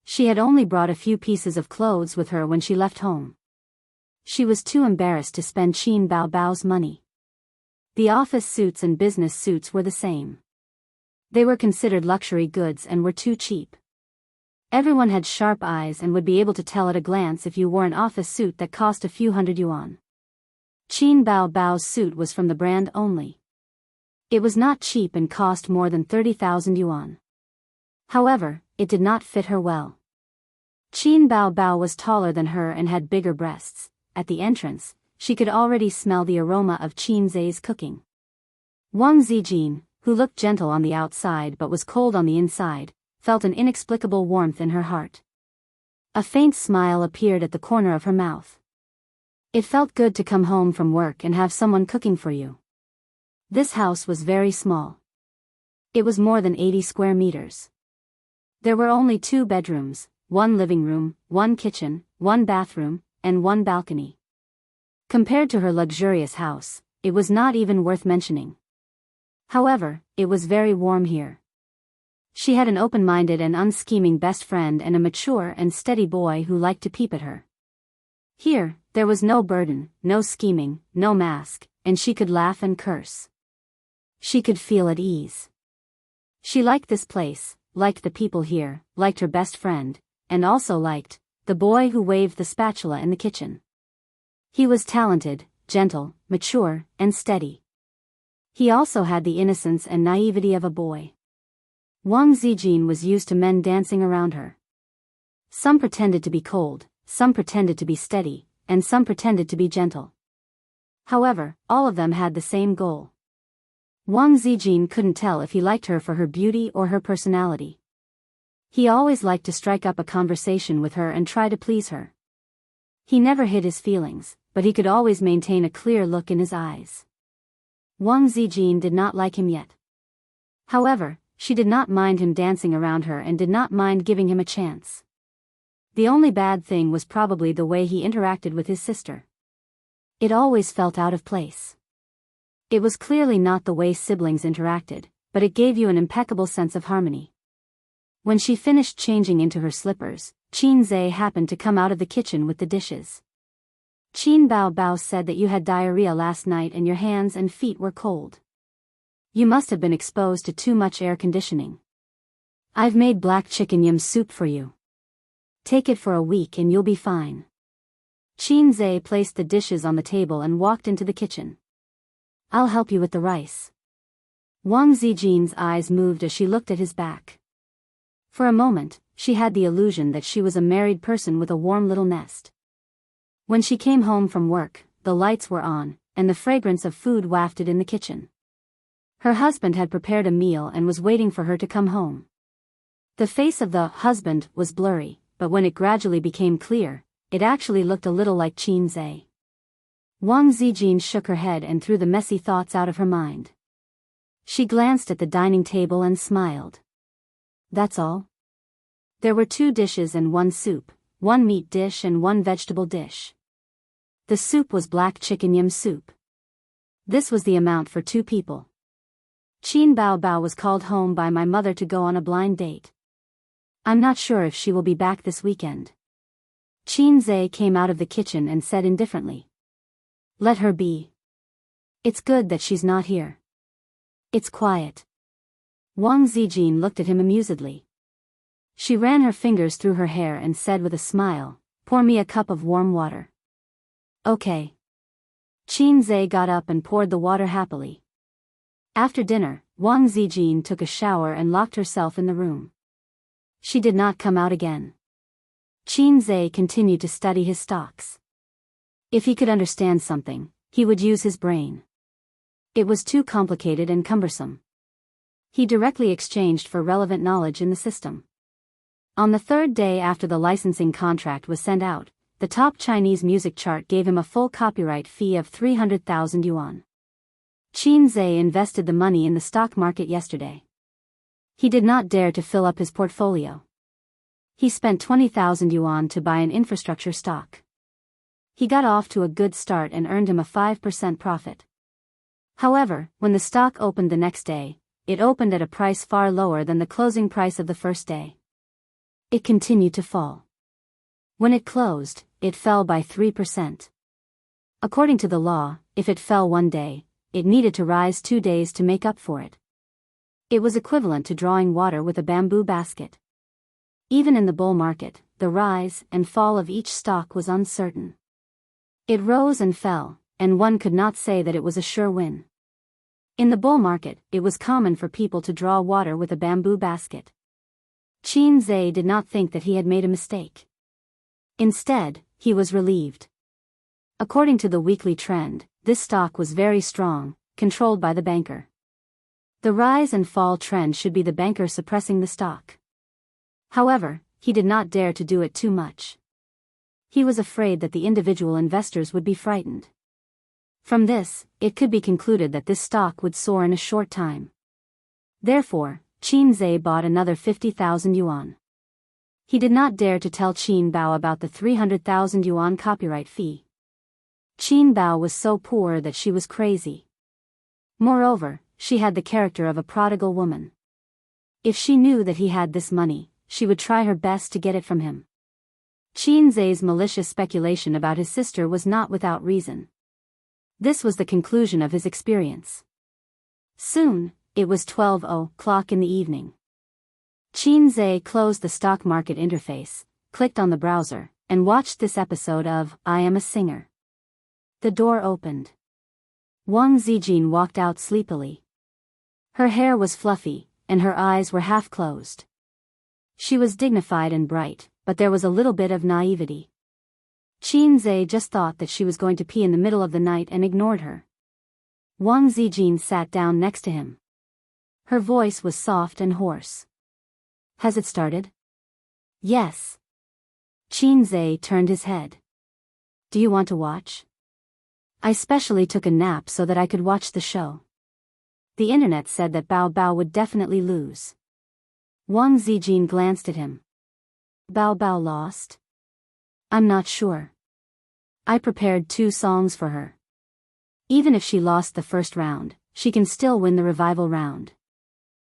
She had only brought a few pieces of clothes with her when she left home. She was too embarrassed to spend Qin Bao's money. The office suits and business suits were the same. They were considered luxury goods and were too cheap. Everyone had sharp eyes and would be able to tell at a glance if you wore an office suit that cost a few hundred yuan. Qin Bao's suit was from the brand only. It was not cheap and cost more than 30,000 yuan. However, it did not fit her well. Qin Bao was taller than her and had bigger breasts. At the entrance, she could already smell the aroma of Qin Zhe's cooking. Wang Zijin, who looked gentle on the outside but was cold on the inside, felt an inexplicable warmth in her heart. A faint smile appeared at the corner of her mouth. It felt good to come home from work and have someone cooking for you. This house was very small. It was more than 80 square meters. There were only 2 bedrooms, 1 living room, 1 kitchen, 1 bathroom, and 1 balcony. Compared to her luxurious house, it was not even worth mentioning. However, it was very warm here. She had an open-minded and unscheming best friend and a mature and steady boy who liked to peep at her. Here, there was no burden, no scheming, no mask, and she could laugh and curse. She could feel at ease. She liked this place, liked the people here, liked her best friend, and also liked the boy who waved the spatula in the kitchen. He was talented, gentle, mature, and steady. He also had the innocence and naivety of a boy. Wang Zijin was used to men dancing around her. Some pretended to be cold, some pretended to be steady, and some pretended to be gentle. However, all of them had the same goal. Wang Zijin couldn't tell if he liked her for her beauty or her personality. He always liked to strike up a conversation with her and try to please her. He never hid his feelings, but he could always maintain a clear look in his eyes. Wang Zijin did not like him yet. However, she did not mind him dancing around her and did not mind giving him a chance. The only bad thing was probably the way he interacted with his sister. It always felt out of place. It was clearly not the way siblings interacted, but it gave you an impeccable sense of harmony. When she finished changing into her slippers, Qin Zhe happened to come out of the kitchen with the dishes. Qin Bao Bao said that you had diarrhea last night and your hands and feet were cold. You must have been exposed to too much air conditioning. I've made black chicken yum soup for you. Take it for a week and you'll be fine. Qin Zhe placed the dishes on the table and walked into the kitchen. I'll help you with the rice. Wang Zijin's eyes moved as she looked at his back. For a moment, she had the illusion that she was a married person with a warm little nest. When she came home from work, the lights were on, and the fragrance of food wafted in the kitchen. Her husband had prepared a meal and was waiting for her to come home. The face of the husband was blurry, but when it gradually became clear, it actually looked a little like Qin Zhe. Wang Zijin shook her head and threw the messy thoughts out of her mind. She glanced at the dining table and smiled. That's all? There were 2 dishes and 1 soup, 1 meat dish and 1 vegetable dish. The soup was black chicken yum soup. This was the amount for 2 people. Qin Bao Bao was called home by my mother to go on a blind date. I'm not sure if she will be back this weekend. Qin Zhe came out of the kitchen and said indifferently. Let her be. It's good that she's not here. It's quiet. Wang Zijin looked at him amusedly. She ran her fingers through her hair and said with a smile, pour me a cup of warm water. Okay. Qin Zhe got up and poured the water happily. After dinner, Wang Zijin took a shower and locked herself in the room. She did not come out again. Qin Zhe continued to study his stocks. If he could understand something, he would use his brain. It was too complicated and cumbersome. He directly exchanged for relevant knowledge in the system. On the 3rd day after the licensing contract was sent out, the top Chinese music chart gave him a full copyright fee of 300,000 yuan. Qin Zhe invested the money in the stock market yesterday. He did not dare to fill up his portfolio. He spent 20,000 yuan to buy an infrastructure stock. He got off to a good start and earned him a 5% profit. However, when the stock opened the next day, it opened at a price far lower than the closing price of the first day. It continued to fall. When it closed, it fell by 3%. According to the law, if it fell one day, it needed to rise 2 days to make up for it. It was equivalent to drawing water with a bamboo basket. Even in the bull market, the rise and fall of each stock was uncertain. It rose and fell, and one could not say that it was a sure win. In the bull market, it was common for people to draw water with a bamboo basket. Qin Zhe did not think that he had made a mistake. Instead, he was relieved. According to the weekly trend, this stock was very strong, controlled by the banker. The rise and fall trend should be the banker suppressing the stock. However, he did not dare to do it too much. He was afraid that the individual investors would be frightened. From this, it could be concluded that this stock would soar in a short time. Therefore, Qin Zhe bought another 50,000 yuan. He did not dare to tell Qin Bao about the 300,000 yuan copyright fee. Qin Bao was so poor that she was crazy. Moreover, she had the character of a prodigal woman. If she knew that he had this money, she would try her best to get it from him. Qin Zhe's malicious speculation about his sister was not without reason. This was the conclusion of his experience. Soon, it was 12 o'clock in the evening. Qin Zhe closed the stock market interface, clicked on the browser, and watched this episode of I Am a Singer. The door opened. Wang Zijin walked out sleepily. Her hair was fluffy, and her eyes were half closed. She was dignified and bright, but there was a little bit of naivety. Qin Zhe just thought that she was going to pee in the middle of the night and ignored her. Wang Zijin sat down next to him. Her voice was soft and hoarse. Has it started? Yes. Qin Zhe turned his head. Do you want to watch? I specially took a nap so that I could watch the show. The internet said that Bao Bao would definitely lose. Wang Zijin glanced at him. Bao Bao lost? I'm not sure. I prepared 2 songs for her. Even if she lost the first round, she can still win the revival round.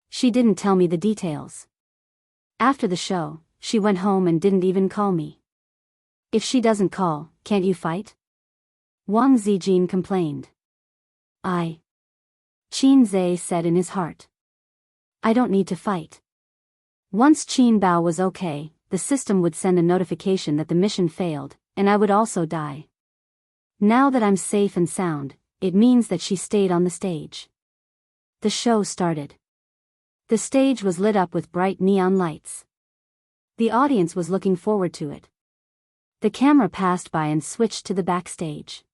She didn't tell me the details. After the show, she went home and didn't even call me. If she doesn't call, can't you fight? Wang Zijin complained. Qin Zhe said in his heart. I don't need to fight. Once Qin Bao was okay, the system would send a notification that the mission failed, and I would also die. Now that I'm safe and sound, it means that she stayed on the stage. The show started. The stage was lit up with bright neon lights. The audience was looking forward to it. The camera passed by and switched to the backstage.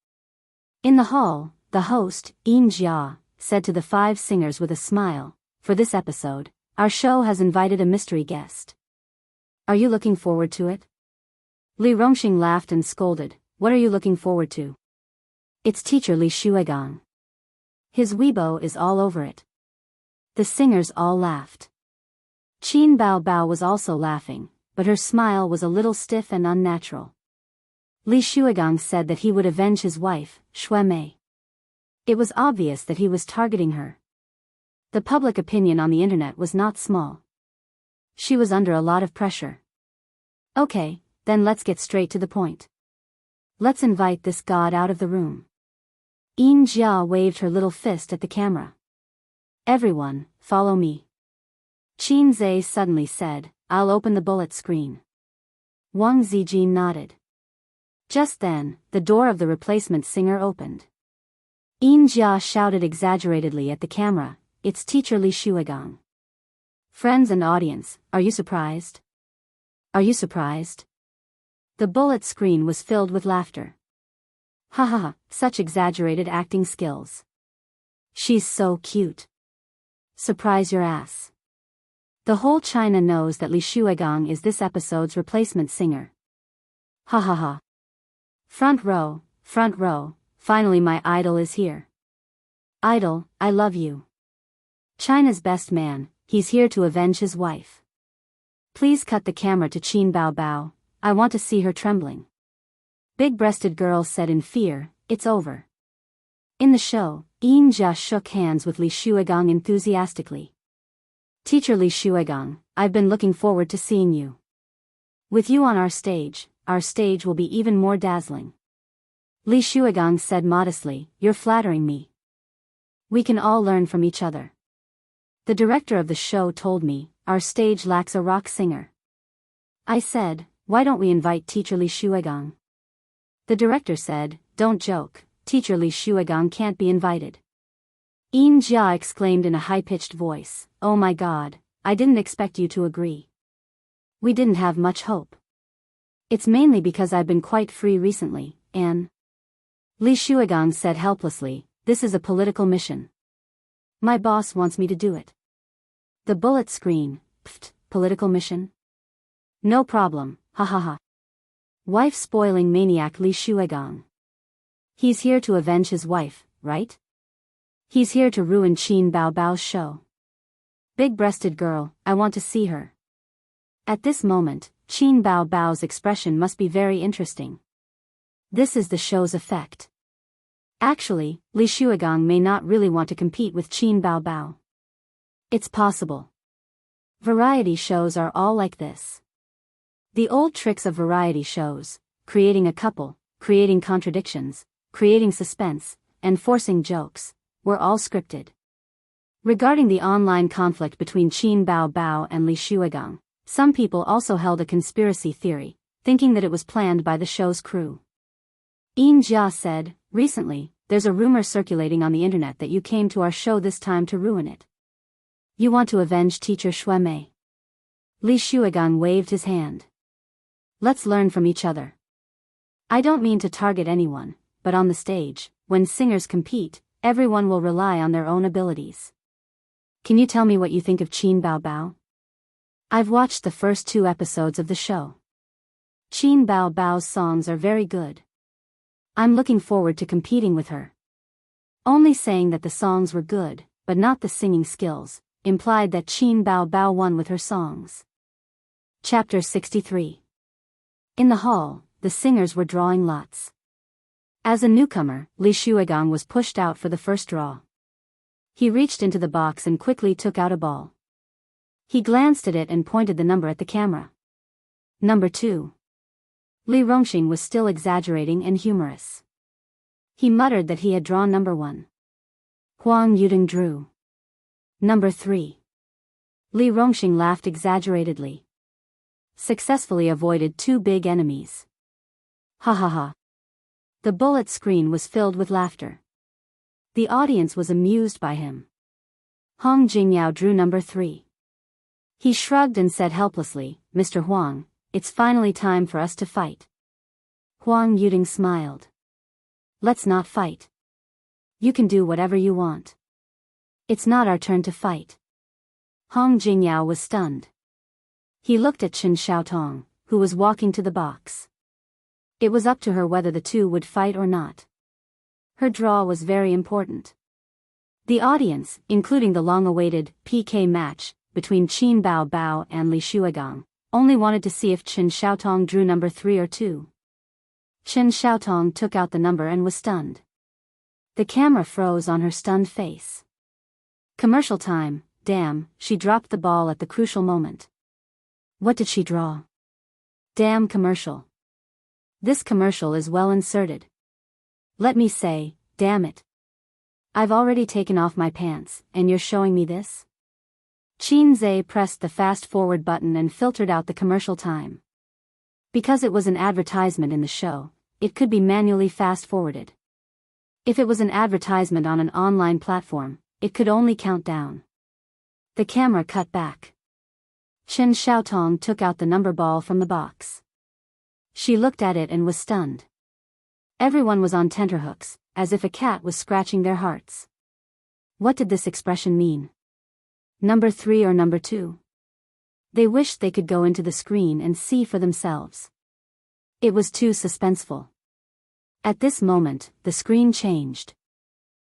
In the hall, the host, Yin Jia, said to the 5 singers with a smile, for this episode, our show has invited a mystery guest. Are you looking forward to it? Li Rongxing laughed and scolded, what are you looking forward to? It's teacher Li Shuigang. His Weibo is all over it. The singers all laughed. Qin Bao Bao was also laughing, but her smile was a little stiff and unnatural. Li Shuigang said that he would avenge his wife, Xue Mei. It was obvious that he was targeting her. The public opinion on the internet was not small. She was under a lot of pressure. Okay, then let's get straight to the point. Let's invite this god out of the room. Yin Jia waved her little fist at the camera. Everyone, follow me. Qin Zhe suddenly said, I'll open the bullet screen. Wang Zijin nodded. Just then, the door of the replacement singer opened. Yin Jia shouted exaggeratedly at the camera, it's teacher Li Shuigang. Friends and audience, are you surprised? Are you surprised? The bullet screen was filled with laughter. Ha ha ha, such exaggerated acting skills. She's so cute. Surprise your ass. The whole China knows that Li Shuigang is this episode's replacement singer. Ha ha ha. Front row, finally my idol is here. Idol, I love you. China's best man, he's here to avenge his wife. Please cut the camera to Qin Bao Bao, I want to see her trembling. Big-breasted girl said in fear, it's over. In the show, Yin Jia shook hands with Li Shuigang enthusiastically. Teacher Li Shuigang, I've been looking forward to seeing you. With you on our stage will be even more dazzling. Li Shuigang said modestly, you're flattering me. We can all learn from each other. The director of the show told me, our stage lacks a rock singer. I said, why don't we invite teacher Li Shuigang? The director said, don't joke, teacher Li Shuigang can't be invited. Yin Jia exclaimed in a high-pitched voice, oh my god, I didn't expect you to agree. We didn't have much hope. It's mainly because I've been quite free recently, and... Li Shuigang said helplessly, this is a political mission. My boss wants me to do it. The bullet screen, pfft, political mission? No problem, ha ha ha. Wife-spoiling maniac Li Shuigang. He's here to avenge his wife, right? He's here to ruin Qin Bao Bao's show. Big-breasted girl, I want to see her. At this moment, Qin Bao Bao's expression must be very interesting. This is the show's effect. Actually, Li Shuigang may not really want to compete with Qin Bao Bao. It's possible. Variety shows are all like this. The old tricks of variety shows, creating a couple, creating contradictions, creating suspense, and forcing jokes, were all scripted. Regarding the online conflict between Qin Bao Bao and Li Shuigang, some people also held a conspiracy theory, thinking that it was planned by the show's crew. Yin Jia said, recently, there's a rumor circulating on the internet that you came to our show this time to ruin it. You want to avenge teacher Xue Mei. Li Shuigang waved his hand. Let's learn from each other. I don't mean to target anyone, but on the stage, when singers compete, everyone will rely on their own abilities. Can you tell me what you think of Qin Bao Bao? I've watched the first 2 episodes of the show. Qin Bao Bao's songs are very good. I'm looking forward to competing with her. Only saying that the songs were good, but not the singing skills, implied that Qin Bao Bao won with her songs. Chapter 63. In the hall, the singers were drawing lots. As a newcomer, Li Shuigang was pushed out for the first draw. He reached into the box and quickly took out a ball. He glanced at it and pointed the number at the camera. Number 2. Li Rongxing was still exaggerating and humorous. He muttered that he had drawn number 1. Huang Yuding drew number 3. Li Rongxing laughed exaggeratedly. Successfully avoided 2 big enemies. Ha ha ha. The bullet screen was filled with laughter. The audience was amused by him. Hong Jingyao drew number 3. He shrugged and said helplessly, Mr. Huang, it's finally time for us to fight. Huang Yuding smiled. Let's not fight. You can do whatever you want. It's not our turn to fight. Hong Jingyao was stunned. He looked at Chen Xiaotong, who was walking to the box. It was up to her whether the two would fight or not. Her draw was very important. The audience, including the long-awaited PK match between Qin Bao Bao and Li Shuigang, only wanted to see if Chen Xiaotong drew number 3 or 2. Chen Xiaotong took out the number and was stunned. The camera froze on her stunned face. Commercial time, damn, she dropped the ball at the crucial moment. What did she draw? Damn commercial. This commercial is well inserted. Let me say, damn it. I've already taken off my pants, and you're showing me this? Qin Zhe pressed the fast-forward button and filtered out the commercial time. Because it was an advertisement in the show, it could be manually fast-forwarded. If it was an advertisement on an online platform, it could only count down. The camera cut back. Chen Xiaotong took out the number ball from the box. She looked at it and was stunned. Everyone was on tenterhooks, as if a cat was scratching their hearts. What did this expression mean? Number 3 or number 2? They wished they could go into the screen and see for themselves. It was too suspenseful. At this moment, the screen changed.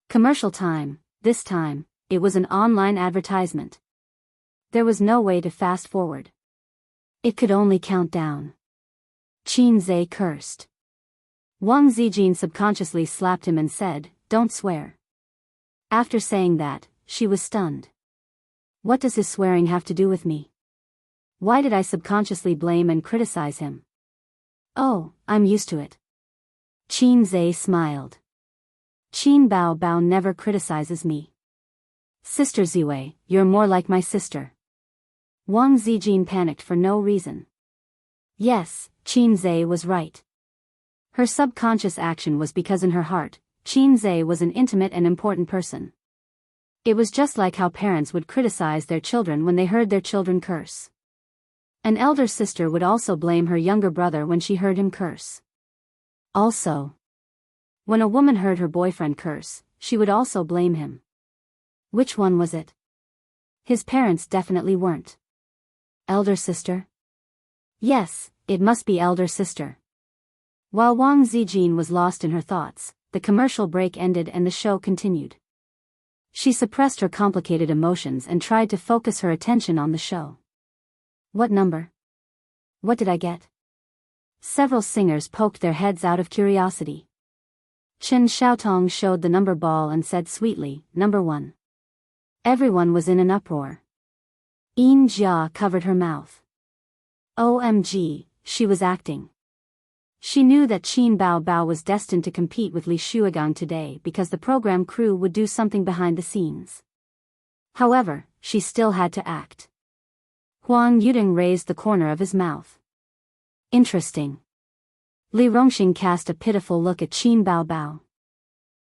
Commercial time, this time, it was an online advertisement. There was no way to fast forward. It could only count down. Qin Zhe cursed. Wang Zijin subconsciously slapped him and said, "Don't swear." After saying that, she was stunned. What does his swearing have to do with me? Why did I subconsciously blame and criticize him? Oh, I'm used to it. Qin Zhe smiled. Qin Bao Bao never criticizes me. Sister Ziwei, you're more like my sister. Wang Zijin panicked for no reason. Yes, Qin Zhe was right. Her subconscious action was because in her heart, Qin Zhe was an intimate and important person. It was just like how parents would criticize their children when they heard their children curse. An elder sister would also blame her younger brother when she heard him curse. Also, when a woman heard her boyfriend curse, she would also blame him. Which one was it? His parents definitely weren't. Elder sister? Yes, it must be elder sister. While Wang Zijin was lost in her thoughts, the commercial break ended and the show continued. She suppressed her complicated emotions and tried to focus her attention on the show. What number? What did I get? Several singers poked their heads out of curiosity. Chen Xiaotong showed the number ball and said sweetly, "Number 1." Everyone was in an uproar. Yin Jia covered her mouth. OMG, she was acting. She knew that Qin Bao Bao was destined to compete with Li Shuigang today because the program crew would do something behind the scenes. However, she still had to act. Huang Yuding raised the corner of his mouth. Interesting. Li Rongxing cast a pitiful look at Qin Bao Bao.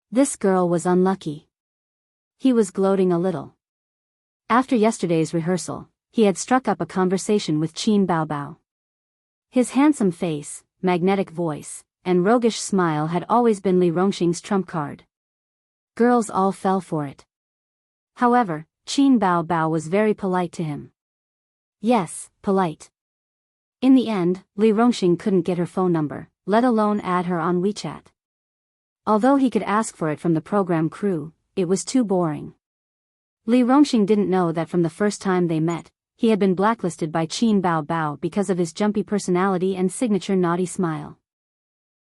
This girl was unlucky. He was gloating a little. After yesterday's rehearsal, he had struck up a conversation with Qin Bao Bao. His handsome face, magnetic voice, and roguish smile had always been Li Rongxing's trump card. Girls all fell for it. However, Qin Bao Bao was very polite to him. Yes, polite. In the end, Li Rongxing couldn't get her phone number, let alone add her on WeChat. Although he could ask for it from the program crew, it was too boring. Li Rongxing didn't know that from the first time they met, he had been blacklisted by Qin Bao Bao because of his jumpy personality and signature naughty smile.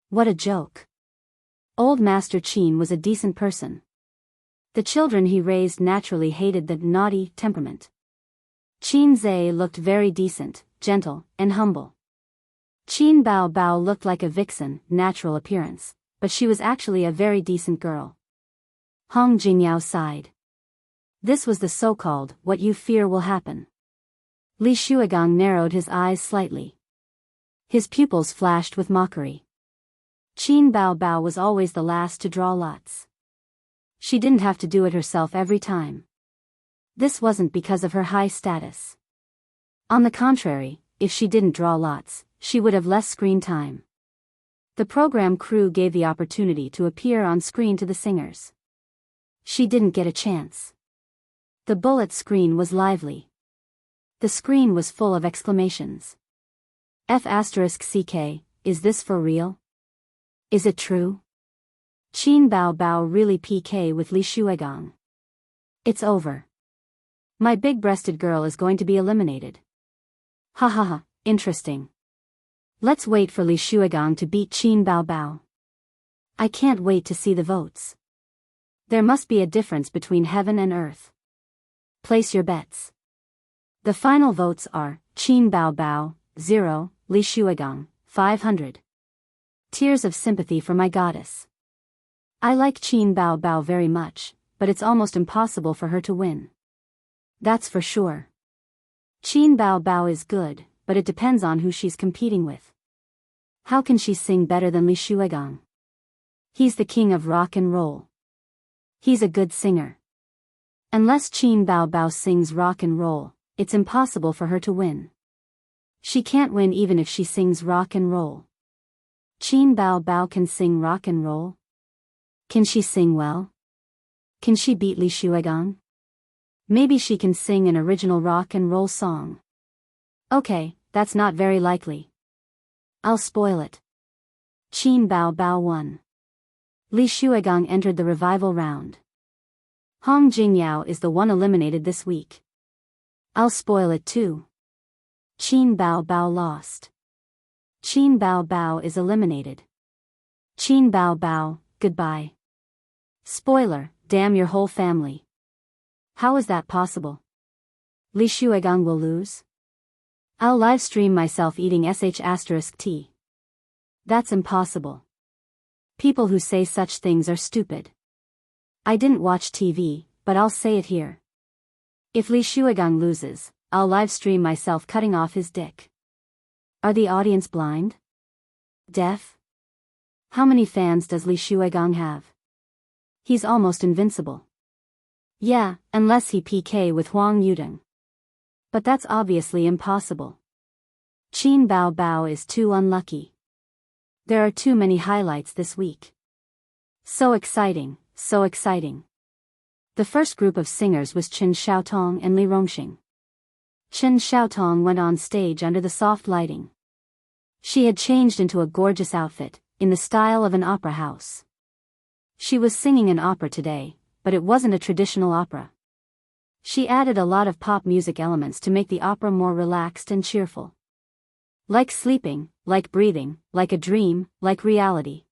What a joke. Old Master Qin was a decent person. The children he raised naturally hated the naughty temperament. Qin Zhe looked very decent, gentle, and humble. Qin Bao Bao looked like a vixen, natural appearance, but she was actually a very decent girl. Hong Jingyao sighed. This was the so-called, what you fear will happen. Li Shuigang narrowed his eyes slightly. His pupils flashed with mockery. Qin Bao Bao was always the last to draw lots. She didn't have to do it herself every time. This wasn't because of her high status. On the contrary, if she didn't draw lots, she would have less screen time. The program crew gave the opportunity to appear on screen to the singers. She didn't get a chance. The bullet screen was lively. The screen was full of exclamations. F***CK, is this for real? Is it true? Qin Bao Bao really PK with Li Shuigang. It's over. My big-breasted girl is going to be eliminated. Ha ha ha, interesting. Let's wait for Li Shuigang to beat Qin Bao Bao. I can't wait to see the votes. There must be a difference between heaven and earth. Place your bets. The final votes are, Qin Bao Bao, 0, Li Shuigang, 500. Tears of sympathy for my goddess. I like Qin Bao Bao very much, but it's almost impossible for her to win. That's for sure. Qin Bao Bao is good, but it depends on who she's competing with. How can she sing better than Li Shuigang? He's the king of rock and roll. He's a good singer. Unless Qin Bao Bao sings rock and roll, it's impossible for her to win. She can't win even if she sings rock and roll. Qin Bao Bao can sing rock and roll? Can she sing well? Can she beat Li Shuigang? Maybe she can sing an original rock and roll song. Okay, that's not very likely. I'll spoil it. Qin Bao Bao won. Li Shuigang entered the revival round. Hong Jingyao is the one eliminated this week. I'll spoil it too. Qin Bao Bao lost. Qin Bao Bao is eliminated. Qin Bao Bao, goodbye. Spoiler, damn your whole family. How is that possible? Li Shuigang will lose? I'll live stream myself eating sh*t. That's impossible. People who say such things are stupid. I didn't watch TV, but I'll say it here. If Li Shuigang loses, I'll live stream myself cutting off his dick. Are the audience blind? Deaf? How many fans does Li Shuigang have? He's almost invincible. Yeah, unless he PK with Huang Yuding. But that's obviously impossible. Qin Bao Bao is too unlucky. There are too many highlights this week. So exciting, so exciting. The first group of singers was Chen Xiaotong and Li Rongxing. Chen Xiaotong went on stage under the soft lighting. She had changed into a gorgeous outfit, in the style of an opera house. She was singing an opera today, but it wasn't a traditional opera. She added a lot of pop music elements to make the opera more relaxed and cheerful. Like sleeping, like breathing, like a dream, like reality.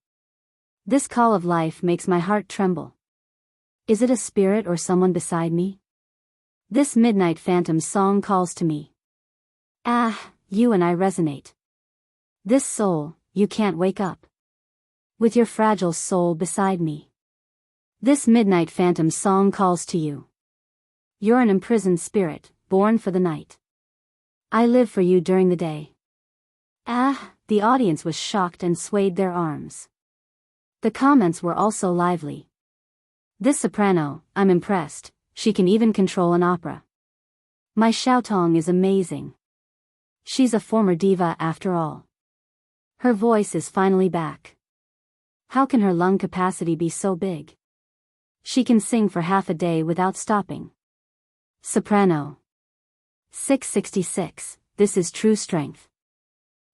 This call of life makes my heart tremble. Is it a spirit or someone beside me? This midnight phantom song calls to me. Ah, you and I resonate. This soul, you can't wake up. With your fragile soul beside me. This midnight phantom song calls to you. You're an imprisoned spirit, born for the night. I live for you during the day. Ah, the audience was shocked and swayed their arms. The comments were also lively. This soprano, I'm impressed, she can even control an opera. My Xiaotong is amazing. She's a former diva after all. Her voice is finally back. How can her lung capacity be so big? She can sing for half a day without stopping. Soprano. 666, this is true strength.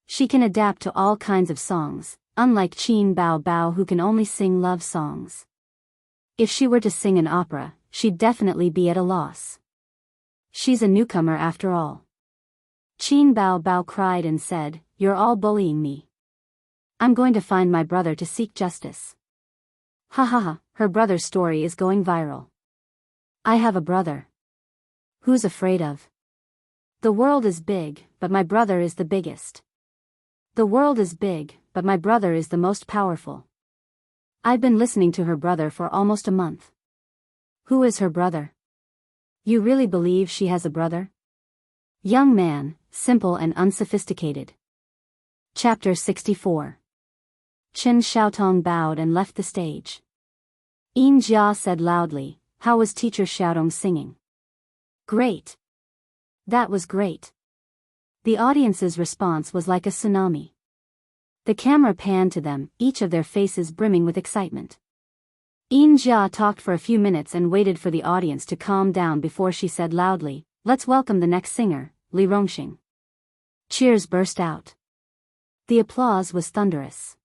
She can adapt to all kinds of songs, unlike Qin Bao Bao who can only sing love songs. If she were to sing an opera, she'd definitely be at a loss. She's a newcomer after all. Qin Bao Bao cried and said, "You're all bullying me. I'm going to find my brother to seek justice." Ha ha ha, her brother's story is going viral. I have a brother. Who's afraid of? The world is big, but my brother is the biggest. The world is big, but my brother is the most powerful. I've been listening to her brother for almost a month. Who is her brother? You really believe she has a brother? Young man, simple and unsophisticated. Chapter 64. Chen Xiaotong bowed and left the stage. Yin Jia said loudly, "How was teacher Xiaotong singing?" "Great. That was great." The audience's response was like a tsunami. The camera panned to them, each of their faces brimming with excitement. Yin Jia talked for a few minutes and waited for the audience to calm down before she said loudly, "Let's welcome the next singer, Li Rongxing." Cheers burst out. The applause was thunderous.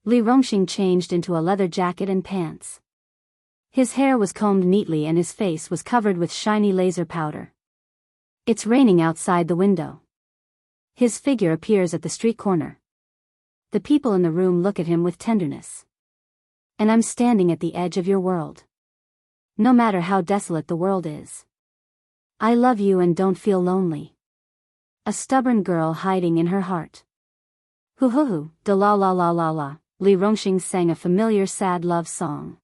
Li Rongxing changed into a leather jacket and pants. His hair was combed neatly and his face was covered with shiny laser powder. It's raining outside the window. His figure appears at the street corner. The people in the room look at him with tenderness. And I'm standing at the edge of your world. No matter how desolate the world is. I love you and don't feel lonely. A stubborn girl hiding in her heart. Hoo hoo hoo, da la la la la la, Li Rongxing sang a familiar sad love song.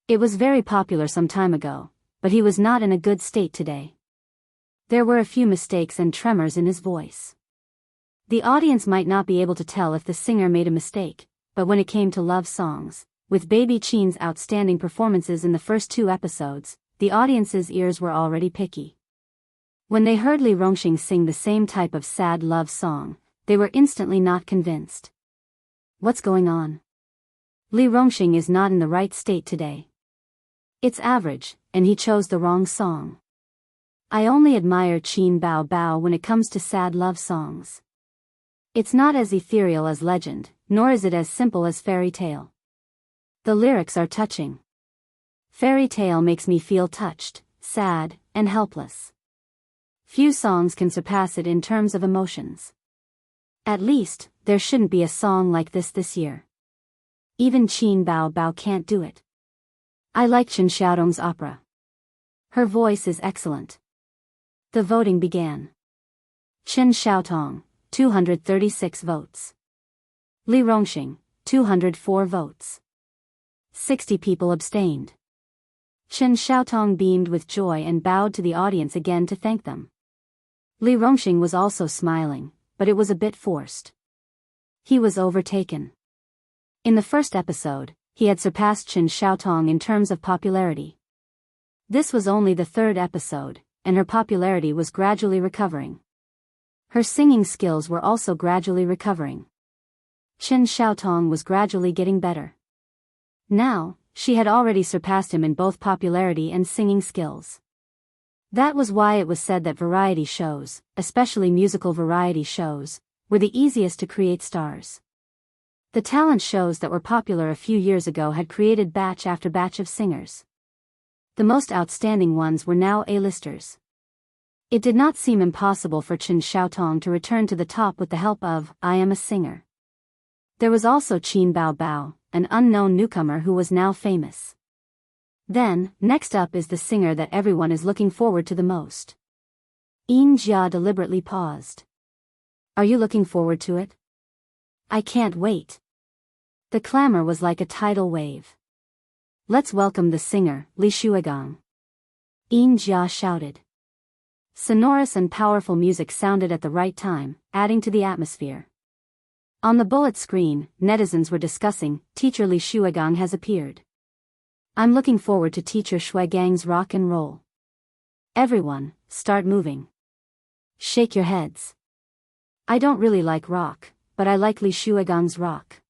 It was very popular some time ago, but he was not in a good state today. There were a few mistakes and tremors in his voice. The audience might not be able to tell if the singer made a mistake, but when it came to love songs, with Baby Qin's outstanding performances in the first 2 episodes, the audience's ears were already picky. When they heard Li Rongxing sing the same type of sad love song, they were instantly not convinced. What's going on? Li Rongxing is not in the right state today. It's average, and he chose the wrong song. I only admire Qin Bao Bao when it comes to sad love songs. It's not as ethereal as legend, nor is it as simple as fairy tale. The lyrics are touching. Fairy tale makes me feel touched, sad, and helpless. Few songs can surpass it in terms of emotions. At least, there shouldn't be a song like this year. Even Qin Bao Bao can't do it. I like Chen Xiaotong's opera. Her voice is excellent. The voting began. Chen Xiaotong, 236 votes. Li Rongxing, 204 votes. 60 people abstained. Chen Xiaotong beamed with joy and bowed to the audience again to thank them. Li Rongxing was also smiling, but it was a bit forced. He was overtaken. In the first episode, he had surpassed Chen Xiaotong in terms of popularity. This was only the 3rd episode, and her popularity was gradually recovering. Her singing skills were also gradually recovering. Chen Xiaotong was gradually getting better. Now, she had already surpassed him in both popularity and singing skills. That was why it was said that variety shows, especially musical variety shows, were the easiest to create stars. The talent shows that were popular a few years ago had created batch after batch of singers. The most outstanding ones were now A-listers. It did not seem impossible for Chen Xiaotong to return to the top with the help of I Am a Singer. There was also Qin Bao, an unknown newcomer who was now famous. Then, next up is the singer that everyone is looking forward to the most. Yin Jia deliberately paused. Are you looking forward to it? I can't wait. The clamor was like a tidal wave. Let's welcome the singer, Li Shuigang. Yin Jia shouted. Sonorous and powerful music sounded at the right time, adding to the atmosphere. On the bullet screen, netizens were discussing, Teacher Li Shuigang has appeared. I'm looking forward to Teacher Shuigang's rock and roll. Everyone, start moving. Shake your heads. I don't really like rock, but I like Li Shuigang's rock.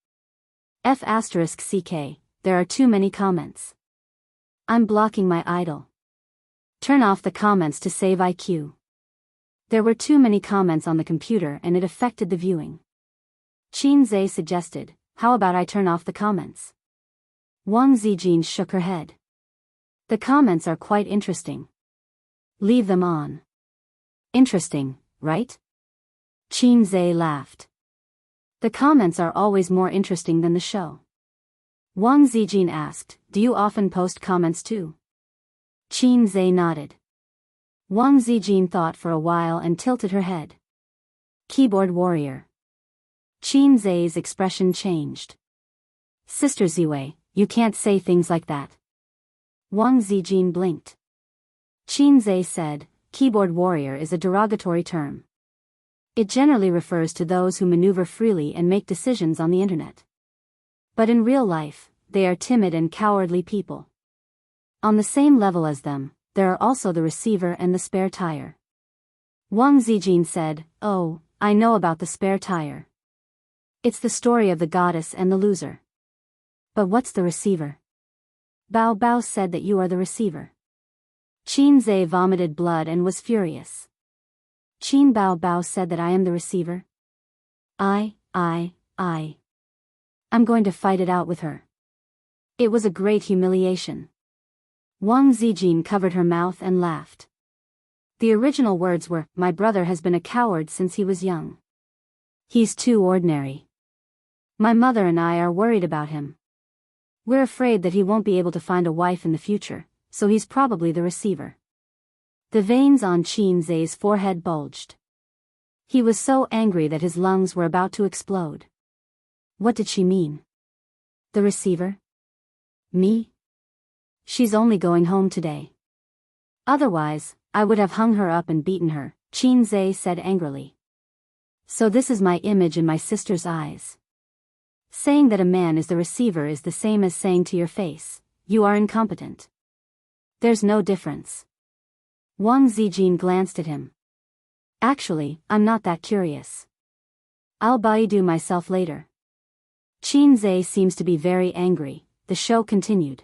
F***ck, there are too many comments. I'm blocking my idol. Turn off the comments to save IQ. There were too many comments on the computer and it affected the viewing. Qin Zhe suggested, how about I turn off the comments? Wang Zijin shook her head. The comments are quite interesting. Leave them on. Interesting, right? Qin Zhe laughed. The comments are always more interesting than the show. Wang Zijin asked, do you often post comments too? Qin Zhe nodded. Wang Zijin thought for a while and tilted her head. Keyboard warrior. Qin Zhe's expression changed. Sister Ziwei, you can't say things like that. Wang Zijin blinked. Qin Zhe said, keyboard warrior is a derogatory term. It generally refers to those who maneuver freely and make decisions on the internet. But in real life, they are timid and cowardly people. On the same level as them, there are also the receiver and the spare tire. Wang Zijin said, oh, I know about the spare tire. It's the story of the goddess and the loser. But what's the receiver? Bao Bao said that you are the receiver. Qin Zhe vomited blood and was furious. Qin Bao Bao said that I am the receiver. I'm going to fight it out with her. It was a great humiliation. Wang Zijin covered her mouth and laughed. The original words were, my brother has been a coward since he was young. He's too ordinary. My mother and I are worried about him. We're afraid that he won't be able to find a wife in the future, so he's probably the receiver. The veins on Qin Zhe's forehead bulged. He was so angry that his lungs were about to explode. What did she mean? The receiver? Me? She's only going home today. Otherwise, I would have hung her up and beaten her, Qin Zhe said angrily. So this is my image in my sister's eyes. Saying that a man is the receiver is the same as saying to your face, you are incompetent. There's no difference. Wang Zijin glanced at him. Actually, I'm not that curious. I'll baidu myself later. Qin Zhe seems to be very angry. The show continued.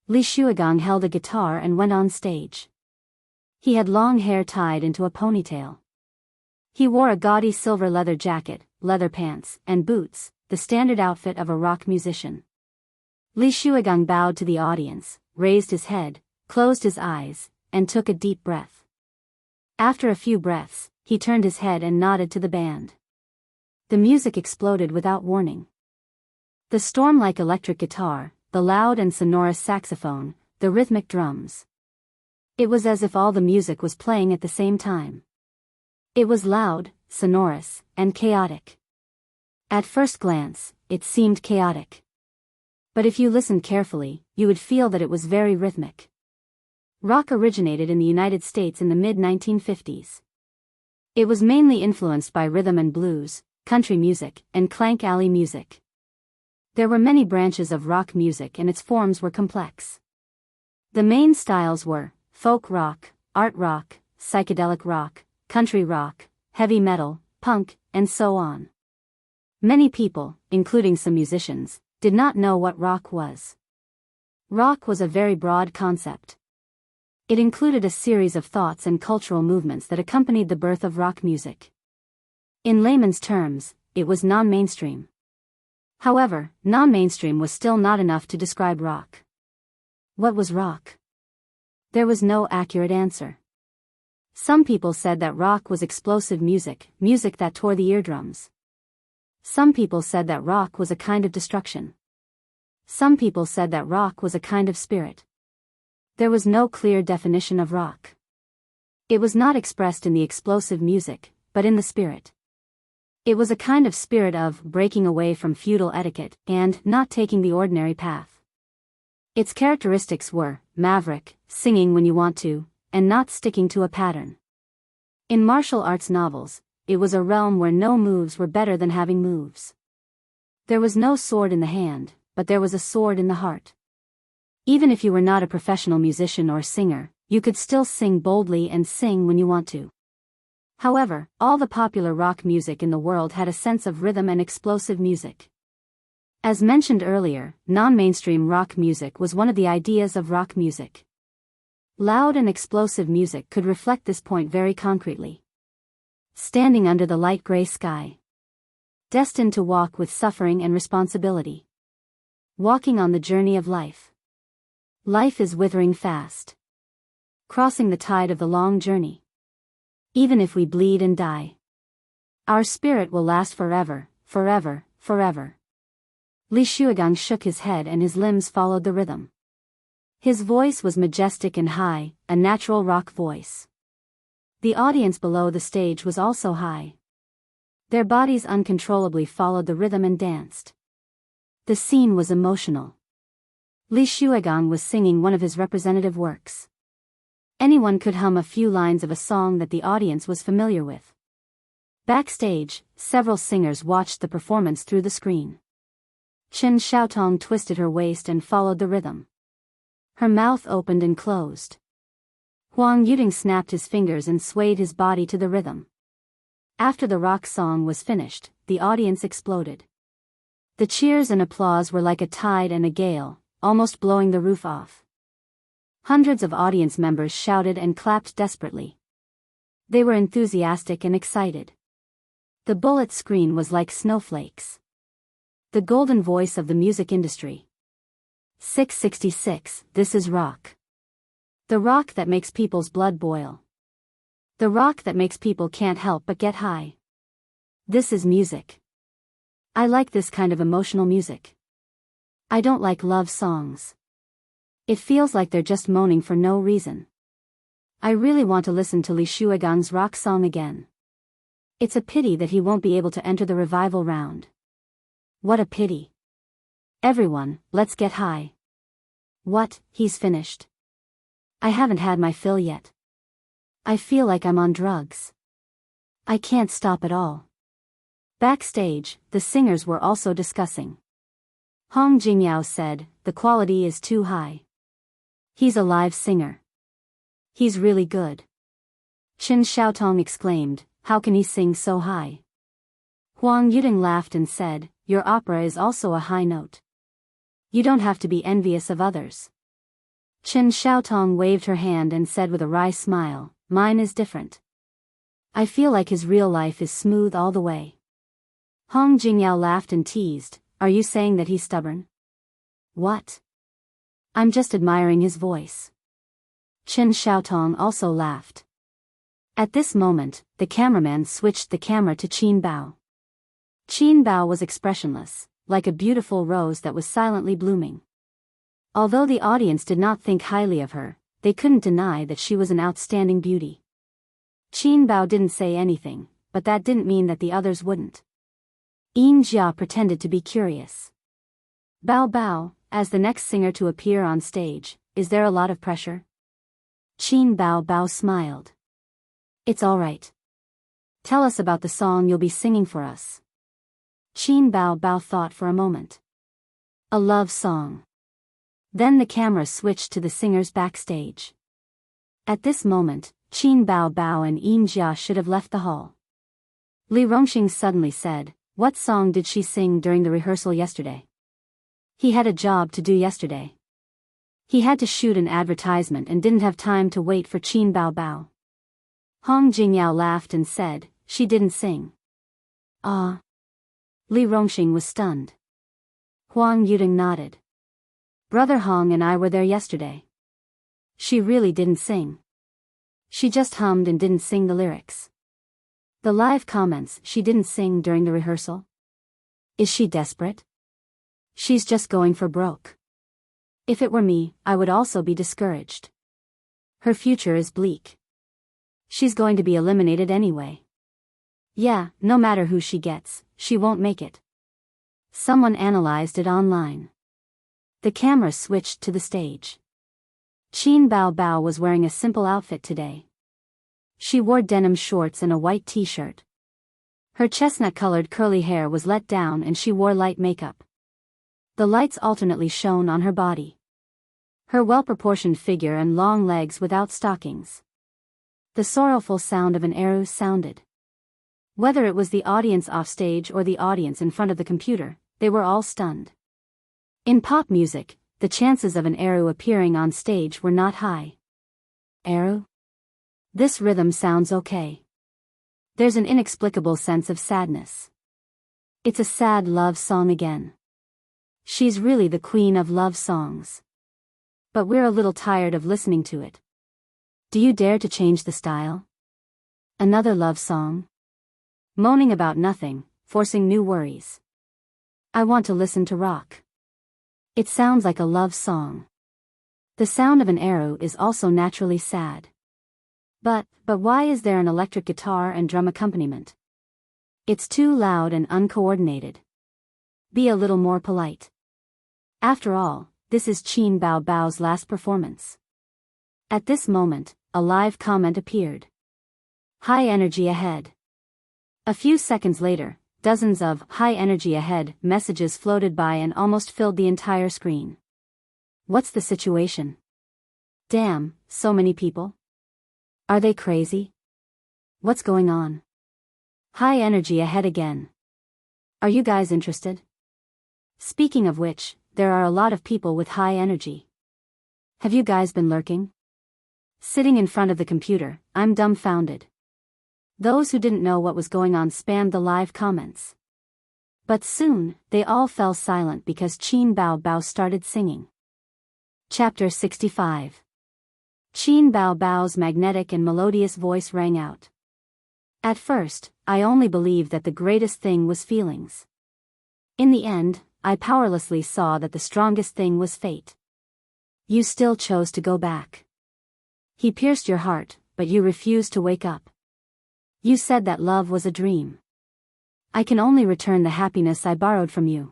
Li Shuigang held a guitar and went on stage. He had long hair tied into a ponytail. He wore a gaudy silver leather jacket, leather pants, and boots, the standard outfit of a rock musician. Li Shuigang bowed to the audience, raised his head, closed his eyes, and took a deep breath. After a few breaths, he turned his head and nodded to the band. The music exploded without warning. The storm-like electric guitar, the loud and sonorous saxophone, the rhythmic drums. It was as if all the music was playing at the same time. It was loud, sonorous, and chaotic. At first glance, it seemed chaotic. But if you listened carefully, you would feel that it was very rhythmic. Rock originated in the United States in the mid-1950s. It was mainly influenced by rhythm and blues, country music, and clank alley music. There were many branches of rock music and its forms were complex. The main styles were folk rock, art rock, psychedelic rock, country rock, heavy metal, punk, and so on. Many people, including some musicians, did not know what rock was. Rock was a very broad concept. It included a series of thoughts and cultural movements that accompanied the birth of rock music. In layman's terms, it was non-mainstream. However, non-mainstream was still not enough to describe rock. What was rock? There was no accurate answer. Some people said that rock was explosive music, music that tore the eardrums. Some people said that rock was a kind of destruction. Some people said that rock was a kind of spirit. There was no clear definition of rock. It was not expressed in the explosive music, but in the spirit. It was a kind of spirit of breaking away from feudal etiquette and not taking the ordinary path. Its characteristics were maverick, singing when you want to, and not sticking to a pattern. In martial arts novels, it was a realm where no moves were better than having moves. There was no sword in the hand, but there was a sword in the heart. Even if you were not a professional musician or singer, you could still sing boldly and sing when you want to. However, all the popular rock music in the world had a sense of rhythm and explosive music. As mentioned earlier, non-mainstream rock music was one of the ideas of rock music. Loud and explosive music could reflect this point very concretely. Standing under the light gray sky. Destined to walk with suffering and responsibility. Walking on the journey of life. Life is withering fast. Crossing the tide of the long journey. Even if we bleed and die, our spirit will last forever, forever, forever. Li Shuigang shook his head and his limbs followed the rhythm. His voice was majestic and high, a natural rock voice. The audience below the stage was also high. Their bodies uncontrollably followed the rhythm and danced. The scene was emotional. Li Shuigang was singing one of his representative works. Anyone could hum a few lines of a song that the audience was familiar with. Backstage, several singers watched the performance through the screen. Chen Xiaotong twisted her waist and followed the rhythm. Her mouth opened and closed. Huang Yuding snapped his fingers and swayed his body to the rhythm. After the rock song was finished, the audience exploded. The cheers and applause were like a tide and a gale, almost blowing the roof off. Hundreds of audience members shouted and clapped desperately. They were enthusiastic and excited. The bullet screen was like snowflakes. The golden voice of the music industry. 666, this is rock. The rock that makes people's blood boil. The rock that makes people can't help but get high. This is music. I like this kind of emotional music. I don't like love songs. It feels like they're just moaning for no reason. I really want to listen to Li Shuigang's rock song again. It's a pity that he won't be able to enter the revival round. What a pity. Everyone, let's get high. What, he's finished? I haven't had my fill yet. I feel like I'm on drugs. I can't stop at all. Backstage, the singers were also discussing. Hong Jingyao said, the quality is too high. He's a live singer. He's really good. Chen Xiaotong exclaimed, how can he sing so high? Huang Yuding laughed and said, your opera is also a high note. You don't have to be envious of others. Chen Xiaotong waved her hand and said with a wry smile, mine is different. I feel like his real life is smooth all the way. Hong Jingyao laughed and teased, are you saying that he's stubborn? What? I'm just admiring his voice. Chen Xiaotong also laughed. At this moment, the cameraman switched the camera to Qin Bao. Qin Bao was expressionless, like a beautiful rose that was silently blooming. Although the audience did not think highly of her, they couldn't deny that she was an outstanding beauty. Qin Bao didn't say anything, but that didn't mean that the others wouldn't. Yin Jia pretended to be curious. Bao Bao, as the next singer to appear on stage, is there a lot of pressure? Qin Bao Bao smiled. It's all right. Tell us about the song you'll be singing for us. Qin Bao Bao thought for a moment. A love song. Then the camera switched to the singers backstage. At this moment, Qin Bao Bao and Yin Jia should have left the hall. Li Rongxing suddenly said, what song did she sing during the rehearsal yesterday? He had a job to do yesterday. He had to shoot an advertisement and didn't have time to wait for Qin Bao Bao. Hong Jingyao laughed and said, she didn't sing. Ah. Li Rongxing was stunned. Huang Yuding nodded. Brother Hong and I were there yesterday. She really didn't sing. She just hummed and didn't sing the lyrics. The live comments, she didn't sing during the rehearsal. Is she desperate? She's just going for broke. If it were me, I would also be discouraged. Her future is bleak. She's going to be eliminated anyway. Yeah, no matter who she gets, she won't make it. Someone analyzed it online. The camera switched to the stage. Qin Bao Bao was wearing a simple outfit today. She wore denim shorts and a white t-shirt. Her chestnut-colored curly hair was let down and she wore light makeup. The lights alternately shone on her body. Her well-proportioned figure and long legs without stockings. The sorrowful sound of an eru sounded. Whether it was the audience offstage or the audience in front of the computer, they were all stunned. In pop music, the chances of an eru appearing on stage were not high. Eru? This rhythm sounds okay. There's an inexplicable sense of sadness. It's a sad love song again. She's really the queen of love songs. But we're a little tired of listening to it. Do you dare to change the style? Another love song? Moaning about nothing, forcing new worries. I want to listen to rock. It sounds like a love song. The sound of an eru is also naturally sad. But why is there an electric guitar and drum accompaniment? It's too loud and uncoordinated. Be a little more polite. After all, this is Qin Bao Bao's last performance. At this moment, a live comment appeared. High energy ahead. A few seconds later, dozens of high energy ahead messages floated by and almost filled the entire screen. What's the situation? Damn, so many people? Are they crazy? What's going on? High energy ahead again. Are you guys interested? Speaking of which, there are a lot of people with high energy. Have you guys been lurking? Sitting in front of the computer, I'm dumbfounded. Those who didn't know what was going on spammed the live comments. But soon, they all fell silent because Qin Bao Bao started singing. Chapter 65. Qin Bao Bao's magnetic and melodious voice rang out. At first, I only believed that the greatest thing was feelings. In the end, I powerlessly saw that the strongest thing was fate. You still chose to go back. He pierced your heart, but you refused to wake up. You said that love was a dream. I can only return the happiness I borrowed from you.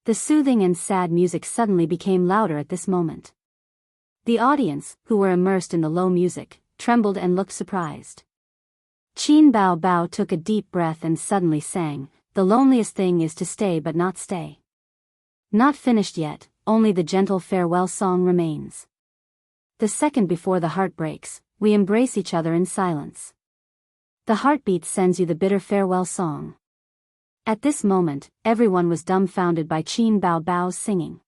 The soothing and sad music suddenly became louder at this moment. The audience, who were immersed in the low music, trembled and looked surprised. Qin Bao Bao took a deep breath and suddenly sang, "The loneliest thing is to stay but not stay." Not finished yet, only the gentle farewell song remains. The second before the heart breaks, we embrace each other in silence. The heartbeat sends you the bitter farewell song. At this moment, everyone was dumbfounded by Qin Bao Bao's singing.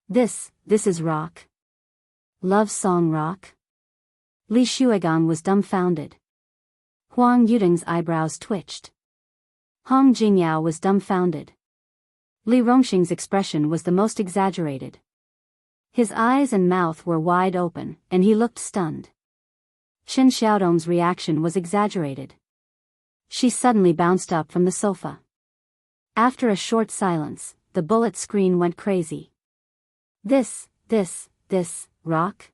This is rock. Love song rock? Li Shuigang was dumbfounded. Huang Yuding's eyebrows twitched. Hong Jingyao was dumbfounded. Li Rongxing's expression was the most exaggerated. His eyes and mouth were wide open, and he looked stunned. Chen Xiaodong's reaction was exaggerated. She suddenly bounced up from the sofa. After a short silence, the bullet screen went crazy. This, rock?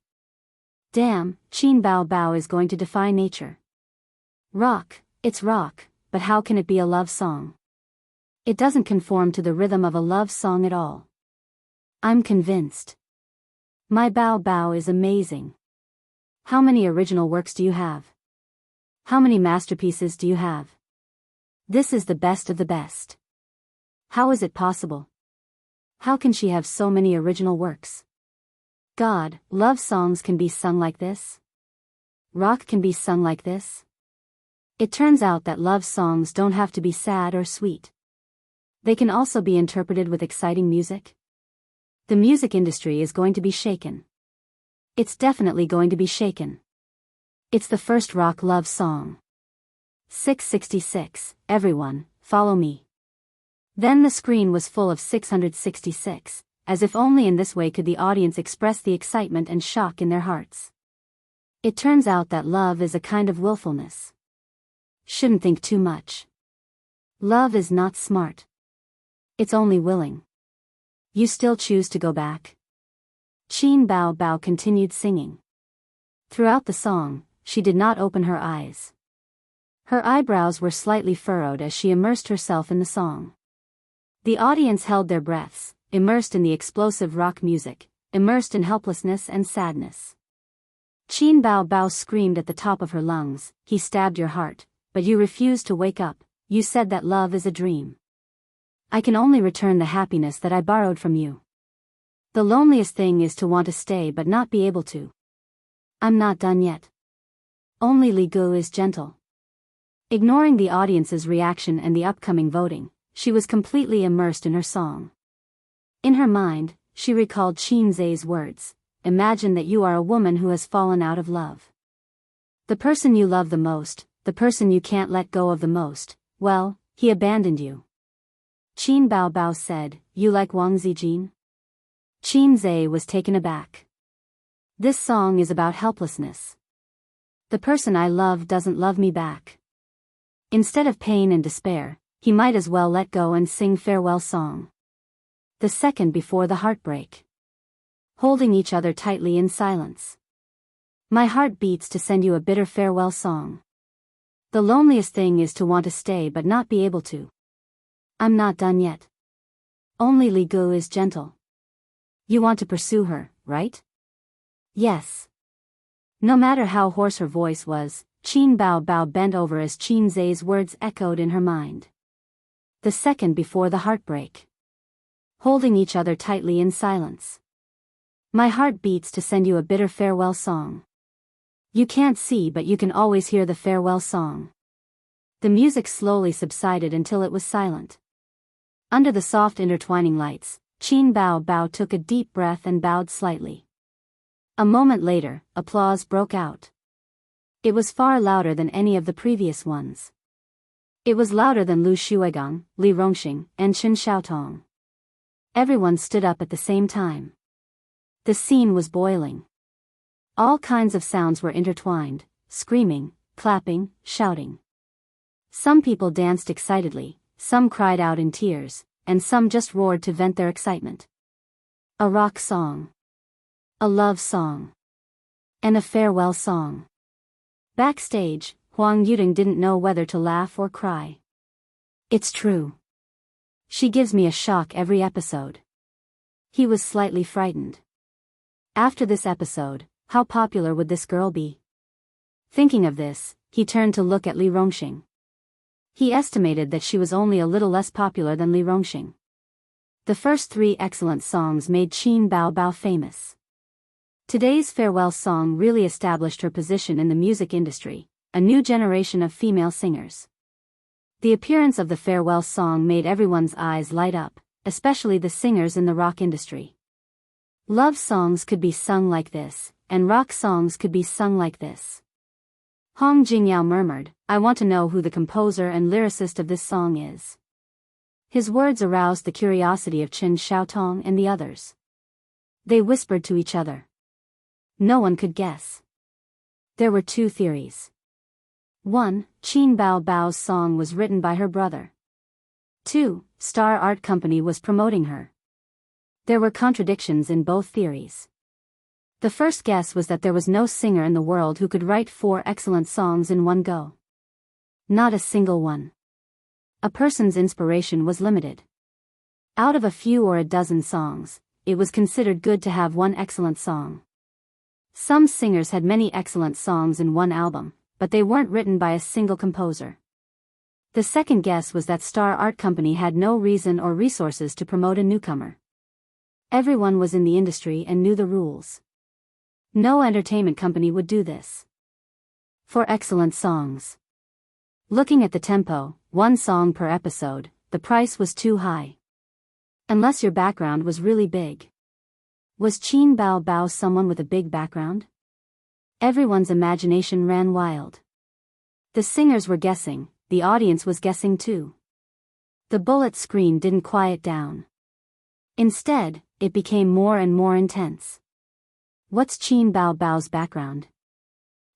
Damn, Qin Bao Bao is going to defy nature. Rock, it's rock, but how can it be a love song? It doesn't conform to the rhythm of a love song at all. I'm convinced. My Bao Bao is amazing. How many original works do you have? How many masterpieces do you have? This is the best of the best. How is it possible? How can she have so many original works? God, love songs can be sung like this? Rock can be sung like this? It turns out that love songs don't have to be sad or sweet. They can also be interpreted with exciting music. The music industry is going to be shaken. It's definitely going to be shaken. It's the first rock love song. 666, everyone, follow me. Then the screen was full of 666, as if only in this way could the audience express the excitement and shock in their hearts. It turns out that love is a kind of willfulness. Shouldn't think too much. Love is not smart. It's only willing. You still choose to go back? Qin Bao Bao continued singing. Throughout the song, she did not open her eyes. Her eyebrows were slightly furrowed as she immersed herself in the song. The audience held their breaths, immersed in the explosive rock music, immersed in helplessness and sadness. Qin Bao Bao screamed at the top of her lungs, "He stabbed your heart, but you refused to wake up. You said that love is a dream. I can only return the happiness that I borrowed from you. The loneliest thing is to want to stay but not be able to. I'm not done yet. Only Li Gu is gentle." Ignoring the audience's reaction and the upcoming voting, she was completely immersed in her song. In her mind, she recalled Qin Zai's words, "Imagine that you are a woman who has fallen out of love. The person you love the most, the person you can't let go of the most, well, he abandoned you." Qin Bao Bao said, "You like Wang Zijin?" Qin Zai was taken aback. "This song is about helplessness. The person I love doesn't love me back. Instead of pain and despair, he might as well let go and sing farewell song. The second before the heartbreak. Holding each other tightly in silence. My heart beats to send you a bitter farewell song. The loneliest thing is to want to stay but not be able to. I'm not done yet. Only Li Gu is gentle. You want to pursue her, right?" "Yes." No matter how hoarse her voice was, Qin Bao Bao bent over as Qin Zai's words echoed in her mind. The second before the heartbreak. Holding each other tightly in silence. My heart beats to send you a bitter farewell song. You can't see but you can always hear the farewell song. The music slowly subsided until it was silent. Under the soft intertwining lights, Qin Bao Bao took a deep breath and bowed slightly. A moment later, applause broke out. It was far louder than any of the previous ones. It was louder than Lu Shuigang, Li Rongxing, and Chen Xiaotong. Everyone stood up at the same time. The scene was boiling. All kinds of sounds were intertwined, screaming, clapping, shouting. Some people danced excitedly, some cried out in tears, and some just roared to vent their excitement. A rock song. A love song. And a farewell song. Backstage, Huang Yuding didn't know whether to laugh or cry. It's true. She gives me a shock every episode. He was slightly frightened. After this episode, how popular would this girl be? Thinking of this, he turned to look at Li Rongxing. He estimated that she was only a little less popular than Li Rongxing. The first 3 excellent songs made Qin Bao Bao famous. Today's farewell song really established her position in the music industry, a new generation of female singers. The appearance of the farewell song made everyone's eyes light up, especially the singers in the rock industry. Love songs could be sung like this, and rock songs could be sung like this. Hong Jingyao murmured, "I want to know who the composer and lyricist of this song is." His words aroused the curiosity of Chen Xiaotong and the others. They whispered to each other. No one could guess. There were 2 theories. 1. Qin Bao Bao's song was written by her brother. 2. Star Art Company was promoting her. There were contradictions in both theories. The first guess was that there was no singer in the world who could write 4 excellent songs in one go. Not a single one. A person's inspiration was limited. Out of a few or a dozen songs, it was considered good to have one excellent song. Some singers had many excellent songs in one album, but they weren't written by a single composer. The second guess was that Star Art Company had no reason or resources to promote a newcomer. Everyone was in the industry and knew the rules. No entertainment company would do this. For excellent songs. Looking at the tempo, 1 song per episode, the price was too high. Unless your background was really big. Was Qin Bao Bao someone with a big background? Everyone's imagination ran wild. The singers were guessing, the audience was guessing too. The bullet screen didn't quiet down. Instead, it became more and more intense. What's Qin Bao Bao's background?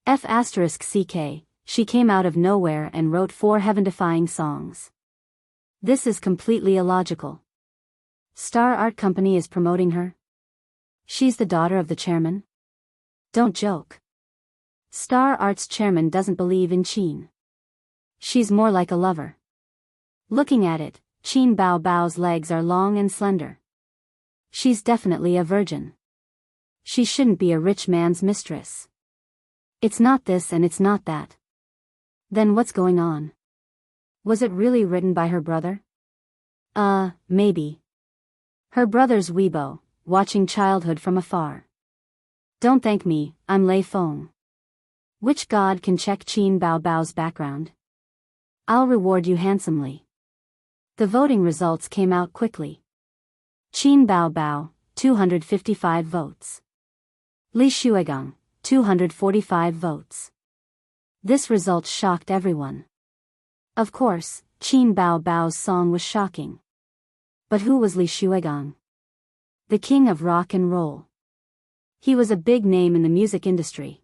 F***ck, she came out of nowhere and wrote 4 heaven-defying songs. This is completely illogical. Star Art Company is promoting her? She's the daughter of the chairman? Don't joke. Star Art's chairman doesn't believe in Qin. She's more like a lover. Looking at it, Qin Bao Bao's legs are long and slender. She's definitely a virgin. She shouldn't be a rich man's mistress. It's not this and it's not that. Then what's going on? Was it really written by her brother? Maybe. Her brother's Weibo, watching childhood from afar. Don't thank me, I'm Lei Feng. Which god can check Qin Bao Bao's background? I'll reward you handsomely. The voting results came out quickly. Qin Bao Bao, 255 votes. Li Shuigang, 245 votes. This result shocked everyone. Of course, Qin Bao Bao's song was shocking. But who was Li Shuigang? The king of rock and roll. He was a big name in the music industry.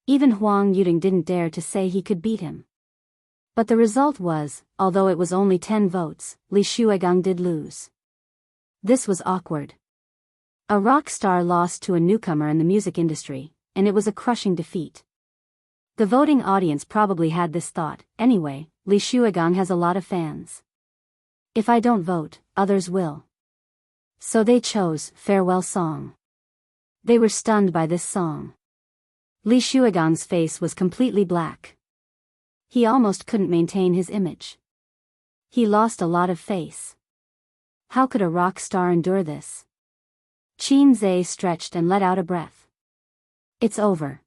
Even Huang Yuding didn't dare to say he could beat him. But the result was, although it was only 10 votes, Li Shuigang did lose. This was awkward. A rock star lost to a newcomer in the music industry, and it was a crushing defeat. The voting audience probably had this thought, anyway, Li Shuigang has a lot of fans. If I don't vote, others will. So they chose Farewell Song. They were stunned by this song. Li Shuigang's face was completely black. He almost couldn't maintain his image. He lost a lot of face. How could a rock star endure this? Qin Zhe stretched and let out a breath. It's over.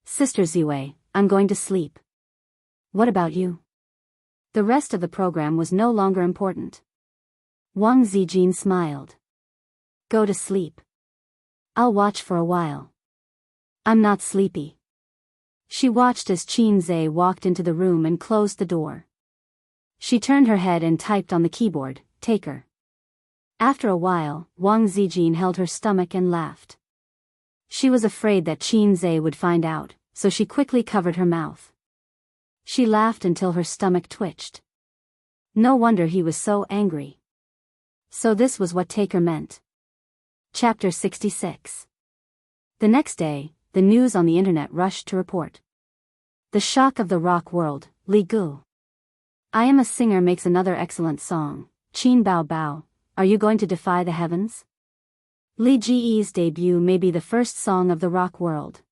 Sister Ziwei, I'm going to sleep. What about you? The rest of the program was no longer important. Wang Zijin smiled. Go to sleep. I'll watch for a while. I'm not sleepy. She watched as Qin Zhe walked into the room and closed the door. She turned her head and typed on the keyboard, "Take her." After a while, Wang Zijin held her stomach and laughed. She was afraid that Qin Zhe would find out, so she quickly covered her mouth. She laughed until her stomach twitched. No wonder he was so angry. So this was what "take her" meant. Chapter 66. The next day, the news on the internet rushed to report. The shock of the rock world, Li Gu. I Am a Singer makes another excellent song. Qin Bao Bao, are you going to defy the heavens? Li Ji's debut may be the first song of the rock world.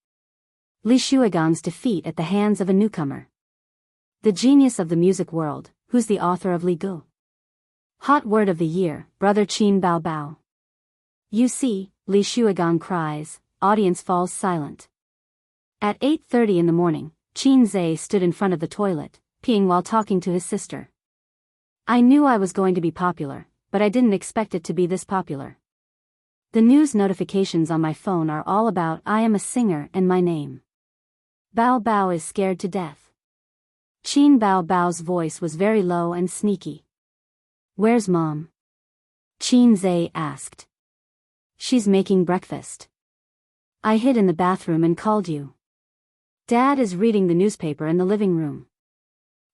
Li Shuigang's defeat at the hands of a newcomer. The genius of the music world, who's the author of Li Gu? Hot word of the year, brother Qin Bao Bao. You see, Li Shuigang cries, audience falls silent. At 8:30 in the morning, Qin Zhe stood in front of the toilet, peeing while talking to his sister. I knew I was going to be popular, but I didn't expect it to be this popular. The news notifications on my phone are all about I Am a Singer and my name. Bao Bao is scared to death. Qin Bao Bao's voice was very low and sneaky. Where's Mom? Qin Zhe asked. She's making breakfast. I hid in the bathroom and called you. Dad is reading the newspaper in the living room.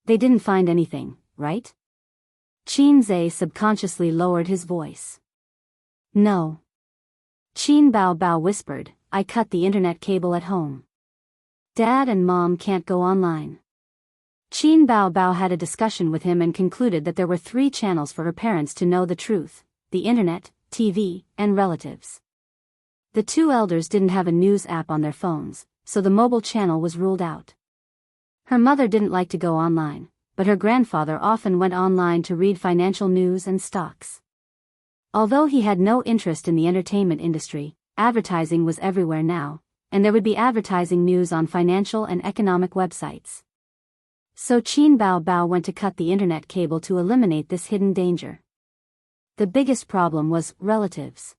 They didn't find anything, right? Qin Zhe subconsciously lowered his voice. No. Qin Bao Bao whispered, I cut the internet cable at home. Dad and Mom can't go online. Qin Bao Bao had a discussion with him and concluded that there were 3 channels for her parents to know the truth: the internet, TV, and relatives. The 2 elders didn't have a news app on their phones, so the mobile channel was ruled out. Her mother didn't like to go online, but her grandfather often went online to read financial news and stocks. Although he had no interest in the entertainment industry, advertising was everywhere now, and there would be advertising news on financial and economic websites. So Qin Bao Bao went to cut the internet cable to eliminate this hidden danger. The biggest problem was relatives.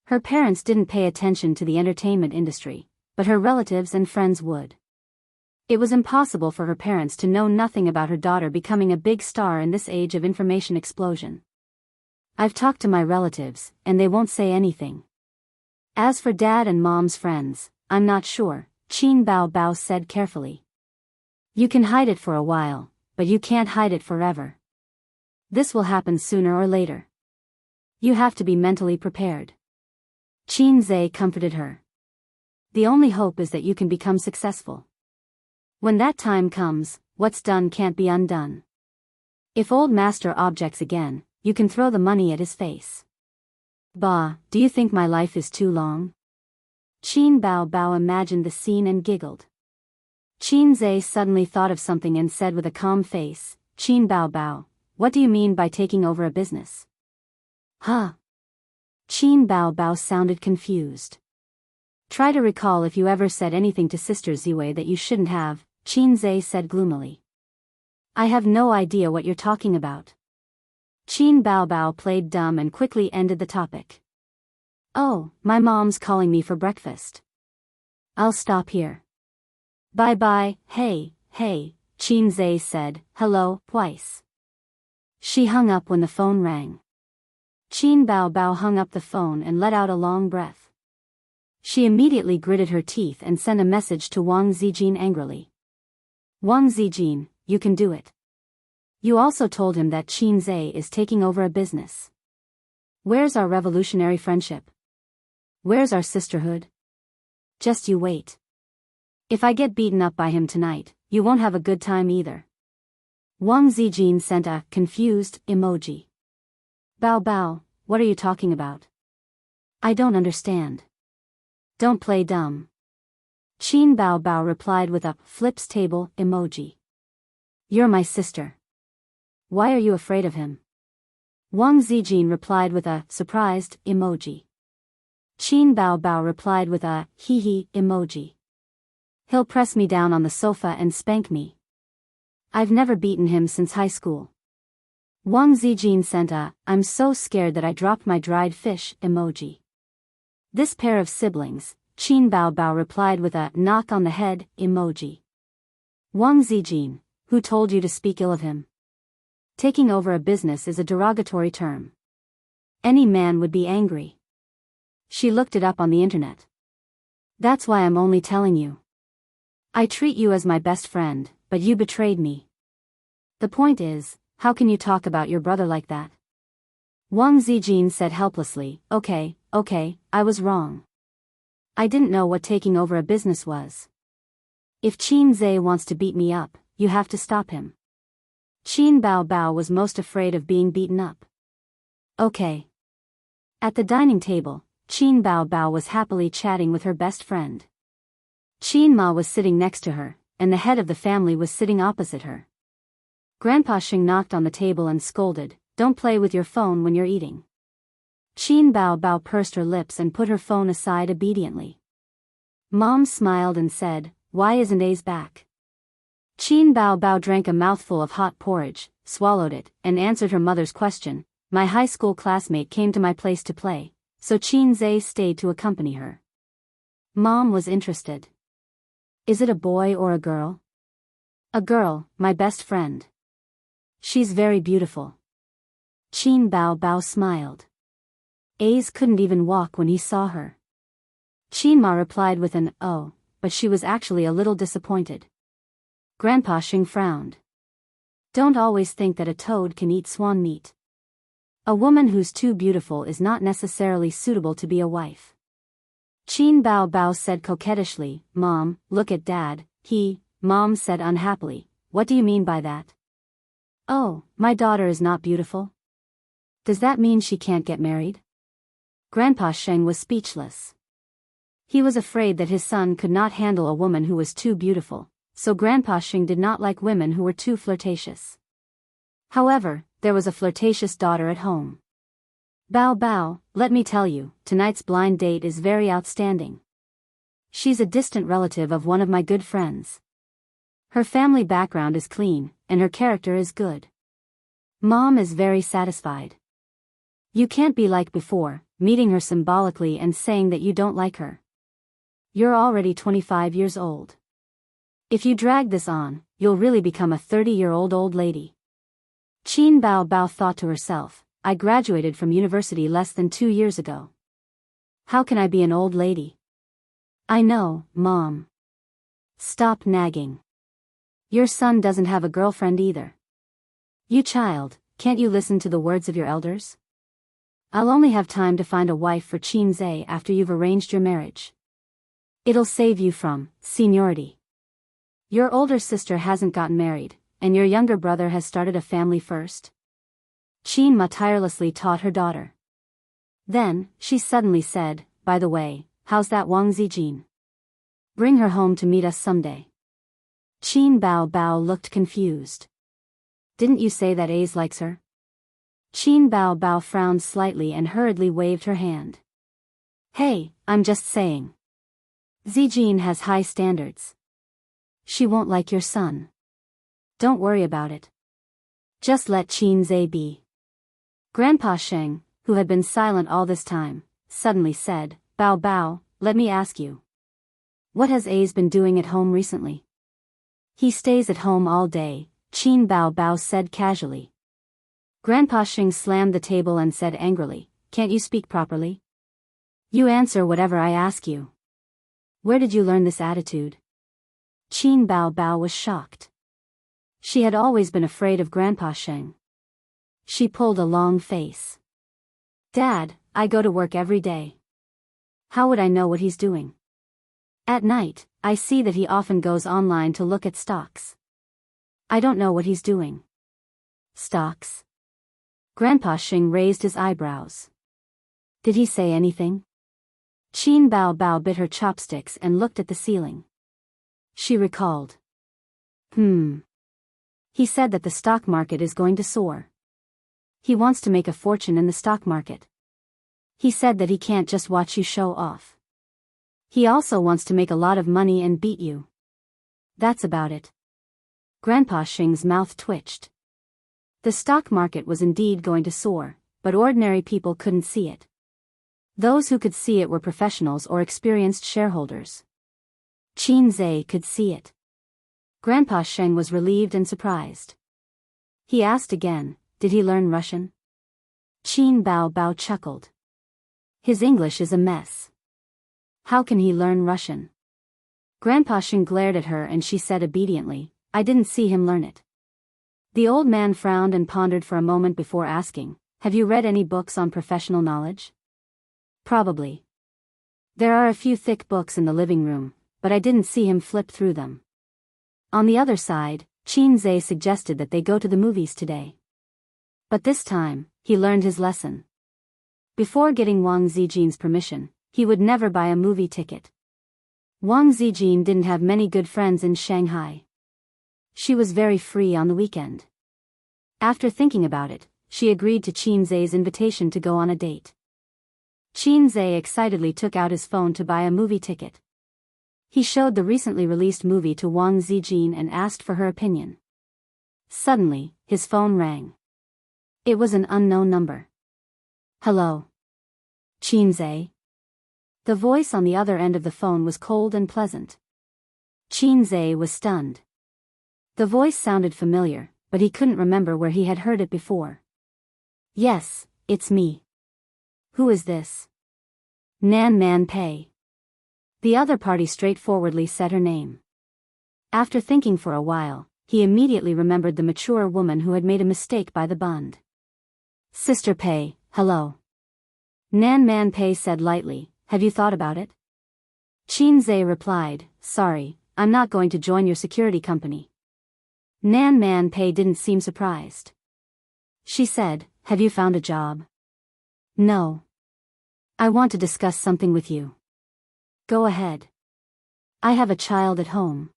Her parents didn't pay attention to the entertainment industry, but her relatives and friends would. It was impossible for her parents to know nothing about her daughter becoming a big star in this age of information explosion. I've talked to my relatives, and they won't say anything. As for Dad and Mom's friends, I'm not sure, Qin Bao said carefully. You can hide it for a while, but you can't hide it forever. This will happen sooner or later. You have to be mentally prepared. Qin Zhe comforted her. The only hope is that you can become successful. When that time comes, what's done can't be undone. If old master objects again, you can throw the money at his face. Bah, do you think my life is too long? Qin Bao imagined the scene and giggled. Qin Zhe suddenly thought of something and said with a calm face, Qin Bao, what do you mean by taking over a business? Huh? Qin Bao sounded confused. Try to recall if you ever said anything to Sister Ziwei that you shouldn't have, Qin Zhe said gloomily. I have no idea what you're talking about. Qin Bao played dumb and quickly ended the topic. Oh, my mom's calling me for breakfast. I'll stop here. Bye-bye, hey, Qin Zhe said, hello, twice. She hung up when the phone rang. Qin Bao hung up the phone and let out a long breath. She immediately gritted her teeth and sent a message to Wang Zijin angrily. Wang Zijin, you can do it. You also told him that Qin Zhe is taking over a business. Where's our revolutionary friendship? Where's our sisterhood? Just you wait. If I get beaten up by him tonight, you won't have a good time either. Wang Zijin sent a confused emoji. Bao, what are you talking about? I don't understand. Don't play dumb. Qin Bao replied with a flips table emoji. You're my sister. Why are you afraid of him? Wang Zijin replied with a surprised emoji. Qin Bao replied with a hee emoji. He'll press me down on the sofa and spank me. I've never beaten him since high school. Wang Zijin sent a I'm so scared that I dropped my dried fish emoji. This pair of siblings, Qin Bao replied with a knock on the head emoji. Wang Zijin, who told you to speak ill of him? Taking over a business is a derogatory term. Any man would be angry. She looked it up on the internet. That's why I'm only telling you. I treat you as my best friend, but you betrayed me. The point is, how can you talk about your brother like that? Wang Zijin said helplessly, okay, I was wrong. I didn't know what taking over a business was. If Qin Zhe wants to beat me up, you have to stop him. Qin Bao was most afraid of being beaten up. Okay. At the dining table, Qin Bao was happily chatting with her best friend. Qin Ma was sitting next to her, and the head of the family was sitting opposite her. Grandpa Xing knocked on the table and scolded, don't play with your phone when you're eating. Qin Bao pursed her lips and put her phone aside obediently. Mom smiled and said, why isn't Ace back? Qin Bao drank a mouthful of hot porridge, swallowed it, and answered her mother's question. My high school classmate came to my place to play, so Qin Zhe stayed to accompany her. Mom was interested. Is it a boy or a girl? A girl, my best friend. She's very beautiful. Qin Bao smiled. Ace couldn't even walk when he saw her. Qin Ma replied with an oh, but she was actually a little disappointed. Grandpa Xing frowned. Don't always think that a toad can eat swan meat. A woman who's too beautiful is not necessarily suitable to be a wife. Qin Bao said coquettishly, Mom, look at Dad. Mom said unhappily, what do you mean by that? Oh, my daughter is not beautiful? Does that mean she can't get married? Grandpa Sheng was speechless. He was afraid that his son could not handle a woman who was too beautiful, so Grandpa Sheng did not like women who were too flirtatious. However, there was a flirtatious daughter at home. Bao, let me tell you, tonight's blind date is very outstanding. She's a distant relative of one of my good friends. Her family background is clean, and her character is good. Mom is very satisfied. You can't be like before, meeting her symbolically and saying that you don't like her. You're already 25 years old. If you drag this on, you'll really become a 30-year-old old lady. Qin Bao thought to herself, I graduated from university less than 2 years ago. How can I be an old lady? I know, Mom. Stop nagging. Your son doesn't have a girlfriend either. You child, can't you listen to the words of your elders? I'll only have time to find a wife for Qin Zhe after you've arranged your marriage. It'll save you from seniority. Your older sister hasn't gotten married, and your younger brother has started a family first. Qin Ma tirelessly taught her daughter. Then, she suddenly said, by the way, how's that Wang Zijin? Bring her home to meet us someday. Qin Bao looked confused. Didn't you say that Ace likes her? Qin Bao frowned slightly and hurriedly waved her hand. Hey, I'm just saying. Zijin has high standards. She won't like your son. Don't worry about it. Just let Qin Zhe be. Grandpa Sheng, who had been silent all this time, suddenly said, Bao, let me ask you. What has Ace been doing at home recently? He stays at home all day, Qin Bao said casually. Grandpa Sheng slammed the table and said angrily, can't you speak properly? You answer whatever I ask you. Where did you learn this attitude? Qin Bao was shocked. She had always been afraid of Grandpa Sheng. She pulled a long face. Dad, I go to work every day. How would I know what he's doing? At night, I see that he often goes online to look at stocks. I don't know what he's doing. Stocks? Grandpa Sheng raised his eyebrows. Did he say anything? Qin Bao bit her chopsticks and looked at the ceiling. She recalled. He said that the stock market is going to soar. He wants to make a fortune in the stock market. He said that he can't just watch you show off. He also wants to make a lot of money and beat you. That's about it. Grandpa Sheng's mouth twitched. The stock market was indeed going to soar, but ordinary people couldn't see it. Those who could see it were professionals or experienced shareholders. Qin Zhe could see it. Grandpa Sheng was relieved and surprised. He asked again, did he learn Russian? Qin Bao chuckled. His English is a mess. How can he learn Russian? Grandpa Sheng glared at her and she said obediently, I didn't see him learn it. The old man frowned and pondered for a moment before asking, have you read any books on professional knowledge? Probably. There are a few thick books in the living room, but I didn't see him flip through them. On the other side, Qin Zhe suggested that they go to the movies today. But this time, he learned his lesson. Before getting Wang Zijin's permission, he would never buy a movie ticket. Wang Zijin didn't have many good friends in Shanghai. She was very free on the weekend. After thinking about it, she agreed to Qin Zhe's invitation to go on a date. Qin Zhe excitedly took out his phone to buy a movie ticket. He showed the recently released movie to Wang Zijin and asked for her opinion. Suddenly, his phone rang. It was an unknown number. Hello. Qin Zhe. The voice on the other end of the phone was cold and pleasant. Qin Zhe was stunned. The voice sounded familiar, but he couldn't remember where he had heard it before. Yes, it's me. Who is this? Nan Man Pei. The other party straightforwardly said her name. After thinking for a while, he immediately remembered the mature woman who had made a mistake by the bund. Sister Pei, hello. Nan Man Pei said lightly, have you thought about it? Qin Zhe replied, sorry, I'm not going to join your security company. Nan Man Pei didn't seem surprised. She said, have you found a job? No. I want to discuss something with you. Go ahead. I have a child at home.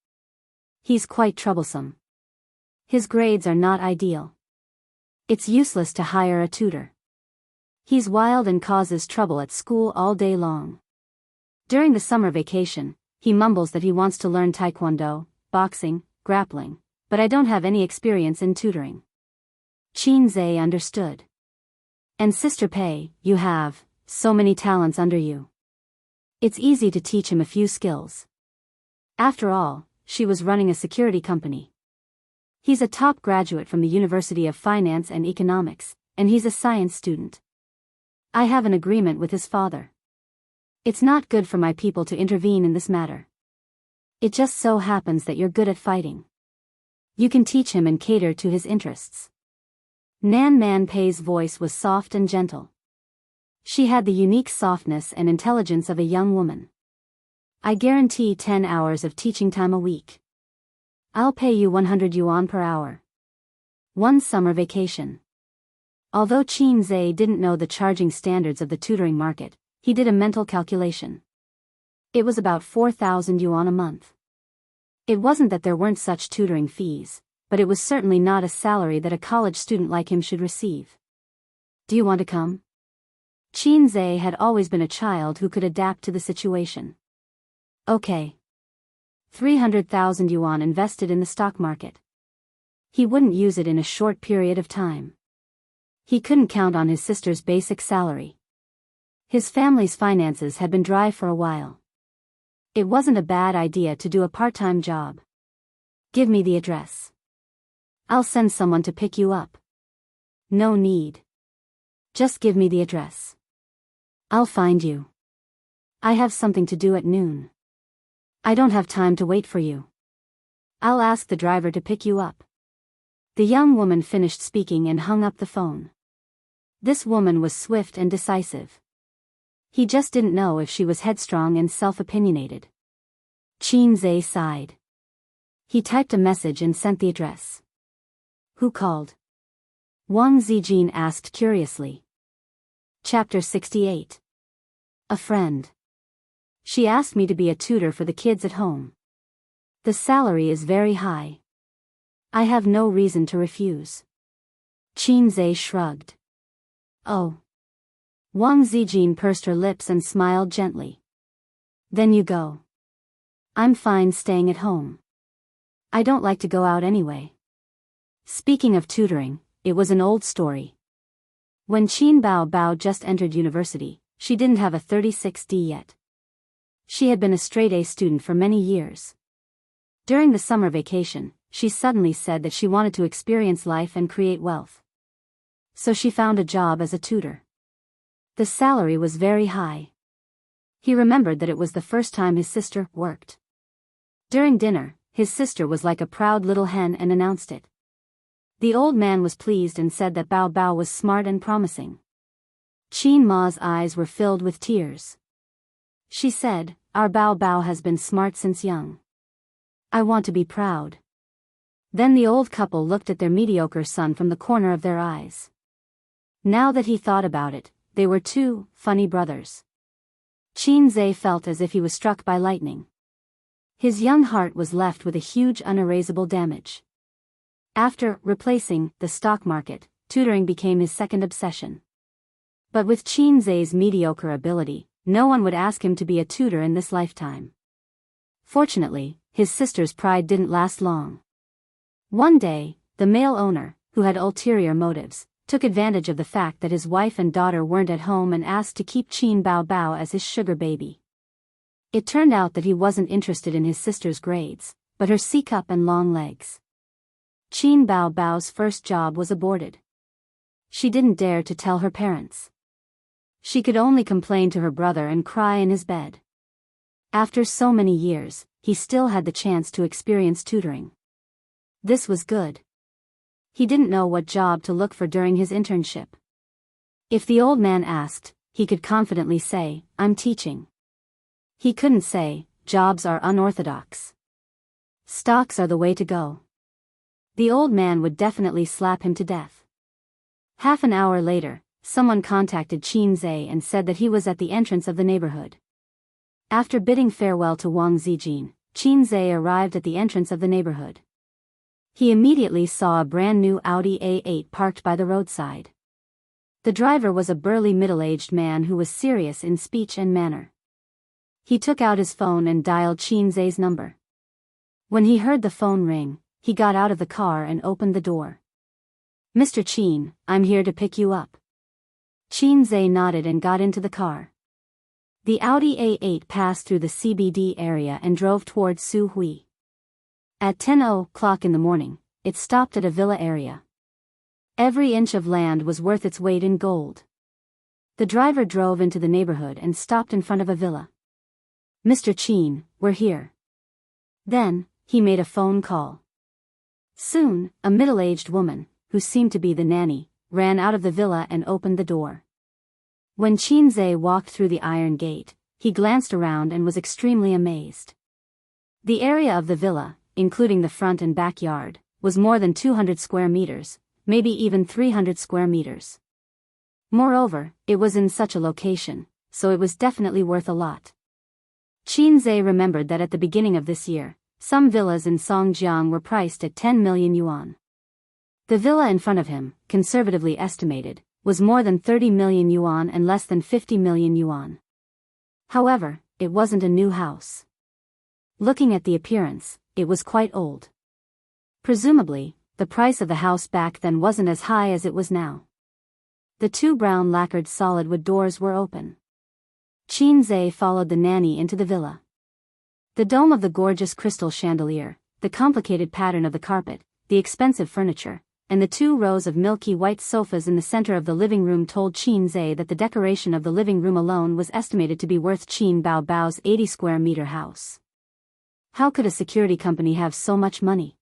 He's quite troublesome. His grades are not ideal. It's useless to hire a tutor. He's wild and causes trouble at school all day long. During the summer vacation, he mumbles that he wants to learn taekwondo, boxing, grappling, but I don't have any experience in tutoring. Qin Zhe understood. And Sister Pei, you have so many talents under you. It's easy to teach him a few skills. After all, she was running a security company. He's a top graduate from the University of Finance and Economics, and he's a science student. I have an agreement with his father. It's not good for my people to intervene in this matter. It just so happens that you're good at fighting. You can teach him and cater to his interests. Nan Man Pei's voice was soft and gentle. She had the unique softness and intelligence of a young woman. I guarantee 10 hours of teaching time a week. I'll pay you 100 yuan per hour. 1 summer vacation. Although Qin Zhe didn't know the charging standards of the tutoring market, he did a mental calculation. It was about 4,000 yuan a month. It wasn't that there weren't such tutoring fees, but it was certainly not a salary that a college student like him should receive. Do you want to come? Qin Zhe had always been a child who could adapt to the situation. Okay. 300,000 yuan invested in the stock market. He wouldn't use it in a short period of time. He couldn't count on his sister's basic salary. His family's finances had been dry for a while. It wasn't a bad idea to do a part-time job. Give me the address. I'll send someone to pick you up. No need. Just give me the address. I'll find you. I have something to do at noon. I don't have time to wait for you. I'll ask the driver to pick you up. The young woman finished speaking and hung up the phone. This woman was swift and decisive. He just didn't know if she was headstrong and self-opinionated. Qin Zhe sighed. He typed a message and sent the address. Who called? Wang Zijin asked curiously. Chapter 68. A friend. She asked me to be a tutor for the kids at home. The salary is very high. I have no reason to refuse. Qin Zhe shrugged. Oh. Wang Zijin pursed her lips and smiled gently. Then you go. I'm fine staying at home. I don't like to go out anyway. Speaking of tutoring, it was an old story. When Qin Bao just entered university, she didn't have a 36D yet. She had been a straight-A student for many years. During the summer vacation, she suddenly said that she wanted to experience life and create wealth. So she found a job as a tutor. The salary was very high. He remembered that it was the first time his sister worked. During dinner, his sister was like a proud little hen and announced it. The old man was pleased and said that Bao was smart and promising. Qin Ma's eyes were filled with tears. She said, our Bao has been smart since young. I want to be proud. Then the old couple looked at their mediocre son from the corner of their eyes. Now that he thought about it, they were 2 funny brothers. Qin Zhe felt as if he was struck by lightning. His young heart was left with a huge unerasable damage. After replacing the stock market, tutoring became his second obsession. But with Qin Zhe's mediocre ability, no one would ask him to be a tutor in this lifetime. Fortunately, his sister's pride didn't last long. One day, the male owner, who had ulterior motives, took advantage of the fact that his wife and daughter weren't at home and asked to keep Qin Bao as his sugar baby. It turned out that he wasn't interested in his sister's grades, but her C-cup and long legs. Qin Bao's first job was aborted. She didn't dare to tell her parents. She could only complain to her brother and cry in his bed. After so many years, he still had the chance to experience tutoring. This was good. He didn't know what job to look for during his internship. If the old man asked, he could confidently say, I'm teaching. He couldn't say, jobs are unorthodox. Stocks are the way to go. The old man would definitely slap him to death. Half an hour later, someone contacted Qin Zhe and said that he was at the entrance of the neighborhood. After bidding farewell to Wang Zijin, Qin Zhe arrived at the entrance of the neighborhood. He immediately saw a brand new Audi A8 parked by the roadside. The driver was a burly middle-aged man who was serious in speech and manner. He took out his phone and dialed Qin Zhe's number. When he heard the phone ring, he got out of the car and opened the door. Mr. Qin, I'm here to pick you up. Qin Zhe nodded and got into the car. The Audi A8 passed through the CBD area and drove towards Suhui. At 10:00 in the morning, it stopped at a villa area. Every inch of land was worth its weight in gold. The driver drove into the neighborhood and stopped in front of a villa. "Mr. Chin, we're here." Then, he made a phone call. Soon, a middle-aged woman, who seemed to be the nanny, ran out of the villa and opened the door. When Qinze walked through the iron gate, he glanced around and was extremely amazed. The area of the villa, including the front and backyard, was more than 200 square meters, maybe even 300 square meters. Moreover, it was in such a location, so it was definitely worth a lot. Qinze remembered that at the beginning of this year, some villas in Songjiang were priced at 10 million yuan. The villa in front of him, conservatively estimated, was more than 30 million yuan and less than 50 million yuan. However, it wasn't a new house. Looking at the appearance, it was quite old. Presumably, the price of the house back then wasn't as high as it was now. The two brown lacquered solid wood doors were open. Qinze followed the nanny into the villa. The dome of the gorgeous crystal chandelier, the complicated pattern of the carpet, the expensive furniture, and the 2 rows of milky white sofas in the center of the living room told Qinze that the decoration of the living room alone was estimated to be worth Qin Bao's 80 square meter house. How could a security company have so much money?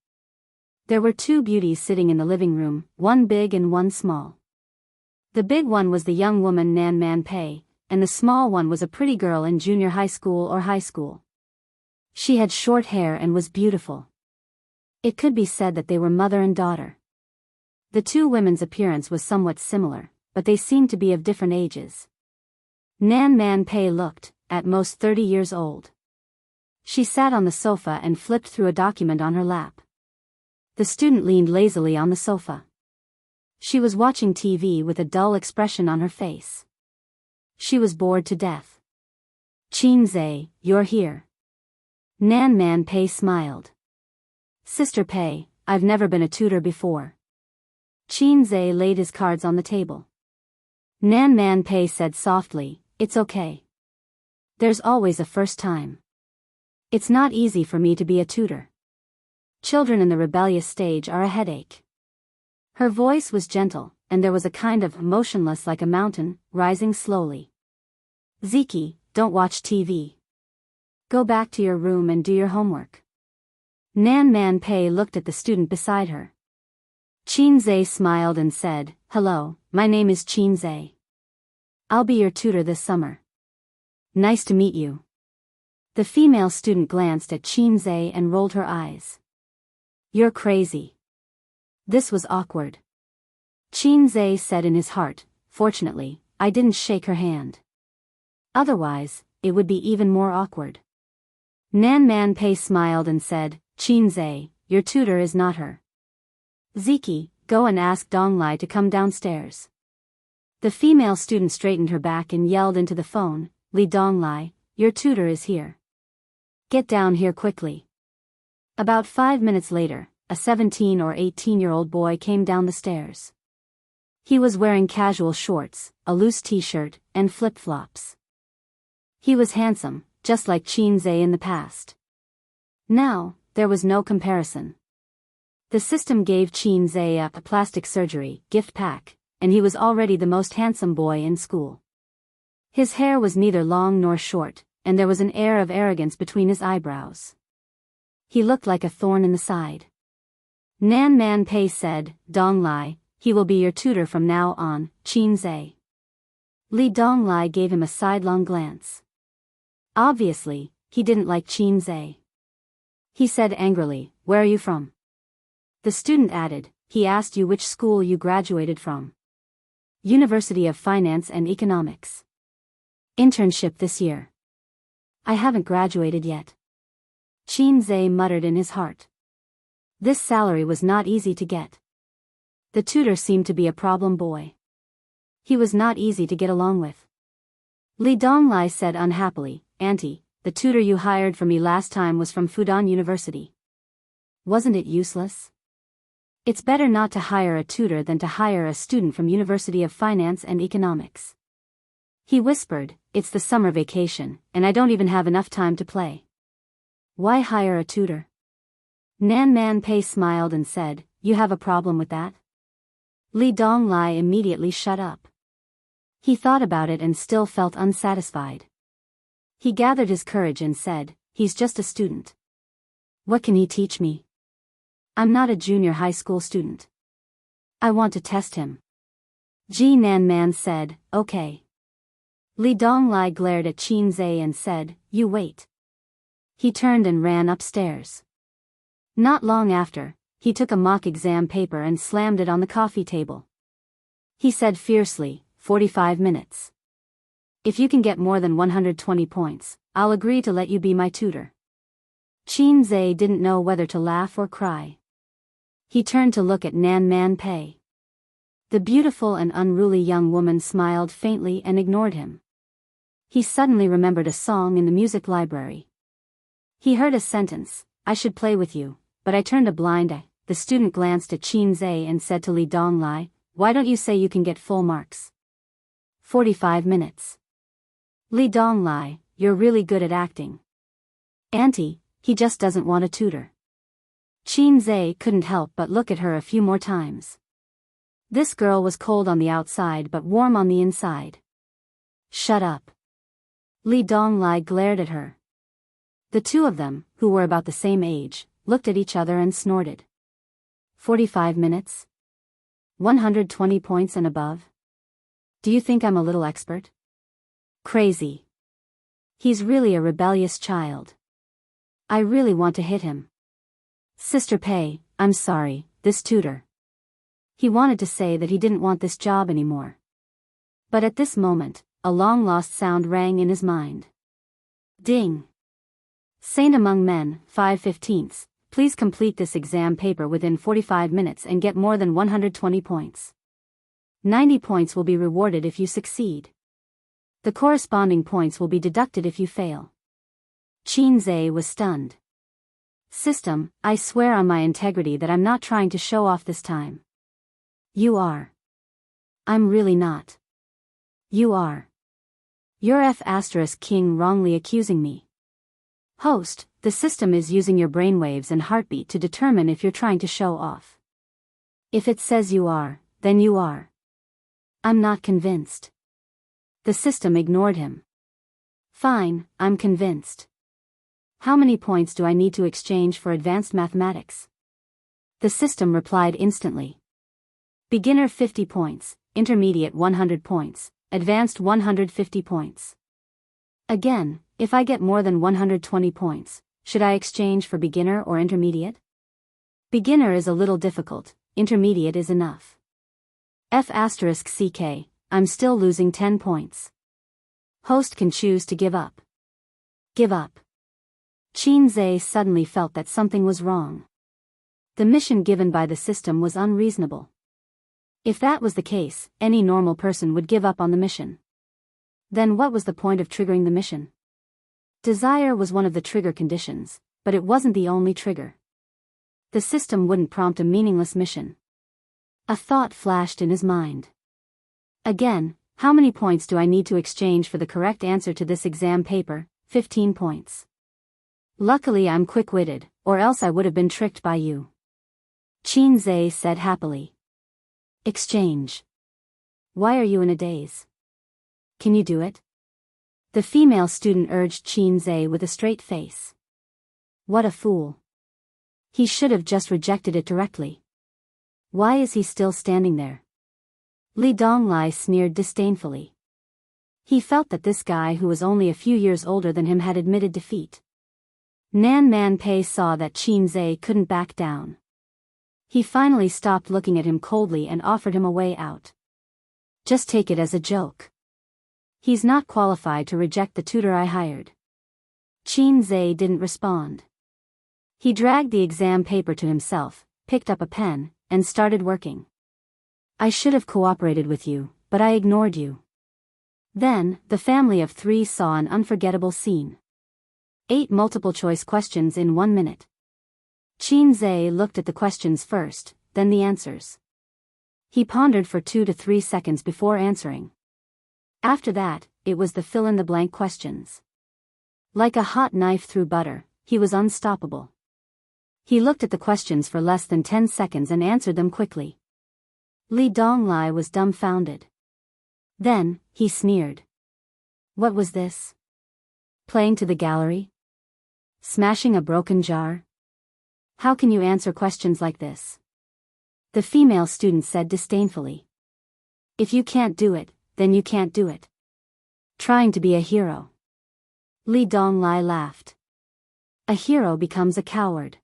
There were 2 beauties sitting in the living room, one big and one small. The big one was the young woman Nan Man Pei, and the small one was a pretty girl in junior high school or high school. She had short hair and was beautiful. It could be said that they were mother and daughter. The 2 women's appearance was somewhat similar, but they seemed to be of different ages. Nan Man Pei looked, at most 30 years old. She sat on the sofa and flipped through a document on her lap. The student leaned lazily on the sofa. She was watching TV with a dull expression on her face. She was bored to death. "Qinze, you're here." Nan Man Pei smiled. "Sister Pei, I've never been a tutor before." Qinze laid his cards on the table. Nan Man Pei said softly, "It's okay. There's always a first time. It's not easy for me to be a tutor. Children in the rebellious stage are a headache." Her voice was gentle, and there was a kind of motionless like a mountain, rising slowly. "Ziki, don't watch TV. Go back to your room and do your homework." Nan Man Pei looked at the student beside her. Qinze smiled and said, "Hello, my name is Qinze. I'll be your tutor this summer. Nice to meet you." The female student glanced at Qinze and rolled her eyes. "You're crazy." This was awkward. Qinze said in his heart, "Fortunately, I didn't shake her hand. Otherwise, it would be even more awkward." Nan Man Pei smiled and said, "Qinze, your tutor is not her. Ziki, go and ask Donglai to come downstairs." The female student straightened her back and yelled into the phone, "Li Donglai, your tutor is here. Get down here quickly." About 5 minutes later, a 17 or 18-year-old boy came down the stairs. He was wearing casual shorts, a loose t-shirt, and flip-flops. He was handsome, just like Qinze in the past. Now, there was no comparison. The system gave Qinze a plastic surgery gift pack, and he was already the most handsome boy in school. His hair was neither long nor short, and there was an air of arrogance between his eyebrows. He looked like a thorn in the side. Nan Man Pei said, "Donglai, he will be your tutor from now on, Qinze." Li Donglai gave him a sidelong glance. Obviously, he didn't like Qinze. He said angrily, "Where are you from?" The student added, "He asked you which school you graduated from." "University of Finance and Economics. Internship this year." "I haven't graduated yet." Qinze muttered in his heart. This salary was not easy to get. The tutor seemed to be a problem boy. He was not easy to get along with. Li Donglai said unhappily, "Auntie, the tutor you hired for me last time was from Fudan University. Wasn't it useless? It's better not to hire a tutor than to hire a student from University of Finance and Economics." He whispered, "It's the summer vacation, and I don't even have enough time to play. Why hire a tutor? Nan Man Pei smiled and said, "You have a problem with that?" Li Donglai immediately shut up. He thought about it and still felt unsatisfied. He gathered his courage and said, "He's just a student. What can he teach me? I'm not a junior high school student. I want to test him." Ji Nan Man said, "Okay." Li Donglai glared at Qin Zhe and said, "You wait." He turned and ran upstairs. Not long after, he took a mock exam paper and slammed it on the coffee table. He said fiercely, 45 minutes. If you can get more than 120 points, I'll agree to let you be my tutor." Qin Zhe didn't know whether to laugh or cry. He turned to look at Nan Man Pei. The beautiful and unruly young woman smiled faintly and ignored him. He suddenly remembered a song in the music library. He heard a sentence, "I should play with you, but I turned a blind eye." The student glanced at Qin Zhe and said to Li Donglai, "Why don't you say you can get full marks?" 45 minutes. Li Donglai, you're really good at acting. Auntie, he just doesn't want a tutor. Qin Zhe couldn't help but look at her a few more times. This girl was cold on the outside but warm on the inside. Shut up. Li Donglai glared at her. The two of them, who were about the same age, looked at each other and snorted. 45 minutes? 120 points and above? Do you think I'm a little expert? Crazy. He's really a rebellious child. I really want to hit him. Sister Pei, I'm sorry, this tutor. He wanted to say that he didn't want this job anymore. But at this moment, a long-lost sound rang in his mind. Ding! Saint among men, 5/15, please complete this exam paper within 45 minutes and get more than 120 points. 90 points will be rewarded if you succeed. The corresponding points will be deducted if you fail. Qin Zhe was stunned. System, I swear on my integrity that I'm not trying to show off this time. You are. I'm really not. You are. You're F*King wrongly accusing me. Host, the system is using your brainwaves and heartbeat to determine if you're trying to show off. If it says you are, then you are. I'm not convinced. The system ignored him. Fine, I'm convinced. How many points do I need to exchange for advanced mathematics? The system replied instantly. Beginner 50 points, intermediate 100 points, advanced 150 points. Again, if I get more than 120 points, should I exchange for beginner or intermediate? Beginner is a little difficult, intermediate is enough. F*CK, I'm still losing 10 points. Host can choose to give up. Give up. Qin Zhe suddenly felt that something was wrong. The mission given by the system was unreasonable. If that was the case, any normal person would give up on the mission. Then what was the point of triggering the mission? Desire was one of the trigger conditions, but it wasn't the only trigger. The system wouldn't prompt a meaningless mission. A thought flashed in his mind. Again, how many points do I need to exchange for the correct answer to this exam paper? 15 points. Luckily I'm quick-witted, or else I would have been tricked by you. Qin Zhe said happily. Exchange. Why are you in a daze? Can you do it? The female student urged Qin Zhe with a straight face. What a fool. He should have just rejected it directly. Why is he still standing there? Li Donglai sneered disdainfully. He felt that this guy who was only a few years older than him had admitted defeat. Nan Man Pei saw that Qin Zhe couldn't back down. He finally stopped looking at him coldly and offered him a way out. Just take it as a joke. He's not qualified to reject the tutor I hired. Qin Zhe didn't respond. He dragged the exam paper to himself, picked up a pen, and started working. I should have cooperated with you, but I ignored you. Then, the family of three saw an unforgettable scene. 8 multiple-choice questions in 1 minute. Qin Zhe looked at the questions first, then the answers. He pondered for 2 to 3 seconds before answering. After that, it was the fill-in-the-blank questions. Like a hot knife through butter, he was unstoppable. He looked at the questions for less than 10 seconds and answered them quickly. Li Donglai was dumbfounded. Then, he sneered. What was this? Playing to the gallery? Smashing a broken jar? How can you answer questions like this? The female student said disdainfully. If you can't do it, then you can't do it. Trying to be a hero. Li Donglai laughed. A hero becomes a coward.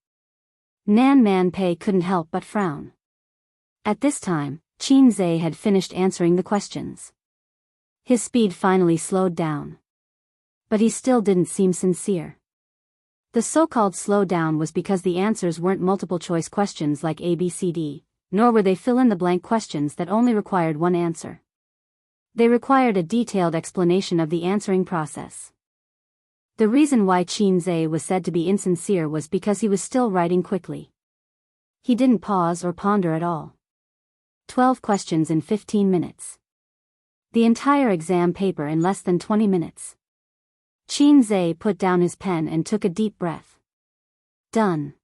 Nan Man Pei couldn't help but frown. At this time, Qin Zhe had finished answering the questions. His speed finally slowed down. But he still didn't seem sincere. The so-called slowdown was because the answers weren't multiple-choice questions like ABCD, nor were they fill-in-the-blank questions that only required one answer. They required a detailed explanation of the answering process. The reason why Qin Zhe was said to be insincere was because he was still writing quickly. He didn't pause or ponder at all. 12 questions in 15 minutes. The entire exam paper in less than 20 minutes. Qin Zhe put down his pen and took a deep breath. Done.